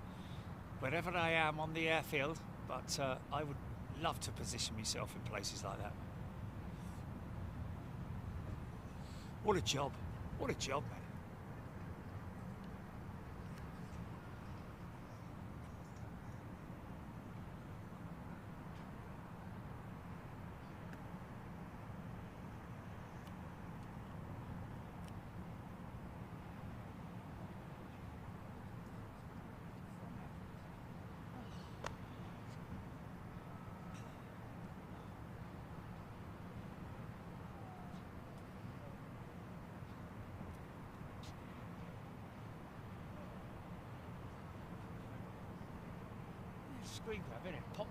Speaker 2: wherever I am on the airfield, but I would love to position myself in places like that. What a job. What a job, man. Screen grab, innit? Pop.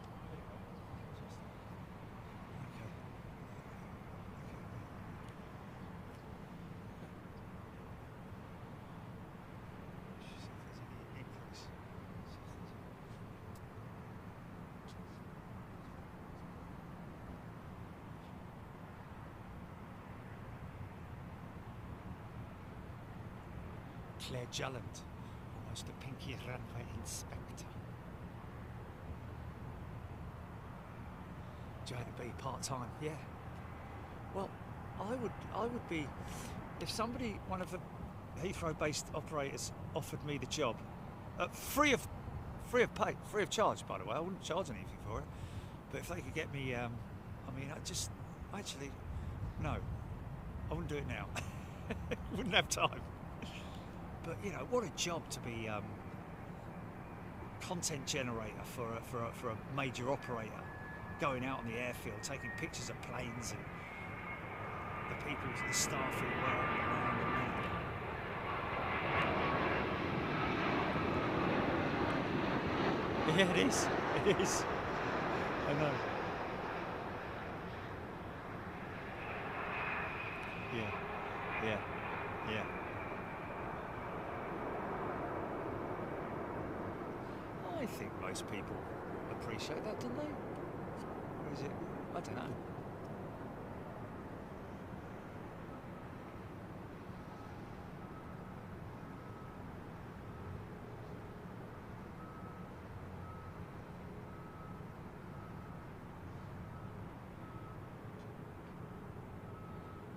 Speaker 2: Claire Jallant, almost a pinky runway inspector. JB part-time, yeah. Well, I would be, if somebody, one of the Heathrow-based operators offered me the job, free of pay, free of charge, by the way. I wouldn't charge anything for it. But if they could get me, I mean, no, I wouldn't do it now. Wouldn't have time. But you know, what a job to be content generator for a major operator, going out on the airfield, taking pictures of planes and the people, the staff who are Yeah, it is. It is. I know. Yeah. Yeah. Yeah. I think most people appreciate that, don't they? Or is it? I don't know.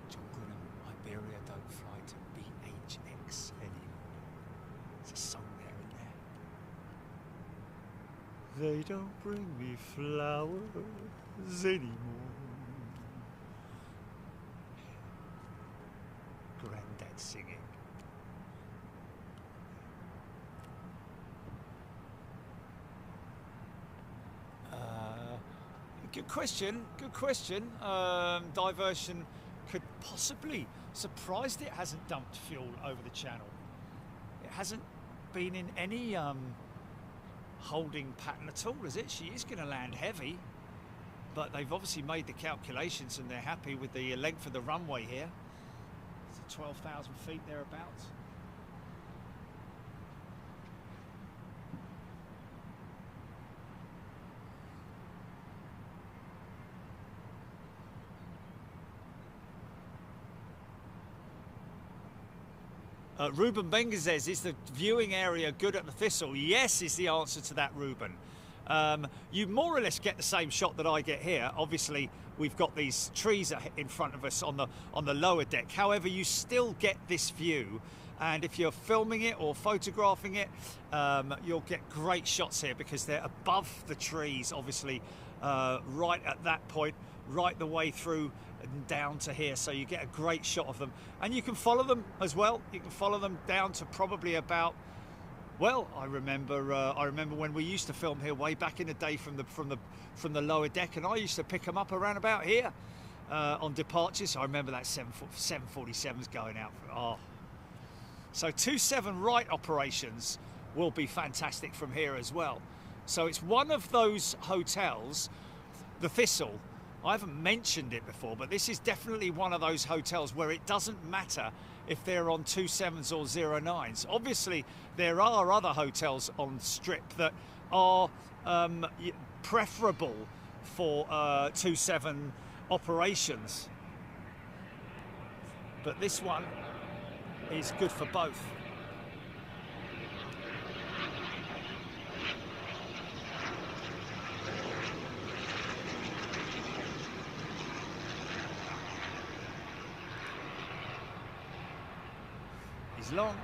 Speaker 2: Jordan and Iberia don't fly to BHX anymore. There's a song there, isn't there? They don't bring me flowers anymore. Granddad singing. Good question, good question. Diversion could possibly, surprised it hasn't dumped fuel over the channel. It hasn't been in any holding pattern at all, is it? She is going to land heavy, but they've obviously made the calculations and they're happy with the length of the runway here. It's 12,000 feet thereabouts. Rwand Bangladesh, is the viewing area good at the Thistle? Yes, is the answer to that, Ruben. You more or less get the same shot that I get here. Obviously, we've got these trees in front of us on the lower deck. However, you still get this view, and if you're filming it or photographing it, you'll get great shots here because they're above the trees, obviously, right at that point, right the way through and down to here, so you get a great shot of them, and you can follow them as well. You can follow them down to probably about, well, I remember when we used to film here way back in the day from the lower deck, and I used to pick them up around about here on departures. I remember that 747s going out. So 27 right operations will be fantastic from here as well. So it's one of those hotels, the Thistle. I haven't mentioned it before, but this is definitely one of those hotels where it doesn't matter if they're on 27s or 09s. Obviously, there are other hotels on Strip that are preferable for 27 operations. But this one is good for both. He's long,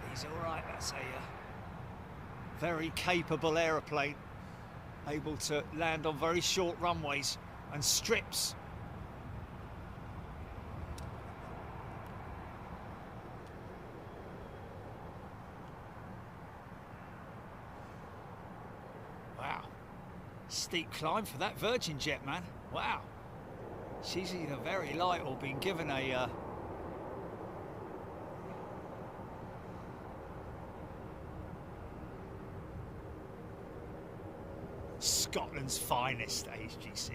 Speaker 2: but he's all right. That's a very capable aeroplane, able to land on very short runways and strips. Wow, steep climb for that Virgin jet, man. Wow, she's either very light or been given a Scotland's finest HGC.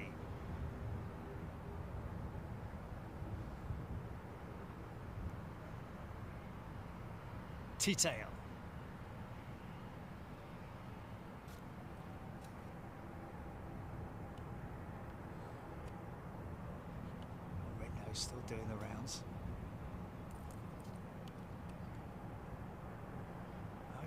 Speaker 2: T-tail. Red nose still doing the rounds.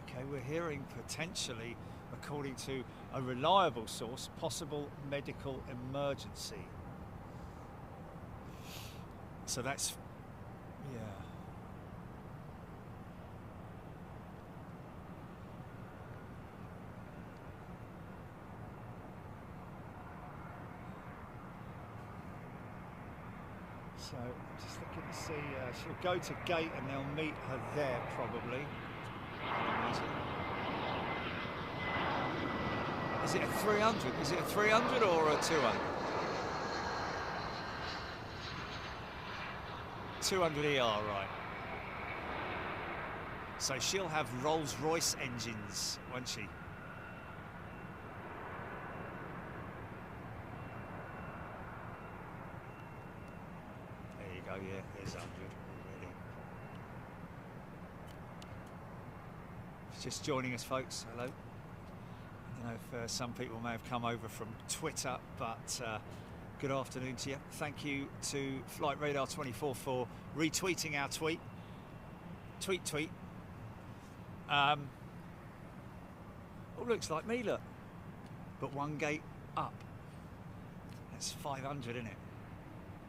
Speaker 2: Okay, we're hearing potentially, according to a reliable source, possible medical emergency. So that's, yeah. So I'm just looking to see, she'll go to gate and they'll meet her there probably. I imagine. Is it a 300? Is it a 300 or a 200? 200ER, right. So she'll have Rolls-Royce engines, won't she? go, yeah, there's 100 already. Just joining us, folks. Hello. I don't know if some people may have come over from Twitter, but good afternoon to you. Thank you to Flight Radar 24 for retweeting our tweet. Tweet. Oh, looks like me, look. But one gate up. That's 500, isn't it?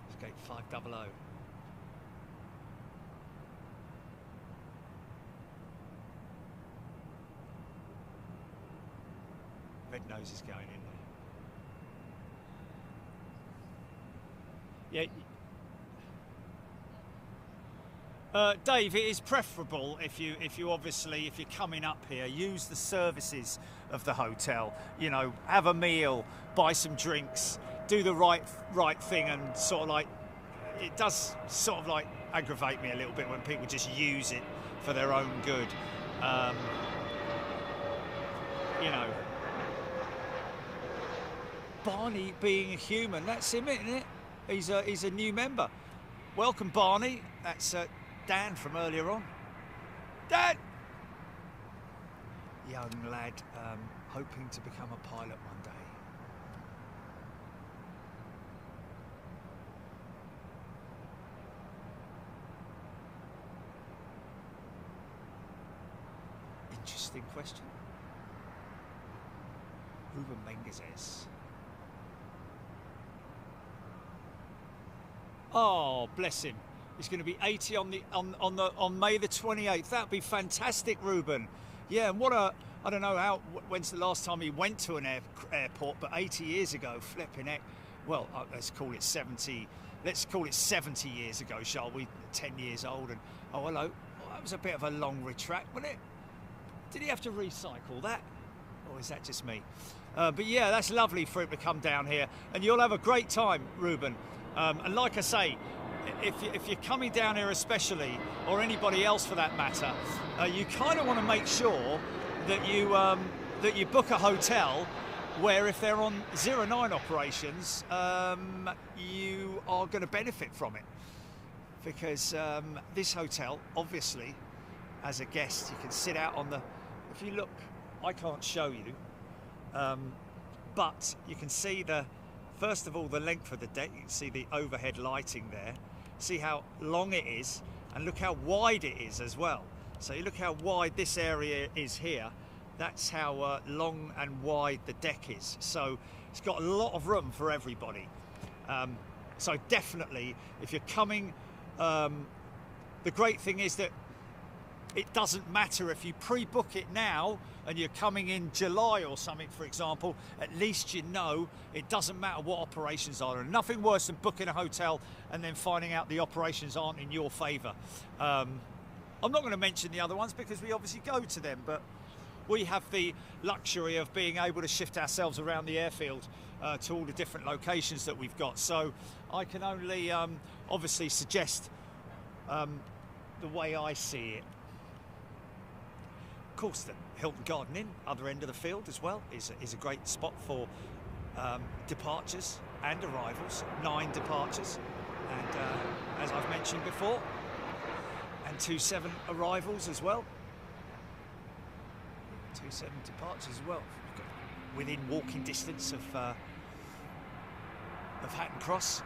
Speaker 2: It's gate 500. Red nose is going in there. Yeah. Dave, it is preferable if you're coming up here, use the services of the hotel. You know, have a meal, buy some drinks, do the right thing, and sort of like, it does sort of like aggravate me a little bit when people just use it for their own good. You know, Barney being a human, that's him, isn't it? He's a new member. Welcome, Barney. That's Dan from earlier on. Dan! Young lad, hoping to become a pilot one day. Interesting question. Ruben Bangladesh. Oh, bless him. He's going to be 80 on May the 28th. That'd be fantastic, Ruben. Yeah, and I don't know when's the last time he went to an airport, but 80 years ago, flipping heck. Well, let's call it 70. Let's call it 70 years ago, shall we? 10 years old. And oh, hello. Oh, that was a bit of a long retract, wasn't it? Did he have to recycle that? Or is that just me? But yeah, that's lovely for him to come down here, and you'll have a great time, Ruben. And like I say, if you're coming down here especially, or anybody else for that matter, you kind of want to make sure that you book a hotel where, if they're on 09 operations, you are going to benefit from it. Because this hotel, obviously, as a guest, you can sit out on the... If you look, I can't show you, but you can see first of all, the length of the deck. You can see the overhead lighting there. See how long it is, and look how wide it is as well. So you look how wide this area is here. That's how long and wide the deck is. So it's got a lot of room for everybody. So definitely, if you're coming, the great thing is that it doesn't matter if you pre-book it now and you're coming in July or something, for example. At least you know it doesn't matter what operations are. And nothing worse than booking a hotel and then finding out the operations aren't in your favour. I'm not going to mention the other ones because we obviously go to them, but we have the luxury of being able to shift ourselves around the airfield to all the different locations that we've got. So I can only obviously suggest the way I see it. Of course, the Hilton Garden Inn, other end of the field as well, is a great spot for departures and arrivals. 9 departures, and as I've mentioned before, and 27 arrivals as well. 27 departures as well, within walking distance of Hatton Cross.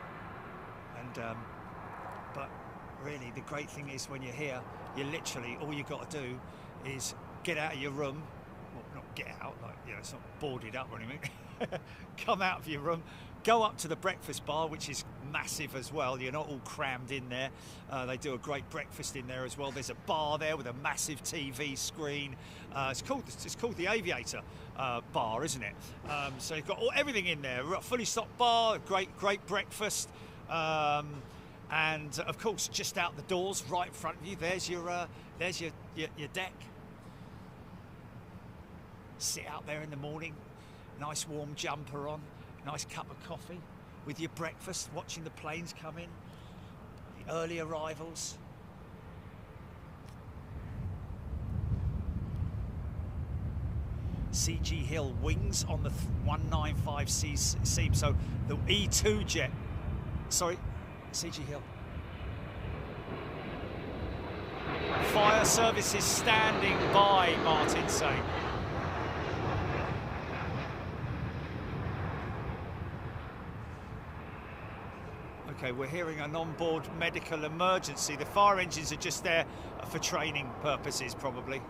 Speaker 2: And but really, the great thing is when you're here, you literally, all you got to do is get out of your room. Well, not get out, like, you know, it's not boarded up or anything. Come out of your room, go up to the breakfast bar, which is massive as well. You're not all crammed in there. They do a great breakfast in there as well. There's a bar there with a massive TV screen. It's called the Aviator bar, isn't it? So you've got everything in there. A fully stocked bar, great breakfast. And of course, just out the doors, right in front of you, there's your deck. Sit out there in the morning, nice warm jumper on, nice cup of coffee with your breakfast, watching the planes come in, the early arrivals. CG Hill wings on the 195C seam, so the E2 jet, sorry, CG Hill. Fire services standing by, Martin's saying. Okay, we're hearing an onboard medical emergency. The fire engines are just there for training purposes, probably.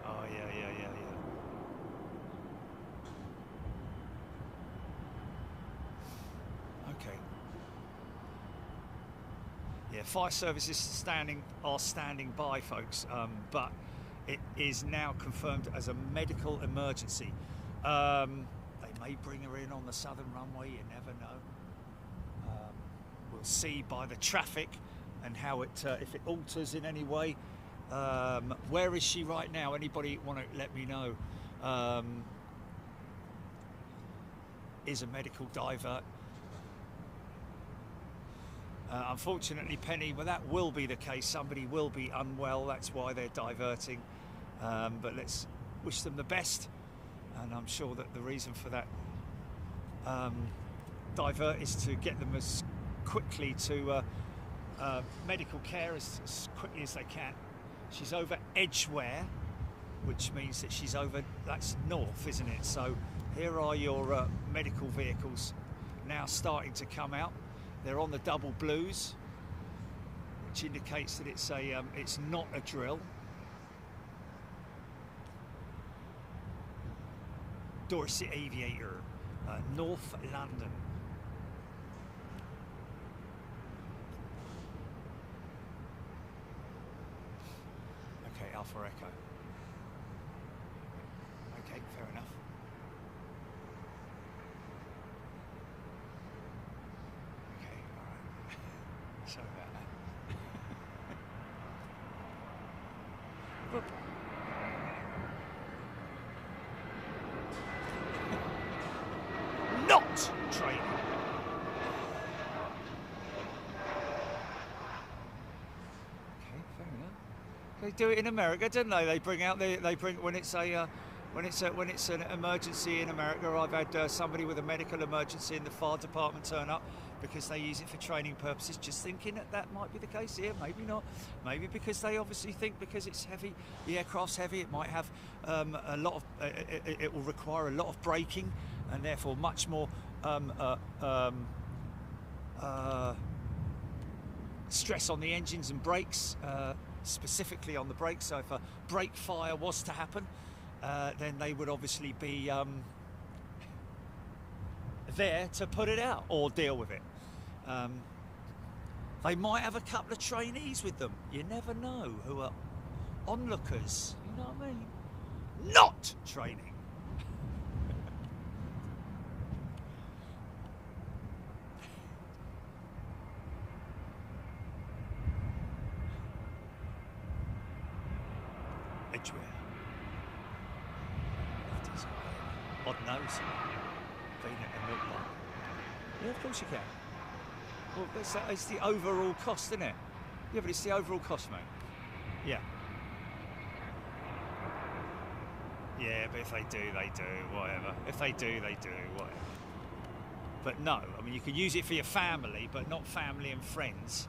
Speaker 2: Oh, yeah. Okay. Yeah, fire services are standing by, folks, but it is now confirmed as a medical emergency. They may bring her in on the southern runway, you never know. We'll see by the traffic and how it, if it alters in any way. Where is she right now? Anybody want to let me know? Is a medical divert. Unfortunately, Penny, well, that will be the case. Somebody will be unwell. That's why they're diverting. But let's wish them the best. And I'm sure that the reason for that divert is to get them as quickly to medical care as quickly as they can. She's over Edgware, which means that she's over, that's north, isn't it? So here are your medical vehicles now starting to come out. They're on the double blues, which indicates that it's not a drill. Dorset Aviator, North London. Okay, Alpha Echo. Okay, fair enough. Okay, all right. Sorry about that. Look. Not training. Okay, fair enough. They do it in America, don't they? They bring out when it's an emergency in America. I've had somebody with a medical emergency in the fire department turn up because they use it for training purposes. Just thinking that might be the case here, maybe not. Maybe because they obviously think because it's heavy, the aircraft's heavy, it might have a lot of, it will require a lot of braking and therefore much more stress on the engines and brakes, specifically on the brakes. So if a brake fire was to happen, then they would obviously be there to put it out or deal with it. They might have a couple of trainees with them. You never know, who are onlookers. You know what I mean? Not training. Edgware. Odd nose. Being at a milk bar. Yeah, of course you can. Well, it's the overall cost, isn't it? Yeah, but it's the overall cost, mate. Yeah. Yeah, but if they do, they do, whatever. If they do, they do, whatever. But no, I mean, you can use it for your family, but not family and friends.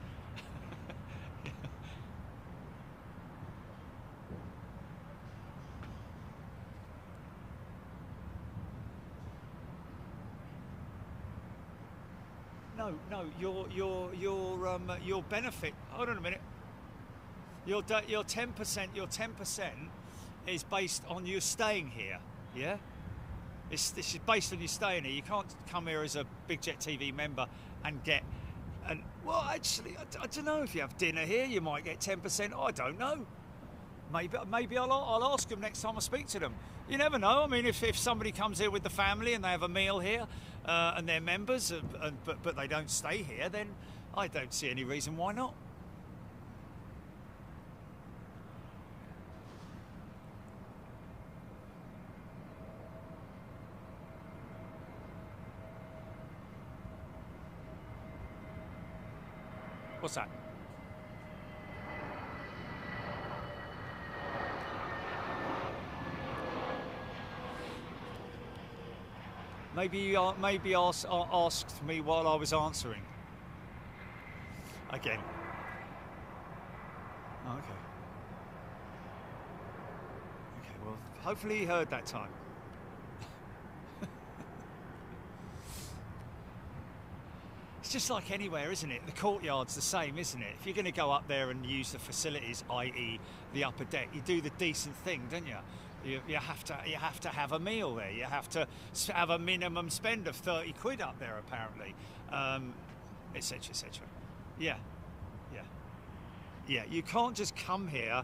Speaker 2: No, your benefit. Hold on a minute. Your 10% is based on you staying here. Yeah. This is based on you staying here. You can't come here as a Big Jet TV member and get. And well, actually, I don't know if you have dinner here, you might get 10%. I don't know. Maybe I'll ask them next time I speak to them. You never know. I mean, if somebody comes here with the family and they have a meal here and they're members, but they don't stay here, then I don't see any reason why not. What's that? Maybe you asked me while I was answering. Again, Oh, okay. Okay, well, hopefully he heard that time. It's just like anywhere, isn't it? The courtyard's the same, isn't it? If you're going to go up there and use the facilities, i.e. the upper deck, you do the decent thing, don't you? You have to have a meal there. You have to have a minimum spend of 30 quid up there, apparently, etc., etc. Yeah. You can't just come here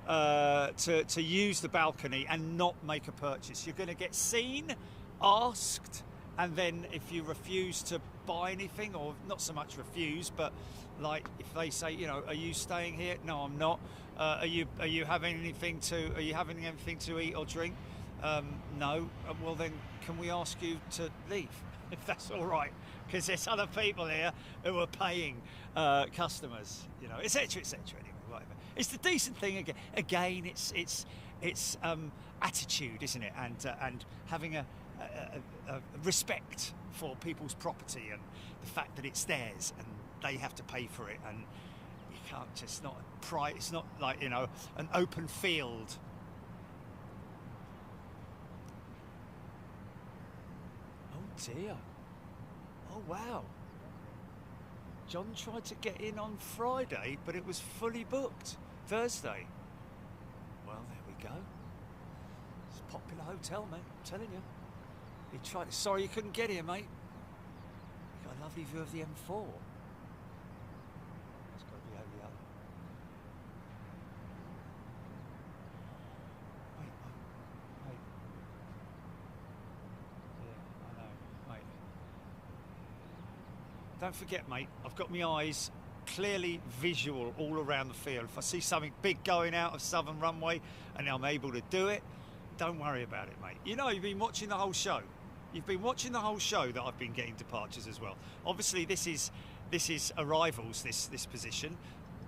Speaker 2: to use the balcony and not make a purchase. You're going to get seen, asked, and then if you refuse to buy anything, or not so much refuse, but like if they say, you know, are you staying here? No, I'm not. Are you having anything to eat or drink? No. Well, then can we ask you to leave, if that's all right? Because there's other people here who are paying customers, you know, etc., etc. Anyway, whatever. It's the decent thing again. It's attitude, isn't it? And having a respect for people's property and the fact that it's theirs and they have to pay for it, and you can't just not pride. It's not like, you know, an open field. Oh dear. Oh wow. John tried to get in on Friday, but it was fully booked. Thursday. Well, there we go. It's a popular hotel, mate, I'm telling you. He tried. Sorry you couldn't get here, mate. You got a lovely view of the M4. It's got to be over the other. Wait. Yeah, I know, mate. Don't forget, mate, I've got my eyes clearly visual all around the field. If I see something big going out of Southern Runway and I'm able to do it, don't worry about it, mate. You know, you've been watching the whole show. You've been watching the whole show that I've been getting departures as well. Obviously, this is arrivals, this position,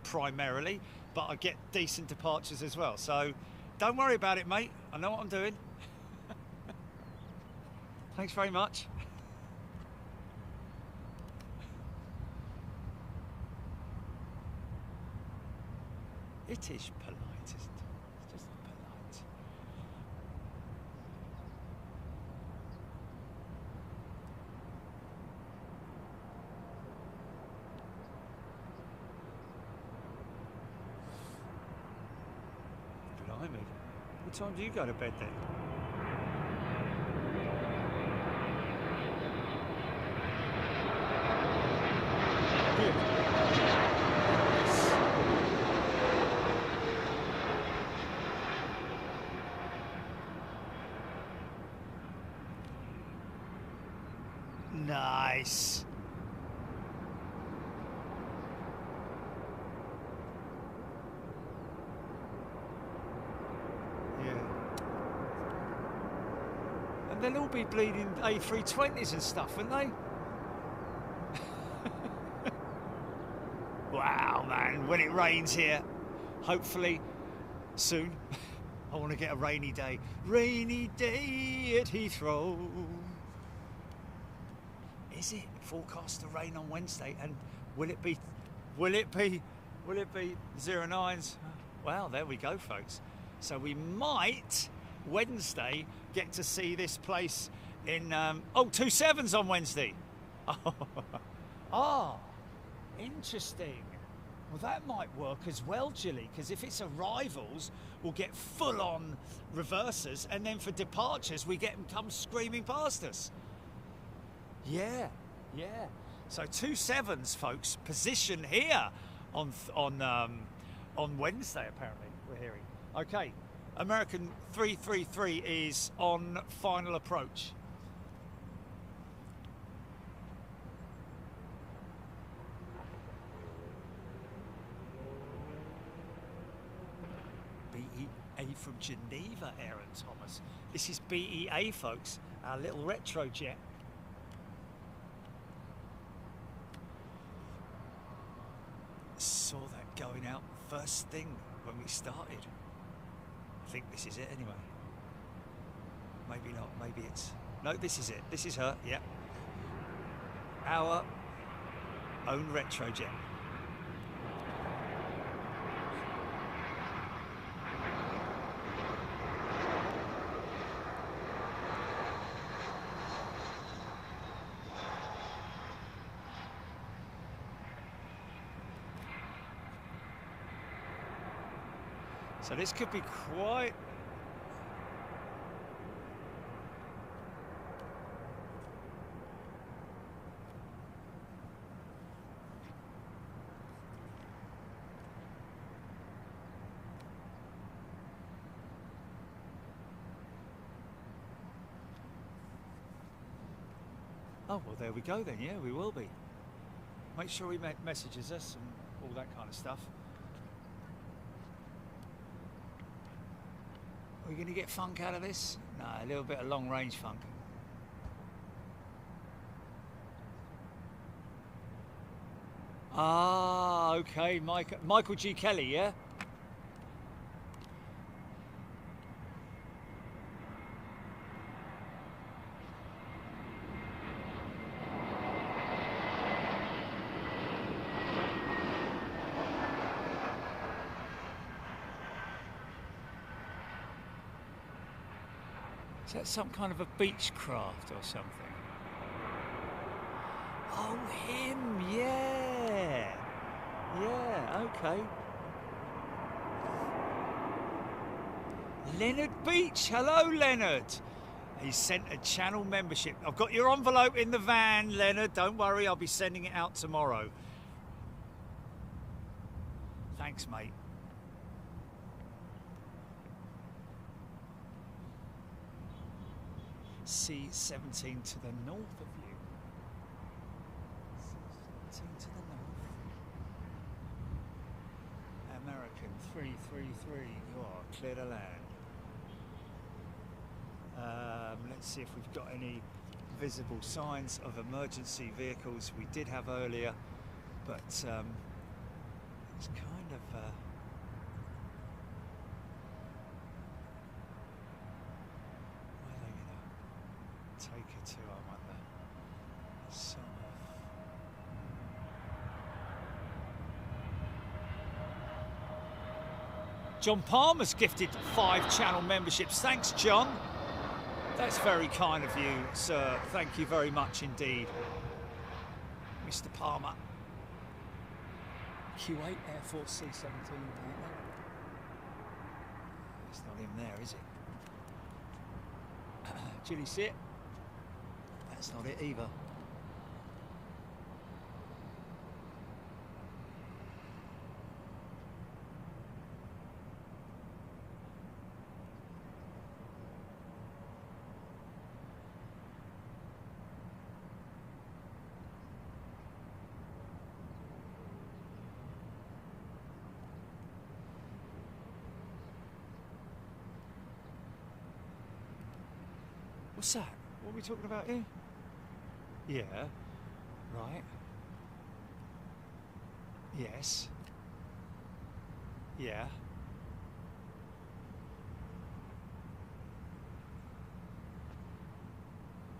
Speaker 2: primarily, but I get decent departures as well. So don't worry about it, mate. I know what I'm doing. Thanks very much. It is polite, isn't it? It's just polite. Blimey. What time do you go to bed then? Nice. Yeah. And they'll all be bleeding A320s and stuff, won't they? Wow, man, when it rains here, hopefully soon, I want to get a rainy day. Rainy day at Heathrow. Is it forecast to rain on Wednesday? And will it be 09s? Well, there we go, folks. So we might Wednesday get to see this place in 27s on Wednesday. Oh, interesting. Well, that might work as well, Jilly, because if it's arrivals, we'll get full-on reversers, and then for departures, we get them come screaming past us. Yeah. So 27s, folks, position here on Wednesday. Apparently, we're hearing. Okay, American 333 is on final approach. BEA from Geneva, Aaron Thomas. This is BEA, folks, our little retro jet. Saw that going out first thing when we started. I think this is it anyway. Maybe not, maybe it's... No, this is it. This is her, yeah. Our own retro jet. So this could be quite... Oh, well, there we go then. Yeah, we will be. Make sure he messages us and all that kind of stuff. Are we going to get funk out of this? No, a little bit of long-range funk. Ah, okay, Michael G. Kelly, yeah? Is that some kind of a beechcraft or something? Oh, him, yeah. Yeah, okay. Leonard Beach, hello Leonard. He sent a channel membership. I've got your envelope in the van, Leonard. Don't worry, I'll be sending it out tomorrow. Thanks, mate. C-17 to the north of you. C-17 to the north. American 333, you are clear to land. Let's see if we've got any visible signs of emergency vehicles. We did have earlier, but it's kind of... take her to, I wonder. Sort of. John Palmer's gifted 5 channel memberships. Thanks, John. That's very kind of you, sir. Thank you very much indeed, Mr. Palmer. Kuwait Air Force C-17, apparently. It's not him there, is it? Did you see it? That's not it either. What's that? What are we talking about here? Yeah, right. Yes. Yeah.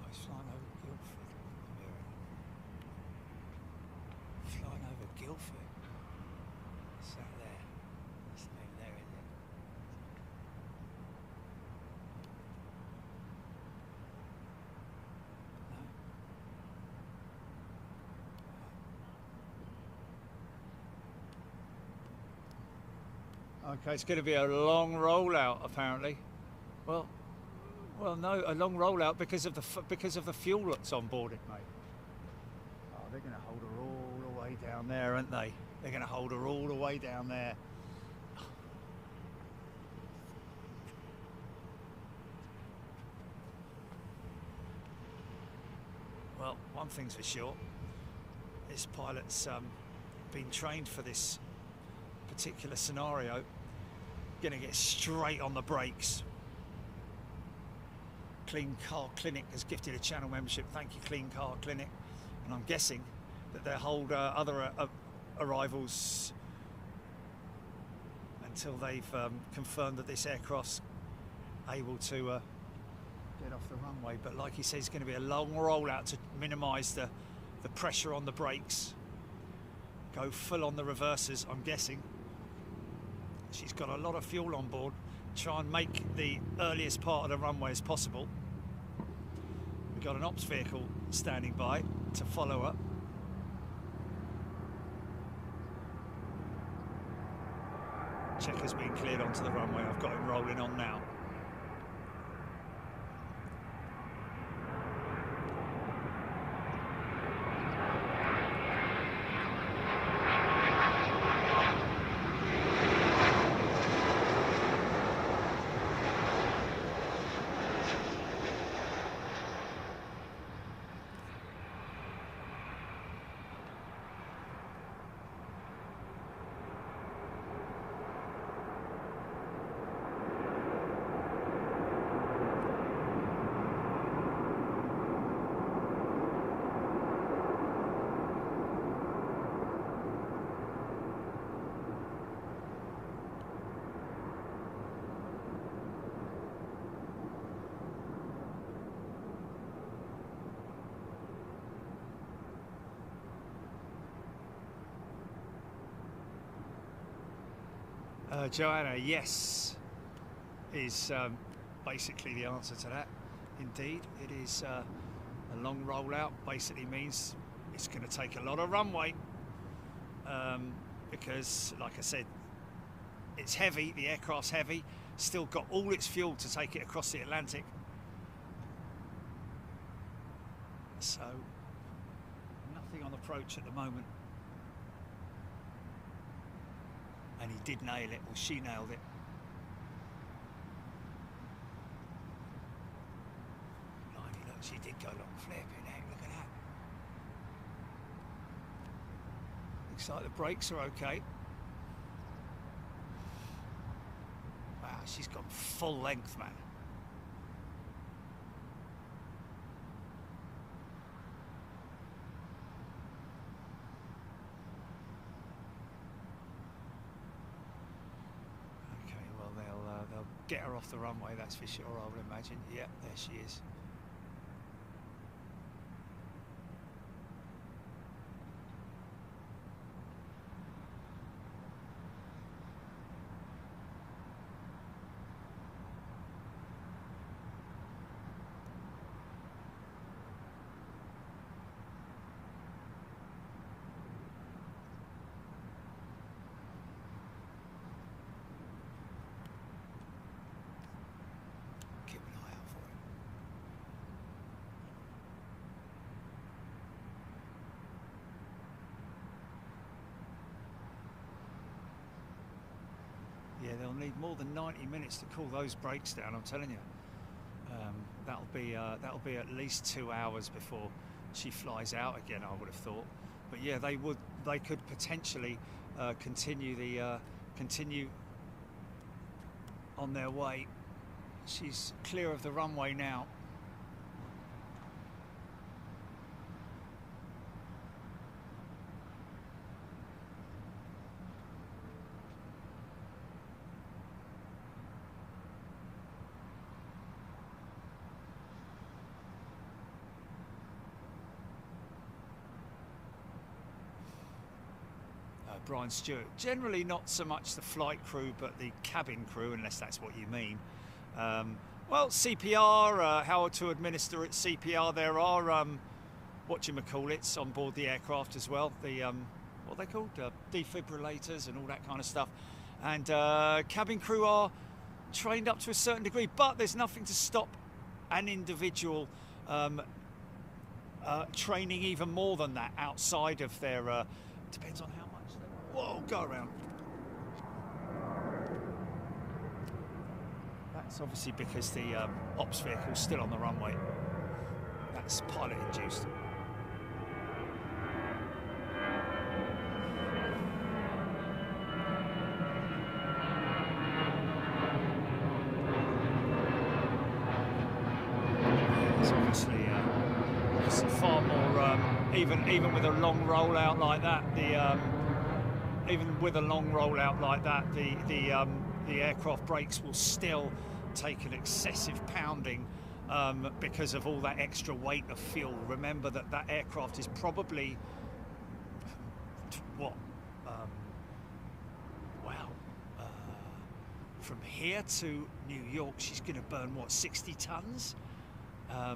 Speaker 2: Oh, he's flying over Guildford. Flying over Guildford. What's that there? That's the name there, isn't it? Okay, it's going to be a long rollout, apparently. Well, no, a long rollout because of the fuel that's on board it, mate. Oh, they're going to hold her all the way down there, aren't they? They're going to hold her all the way down there. Well, one thing's for sure: this pilot's been trained for this particular scenario. Going to get straight on the brakes. Clean Car Clinic has gifted a channel membership. Thank you, Clean Car Clinic. And I'm guessing that they'll hold other arrivals until they've confirmed that this aircraft's able to get off the runway. But like he says, it's going to be a long rollout to minimise the pressure on the brakes. Go full on the reversers, I'm guessing. She's got a lot of fuel on board. Try and make the earliest part of the runway as possible. We've got an ops vehicle standing by to follow up. checker's been cleared onto the runway. I've got him rolling on now. Joanna, yes, is basically the answer to that. Indeed, it is a long rollout. Basically means it's going to take a lot of runway because, like I said, it's heavy. The aircraft's heavy. Still got all its fuel to take it across the Atlantic. So nothing on approach at the moment. And he did nail it, or she nailed it. Blimey, look, she did go long, flipping heck, look at that. Looks like the brakes are okay. Wow, she's gone full length, man. Get her off the runway, that's for sure, I would imagine. Yeah, there she is. Yeah, they'll need more than 90 minutes to cool those brakes down, I'm telling you. That'll be at least 2 hours before she flies out again, I would have thought. But yeah, they could potentially continue on their way. She's clear of the runway now. Brian Stewart, generally not so much the flight crew but the cabin crew, unless that's what you mean. Well, CPR, how to administer it, CPR, there are whatchamacallits on board the aircraft as well, the what are they called, defibrillators and all that kind of stuff, and cabin crew are trained up to a certain degree, but there's nothing to stop an individual training even more than that outside of their depends on how much. Whoa, go around. That's obviously because the ops vehicle's still on the runway. That's pilot induced. It's obviously far more, even with a long rollout like that, even with a long rollout like that, the aircraft brakes will still take an excessive pounding because of all that extra weight of fuel. Remember that aircraft is probably what? From here to New York, she's going to burn what, 60 tons? I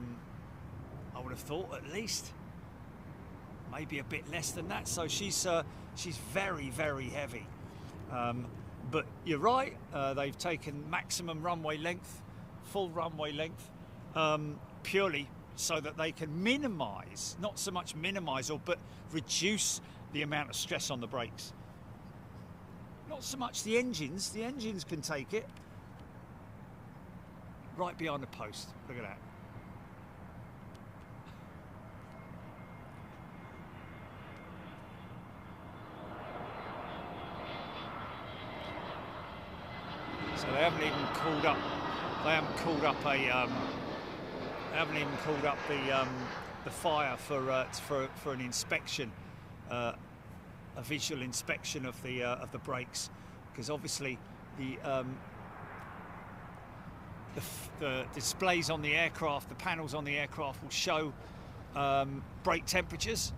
Speaker 2: would have thought at least. Maybe a bit less than that. So she's very, very heavy. But you're right, they've taken maximum runway length, full runway length, purely so that they can minimise, not so much minimise, but reduce the amount of stress on the brakes. Not so much the engines can take it. Right behind the post, look at that. So they haven't even called up. They haven't called up a. They haven't even called up the fire for an inspection, a visual inspection of the brakes, because obviously the displays on the aircraft, the panels on the aircraft will show brake temperatures,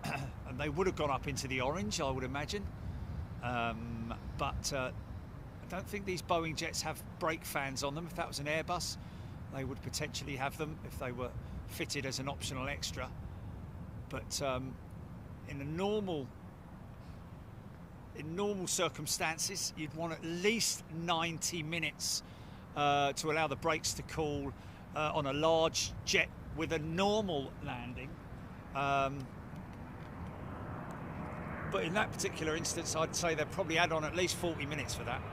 Speaker 2: and they would have gone up into the orange, I would imagine, but. I don't think these Boeing jets have brake fans on them. If that was an Airbus, they would potentially have them if they were fitted as an optional extra. But in normal circumstances, you'd want at least 90 minutes to allow the brakes to cool on a large jet with a normal landing. But in that particular instance, I'd say they'd probably add on at least 40 minutes for that.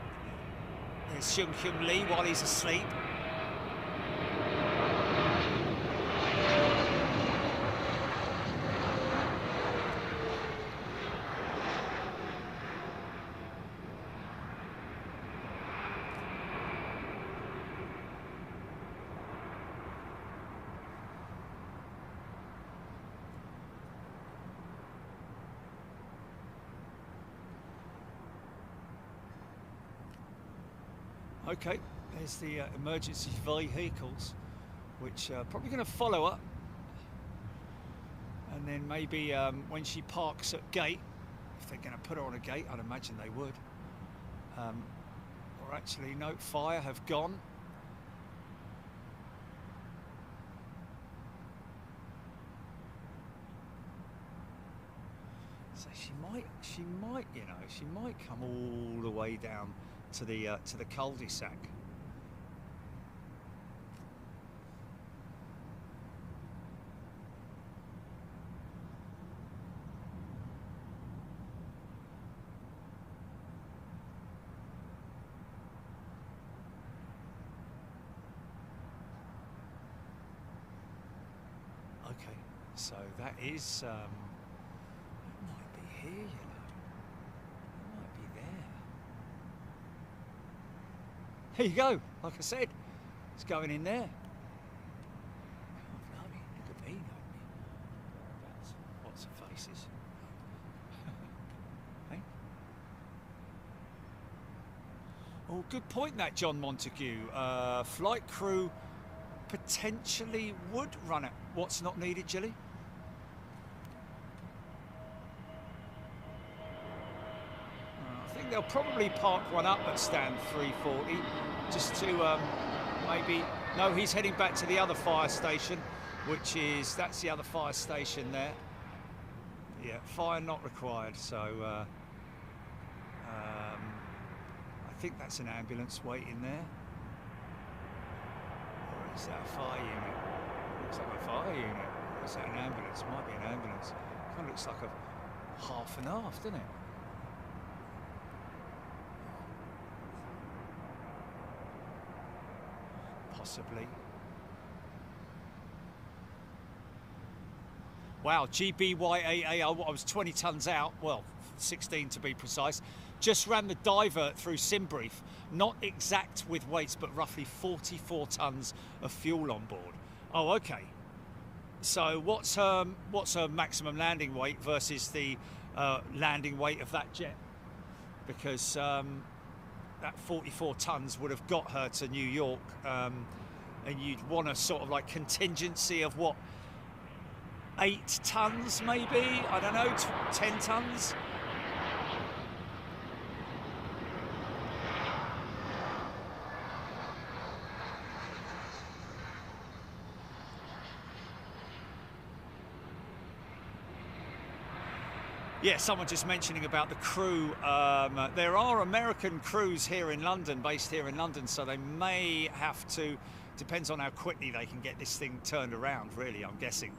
Speaker 2: There's Seung Kyung Lee while he's asleep. Okay, there's the emergency vehicles, which are probably going to follow her. And then maybe when she parks at gate, if they're going to put her on a gate, I'd imagine they would. Or actually, no, fire have gone. So she might, you know, she might come all the way down to the cul-de-sac. Okay, so that is it might be here, you know. It might be there. There you go, like I said, it's going in there. Oh, blimey, look at me, that's lots of faces. Hey? Oh, good point that, John Montague. Flight crew potentially would run it. What's not needed, Gilly? I think they'll probably park one up at stand 340 just to maybe... No, he's heading back to the other fire station, which is... That's the other fire station there. Yeah, fire not required, so... I think that's an ambulance waiting there. Or is that a fire unit? Looks like a fire unit. Or is that an ambulance? Might be an ambulance. Kind of looks like a half and half, doesn't it? Possibly. Wow, GBYAA, I was 20 tonnes out, well, 16 to be precise. Just ran the divert through Simbrief, not exact with weights, but roughly 44 tonnes of fuel on board. Oh, okay. So what's her maximum landing weight versus the landing weight of that jet? Because that 44 tonnes would have got her to New York, and you'd want a sort of like contingency of what, 8 tonnes maybe? I don't know, 10 tonnes? Yeah, someone just mentioning about the crew. There are American crews here in London, based here in London, so they may have to, depends on how quickly they can get this thing turned around, really, I'm guessing.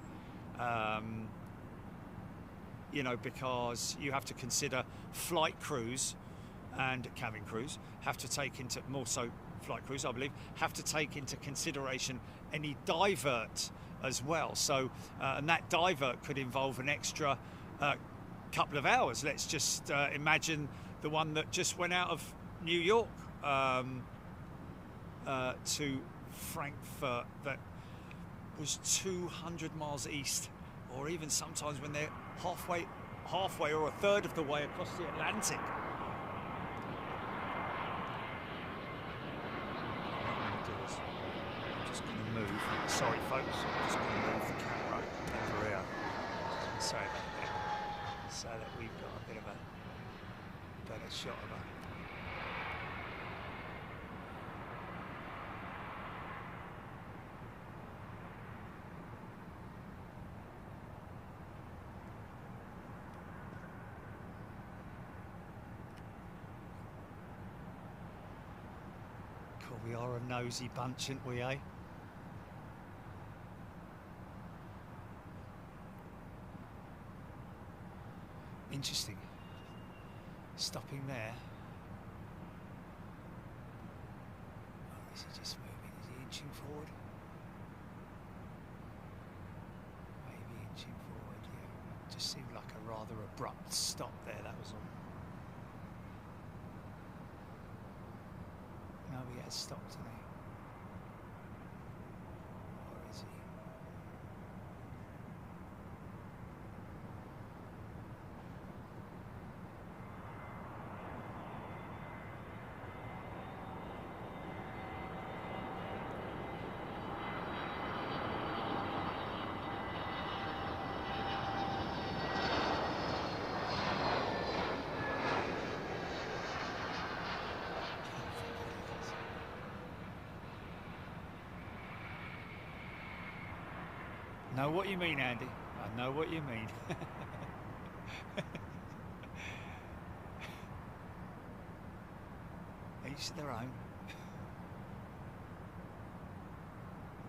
Speaker 2: You know, because you have to consider flight crews and cabin crews have to take into, more so flight crews, I believe, have to take into consideration any divert as well. So, and that divert could involve an extra couple of hours. Let's just imagine the one that just went out of New York to Frankfurt, that was 200 miles east, or even sometimes when they're halfway or a third of the way across the Atlantic. I'm just going to move. Sorry, folks. I'm just going to move the camera over here. Sorry about that. So that we've got a bit of a better shot of her. Cool, we are a nosy bunch, aren't we, eh? Interesting. Stopping there. Oh, is he just moving? Is he inching forward? Maybe inching forward, yeah. Just seemed like a rather abrupt stop there, that was all. No, he has stopped, hasn't he? Or is he? Know what you mean, Andy. I know what you mean. Each to their own.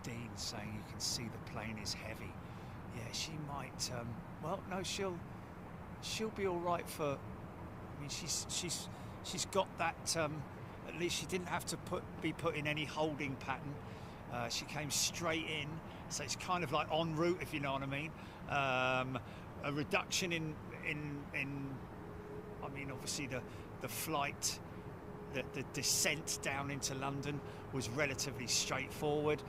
Speaker 2: Dean saying you can see the plane is heavy. Yeah, she might. Well, no, she'll be all right for. I mean, she's got that. At least she didn't have to be put in any holding pattern. She came straight in, so it's kind of like en route, if you know what I mean. A reduction in I mean, obviously the flight, the descent down into London was relatively straightforward.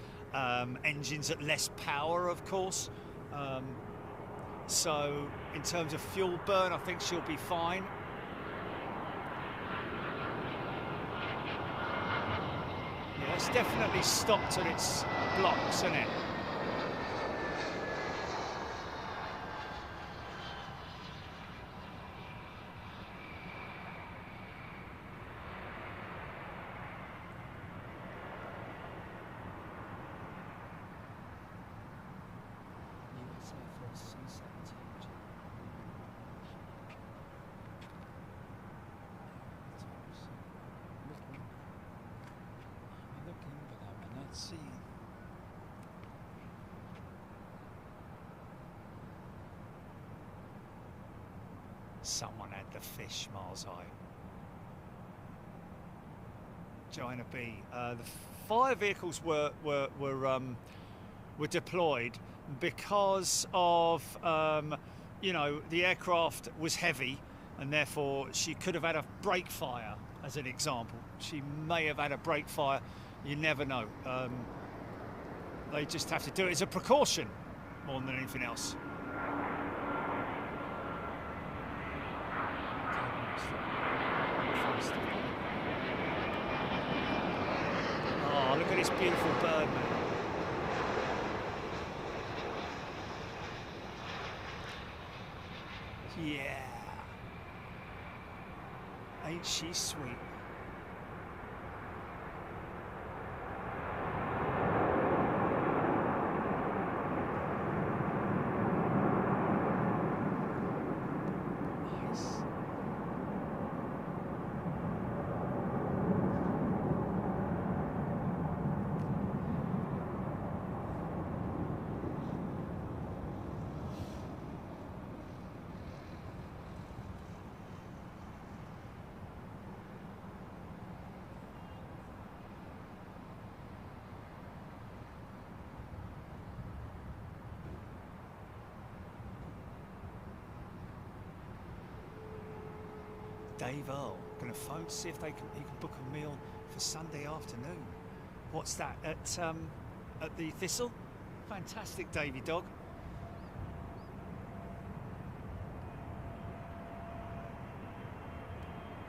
Speaker 2: Engines at less power, of course. So in terms of fuel burn, I think she'll be fine. Yeah, it's definitely stopped at its blocks, isn't it? Someone had the fish, Mars Eye. China B. The fire vehicles were deployed because of you know, the aircraft was heavy, and therefore she could have had a brake fire, as an example. She may have had a brake fire. You never know. They just have to do it as a precaution more than anything else. Oh, look at this beautiful bird, man. Yeah. Ain't she sweet? Dave Earl. Going to phone to see if he can book a meal for Sunday afternoon. What's that, at the Thistle? Fantastic, Davy Dog.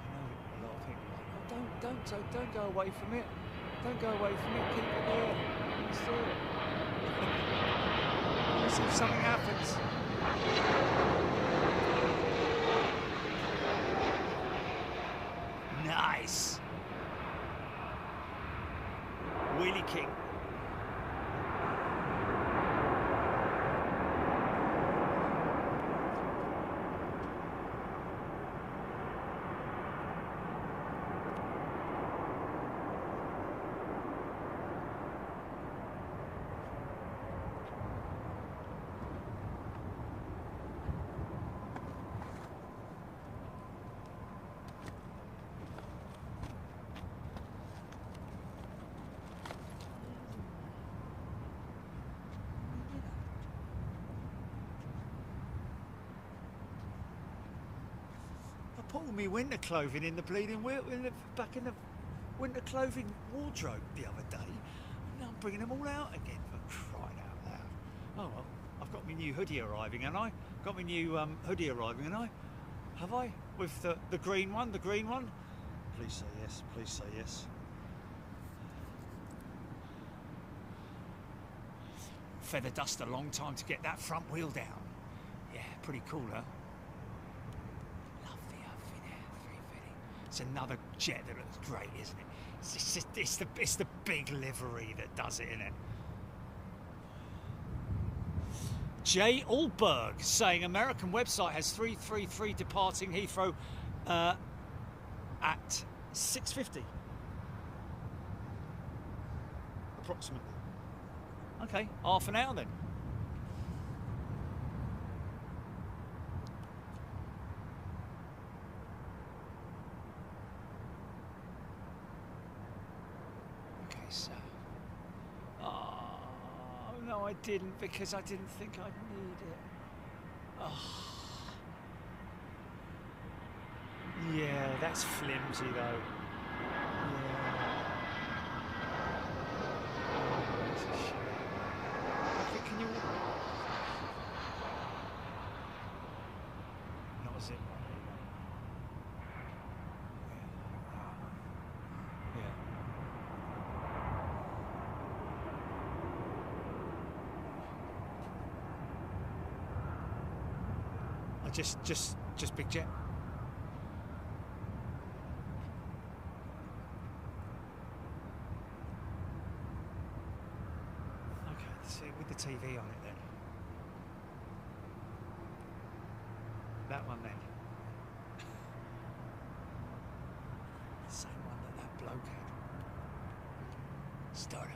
Speaker 2: I know a lot of people are like, oh, don't go away from it. Don't go away from it, keep it there. Let's do it. Let's see if something happens. Nice. Wheelie King. Put all my winter clothing in the bleeding back in the winter clothing wardrobe the other day. Now I'm bringing them all out again, for crying out loud. Oh well, I've got my new hoodie arriving, and I got my new hoodie arriving, and I have I with the green one, Please say yes. Please say yes. Feather dust a long time to get that front wheel down. Yeah, pretty cool, huh? It's another jet that looks great, isn't it? It's the big livery that does it, isn't it? Jay Allberg saying American website has 333 departing Heathrow at 6:50 approximately. Okay, half an hour then. I didn't, because I didn't think I'd need it. Oh. Yeah, that's flimsy though. Yeah. That's a shame. Can you... Not a zip line. Just big jet. Okay, let's see with the TV on it then. That one then. The same one that bloke had. Start up.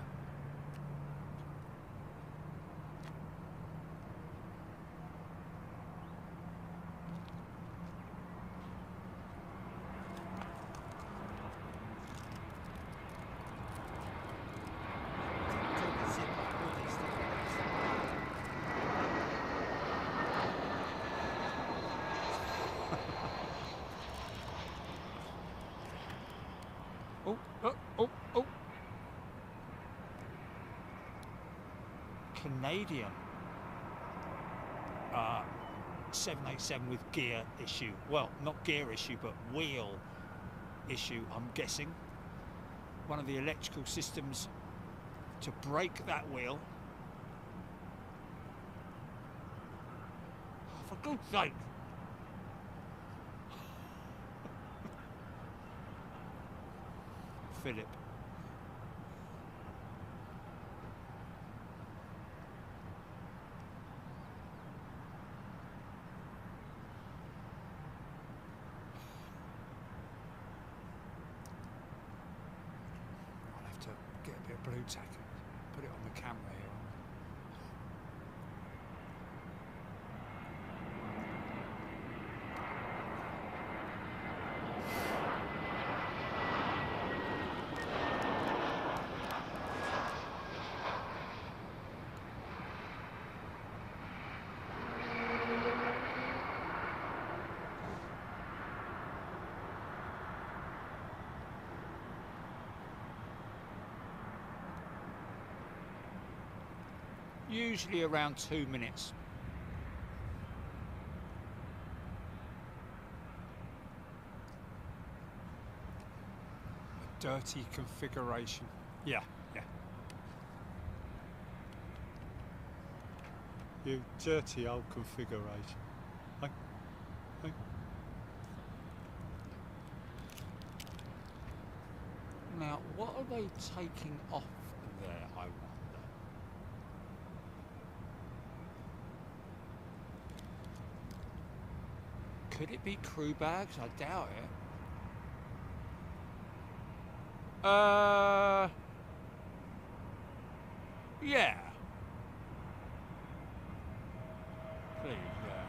Speaker 2: Oh. Canadian 787 with gear issue. Well, not gear issue, but wheel issue, I'm guessing. One of the electrical systems to break that wheel. Oh, for God's sake. Philip. I'll have to get a bit of blue tack and put it on the camera here. Usually around 2 minutes.
Speaker 3: A dirty configuration.
Speaker 2: Yeah, yeah.
Speaker 3: You dirty old configuration. Hey, hey.
Speaker 2: Now, what are they taking off there, I wonder? Could it be crew bags? I doubt it. Yeah. Please, yeah.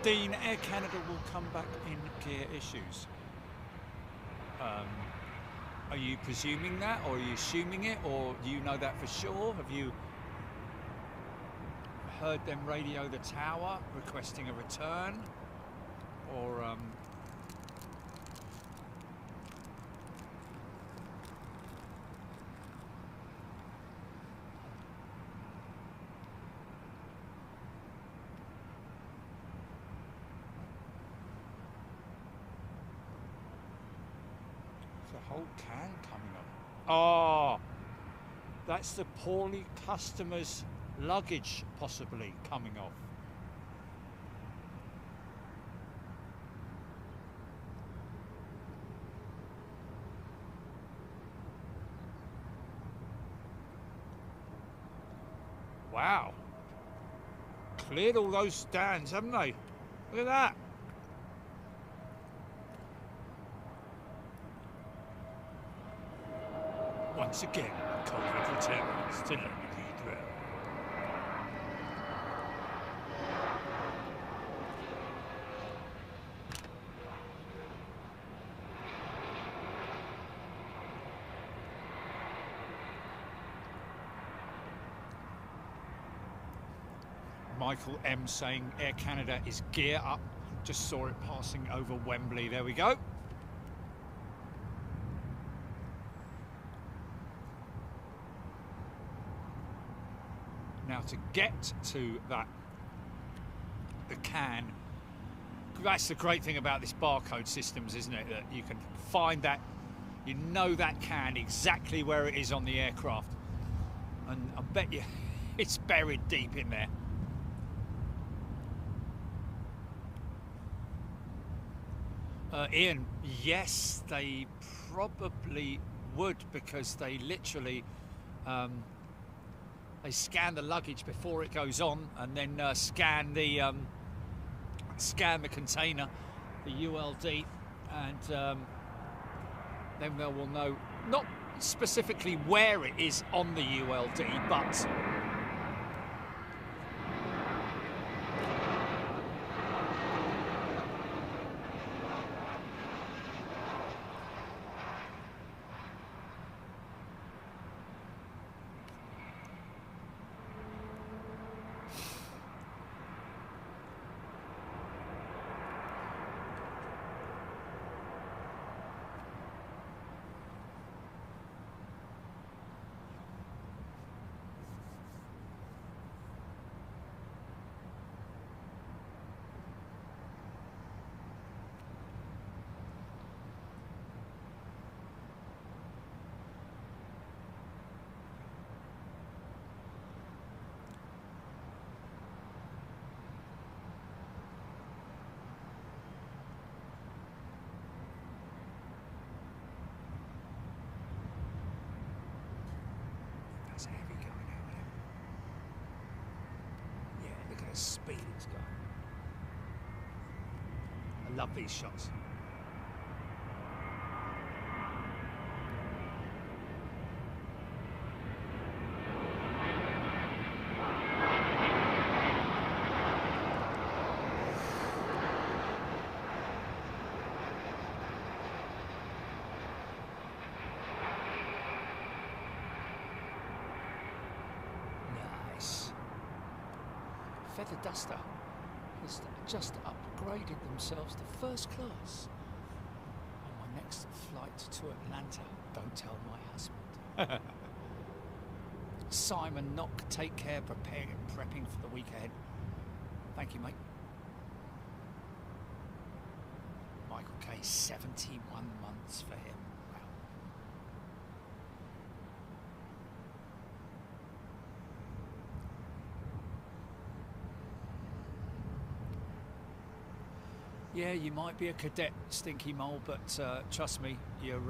Speaker 2: Dean, Air Canada will come back in gear issues. Are you presuming that, or are you assuming it, or do you know that for sure? Have you heard them radio the tower requesting a return, or whole can coming up? Oh, that's the poorly customers' luggage possibly coming off. Wow, cleared all those stands, haven't they? Look at that. Once again, COVID returns to London Heathrow. Michael M saying Air Canada is gear up. Just saw it passing over Wembley. There we go. Now to get to the can, that's the great thing about this barcode systems, isn't it? That you can find that, you know that can exactly where it is on the aircraft. And I bet you it's buried deep in there. Ian, yes, they probably would, because they literally they scan the luggage before it goes on, and then scan the container, the ULD, and then they will know not specifically where it is on the ULD, but that's heavy going out there. Yeah, look at the speed it's got. I love these shots. Feather Duster has just upgraded themselves to first class next flight to Atlanta. Don't tell my husband. Simon Knock, take care, prepping for the week ahead. Thank you, mate. Michael K, 71 months for him. Wow. Yeah, you might be a cadet, Stinky Mole, but trust me, you're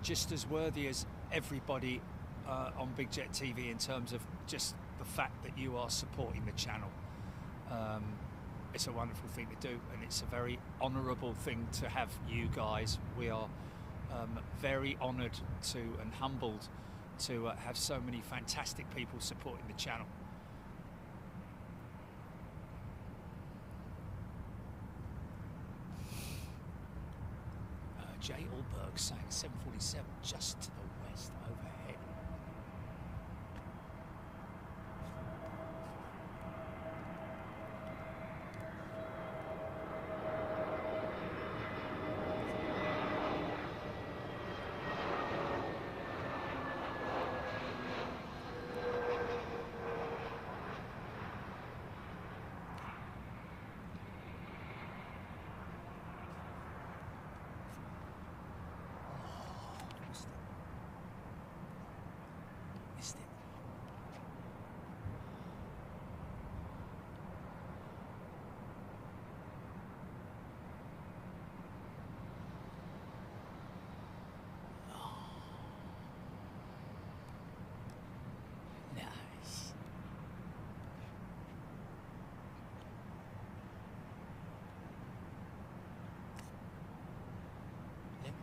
Speaker 2: just as worthy as everybody on Big Jet TV in terms of just the fact that you are supporting the channel. It's a wonderful thing to do, and it's a very honourable thing to have you guys. We are very honoured to and humbled to have so many fantastic people supporting the channel. Jay Allberg saying 747 just to the west overhead.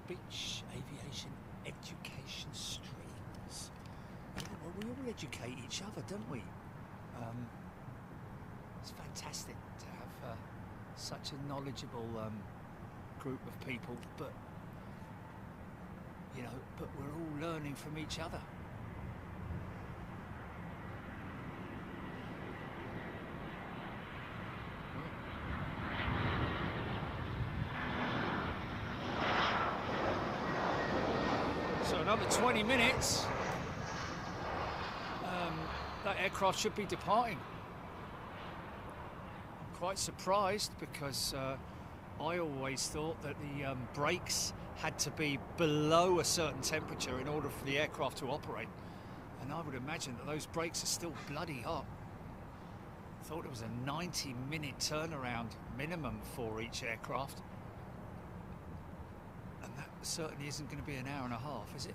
Speaker 2: Beach aviation education streams. Yeah, well, we all educate each other, don't we? It's fantastic to have such a knowledgeable group of people, but you know, but we're all learning from each other. Another 20 minutes, that aircraft should be departing. I'm quite surprised because I always thought that the brakes had to be below a certain temperature in order for the aircraft to operate. And I would imagine that those brakes are still bloody hot. I thought it was a 90-minute turnaround minimum for each aircraft. Certainly isn't going to be an hour and a half, is it?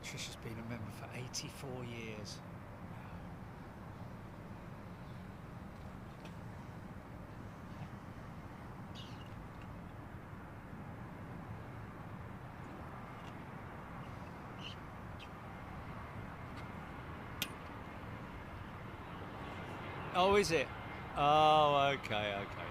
Speaker 2: Trisha's been a member for 84 years. Oh, is it? Oh, okay, okay.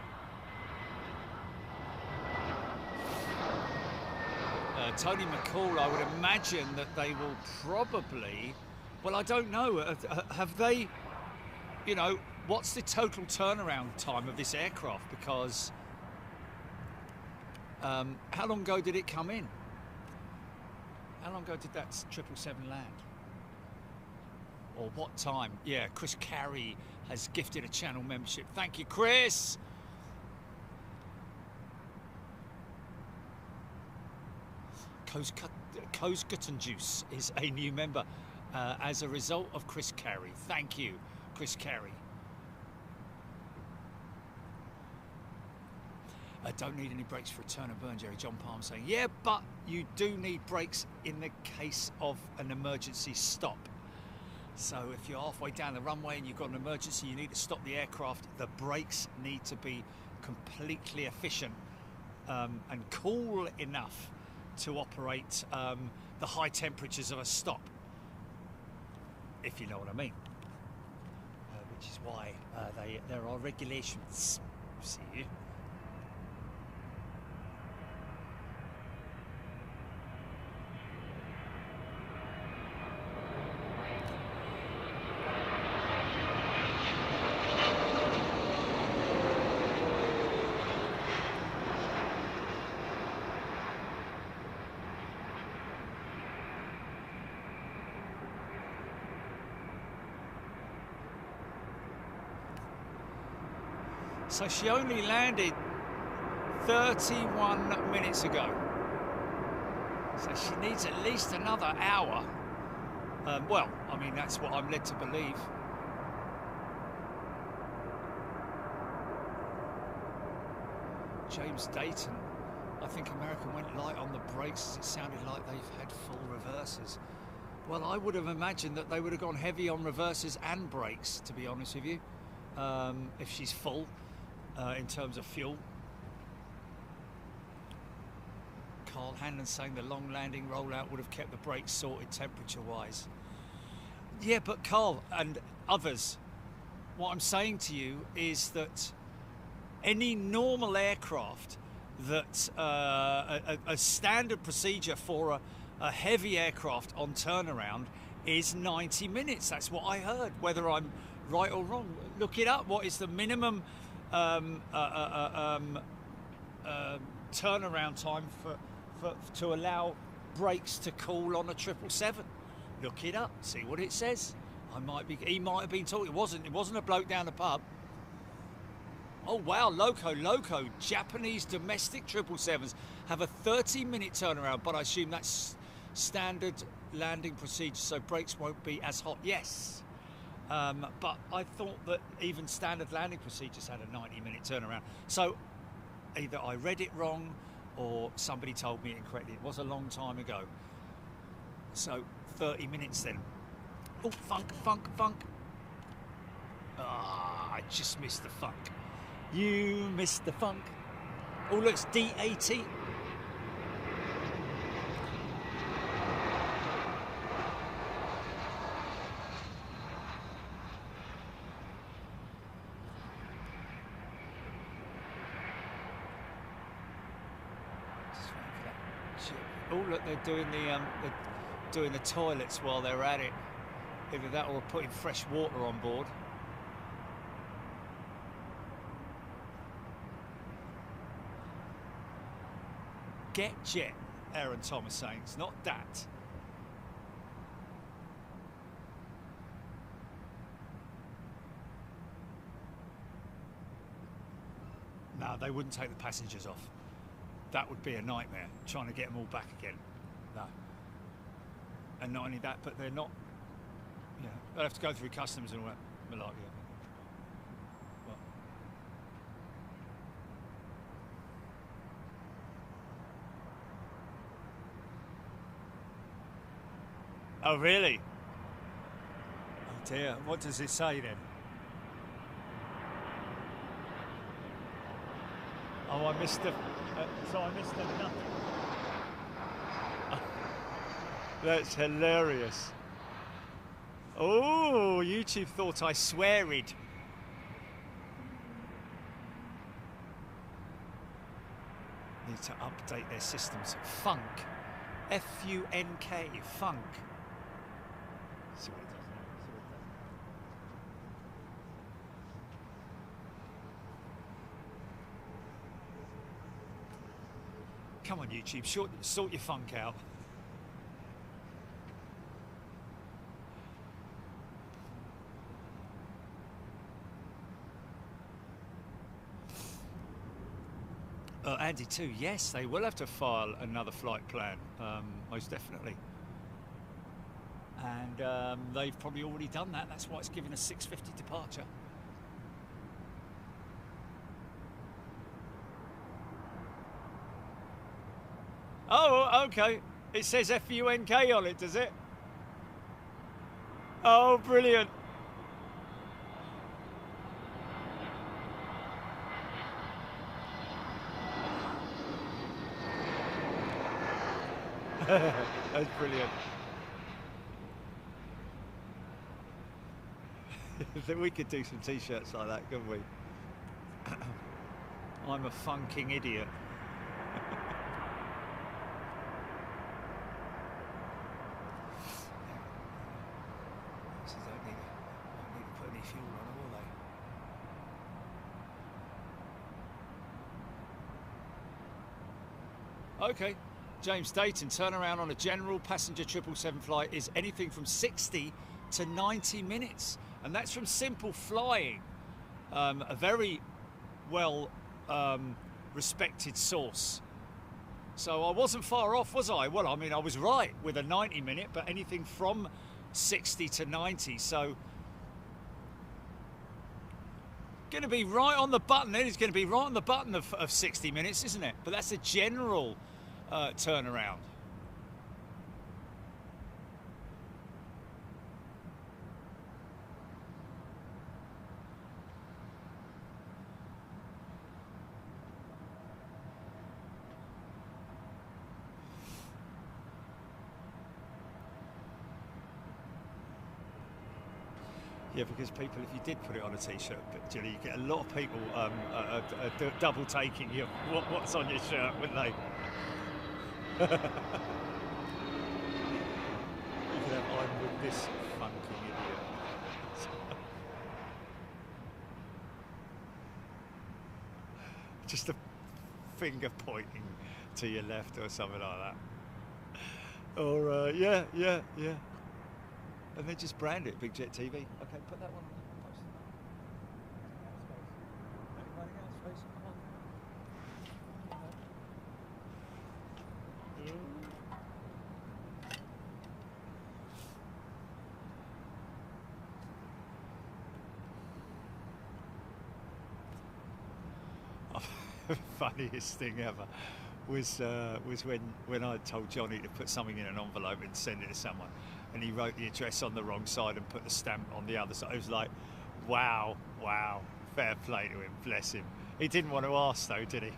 Speaker 2: Tony McCall, I would imagine that they will probably, well, I don't know, have they, you know, what's the total turnaround time of this aircraft? Because how long ago did it come in? How long ago did that 777 land? Or what time? Yeah, Chris Carey has gifted a channel membership. Thank you, Chris. Kozgutton Juice is a new member as a result of Chris Carey. Thank you, Chris Carey. I don't need any brakes for a turn and burn, Jerry. John Palm saying, yeah, but you do need brakes in the case of an emergency stop. So if you're halfway down the runway and you've got an emergency, you need to stop the aircraft, the brakes need to be completely efficient and cool enough to operate the high temperatures of a stop, if you know what I mean. which is why there are regulations. See. So she only landed 31 minutes ago. So she needs at least another hour. Well, I mean, that's what I'm led to believe. James Dayton, I think American went light on the brakes. It sounded like they've had full reversers. Well, I would have imagined that they would have gone heavy on reversers and brakes, to be honest with you, if she's full. In terms of fuel. Carl Hanlon saying the long landing rollout would have kept the brakes sorted temperature wise. Yeah, but Carl and others, what I'm saying to you is that any normal aircraft that a standard procedure for a heavy aircraft on turnaround is 90 minutes. That's what I heard. Whether I'm right or wrong, look it up. What is the minimum turnaround time to allow brakes to cool on a 777? Look it up, see what it says. He might have been talking. It wasn't a bloke down the pub. Oh wow, loco. Japanese domestic 777s have a 30-minute turnaround, but I assume that's standard landing procedure, so brakes won't be as hot. Yes. But I thought that even standard landing procedures had a 90-minute turnaround. So either I read it wrong or somebody told me it incorrectly. It was a long time ago. So 30 minutes then. Oh, funk. Ah, I just missed the funk. You missed the funk. Oh, look, it's D80. Oh look, they're doing the toilets while they're at it. Either that or putting fresh water on board. Get jet, Aaron Thomas saying, it's not that. No, they wouldn't take the passengers off. That would be a nightmare, trying to get them all back again. No. And not only that, but they're not, you know, they'll have to go through customs and all that malarkey. Oh, really? Oh dear, what does it say then? Oh, I missed the... so I missed the nothing. That's hilarious. Oh, YouTube thought I swearied. Need to update their systems. Funk. F-U-N-K. Funk. See what it does now. Come on, YouTube, sort your funk out. Andy too, yes, they will have to file another flight plan, most definitely. And they've probably already done that. That's why it's given a 6:50 departure. Oh, okay. It says F-U-N-K on it, does it? Oh, brilliant. That's brilliant. We could do some t-shirts like that, couldn't we? I'm a funking idiot. So don't need to put any fuel on them, will they? Okay, James Dayton, turnaround on a general passenger 777 flight is anything from 60 to 90 minutes. And that's from Simple Flying, a very well respected source. So I wasn't far off, was I? Well, I mean, I was right with a 90-minute, but anything from 60 to 90. So going to be right on the button then. It's going to be right on the button of 60 minutes, isn't it? But that's a general turnaround. Yeah, because people, if you did put it on a t-shirt, Julie, you get a lot of people double taking you what's on your shirt, wouldn't they? You could have I'm with this funky idiot. Just a finger pointing to your left or something like that. Or yeah. And then just brand it, Big Jet TV. Okay, put that one on the post. Anybody else facing? Come on. Funniest thing ever was when I told Johnny to put something in an envelope and send it to someone, and he wrote the address on the wrong side and put the stamp on the other side. It was like, wow, fair play to him, bless him. He didn't want to ask though, did he?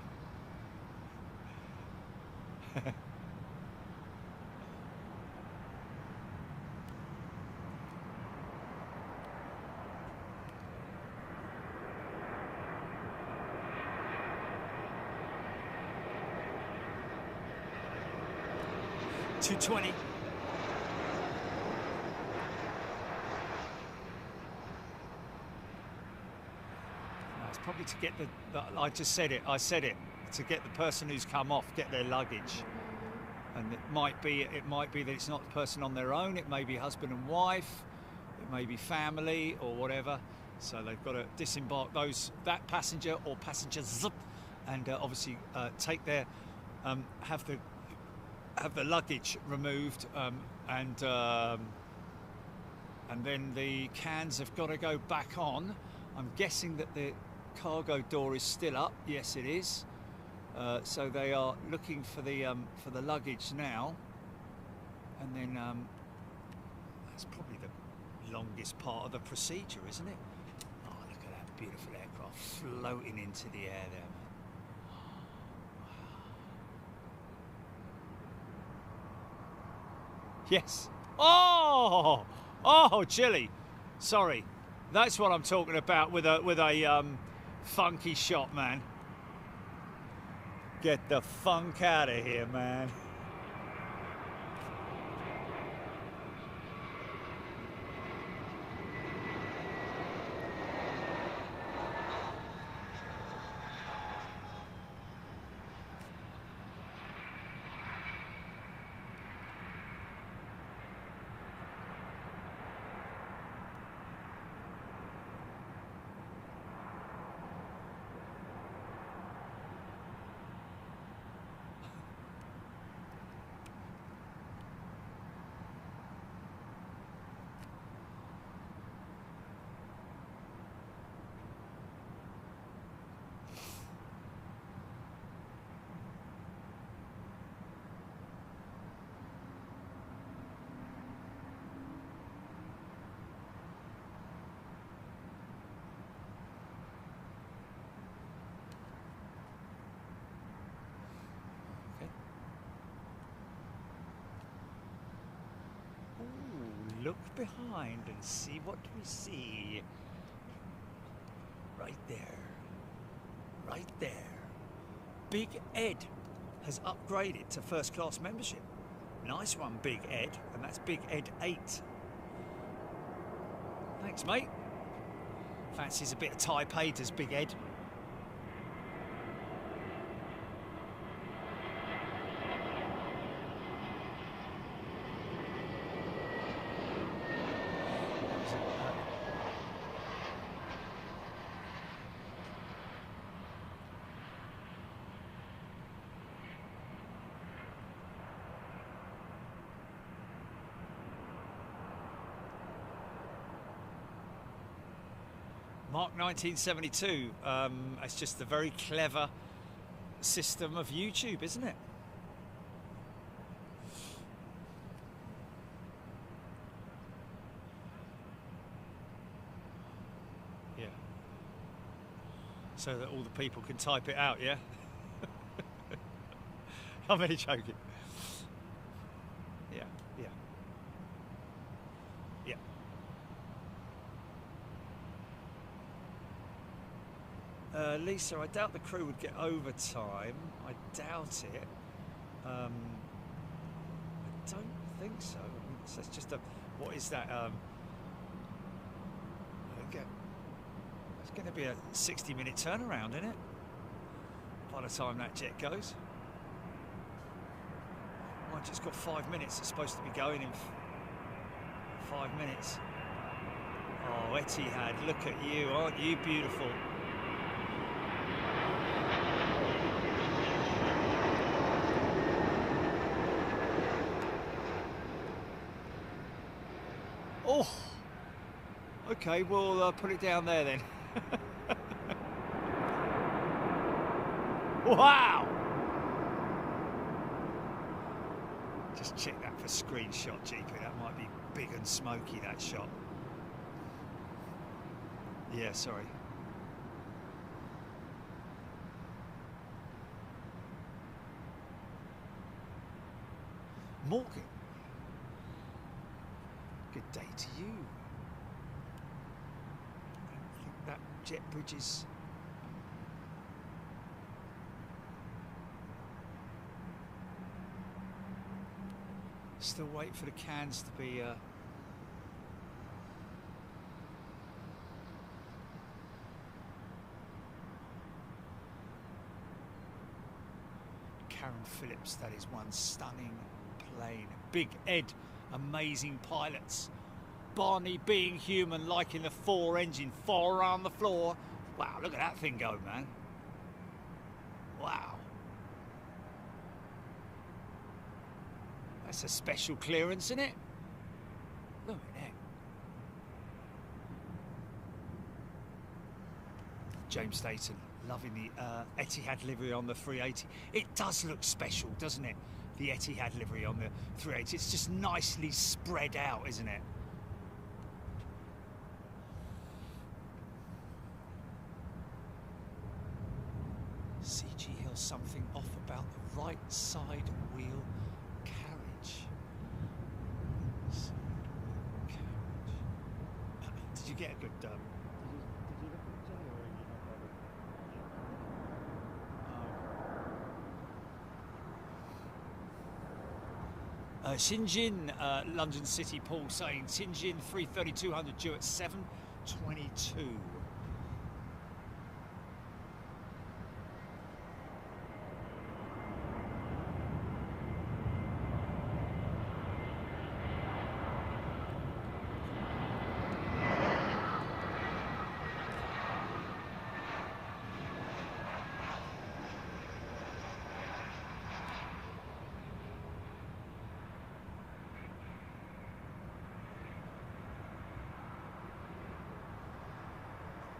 Speaker 2: $220. It's probably to get the I just said it. I said it to get the person who's come off get their luggage, and it might be that it's not the person on their own. It may be husband and wife. It may be family or whatever. So they've got to disembark that passenger or passengers, and obviously take their have the luggage removed, and then the cans have got to go back on. I'm guessing that the cargo door is still up. Yes, it is. So they are looking for the luggage now, and then that's probably the longest part of the procedure, isn't it? Oh, look at that beautiful aircraft floating into the air there, man. Yes. Oh, Chile. Sorry, that's what I'm talking about with a funky shot, man. Get the funk out of here, man. look behind and see what we see. Right there. Right there. Big Ed has upgraded to first class membership. Nice one, Big Ed. And that's Big Ed 8. Thanks, mate. Fancies a bit of Taipei, does Big Ed. Mark 1972, it's just a very clever system of YouTube, isn't it? Yeah. So that all the people can type it out, yeah? I'm only joking. Yeah, yeah. Yeah. Lisa, I doubt the crew would get overtime. I doubt it. I don't think so. I mean, it's just a... What is that? It's going to be a 60-minute turnaround, isn't it? By the time that jet goes. I just got 5 minutes. It's supposed to be going in 5 minutes. Oh, Etihad, look at you. Aren't you beautiful? Oh, okay, we'll put it down there then. Wow! Just check that for screenshot, GP. That might be big and smoky, that shot. Yeah, sorry. Morgan. Good day to you. I don't think that jet bridge is... Still wait for the cans to be... Karen Phillips, that is one stunning plane. Big Ed, amazing pilots. Barney being human, liking the 4-engine, 4 around the floor. Wow, look at that thing go, man. Wow. That's a special clearance, isn't it? Look at that. James Staten, loving the Etihad livery on the 380. It does look special, doesn't it? The Etihad livery on the 380. It's just nicely spread out, isn't it? CG Hill, something off about the right side wheel carriage. Did you get a good... Did you look at the or Xinjin, London City, Paul saying Xinjin 330-200 due at 7:22.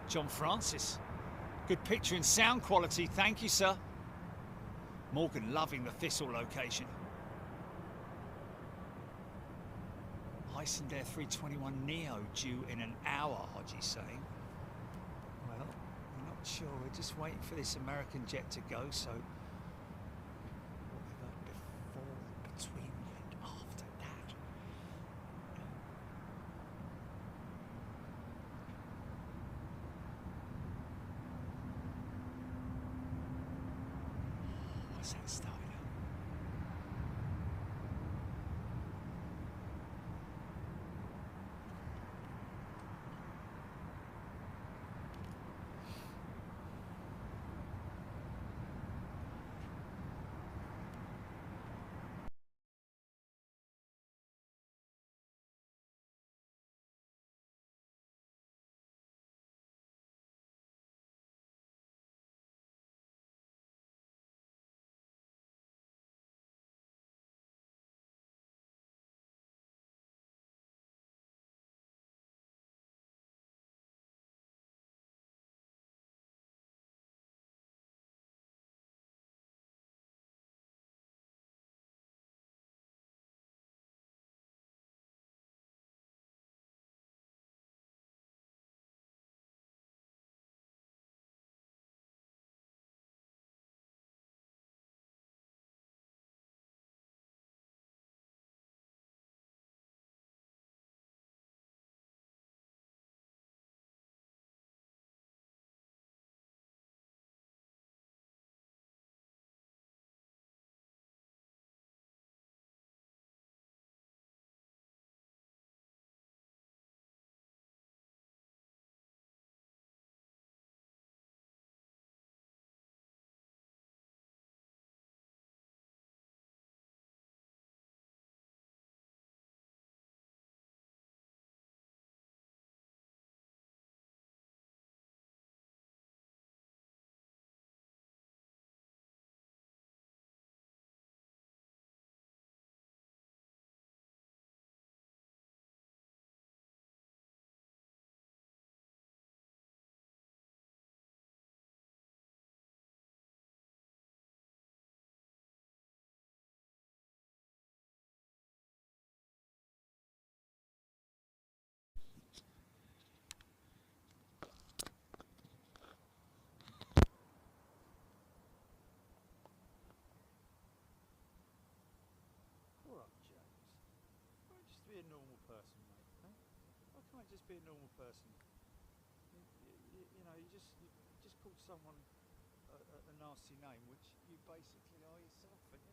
Speaker 2: John Francis, good picture and sound quality, thank you, sir. Morgan loving the Thistle location. Iceland A321neo due in an hour, Hodgie saying. Well, we're not sure, we're just waiting for this American jet to go, so whatever before, between and after that. What's that started up?
Speaker 3: Be a normal person, mate. Eh? Why can't I just be a normal person? You know, you just called someone a nasty name, which you basically are yourself, and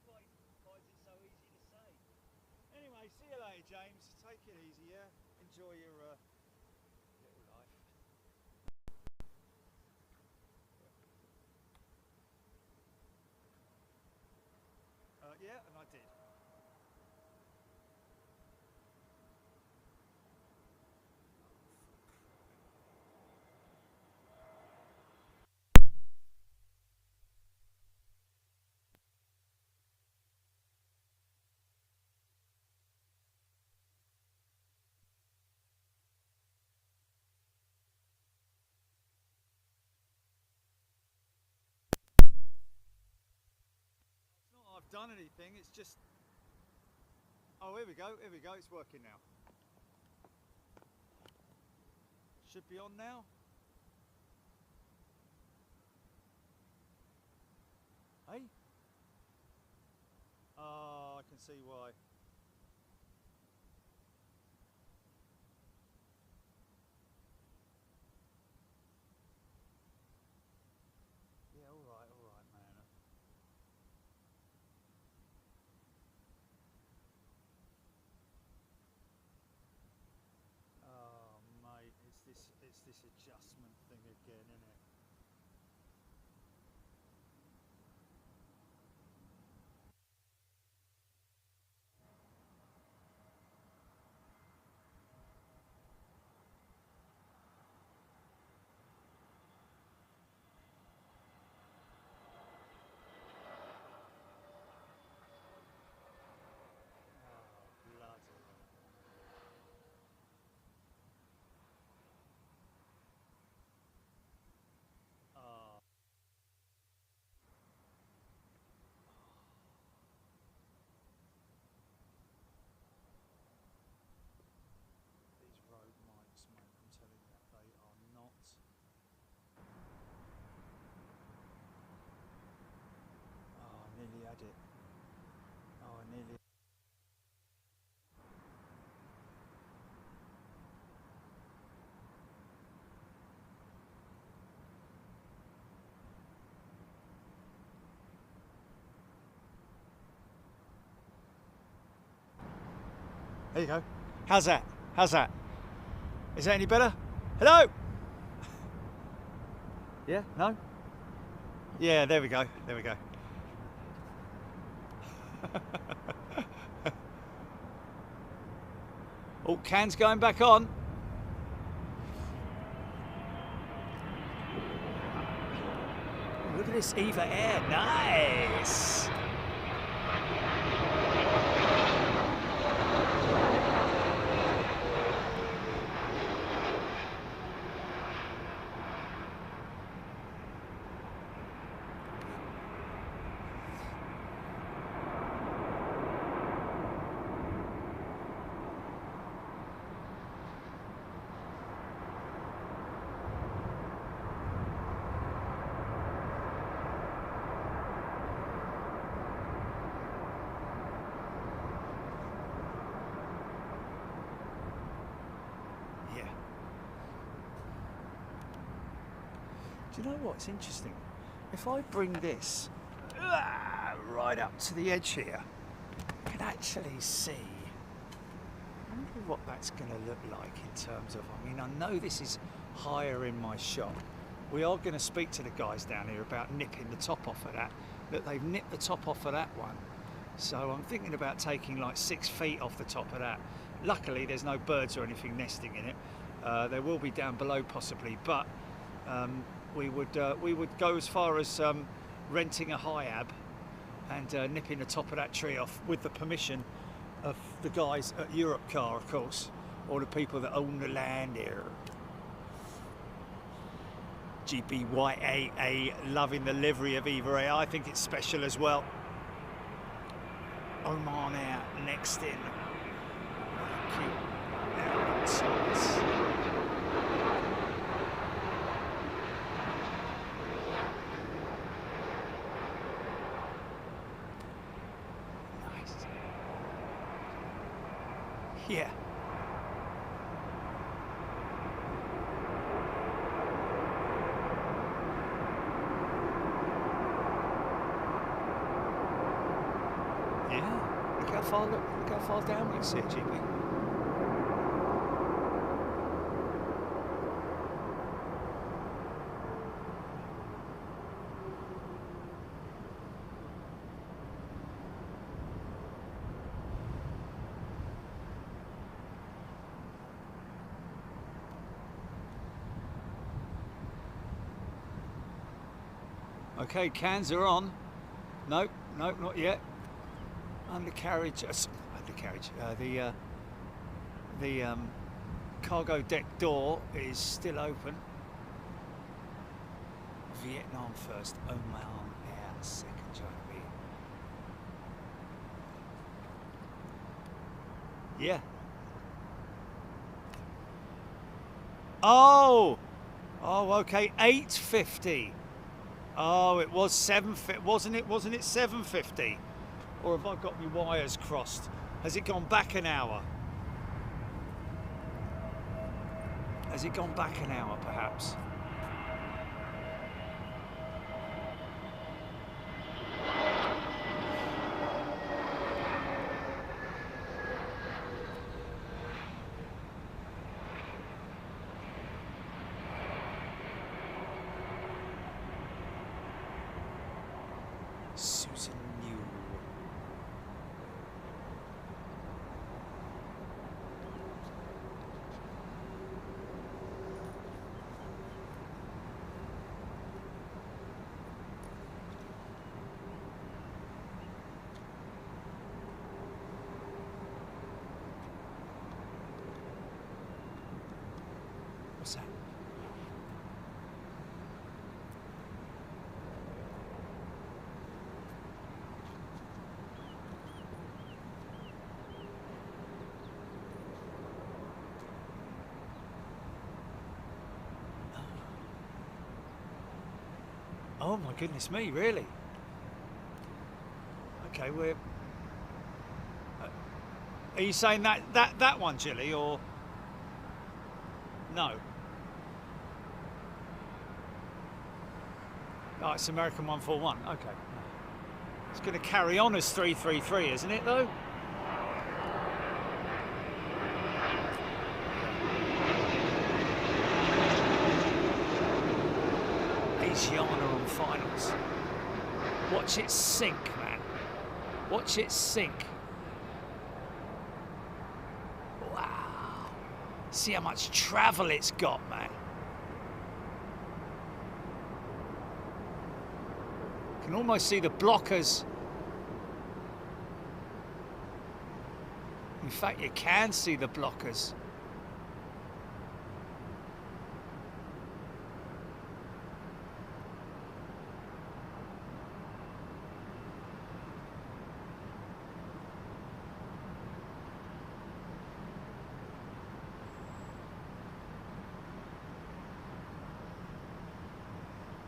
Speaker 3: why is it so easy to say? Anyway, see you later, James. Take it easy, yeah? Enjoy your little life. Yeah, and I did. I've done anything, it's just... Oh, here we go, it's working now. Should be on now. Hey? Oh, I can see why. Yeah, alright, man. Oh, mate, it's this adjustment thing again, isn't it? Nearly had it. Oh, I nearly.
Speaker 1: There you go. How's that? How's that? Is that any better? Hello? Yeah? No? Yeah, there we go. There we go. Oh, can's going back on. Look at this Eva Air. Nice. Do you know what? It's interesting. If I bring this right up to the edge here, I can actually see. I wonder what that's going to look like in terms of. I mean, I know this is higher in my shop. We are going to speak to the guys down here about nipping the top off of that. That they've nipped the top off of that one. So I'm thinking about taking like 6 feet off the top of that. Luckily, there's no birds or anything nesting in it. There will be down below possibly, but. We would go as far as renting a Hiab and nipping the top of that tree off with the permission of the guys at Europe Car, of course, or the people that own the land here. GPYAA, loving the livery of Eva Air. I think it's special as well. Oman Air next in. Cute. Yeah. Yeah. Look how far down we can see it, GP. Okay, cans are on. Nope, not yet. Undercarriage. The cargo deck door is still open. Vietnam first, Oman Air second, Johnny. Yeah. Oh, okay. 850. Oh, it was 750, wasn't it? Wasn't it 750? Or have I got my wires crossed? Has it gone back an hour? Has it gone back an hour, perhaps? What's that? Oh my goodness me, really? Okay, we're... are you saying that one, Jilly, or... No? Oh, it's American 141, okay. It's going to carry on as 333, isn't it, though?
Speaker 2: Asiana on finals. Watch it sink, man. Watch it sink. Wow. See how much travel it's got, man. You can almost see the blockers. In fact, you can see the blockers.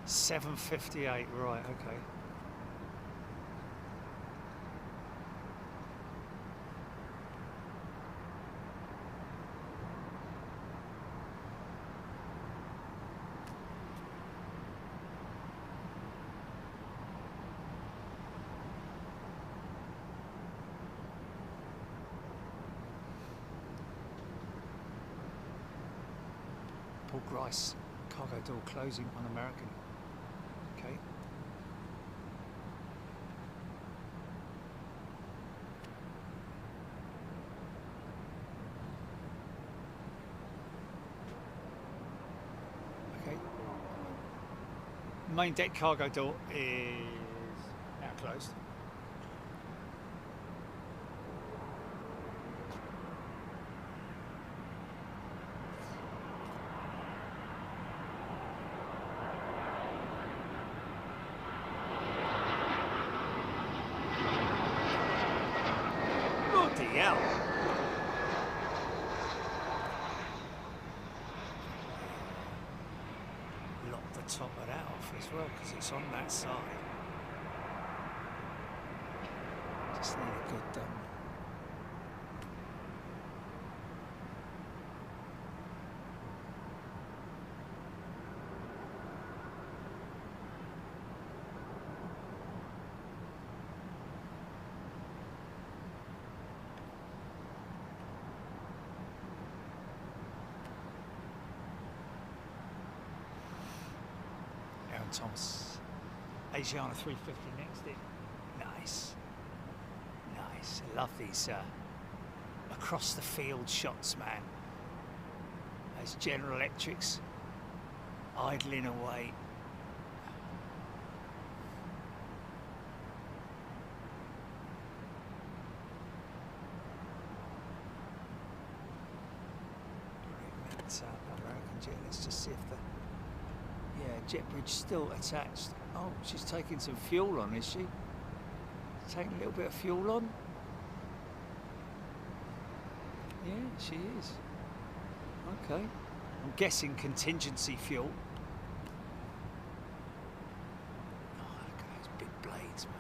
Speaker 2: $7.58, right, okay. Paul Grice, cargo door closing on American. Okay. Okay. Main deck cargo door is now closed. Lock the top of that off as well because it's on that side. Just need a good Thomas. Asiana 350 next in. Nice. Nice. I love these across the field shots, man. Those General Electrics idling away. American jet. Let's just see if the jet bridge still attached. Oh, she's taking some fuel on, is she? Taking a little bit of fuel on? Yeah, she is. Okay. I'm guessing contingency fuel. Oh, look at those big blades, man.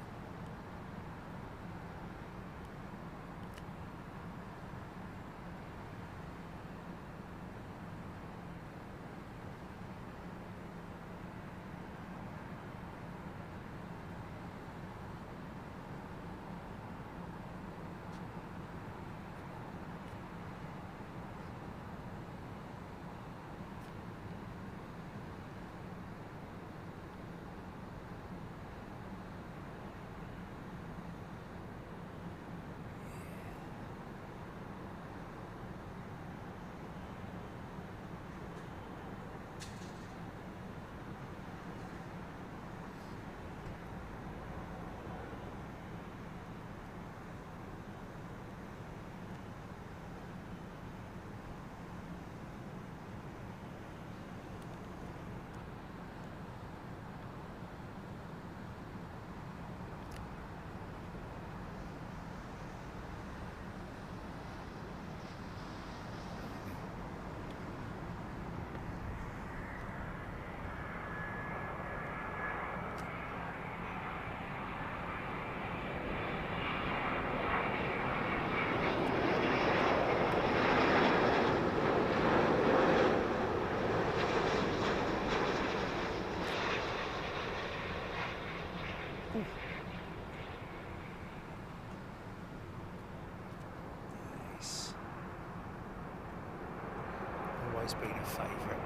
Speaker 2: Always been a favourite.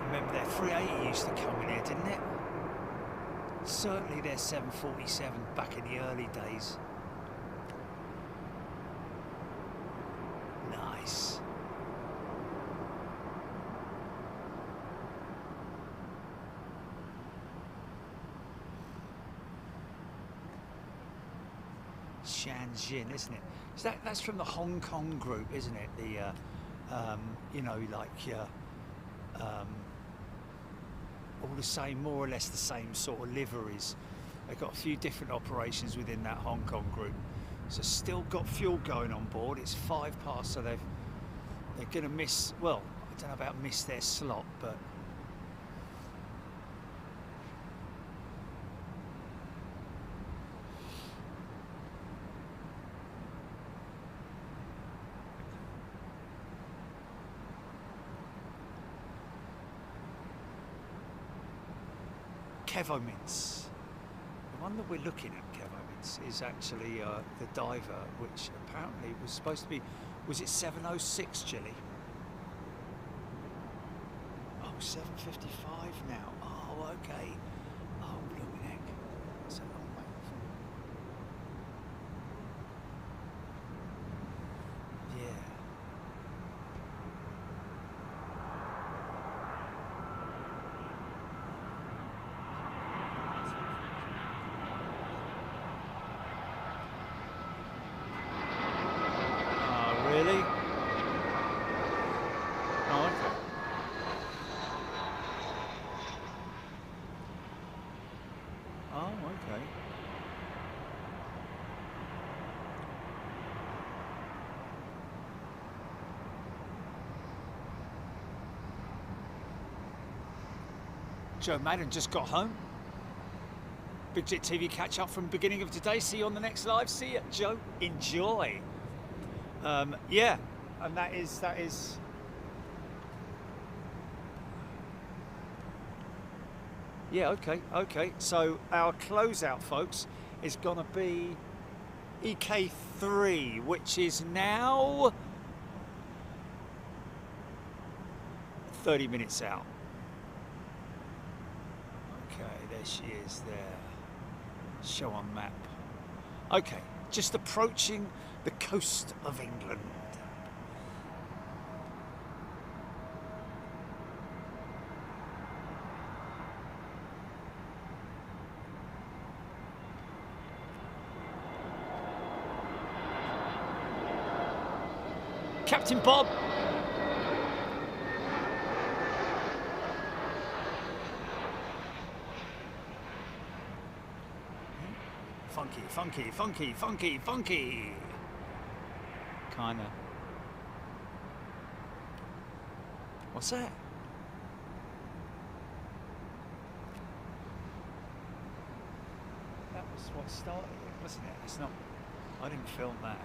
Speaker 2: Remember that 380 used to come in here, didn't it? Certainly their 747 back in the early days. Nice. Shenzhen, isn't it? So that's from the Hong Kong group, isn't it? The, you know, like all the same, more or less the same sort of liveries. They've got a few different operations within that Hong Kong group. So still got fuel going on board. It's 5 past, so they're going to miss. Well, I don't know about miss their slot, but. Kevomins. The one that we're looking at, Kevomins, is actually the diver, which apparently was supposed to be, was it 706, Gilly? Oh, 755 now. Oh, okay. Oh, blooming heck. That's a long way from. Yeah. Really? Oh, okay. Oh, okay. Joe Madden just got home. Big Jet TV catch up from beginning of today. See you on the next live. See you, Joe. Enjoy. Yeah, and that is yeah, okay, so our closeout, folks, is gonna be EK3, which is now 30 minutes out. Okay, there she is there. Show on map. Okay, just approaching the coast of England. Captain Bob. Funky, funky, funky, funky, funky. Kinda. What's that? That was what started it, wasn't it? It's not. I didn't film that.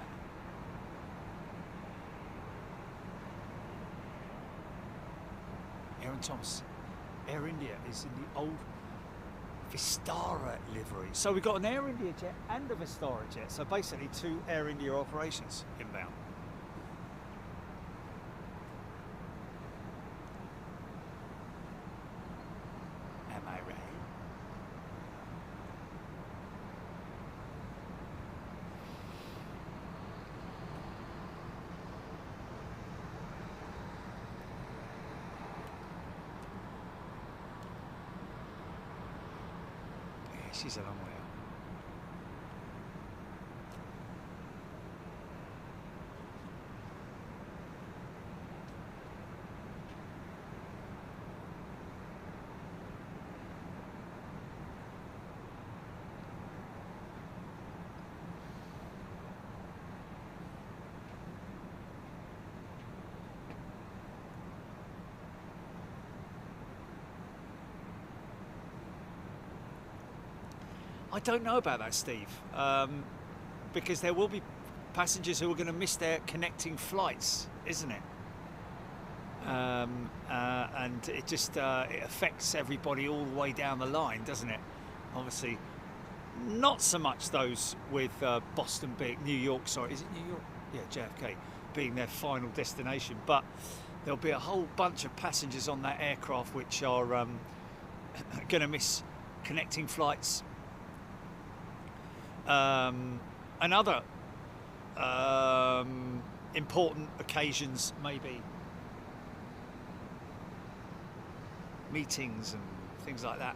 Speaker 2: Aaron Thomas. Air India is in the old Vistara livery. So we've got an Air India jet and a Vistara jet. So basically 2 Air India operations inbound. Am I right? She's a long way out. I don't know about that, Steve, because there will be passengers who are going to miss their connecting flights, isn't it? And it just it affects everybody all the way down the line, doesn't it? Obviously, not so much those with Boston being New York. Sorry, is it New York? Yeah, JFK being their final destination, but there'll be a whole bunch of passengers on that aircraft which are going to miss connecting flights, and other important occasions, maybe meetings and things like that.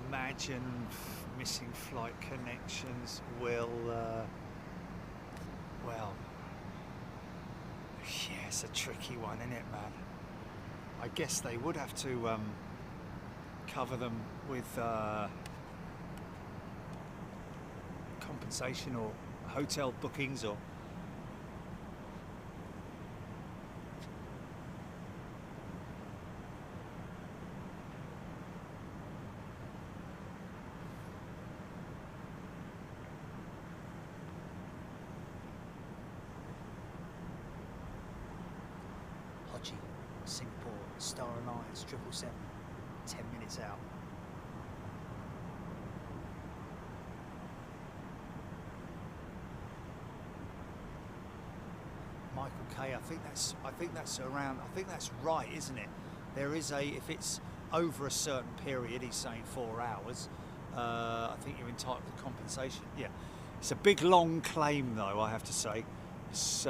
Speaker 2: Imagine missing flight connections will, well, yeah, it's a tricky one, isn't it, man? I guess they would have to cover them with compensation or hotel bookings or... Singapore, Star Alliance 777, 10 minutes out. Michael K, I think that's around, I think that's right, isn't it? There is a, if it's over a certain period, he's saying 4 hours, I think you're entitled to compensation. Yeah, it's a big long claim though, I have to say. It's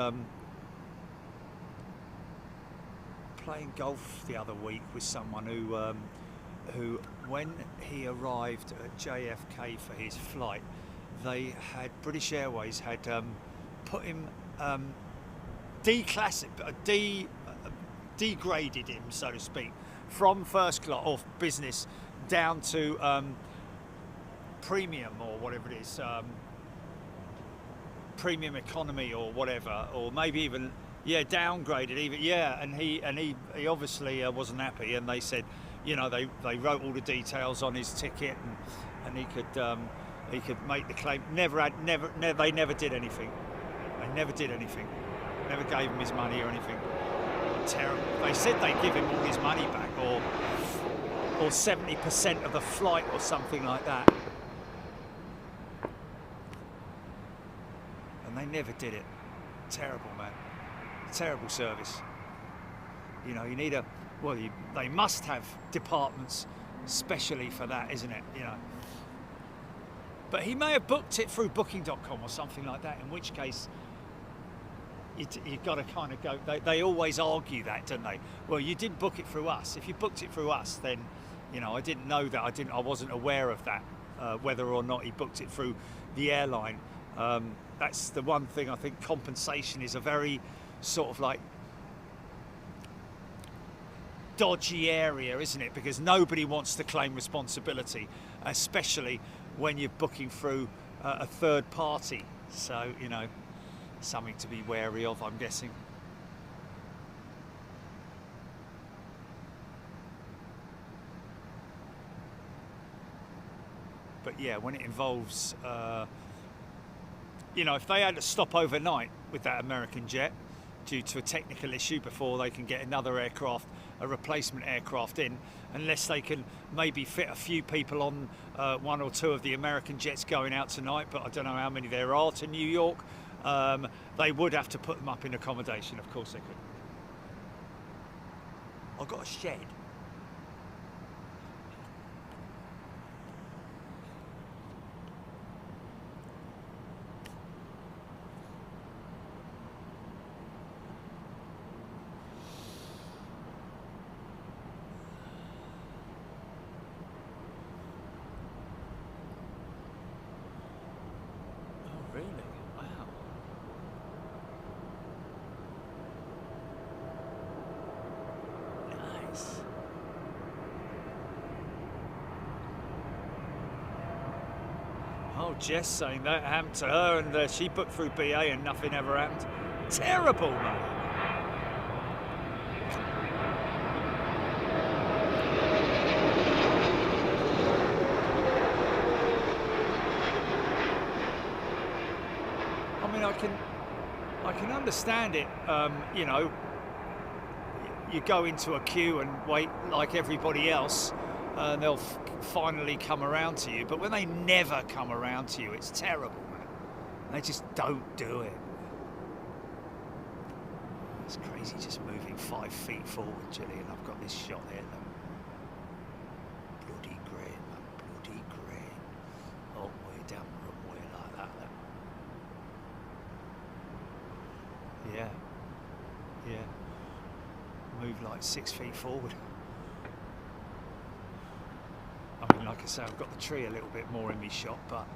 Speaker 2: playing golf the other week with someone who when he arrived at JFK for his flight, they had, British Airways had put him, degraded him, so to speak, from first class or business down to premium or whatever it is, premium economy or whatever, or maybe even, yeah, downgraded even, yeah, and he obviously wasn't happy, and they said, you know, they wrote all the details on his ticket, and he could make the claim. They never did anything. They never did anything. Never gave him his money or anything. Terrible. They said they'd give him all his money back, or 70% of the flight or something like that, and they never did it. Terrible, man. Terrible service. You know, you need a, well, they must have departments specially for that, isn't it? You know. But he may have booked it through booking.com or something like that, in which case you've got to kind of go, they always argue that, don't they? Well, you didn't book it through us. If you booked it through us, then, you know, I didn't know that, I wasn't aware of that, whether or not he booked it through the airline. That's the one thing. I think compensation is a very sort of like dodgy area, isn't it? Because nobody wants to claim responsibility, especially when you're booking through a third party. So, you know, something to be wary of, I'm guessing. But yeah, when it involves, you know, if they had to stop overnight with that American jet due to a technical issue before they can get another aircraft, a replacement aircraft in, unless they can maybe fit a few people on one or two of the American jets going out tonight, but I don't know how many there are to New York, they would have to put them up in accommodation. Of course they could. I've got a shed.
Speaker 3: Oh, Jess saying that happened to her, and she booked through BA and nothing ever happened. Terrible, mate. I mean, I can understand it. You know, you go into a queue and wait like everybody else, and they'll finally come around to you. But when they never come around to you, it's terrible, man. They just don't do it. It's crazy just moving 5 feet forward, Gillian. I've got this shot here, though. Bloody great, man. Bloody great. Oh, way down the runway like that, then. Yeah. Yeah. Move like 6 feet forward. I mean, like I say, I've got the tree a little bit more in my shot, but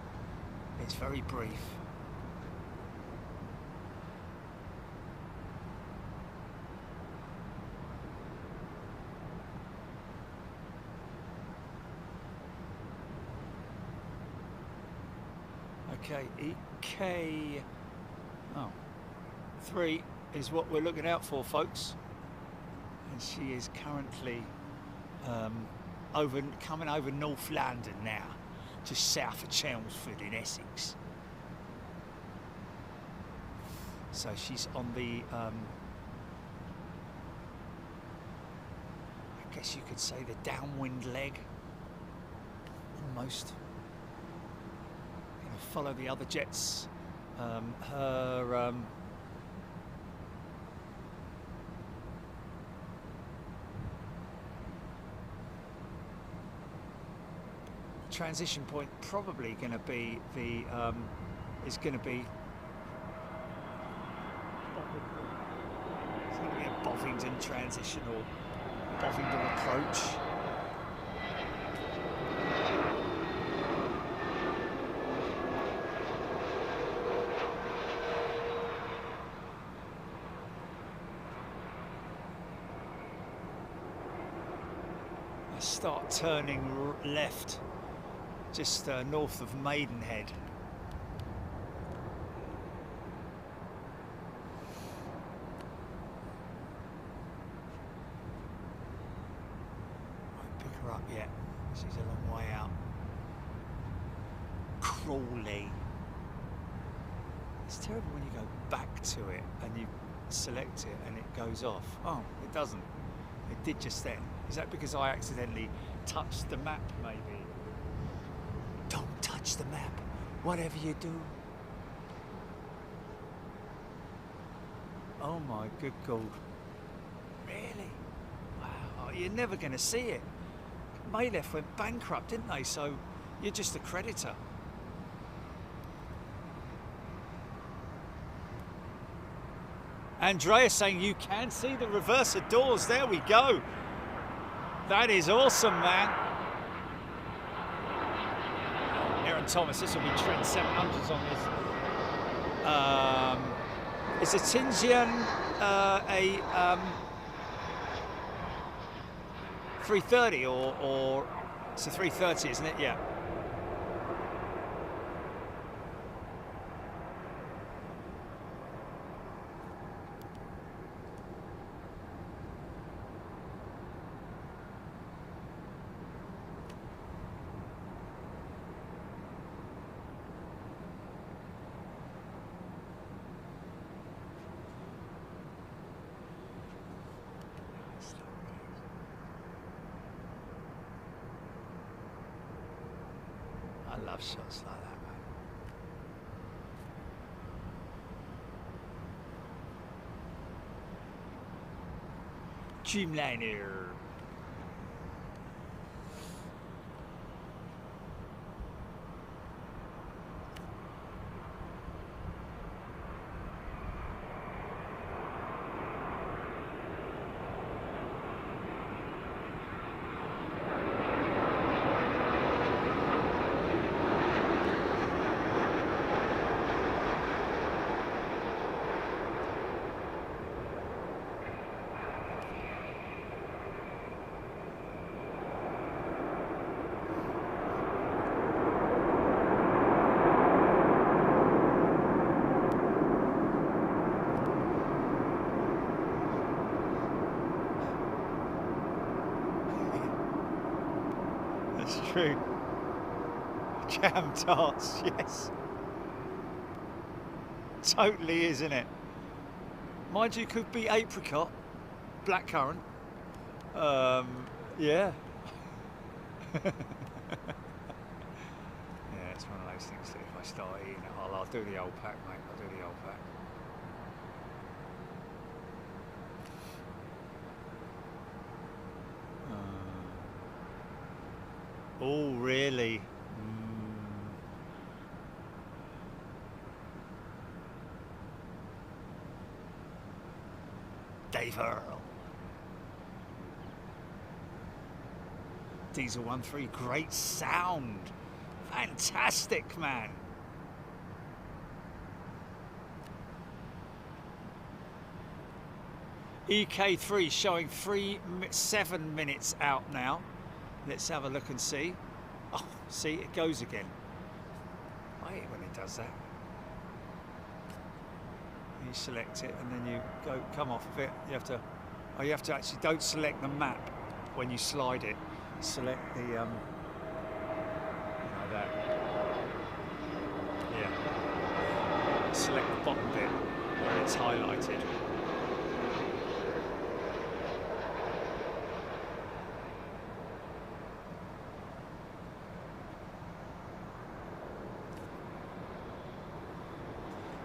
Speaker 3: it's very brief. Okay, EK 3 is what we're looking out for, folks. And she is currently coming over North London now, just south of Chelmsford in Essex. So she's on the, I guess you could say the downwind leg, almost. Gonna follow the other jets. Her transition point probably going to be the is going to be it's going to be a Bovingdon transition or Bovingdon approach. I start turning left just north of Maidenhead. Won't pick her up yet. She's a long way out. Crawley. It's terrible when you go back to it and you select it and it goes off. Oh, it doesn't. It did just then. Is that because I accidentally touched the map, maybe? Don't touch the map, whatever you do. Oh my good God. Really? Wow, oh, you're never going to see it. Maylef went bankrupt, didn't they? So you're just a creditor. Andrea saying you can see the reverser doors. There we go. That is awesome, man. Aaron Thomas, this will be Trent 700s on this. Is a Tingian a 330 or it's a 330, isn't it? Yeah. I love shots like that, man. Dreamliner.
Speaker 2: It's true. Jam tarts, yes. Totally is, isn't it? Mind you, could be apricot, blackcurrant. Yeah. Yeah, it's one of those things that if I start eating it, I'll do the old pack, mate. I'll do the old pack. Oh, really? Dave Earl. Diesel 1.3, great sound. Fantastic, man. EK3 showing 7 minutes out now. Let's have a look and see. Oh, see, it goes again. I hate when it does that. You select it and then you come off of it. You have to actually, don't select the map when you slide it. Select the that. Yeah. Select the bottom bit where it's highlighted.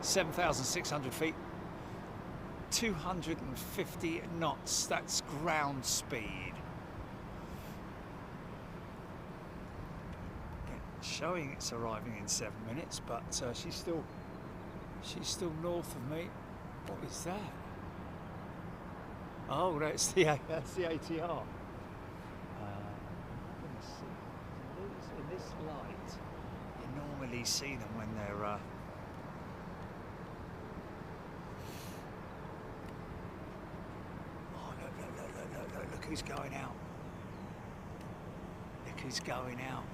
Speaker 2: (7,600 feet), 250 knots. That's ground speed. Showing it's arriving in 7 minutes, but she's still north of me. What is that? Oh, that's the ATR. In this light, you normally see them when they're. Look who's going out. Look who's going out.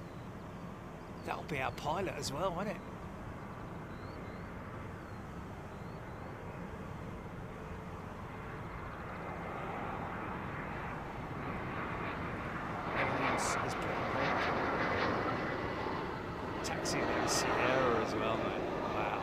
Speaker 2: That'll be our pilot as well, won't it? Everything else is put on hold. Taxi in Sierra as well, mate. Wow.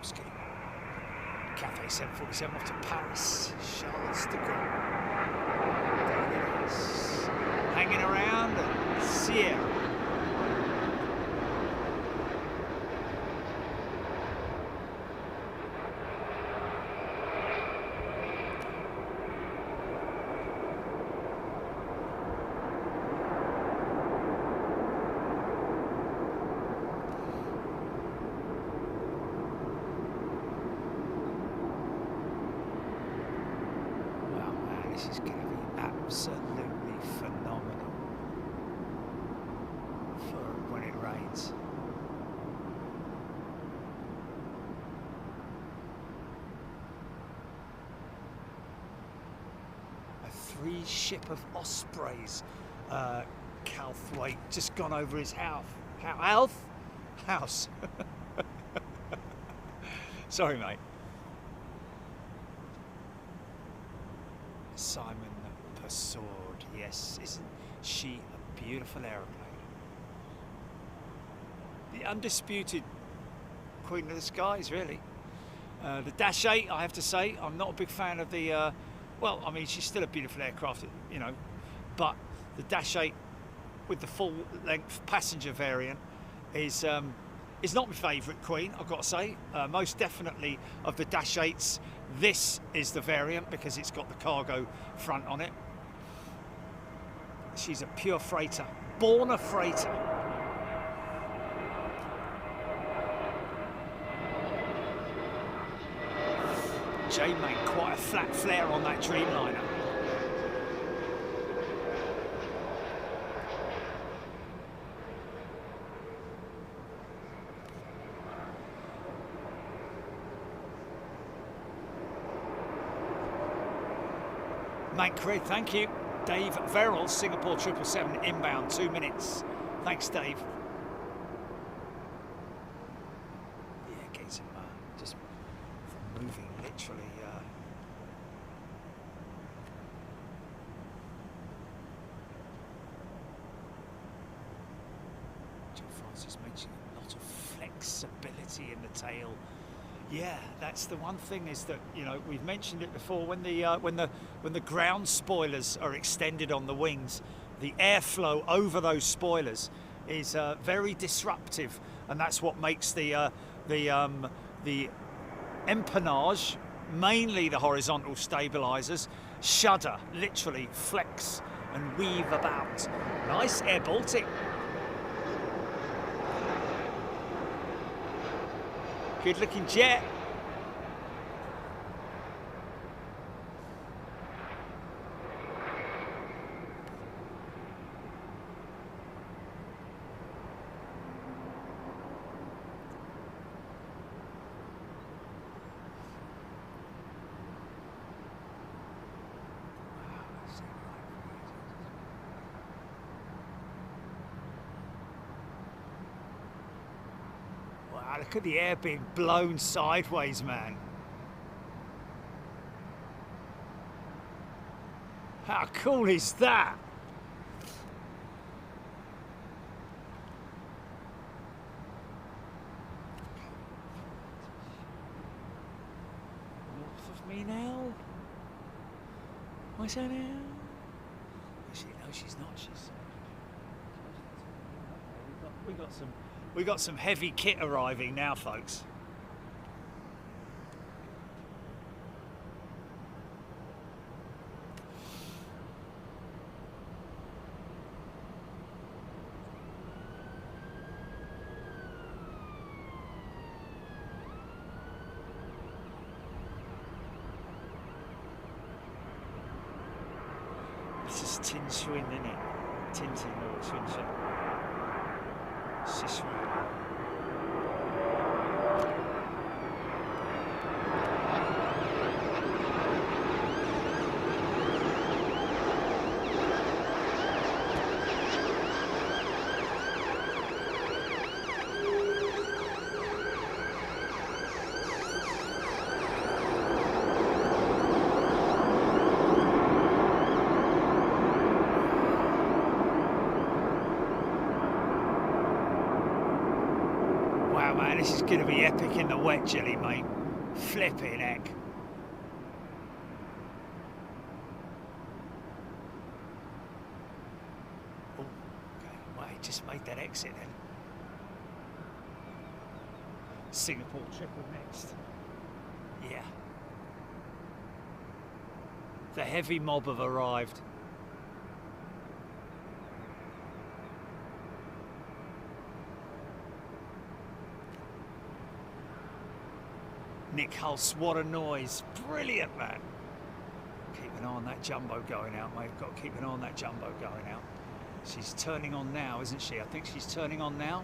Speaker 2: 'Sky. Cathay 747 off to Paris, Charles de Gaulle. There it is. Hanging around at Sierra. This is going to be absolutely phenomenal for when it rains. A 3-ship of Ospreys, Calthwaite, just gone over his house. Sorry, mate. Simon Persaud, yes. she a beautiful aeroplane. The undisputed Queen of the Skies, really. The Dash 8, I have to say, I'm not a big fan of the, well, I mean, she's still a beautiful aircraft, you know, but the Dash 8 with the full-length passenger variant is not my favourite Queen, I've got to say. Most definitely of the Dash 8s, this is the variant because it's got the cargo front on it. She's a pure freighter, born a freighter. J-Mate, quite a flat flare on that Dreamliner. Mancred, thank you. Dave Verrill, Singapore 777 inbound, 2 minutes. Thanks, Dave. Yeah, getting some just moving literally. John Francis mentioned a lot of flexibility in the tail. Yeah, that's the one thing is that, you know, we've mentioned it before, when the ground spoilers are extended on the wings, the airflow over those spoilers is very disruptive, and that's what makes the empennage, mainly the horizontal stabilisers, shudder, literally flex and weave about. Nice Air Baltic. Good looking jet. Look at the air being blown sideways, man. How cool is that? North of me now? What's that now? Actually, no, she's not. We got some heavy kit arriving now, folks. This is Tin Swin, isn't it? Tintin or Swin. Cicero. This is going to be epic in the wet, Jilly, mate. Flipping heck. Oh, okay. Well, he just made that exit then. Singapore triple next. Yeah. The heavy mob have arrived. Nick Hulse, what a noise. Brilliant, man. Keep an eye on that jumbo going out, mate. Got to keep an eye on that jumbo going out. She's turning on now, isn't she? I think she's turning on now.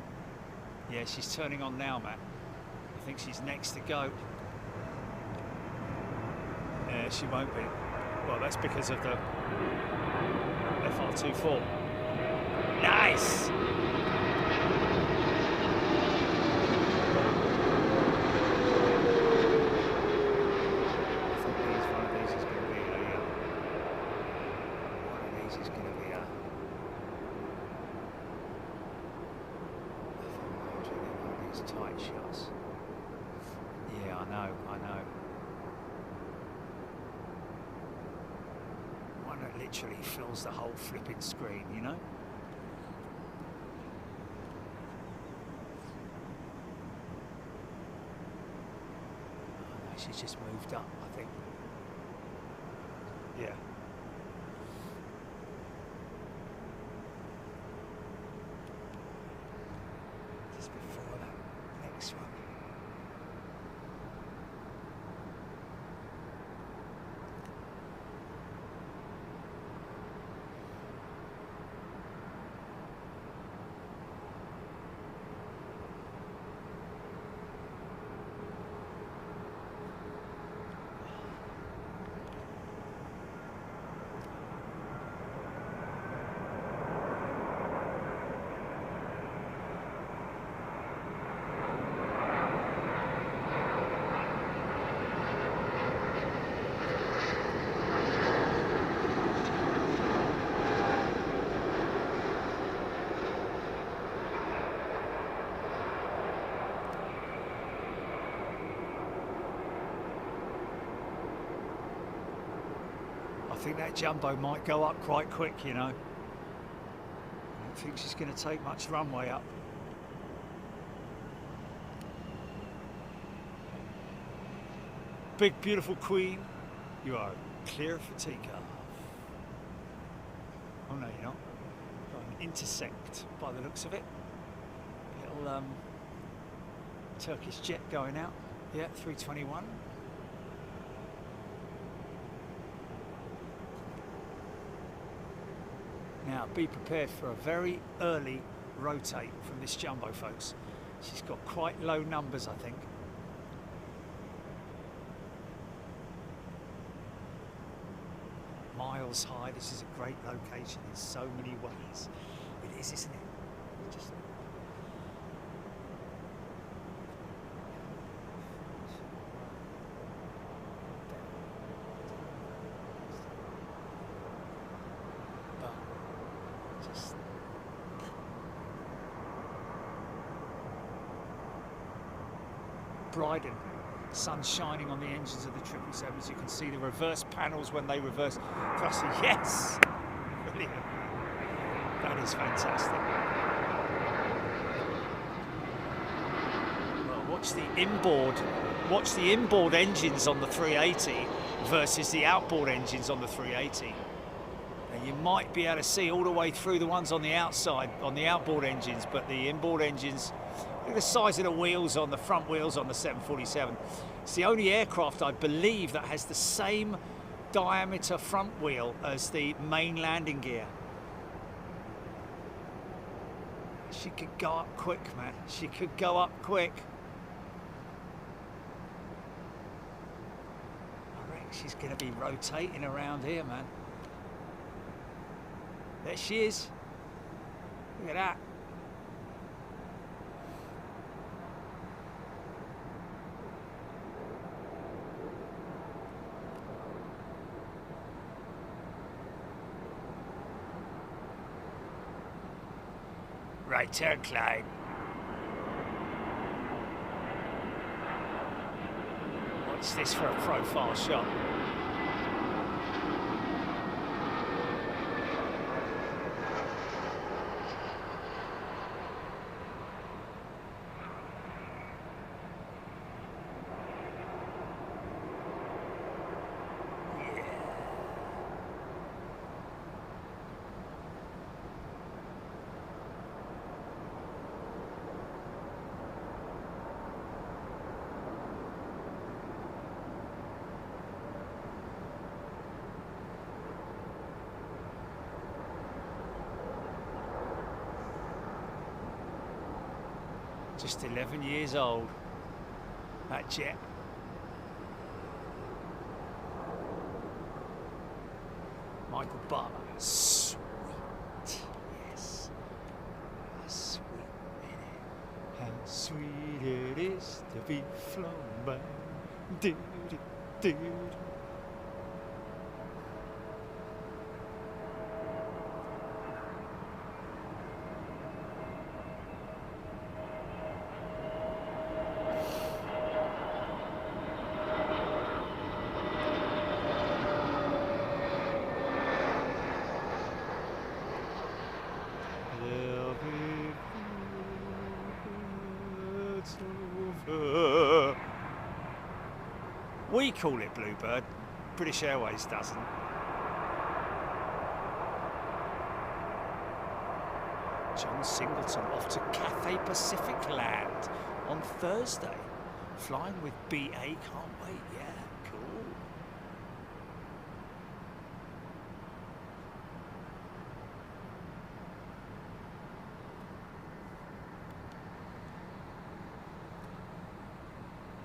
Speaker 2: Yeah, she's turning on now, man. I think she's next to go. Yeah, she won't be. Well, that's because of the FR24. Nice! tight shots. Yeah, I know. One that literally fills the whole flipping screen, you know? Oh, no, she's just moved up, I think. Yeah. Just before that next one. I think that jumbo might go up quite quick, you know. I don't think she's going to take much runway up. Big, beautiful queen, you are clear for takeoff. Oh no, you're not. Got an intersect by the looks of it. Little Turkish jet going out. Yeah, 321. Now, be prepared for a very early rotate from this jumbo, folks. She's got quite low numbers, I think. Miles high. This is a great location in so many ways. It is, isn't it? Just Bryden, sun shining on the engines of the 777s. You can see the reverse panels when they reverse thrust. Yes, brilliant. That is fantastic. Well, watch the inboard engines on the 380 versus the outboard engines on the 380. And you might be able to see all the way through the ones on the outside, on the outboard engines, but the inboard engines, look at the size of the wheels on the front wheels on the 747. It's the only aircraft, I believe, that has the same diameter front wheel as the main landing gear. She could go up quick, man. She could go up quick. I reckon she's going to be rotating around here, man. There she is. Look at that. Right turn, Clyde. What's this for a profile shot? Just 11 years old, that jet. Michael Butler, sweet, yes, how sweet it is. How sweet it is to be flown by. Do, do, do. We call it Bluebird, British Airways doesn't. John Singleton off to Cathay Pacific land on Thursday. Flying with BA, can't wait, yeah, cool.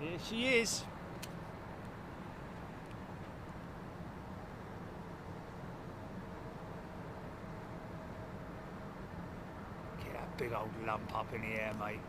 Speaker 2: Here she is. Get that big old lump up in the air, mate.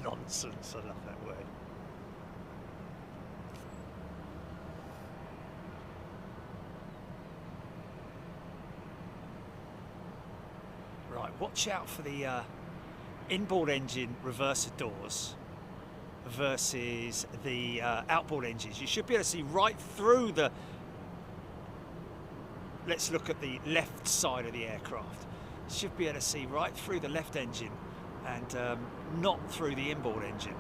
Speaker 2: Nonsense, I love that word. Right, watch out for the inboard engine reverser doors versus the outboard engines. You should be able to see right through the... Let's look at the left side of the aircraft. You should be able to see right through the left engine and not through the inboard engine.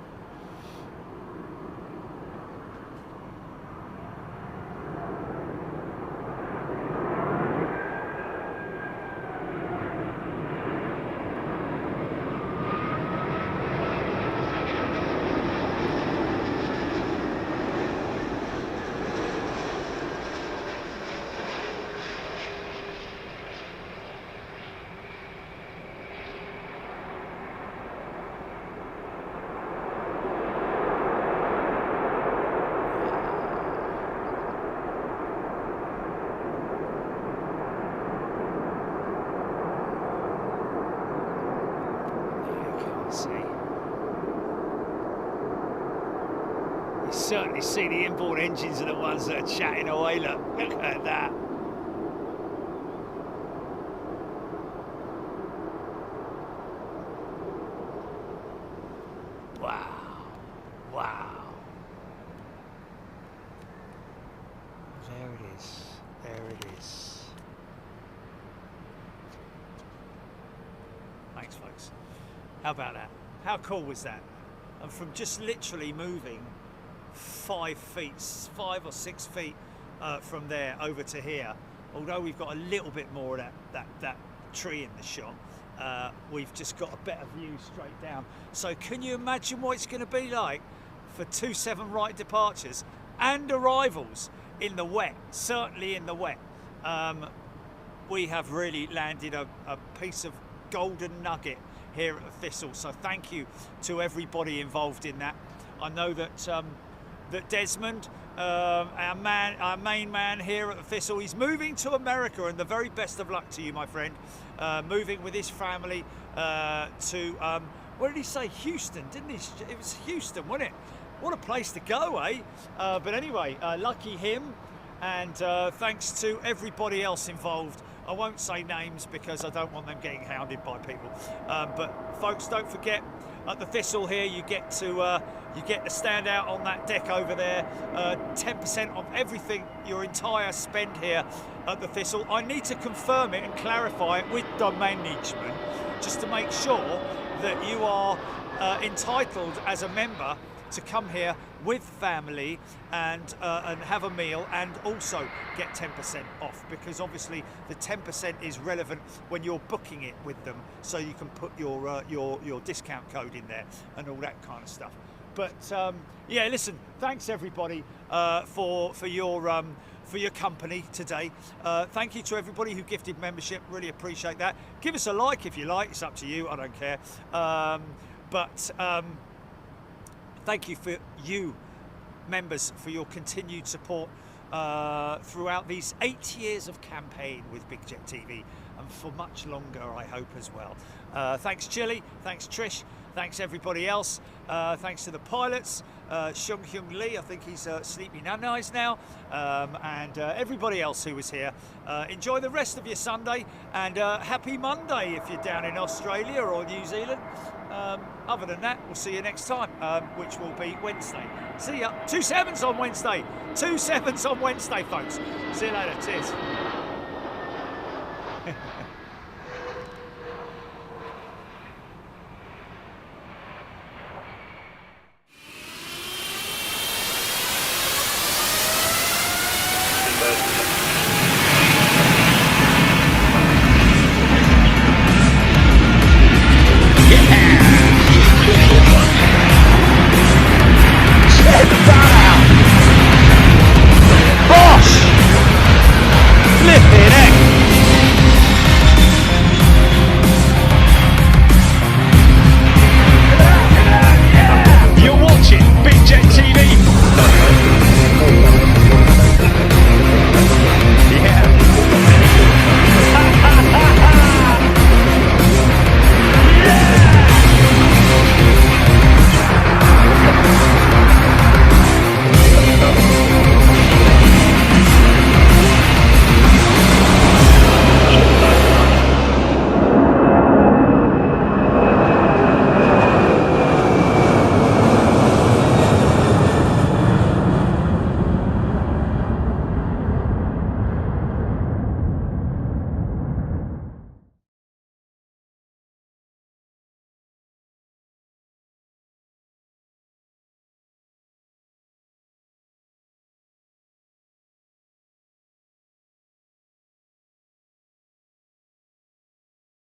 Speaker 2: Certainly see the inboard engines are the ones that are chatting away. Look at that. Wow. Wow. There it is. There it is. Thanks, folks. How about that? How cool was that? And from just literally moving 5 or 6 feet from there over to here, although we've got a little bit more of that tree in the shot, we've just got a better view straight down. So can you imagine what it's going to be like for 27 right departures and arrivals in the wet? Certainly in the wet. We have really landed a piece of golden nugget here at the Thistle, so thank you to everybody involved in that. I know that that Desmond, our main man here at the Thistle, he's moving to America, and the very best of luck to you, my friend. Moving with his family to, what did he say? Houston, didn't he? It was Houston, wasn't it? What a place to go, eh? But anyway, lucky him, and thanks to everybody else involved. I won't say names because I don't want them getting hounded by people. But folks, don't forget, at the Thistle here, you get to stand out on that deck over there. 10% of everything, your entire spend here at the Thistle. I need to confirm it and clarify it with the management, just to make sure that you are entitled as a member to come here with family and have a meal, and also get 10% off, because obviously the 10% is relevant when you're booking it with them, so you can put your discount code in there and all that kind of stuff. But yeah, listen, thanks everybody for your company today. Thank you to everybody who gifted membership, really appreciate that. Give us a like if you like, it's up to you, I don't care. Thank you for you members for your continued support throughout these 8 years of campaign with Big Jet TV, and for much longer, I hope, as well. Thanks, Chili. Thanks, Trish. Thanks, everybody else. Thanks to the pilots. Shung Hyung Lee, I think he's sleepy nannies now. And everybody else who was here. Enjoy the rest of your Sunday, and happy Monday if you're down in Australia or New Zealand. Other than that, we'll see you next time, which will be Wednesday. See ya. 2 sevens on Wednesday. 2 sevens on Wednesday, folks. See you later. Cheers.